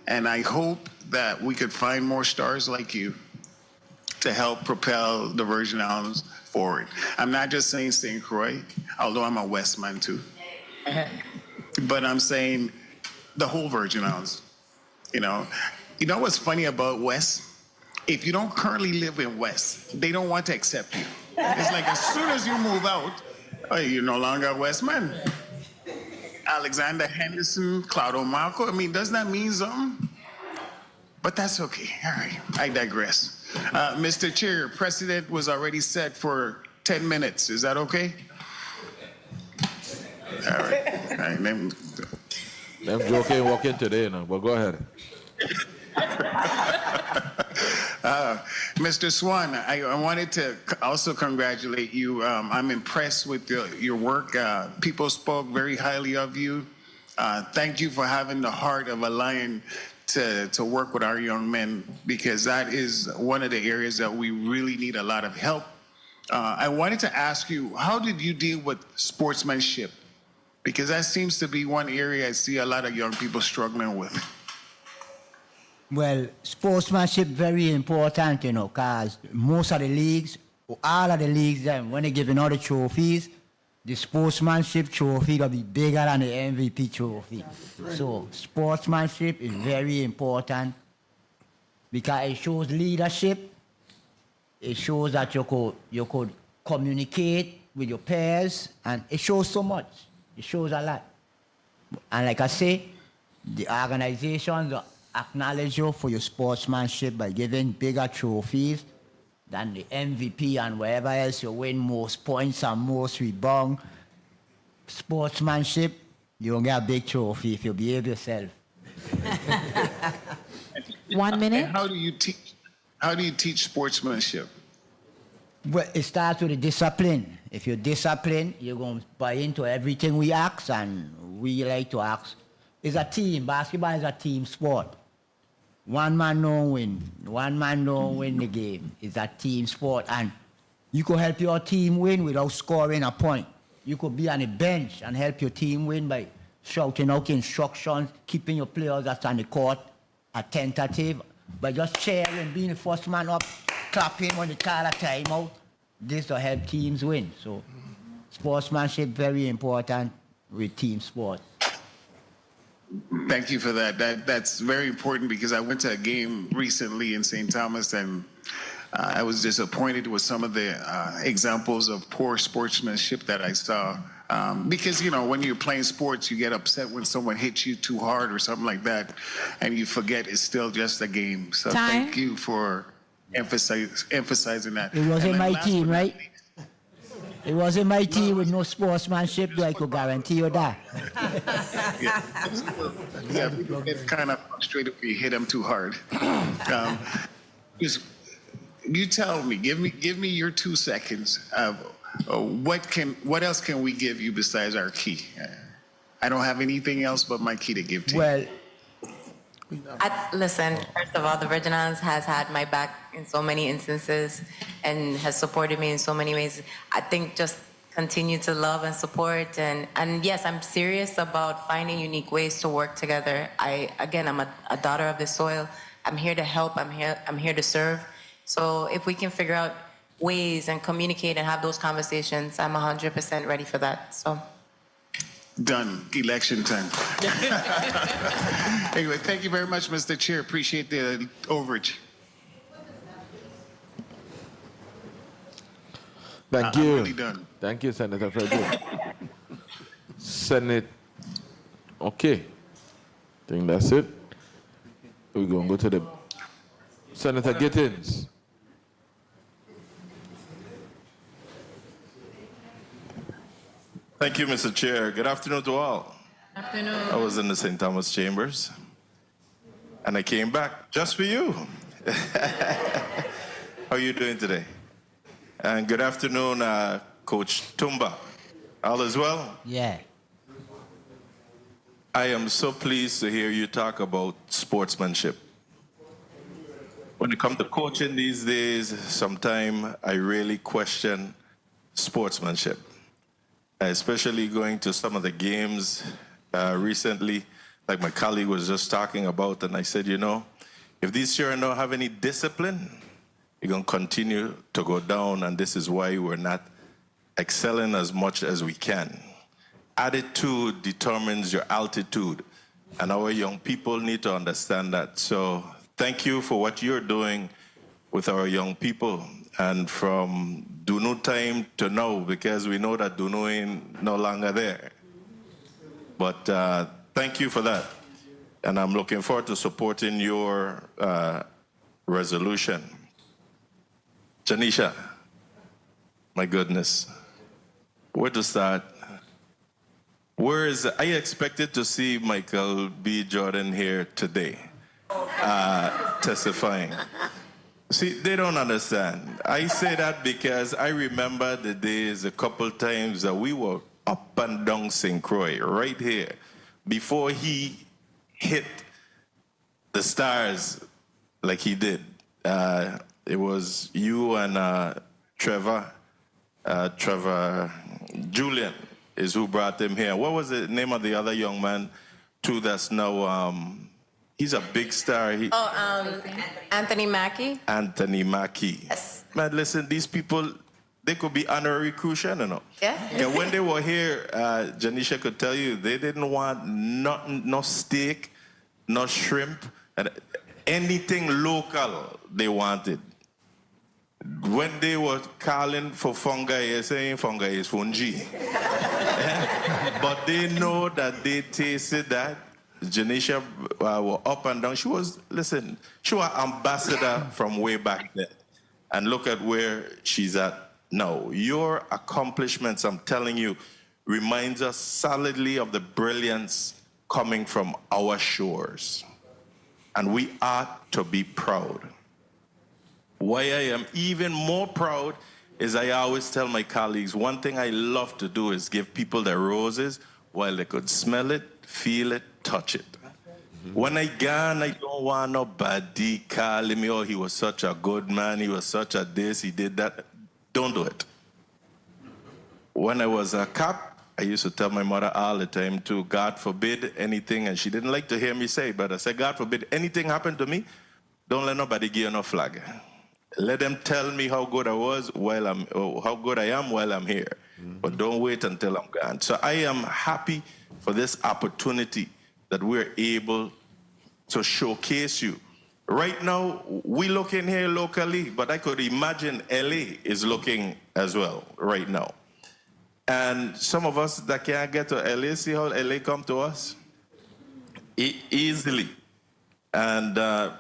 And I hope that we could find more stars like you to help propel the Virgin Islands forward. I'm not just saying St. Croix, although I'm a Westman too. But I'm saying the whole Virgin Islands. You know what's funny about West? If you don't currently live in West, they don't want to accept you. It's like as soon as you move out, you're no longer a Westman. Alexander Henderson, Claudio Marco, doesn't that mean something? But that's okay. All right, I digress. Mr. Chair, precedent was already set for 10 minutes. Is that okay? All right. Them joking walking today now, but go ahead. Mr. Swan, I wanted to also congratulate you. I'm impressed with your work. People spoke very highly of you. Thank you for having the heart of a lion to work with our young men, because that is one of the areas that we really need a lot of help. I wanted to ask you, how did you deal with sportsmanship? Because that seems to be one area I see a lot of young people struggling with. Well, sportsmanship very important, because most of the leagues, all of the leagues, when they're giving out the trophies, the sportsmanship trophy will be bigger than the MVP trophy. Right. So sportsmanship is very important because it shows leadership. It shows that you could communicate with your peers, and it shows so much. It shows a lot. And like I say, the organizations acknowledge you for your sportsmanship by giving bigger trophies than the MVP and wherever else you win most points and most rebound. Sportsmanship, you don't get a big trophy if you behave yourself. 1 minute. And how do you teach sportsmanship? Well, it starts with the discipline. If you're disciplined, you're going to buy into everything we ask, and we like to ask. It's a team. Basketball is a team sport. One man don't win. One man don't win the game. It's a team sport, and you could help your team win without scoring a point. You could be on the bench and help your team win by shouting out instructions, keeping your players that's on the court attentive, by just cheering, being the first man up, clapping when they call a timeout. This will help teams win. So sportsmanship very important with team sport. Thank you for that. That's very important, because I went to a game recently in St. Thomas, and I was disappointed with some of the examples of poor sportsmanship that I saw. Because, when you're playing sports, you get upset when someone hits you too hard or something like that, and you forget it's still just a game. So Thank you for emphasizing that. It wasn't my team, right? It wasn't my team with no sportsmanship, though I could guarantee you that. Yeah, people get kind of frustrated when you hit them too hard. You tell me, give me your 2 seconds of what else can we give you besides our key? I don't have anything else but my key to give to you. Listen, first of all, the Virgin Islands has had my back in so many instances and has supported me in so many ways. I think just continue to love and support. And yes, I'm serious about finding unique ways to work together. I'm a daughter of the soil. I'm here to help. I'm here to serve. So if we can figure out ways and communicate and have those conversations, I'm 100% ready for that. So. Done. Election time. Anyway, thank you very much, Mr. Chair. Appreciate the overage. Thank I'm you. really done. Thank you, Senator Frederick. Senate. Okay. I think that's it. We're going to go to the Senator Gittins. Thank you, Mr. Chair. Good afternoon to all. Afternoon. I was in the St. Thomas Chambers, and I came back just for you. How are you doing today? And good afternoon, Coach Tumba. All is well? Yeah. I am so pleased to hear you talk about sportsmanship. When it comes to coaching these days, sometimes I really question sportsmanship. Especially going to some of the games recently, like my colleague was just talking about, and I said, you know, if these children don't have any discipline, you're going to continue to go down, and this is why we're not excelling as much as we can. Attitude determines your altitude, and our young people need to understand that. So thank you for what you're doing with our young people. And from Dunu time to now, because we know that Dunu ain't no longer there. But thank you for that. And I'm looking forward to supporting your resolution. Janisha, my goodness, where to start? I expected to see Michael B. Jordan here today, testifying. See, they don't understand. I say that because I remember the days, a couple times that we were up and down St. Croix, right here, before he hit the stars like he did. It was you and Trevor Julian is who brought him here. What was the name of the other young man, too, that's now... he's a big star. Anthony Mackie. Anthony Mackie. Yes. Man, listen, these people, they could be honorary crucian, you know. Yeah. When they were here, Janisha could tell you, they didn't want no steak, no shrimp, and anything local they wanted. When they were calling for fungi, they're saying fungi is fungi. But they know that they tasted that. Janisha were up and down. She was ambassador from way back then. And look at where she's at now. Your accomplishments, I'm telling you, reminds us solidly of the brilliance coming from our shores. And we ought to be proud. Why I am even more proud is I always tell my colleagues, one thing I love to do is give people their roses while they could smell it, feel it, touch it. When I gone, I don't want nobody calling me, oh, he was such a good man, he was such a this, he did that. Don't do it. When I was a cop, I used to tell my mother all the time too, God forbid anything, and she didn't like to hear me say, but I said, God forbid anything happen to me, don't let nobody give you no flag. Let them tell me how good I was how good I am while I'm here. But don't wait until I'm gone. So I am happy for this opportunity that we're able to showcase you. Right now, we look in here locally, but I could imagine LA is looking as well right now. And some of us that can't get to LA, see how LA come to us? Easily. And, I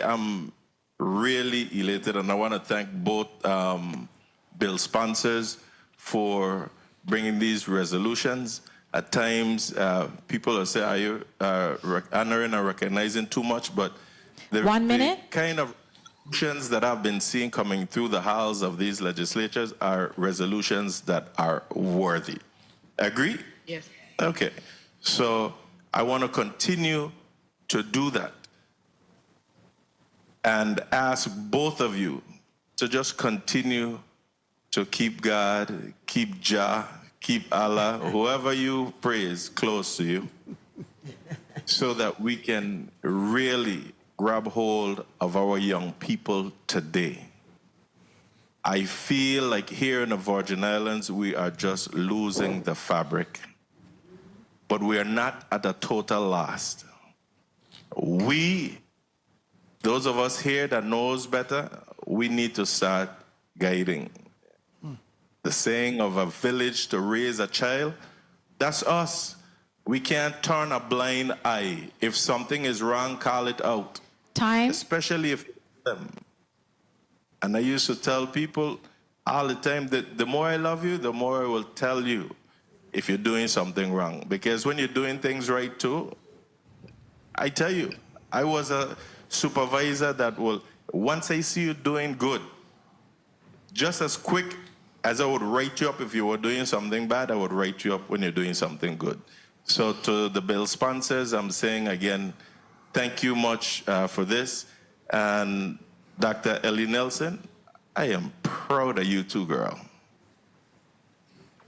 am really elated, and I want to thank both bill sponsors for bringing these resolutions. At times, people will say, are you honoring or recognizing too much? But the kind of resolutions that I've been seeing coming through the halls of these legislatures are resolutions that are worthy. Agree? Yes. Okay. So I want to continue to do that and ask both of you to just continue to keep God, keep Jah, keep Allah, whoever you praise close to you, so that we can really grab hold of our young people today. I feel like here in the Virgin Islands, we are just losing the fabric, but we are not at a total loss. We, those of us here that knows better, we need to start guiding. The saying of a village to raise a child, that's us. We can't turn a blind eye. If something is wrong, call it out. Time. Especially if them. And I used to tell people all the time that the more I love you, the more I will tell you if you're doing something wrong. Because when you're doing things right too, I tell you, I was a supervisor that will, once I see you doing good, just as quick as I would write you up if you were doing something bad, I would write you up when you're doing something good. So to the bill sponsors, I'm saying again, thank you much for this. And Dr. Ellie Nelson, I am proud of you too, girl.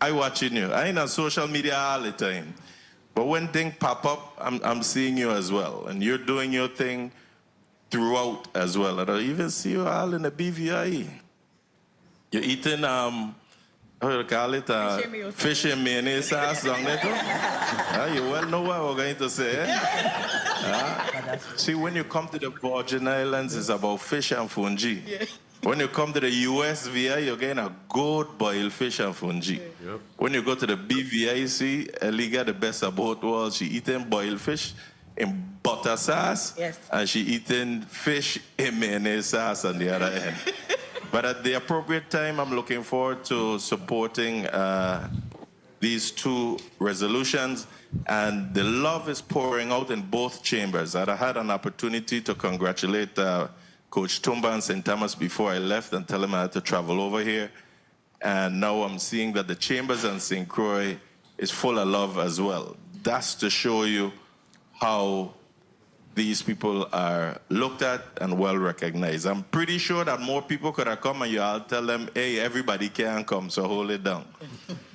I watching you. I ain't on social media all the time. But when things pop up, I'm seeing you as well. And you're doing your thing throughout as well. And I even see you all in the BVI. You're eating, how do you call it? Fish and mayonnaise sauce down there too? You well know what we're going to say. Eh? See, when you come to the Virgin Islands, it's about fish and fungi. Yeah. When you come to the US VI, you're getting a good boiled fish and fungi. Yep. When you go to the BVIC, Ellie got the best of both worlds. She eating boiled fish in butter sauce, yes, and she eating fish in mayonnaise sauce on the other end. But at the appropriate time, I'm looking forward to supporting these two resolutions. And the love is pouring out in both chambers. I had an opportunity to congratulate Coach Tumba and St. Thomas before I left and tell him I had to travel over here. And now I'm seeing that the chambers and St. Croix is full of love as well. That's to show you how these people are looked at and well recognized. I'm pretty sure that more people could have come and you all tell them, hey, everybody can come, so hold it down.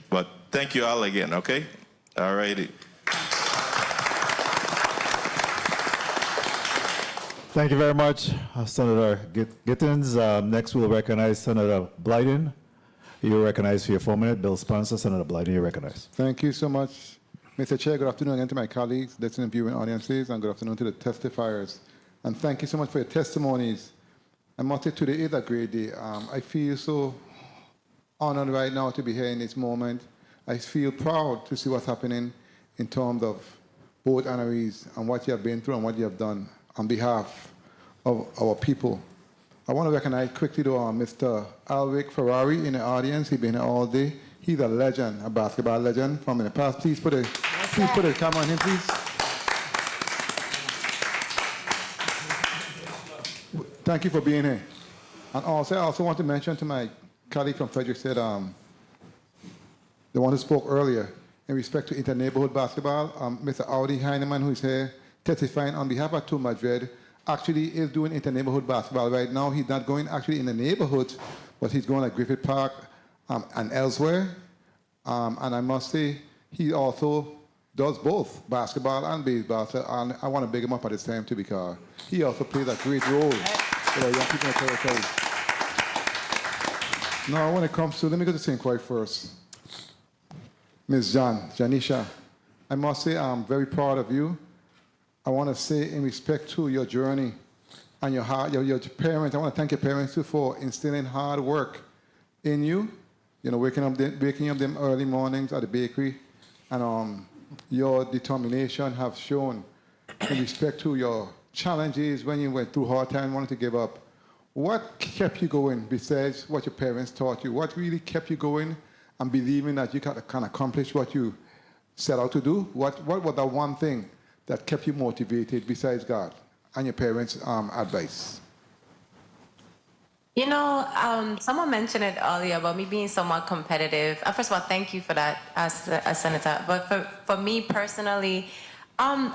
But thank you all again, okay? All righty. Thank you very much, Senator Gittins. Next, we'll recognize Senator Blyden. You're recognized for your 4 minutes. Bill sponsor, Senator Blyden, you're recognized. Thank you so much, Mr. Chair. Good afternoon again to my colleagues, listening viewing audiences, and good afternoon to the testifiers. And thank you so much for your testimonies. I must say today is a great day. I feel so honored right now to be here in this moment. I feel proud to see what's happening in terms of both honorees and what you have been through and what you have done on behalf of our people. I want to recognize quickly though Mr. Alwick Ferrari in the audience. He's been here all day. He's a legend, a basketball legend from in the past. Please put a camera on him, please. Thank you for being here. And also, I also want to mention to my colleague from Frederick said, the one who spoke earlier, in respect to inter-neighborhood basketball, Mr. Audi Heinemann, who is here testifying on behalf of Two Madrid, actually is doing inter-neighborhood basketball right now. He's not going actually in the neighborhood, but he's going at Griffith Park and elsewhere. And I must say, he also does both basketball and baseball. So I want to big him up at this time too, because he also plays a great role for our young people in the territory. Now, when it comes to, let me go to St. Croix first. Ms. Janisha, I must say I'm very proud of you. I want to say in respect to your journey and your parents, I want to thank your parents too for instilling hard work in you. You know, waking up them early mornings at the bakery, and your determination have shown in respect to your challenges when you went through hard time, wanted to give up. What kept you going besides what your parents taught you? What really kept you going and believing that you can accomplish what you set out to do? What was the one thing that kept you motivated besides God and your parents' advice? You know, someone mentioned it earlier about me being somewhat competitive. First of all, thank you for that, as Senator. But for me personally, I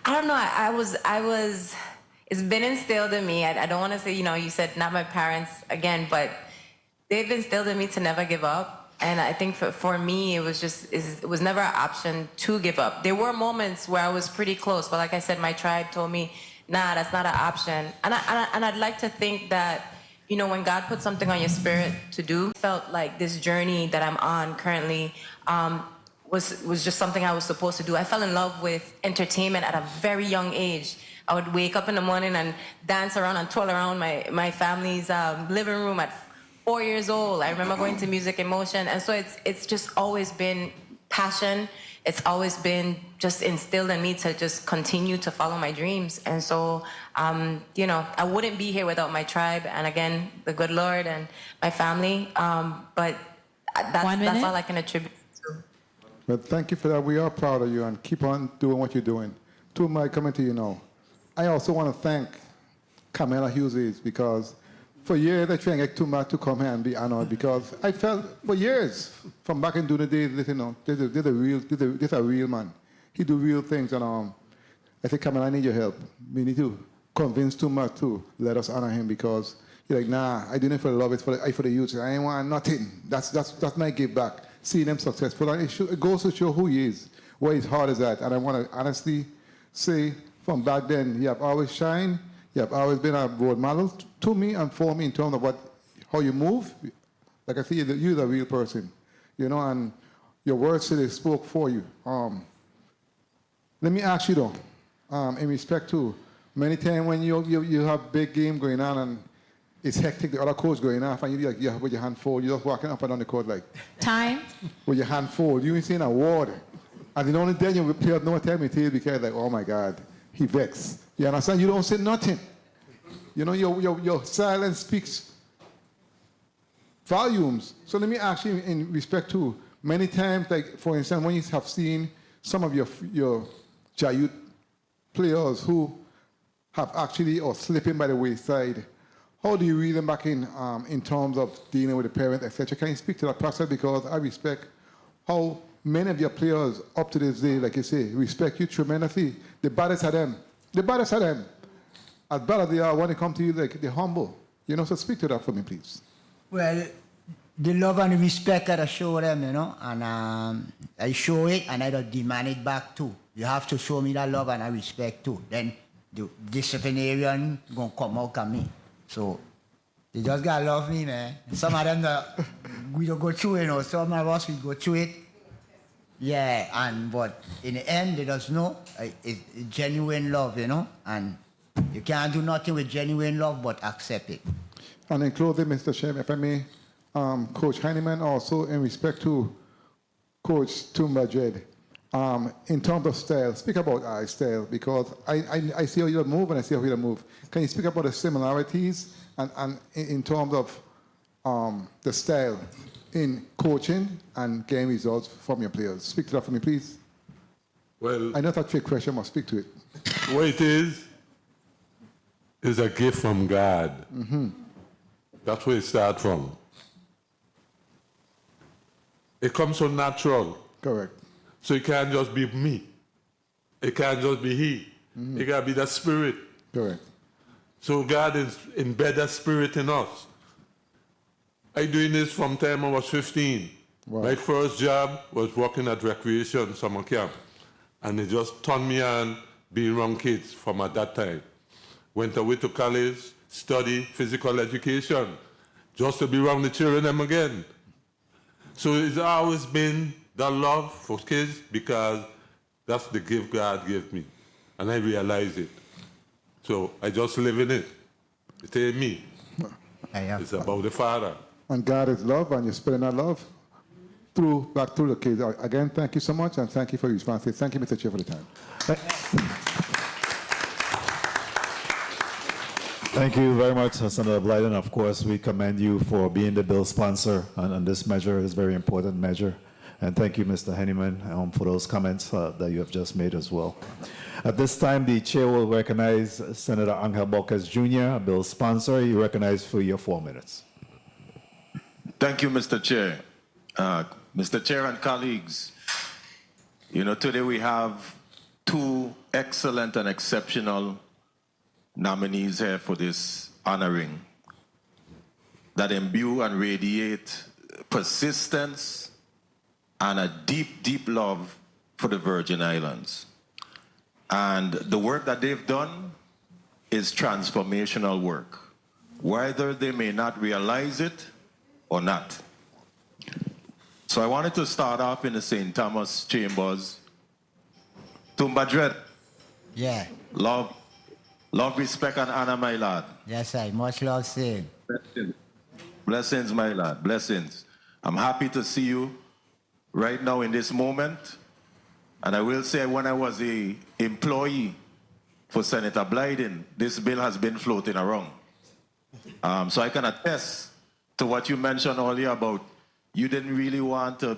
don't know. I was. It's been instilled in me. I don't want to say, you know, you said not my parents again, but they've instilled in me to never give up. And I think for me, it was never an option to give up. There were moments where I was pretty close, but like I said, my tribe told me, nah, that's not an option. And I'd like to think that, you know, when God puts something on your spirit to do, I felt like this journey that I'm on currently was just something I was supposed to do. I fell in love with entertainment at a very young age. I would wake up in the morning and dance around and twirl around my family's living room at 4 years old. I remember going to Music in Motion. And so it's just always been passion. It's always been just instilled in me to just continue to follow my dreams. And so, you know, I wouldn't be here without my tribe and, again, the good Lord and my family. But that's all I can attribute to. Well, thank you for that. We are proud of you, and keep on doing what you're doing. To my committee, you know, I also want to thank Kamala Hughes, because for years I tried to get Tumac to come here and be honored, because I felt for years, from back in the days, you know, this is a real man. He do real things, and I said, Kamala, I need your help. We need to convince Tumac to let us honor him, because you're like, nah, I do it for the love, it's for the youth. I ain't want nothing. That's my give back. Seeing them successful, and it goes to show who he is, where his heart is at. And I want to honestly say, from back then, you have always shined. You have always been a role model to me and for me in terms of how you move. Like I say, you're the real person, you know, and your words today spoke for you. Let me ask you though, in respect to many times when you have big game going on and it's hectic, the other coach going off, and you have with your hand fold, you're just walking up and down the court like Time. with your hand fold. You ain't seeing a word. And the only then you players no time it is because like, oh my God, he vexed. You understand? You don't say nothing. You know, your silence speaks volumes. So let me ask you in respect to many times, like for instance, when you have seen some of your youth players who have actually or slipping by the wayside, how do you reel them back in terms of dealing with the parents, etc.? Can you speak to that process? Because I respect how many of your players up to this day, like you say, respect you tremendously. The baddest are them. The baddest are them. As bad as they are, when they come to you, like, they're humble. You know, so speak to that for me, please. Well, the love and the respect that I show them, you know, and I show it and I don't demand it back too. You have to show me that love and that respect too. Then the disciplinarian gonna come out of me. So they just gotta love me, man. Some of them, we don't go through, you know. Some of us, we go through it. Yeah, but in the end, they just know it's genuine love, you know, and you can't do nothing with genuine love but accept it. And in closing, Mr. Chairman, if I may, Coach Heineman, also in respect to Coach Tumba Jed, in terms of style, speak about style, because I see how you move and I see how you move. Can you speak about the similarities and in terms of the style in coaching and game results from your players? Speak to that for me, please. Well, I know that's a trick question, but speak to it. What it is a gift from God. Mm-hmm. That's where it starts from. It comes so natural. Correct. So it can't just be me. It can't just be he. Mm-hmm. It got to be that spirit. Correct. So God is embedded that spirit in us. I doing this from time I was 15. Wow. My first job was working at recreation summer camp. And it just turned me on being around kids from at that time. Went away to college, study physical education, just to be around the children them again. So it's always been that love for kids, because that's the gift God gave me. And I realize it. So I just live in it. It ain't me. It's about the Father. And God is love, and you're spreading that love back through the kids. Again, thank you so much, and thank you for your response. Thank you, Mr. Chair, for the time. Thank you very much, Senator Blyden. Of course, we commend you for being the bill sponsor on this measure. It's a very important measure. And thank you, Mr. Henneman, for those comments that you have just made as well. At this time, the chair will recognize Senator Angel Borges Jr., a bill sponsor. You recognize for your 4 minutes. Thank you, Mr. Chair. Mr. Chair and colleagues, you know, today we have two excellent and exceptional nominees here for this honoring. that imbue and radiate persistence and a deep, deep love for the Virgin Islands. And the work that they've done is transformational work, whether they may not realize it or not. So I wanted to start off in the St. Thomas Chambers. Tumba Dread. Yeah. Love, respect, and honor, my lad. Yes, sir. Much love, same. Blessings, my lad. Blessings. I'm happy to see you right now in this moment. And I will say, when I was an employee for Senator Blyden, this bill has been floating around. So I can attest to what you mentioned earlier about you didn't really want to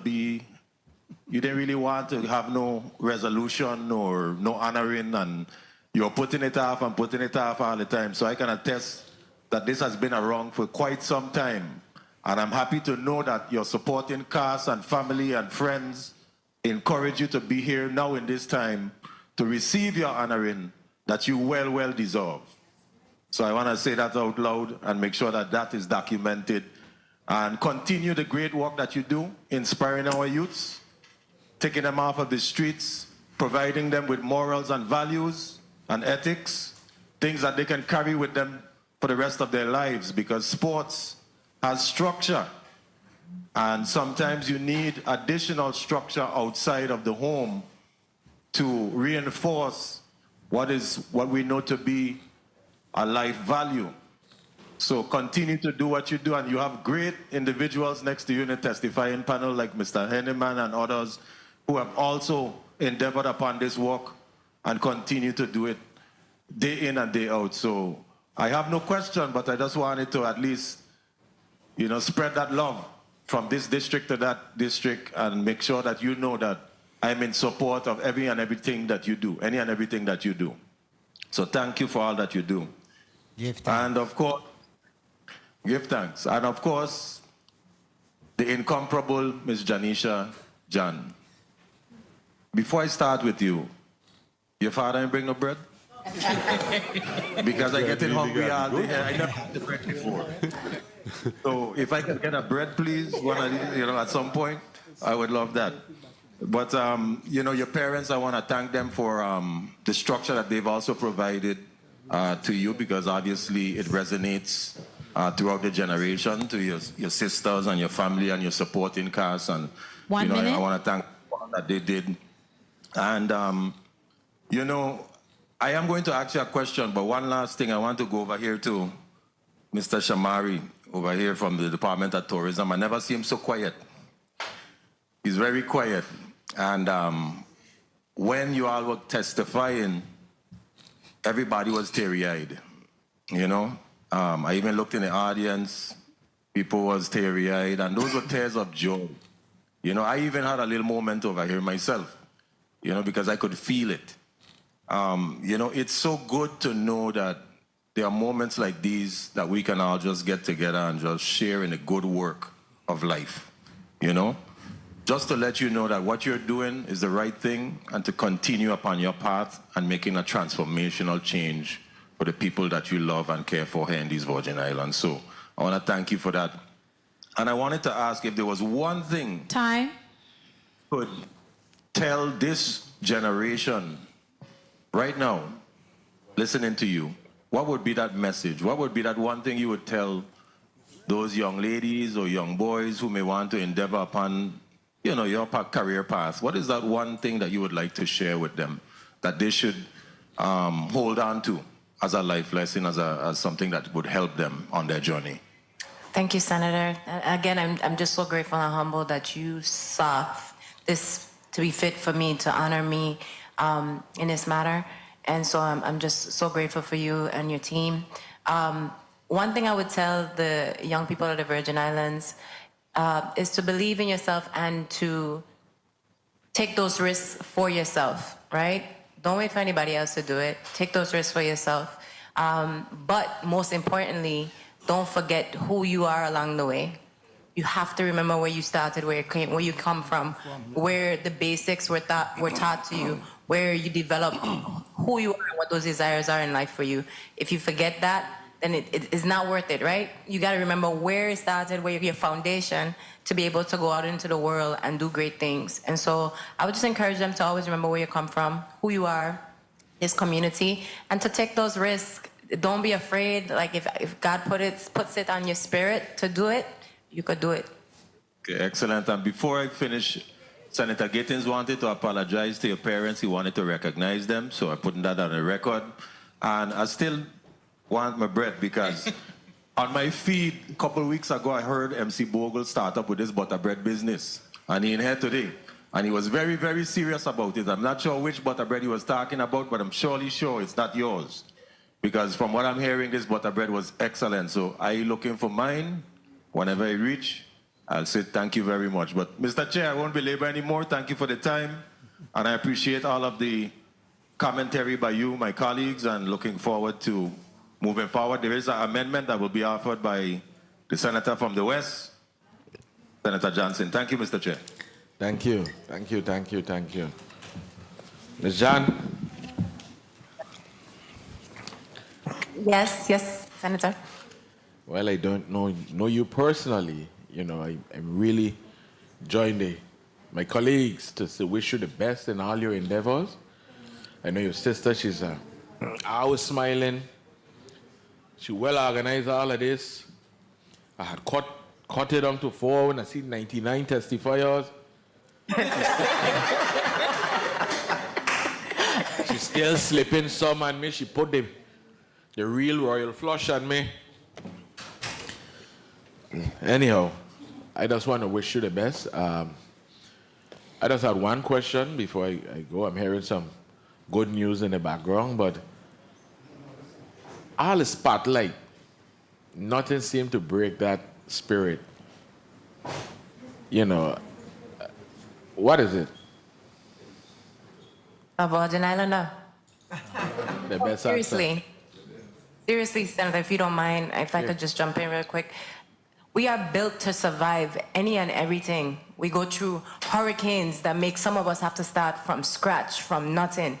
have no resolution or no honoring, and you're putting it off and putting it off all the time. So I can attest that this has been around for quite some time. And I'm happy to know that you're supporting cast and family and friends encourage you to be here now in this time to receive your honoring that you well deserve. So I want to say that out loud and make sure that that is documented, and continue the great work that you do, inspiring our youths, taking them off of the streets, providing them with morals and values and ethics, things that they can carry with them for the rest of their lives, because sports has structure. And sometimes you need additional structure outside of the home to reinforce what we know to be a life value. So continue to do what you do, and you have great individuals next to you in the testifying panel like Mr. Henneman and others who have also endeavored upon this work and continue to do it day in and day out. So I have no question, but I just wanted to at least, spread that love from this district to that district and make sure that you know that I'm in support of any and everything that you do. So thank you for all that you do. And of course, give thanks. And of course, the incomparable Ms. Janisha John. Before I start with you, your father didn't bring no bread? Because I get hungry all day. I never had the bread before. So if I could get a bread, please, at some point, I would love that. But, your parents, I want to thank them for the structure that they've also provided to you, because obviously it resonates throughout the generation to your sisters and your family and your supporting cast. And, 1 minute. I want to thank all that they did. And, I am going to ask you a question, but one last thing, I want to go over here to Mr. Shamari, over here from the Department of Tourism. I never see him so quiet. He's very quiet. And when you all were testifying, everybody was teary-eyed, I even looked in the audience, people was teary-eyed, and those were tears of joy. I even had a little moment over here myself, because I could feel it. It's so good to know that there are moments like these that we can all just get together and just share in the good work of life, Just to let you know that what you're doing is the right thing, and to continue upon your path and making a transformational change for the people that you love and care for here in these Virgin Islands. So I want to thank you for that. And I wanted to ask if there was one thing Time. could tell this generation right now, listening to you, what would be that message? What would be that one thing you would tell those young ladies or young boys who may want to endeavor upon, your career path? What is that one thing that you would like to share with them that they should hold on to as a life lesson, as something that would help them on their journey? Thank you, Senator. Again, I'm just so grateful and humble that you saw this to be fit for me, to honor me in this matter. And so I'm just so grateful for you and your team. One thing I would tell the young people of the Virgin Islands is to believe in yourself and to take those risks for yourself, right? Don't wait for anybody else to do it. Take those risks for yourself. But most importantly, don't forget who you are along the way. You have to remember where you started, where you come from, where the basics were taught to you, where you develop who you are and what those desires are in life for you. If you forget that, then it is not worth it, right? You got to remember where it started, where your foundation, to be able to go out into the world and do great things. And so I would just encourage them to always remember where you come from, who you are, this community, and to take those risks. Don't be afraid. Like if God puts it on your spirit to do it, you could do it. Okay, excellent. And before I finish, Senator Gittins wanted to apologize to your parents. He wanted to recognize them, so I'm putting that on the record. And I still want my bread because on my feed a couple of weeks ago, I heard MC Bogle start up with his butter bread business. And he in here today. And he was very, very serious about it. I'm not sure which butter bread he was talking about, but I'm surely sure it's not yours. Because from what I'm hearing, this butter bread was excellent. So are you looking for mine? Whenever I reach, I'll say thank you very much. But Mr. Chair, I won't belabor anymore. Thank you for the time. And I appreciate all of the commentary by you, my colleagues, and looking forward to moving forward. There is an amendment that will be offered by the senator from the West, Senator Johnson. Thank you, Mr. Chair. Thank you. Thank you. Thank you. Thank you. Ms. John? Yes, Senator. Well, I don't know you personally. You know, I'm really joining my colleagues to say wish you the best in all your endeavors. I know your sister, she's always smiling. She well organized all of this. I had cut it down to 4 when I see 99 testifiers. She's still slipping some on me. She put the real royal flush on me. Anyhow, I just want to wish you the best. I just had one question before I go. I'm hearing some good news in the background, but all the spotlight, nothing seemed to break that spirit. You know, what is it? A Virgin Islander. The best Seriously. Seriously, Senator, if you don't mind, if I could just jump in real quick. We are built to survive any and everything. We go through hurricanes that make some of us have to start from scratch, from nothing.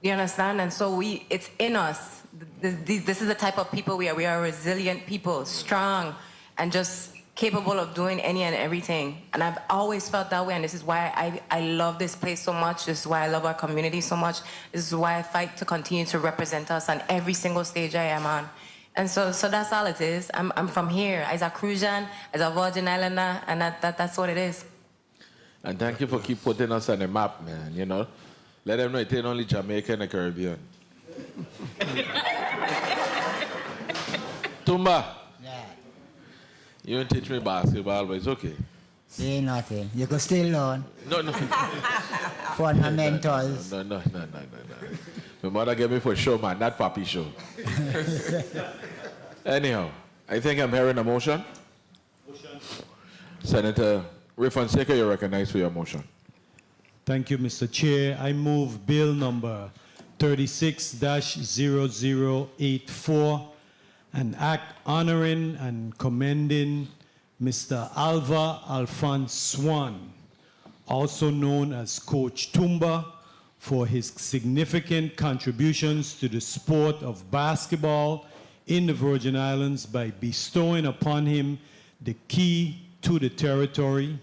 You understand? And so it's in us. This is the type of people we are. We are resilient people, strong, and just capable of doing any and everything. And I've always felt that way, and this is why I love this place so much. This is why I love our community so much. This is why I fight to continue to represent us on every single stage I am on. And so that's all it is. I'm from here, as a Crucian, as a Virgin Islander, and that's what it is. And thank you for keep putting us on the map, man, you know. Let them know it ain't only Jamaica and the Caribbean. Tumba. Yeah. You don't teach me basketball, but it's okay. Say nothing. You can still learn. No. Fundamentals. No. My mother gave me for show, man, not papi show. Anyhow, I think I'm hearing a motion. Senator Ray Fonseca, you're recognized for your motion. Thank you, Mr. Chair. I move bill number 36-0084, an act honoring and commending Mr. Alva Alphonse Swan, also known as Coach Tumba, for his significant contributions to the sport of basketball in the Virgin Islands by bestowing upon him the key to the territory,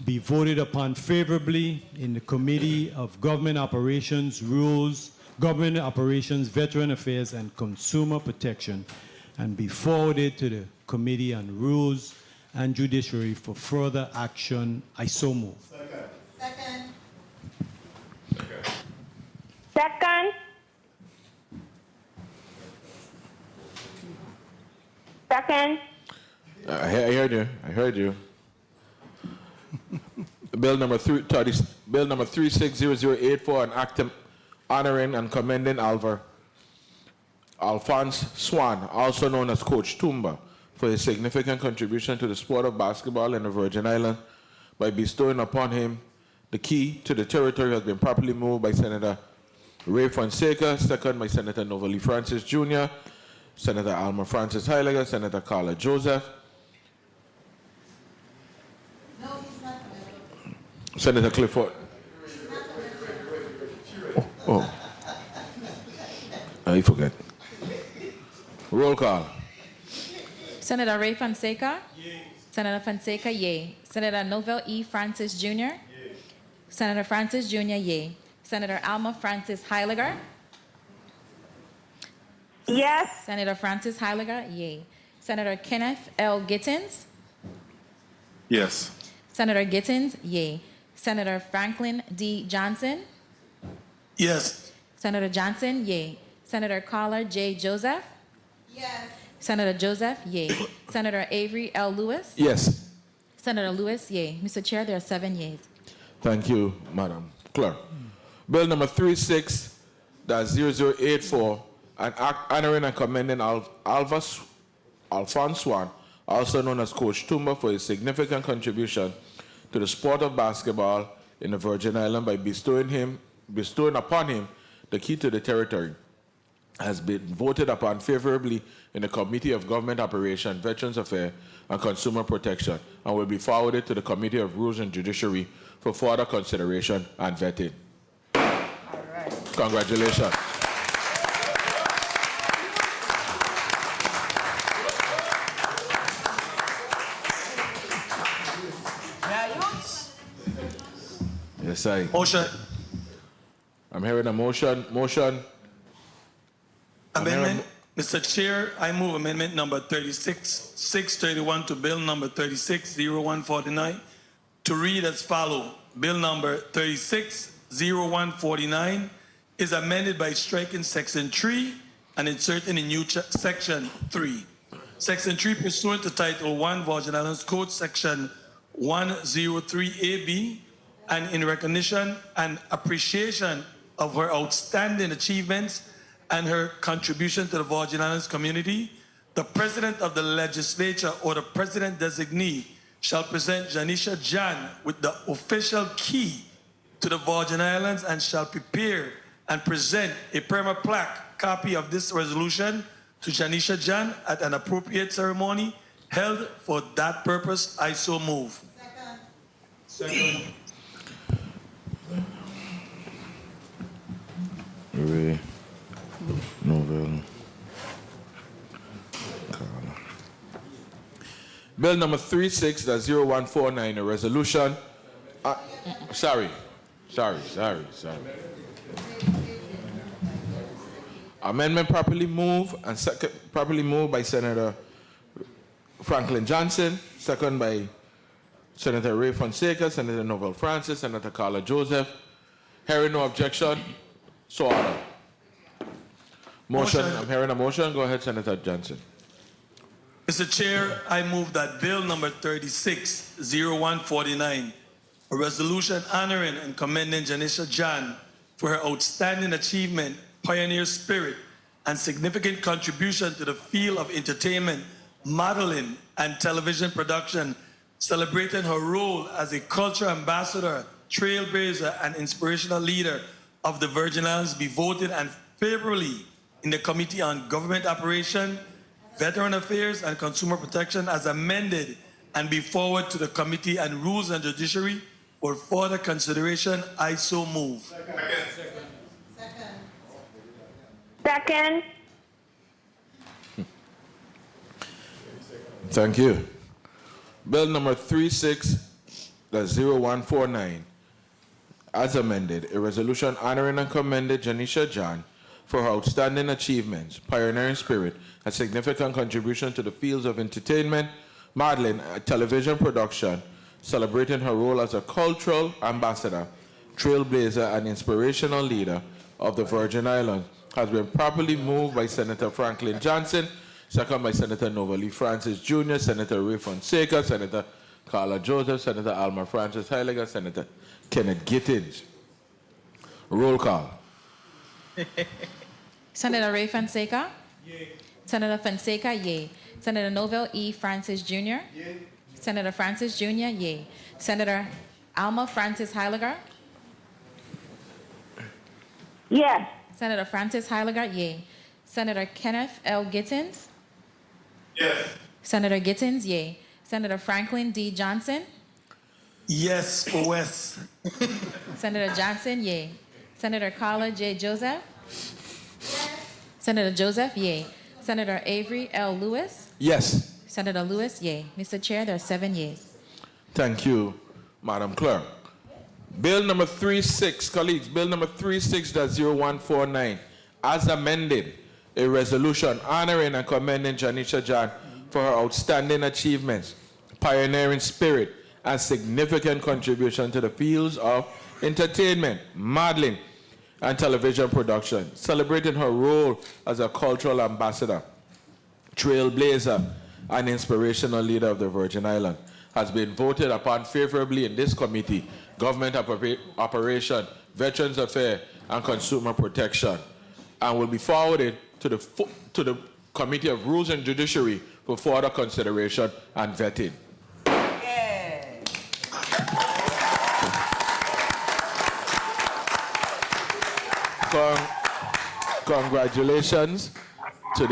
be voted upon favorably in the Committee of Government Operations, Rules, Government Operations, Veteran Affairs, and Consumer Protection, and be forwarded to the Committee on Rules and Judiciary for further action. I so move. Second. I heard you. Bill number 360084, an act honoring and commending Alphonse Swan, also known as Coach Tumba, for his significant contribution to the sport of basketball in the Virgin Islands by bestowing upon him the key to the territory, has been properly moved by Senator Ray Fonseca, second by Senator Novalee Francis Jr., Senator Alma Francis Heiliger, Senator Carla Joseph, Senator Clifford. I forget. Roll call. Senator Ray Fonseca? Senator Fonseca, yay. Senator Novell E. Francis Jr.? Senator Francis Jr., yay. Senator Alma Francis Heiliger? Yes. Senator Francis Heiliger, yay. Senator Kenneth L. Gittins? Yes. Senator Gittins, yay. Senator Franklin D. Johnson? Yes. Senator Johnson, yay. Senator Carla J. Joseph? Yes. Senator Joseph, yay. Senator Avery L. Lewis? Yes. Senator Lewis, yay. Mr. Chair, there are 7 yeas. Thank you, Madam Clerk. Bill number 36-0084, an act honoring and commending Alphonse Swan, also known as Coach Tumba, for his significant contribution to the sport of basketball in the Virgin Islands by bestowing upon him the key to the territory, has been voted upon favorably in the Committee of Government Operations, Veterans Affairs, and Consumer Protection, and will be forwarded to the Committee of Rules and Judiciary for further consideration and vetting. Congratulations. Yes, I. Motion. I'm hearing a motion. Amendment. Mr. Chair, I move amendment number 36-631 to bill number 36-0149 to read as follows. Bill number 36-0149 is amended by striking section 3 and inserting a new section 3. Section 3 pursuant to Title 1 Virgin Islands Code section 103AB, and in recognition and appreciation of her outstanding achievements and her contribution to the Virgin Islands community, the President of the Legislature or the President designee shall present Janisha Jan with the official key to the Virgin Islands and shall prepare and present a perma-plaque copy of this resolution to Janisha Jan at an appropriate ceremony held for that purpose. I so move. Second. Ray, Novell. Bill number 36-0149, a resolution. Sorry. Amendment properly moved and properly moved by Senator Franklin Johnson, second by Senator Ray Fonseca, Senator Novell Francis, Senator Carla Joseph. Hearing no objection, so ordered. Motion. I'm hearing a motion. Go ahead, Senator Johnson. Mr. Chair, I move that bill number 36-0149, a resolution honoring and commending Janisha Jan for her outstanding achievement, pioneer spirit, and significant contribution to the field of entertainment, modeling, and television production, celebrating her role as a culture ambassador, trailblazer, and inspirational leader of the Virgin Islands, be voted and favorably in the Committee on Government Operation, Veteran Affairs, and Consumer Protection as amended, and be forwarded to the Committee on Rules and Judiciary for further consideration. I so move. Second. Thank you. Bill number 36-0149, as amended, a resolution honoring and commending Janisha Jan for her outstanding achievements, pioneering spirit, and significant contribution to the fields of entertainment, modeling, and television production, celebrating her role as a cultural ambassador, trailblazer, and inspirational leader of the Virgin Islands, has been properly moved by Senator Franklin Johnson, second by Senator Novell E. Francis Jr., Senator Ray Fonseca, Senator Carla Joseph, Senator Alma Francis Heiliger, Senator Kenneth Gittins. Roll call. Senator Ray Fonseca? Yay. Senator Fonseca, yay. Senator Novell E. Francis Jr.? Yay. Senator Francis Jr., yay. Senator Alma Francis Heiliger? Yes. Senator Francis Heiliger, yay. Senator Kenneth L. Gittins? Yes. Senator Gittins, yay. Senator Franklin D. Johnson? Yes for West. Senator Johnson, yay. Senator Carla J. Joseph? Senator Joseph, yay. Senator Avery L. Lewis. Yes. Senator Lewis, yay. Mr. Chair, there are 7 yeas. Thank you, Madam Clerk. Bill number 36, colleagues, Bill number 36.0149, as amended, a resolution honoring and commending Janisha John for her outstanding achievements, pioneering spirit, and significant contribution to the fields of entertainment, modeling, and television production, celebrating her role as a cultural ambassador, trailblazer, and inspirational leader of the Virgin Islands, has been voted upon favorably in this committee, Government Operation, Veterans Affairs, and Consumer Protection, and will be forwarded to the Committee of Rules and Judiciary for further consideration and vetting. Congratulations to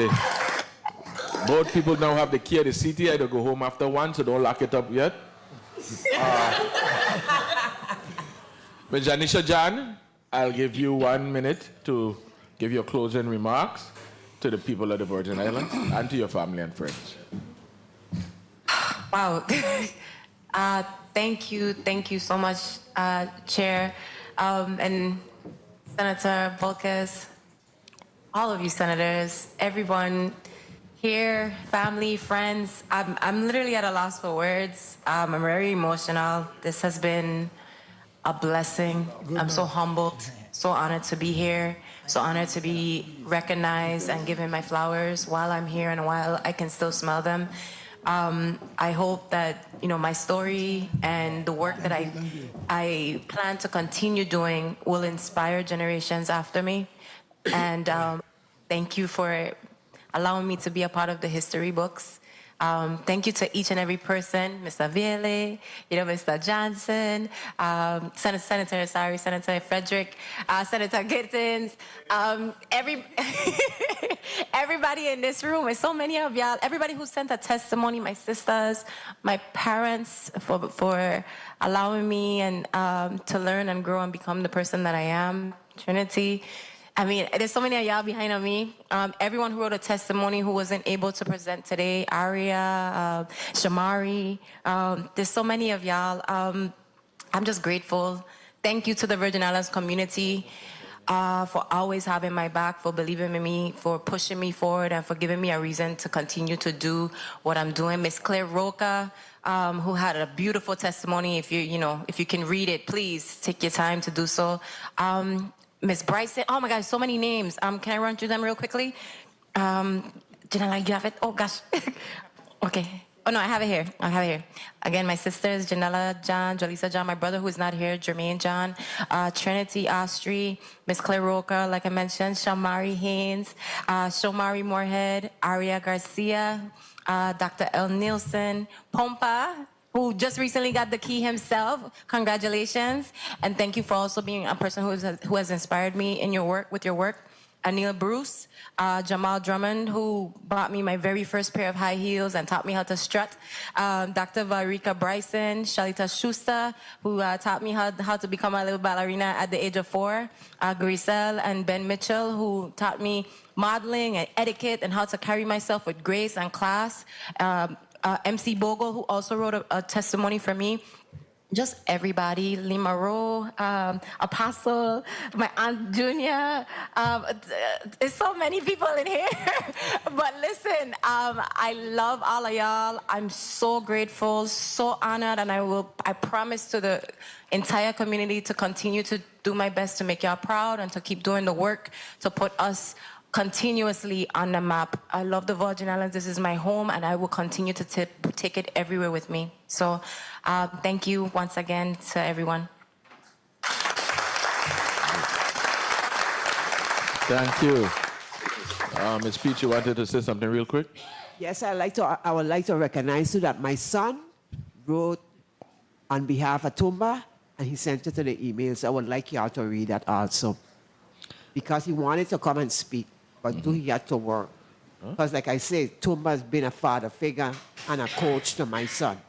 both people now have the key of the city. I don't go home after 1, so don't lock it up yet. Ms. Janisha John, I'll give you 1 minute to give your closing remarks to the people of the Virgin Islands and to your family and friends. Wow. Thank you so much, Chair, and Senator Volquez, all of you senators, everyone here, family, friends. I'm literally at a loss for words. I'm very emotional. This has been a blessing. I'm so humbled, so honored to be here, so honored to be recognized and given my flowers while I'm here and while I can still smell them. I hope that my story and the work that I plan to continue doing will inspire generations after me. And thank you for allowing me to be a part of the history books. Thank you to each and every person, Mr. Vele, Mr. Johnson, Senator Frederick, Senator Gittins, everybody in this room, and so many of y'all, everybody who sent a testimony, my sisters, my parents, for allowing me and to learn and grow and become the person that I am, Trinity. I mean, there's so many of y'all behind of me. Everyone who wrote a testimony who wasn't able to present today, Aria, Shamari, there's so many of y'all. I'm just grateful. Thank you to the Virgin Islands community for always having my back, for believing in me, for pushing me forward, and for giving me a reason to continue to do what I'm doing. Miss Claire Roca, who had a beautiful testimony. If you can read it, please take your time to do so. Miss Bryson, oh my gosh, so many names. Can I run through them real quickly? Janella, you have it? Oh gosh. Okay. Oh no, I have it here. Again, my sisters, Janella John, Jolisa John, my brother who is not here, Jermaine John, Trinity Ostry, Miss Claire Roca, like I mentioned, Shamari Haynes, Shomari Moorhead, Aria Garcia, Dr. L. Nielsen, Pompa, who just recently got the key himself. Congratulations. And thank you for also being a person who has inspired me in with your work. Anil Bruce, Jamal Drummond, who bought me my very first pair of high heels and taught me how to strut. Dr. Varika Bryson, Shalita Schuster, who taught me how to become a little ballerina at the age of 4. Grisel and Ben Mitchell, who taught me modeling and etiquette and how to carry myself with grace and class. MC Bogle, who also wrote a testimony for me. Just everybody, Lima Rowe, Apostle, my Aunt Junior. There's so many people in here. But listen, I love all of y'all. I'm so grateful, so honored, and I promise to the entire community to continue to do my best to make y'all proud and to keep doing the work to put us continuously on the map. I love the Virgin Islands. This is my home, and I will continue to take it everywhere with me. So thank you once again to everyone. Thank you. Ms. Peach, you wanted to say something real quick? Yes, I would like to recognize you that my son wrote on behalf of Tumba, and he sent it to the email. So I would like y'all to read that also, because he wanted to come and speak, but he had to work. Because like I said, Tumba's been a father figure and a coach to my son.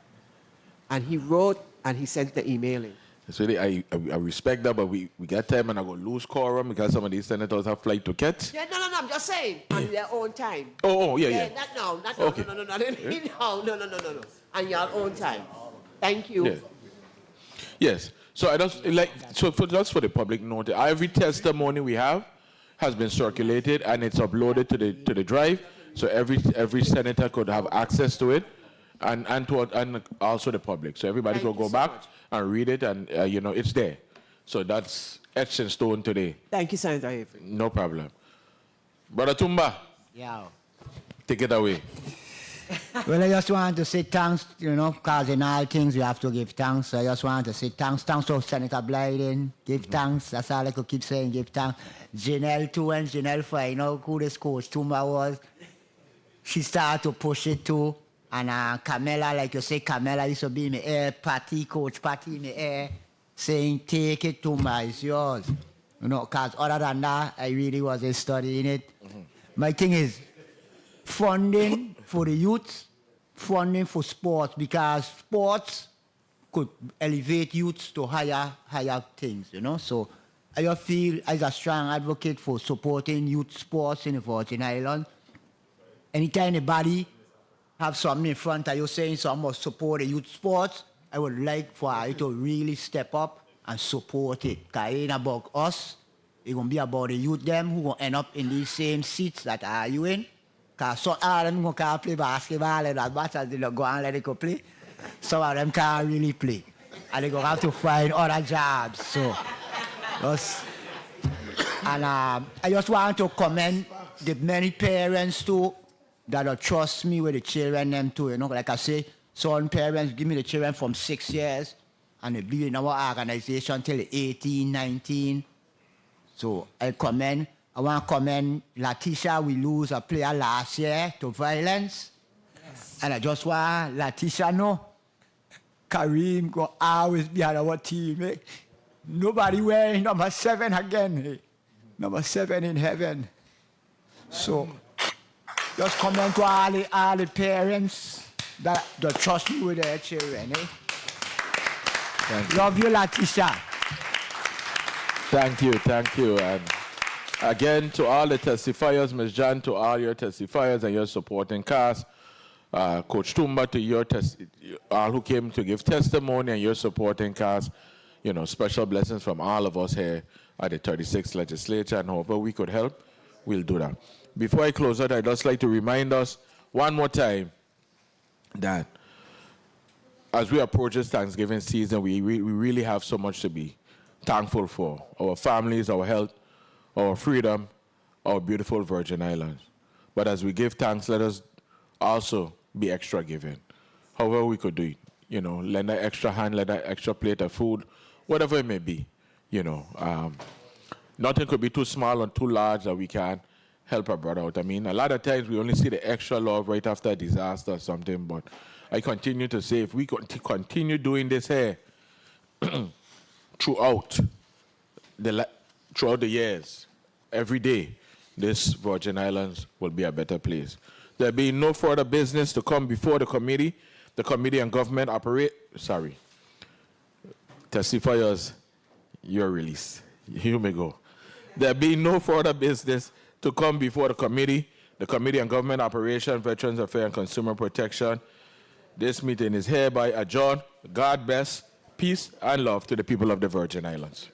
And he wrote and he sent the email in. So I respect that, but we got time and I go lose quorum because some of these senators have flight to catch. Yeah, no, I'm just saying, on their own time. Yeah. Not now, Okay. No. On your own time. Thank you. Yeah. Yes. So I just just for the public note, every testimony we have has been circulated and it's uploaded to the drive, so every senator could have access to it, and also the public. So everybody could go back and read it, and it's there. So that's etched in stone today. Thank you, Senator Avery. No problem. Brother Tumba. Yeah. Take it away. Well, I just want to say thanks, because in all things we have to give thanks. So I just want to say thanks to Senator Blyden. Give thanks. That's all I could keep saying, give thanks. Janelle too, and Janelle for, who this coach Tumba was. She started to push it too. And Camilla, like you say, Camilla used to be in the air, Coach Patty in the air, saying, take it, Tumba, it's yours. Because other than that, I really wasn't studying it. Mm-hmm. My thing is, funding for the youth, funding for sports, because sports could elevate youths to higher things, So I just feel as a strong advocate for supporting youth sports in the Virgin Islands. Anytime anybody have something in front of you saying someone must support the youth sports, I would like for you to really step up and support it. Because it ain't about us. It's going to be about the youth them who will end up in these same seats that are you in. Because some of them can't play basketball and as much as they go and let it go play, some of them can't really play. And they're going to have to find other jobs. So, I just want to commend the many parents too that will trust me with the children them too. Like I say, some parents give me the children from 6 years and they be in our organization till 18, 19. So I want to commend Latisha. We lose a player last year to violence. Yes. And I just want Latisha know Kareem will always be on our team. Eh? Nobody wearing number 7 again. Eh? Number 7 in heaven. So just comment to all the parents that trust me with their children. Eh? Love you, Latisha. Thank you. And again, to all the testifiers, Ms. Jan, to all your testifiers and your supporting cast, Coach Tumba, to all who came to give testimony and your supporting cast, special blessings from all of us here at the 36th Legislature, and however we could help, we'll do that. Before I close out, I'd just like to remind us one more time that as we approach this Thanksgiving season, we really have so much to be thankful for. Our families, our health, our freedom, our beautiful Virgin Islands. But as we give thanks, let us also be extra giving. However we could do it. Lend an extra hand, lend an extra plate of food, whatever it may be. Nothing could be too small or too large that we can help our brother out. I mean, a lot of times we only see the extra love right after a disaster or something, but I continue to say if we continue doing this here throughout the years, every day, this Virgin Islands will be a better place. There being no further business to come before the committee and government testifiers, you're released. You may go. There being no further business to come before the committee and government operation, Veterans Affairs and Consumer Protection, this meeting is hereby adjourned. God bless, peace, and love to the people of the Virgin Islands.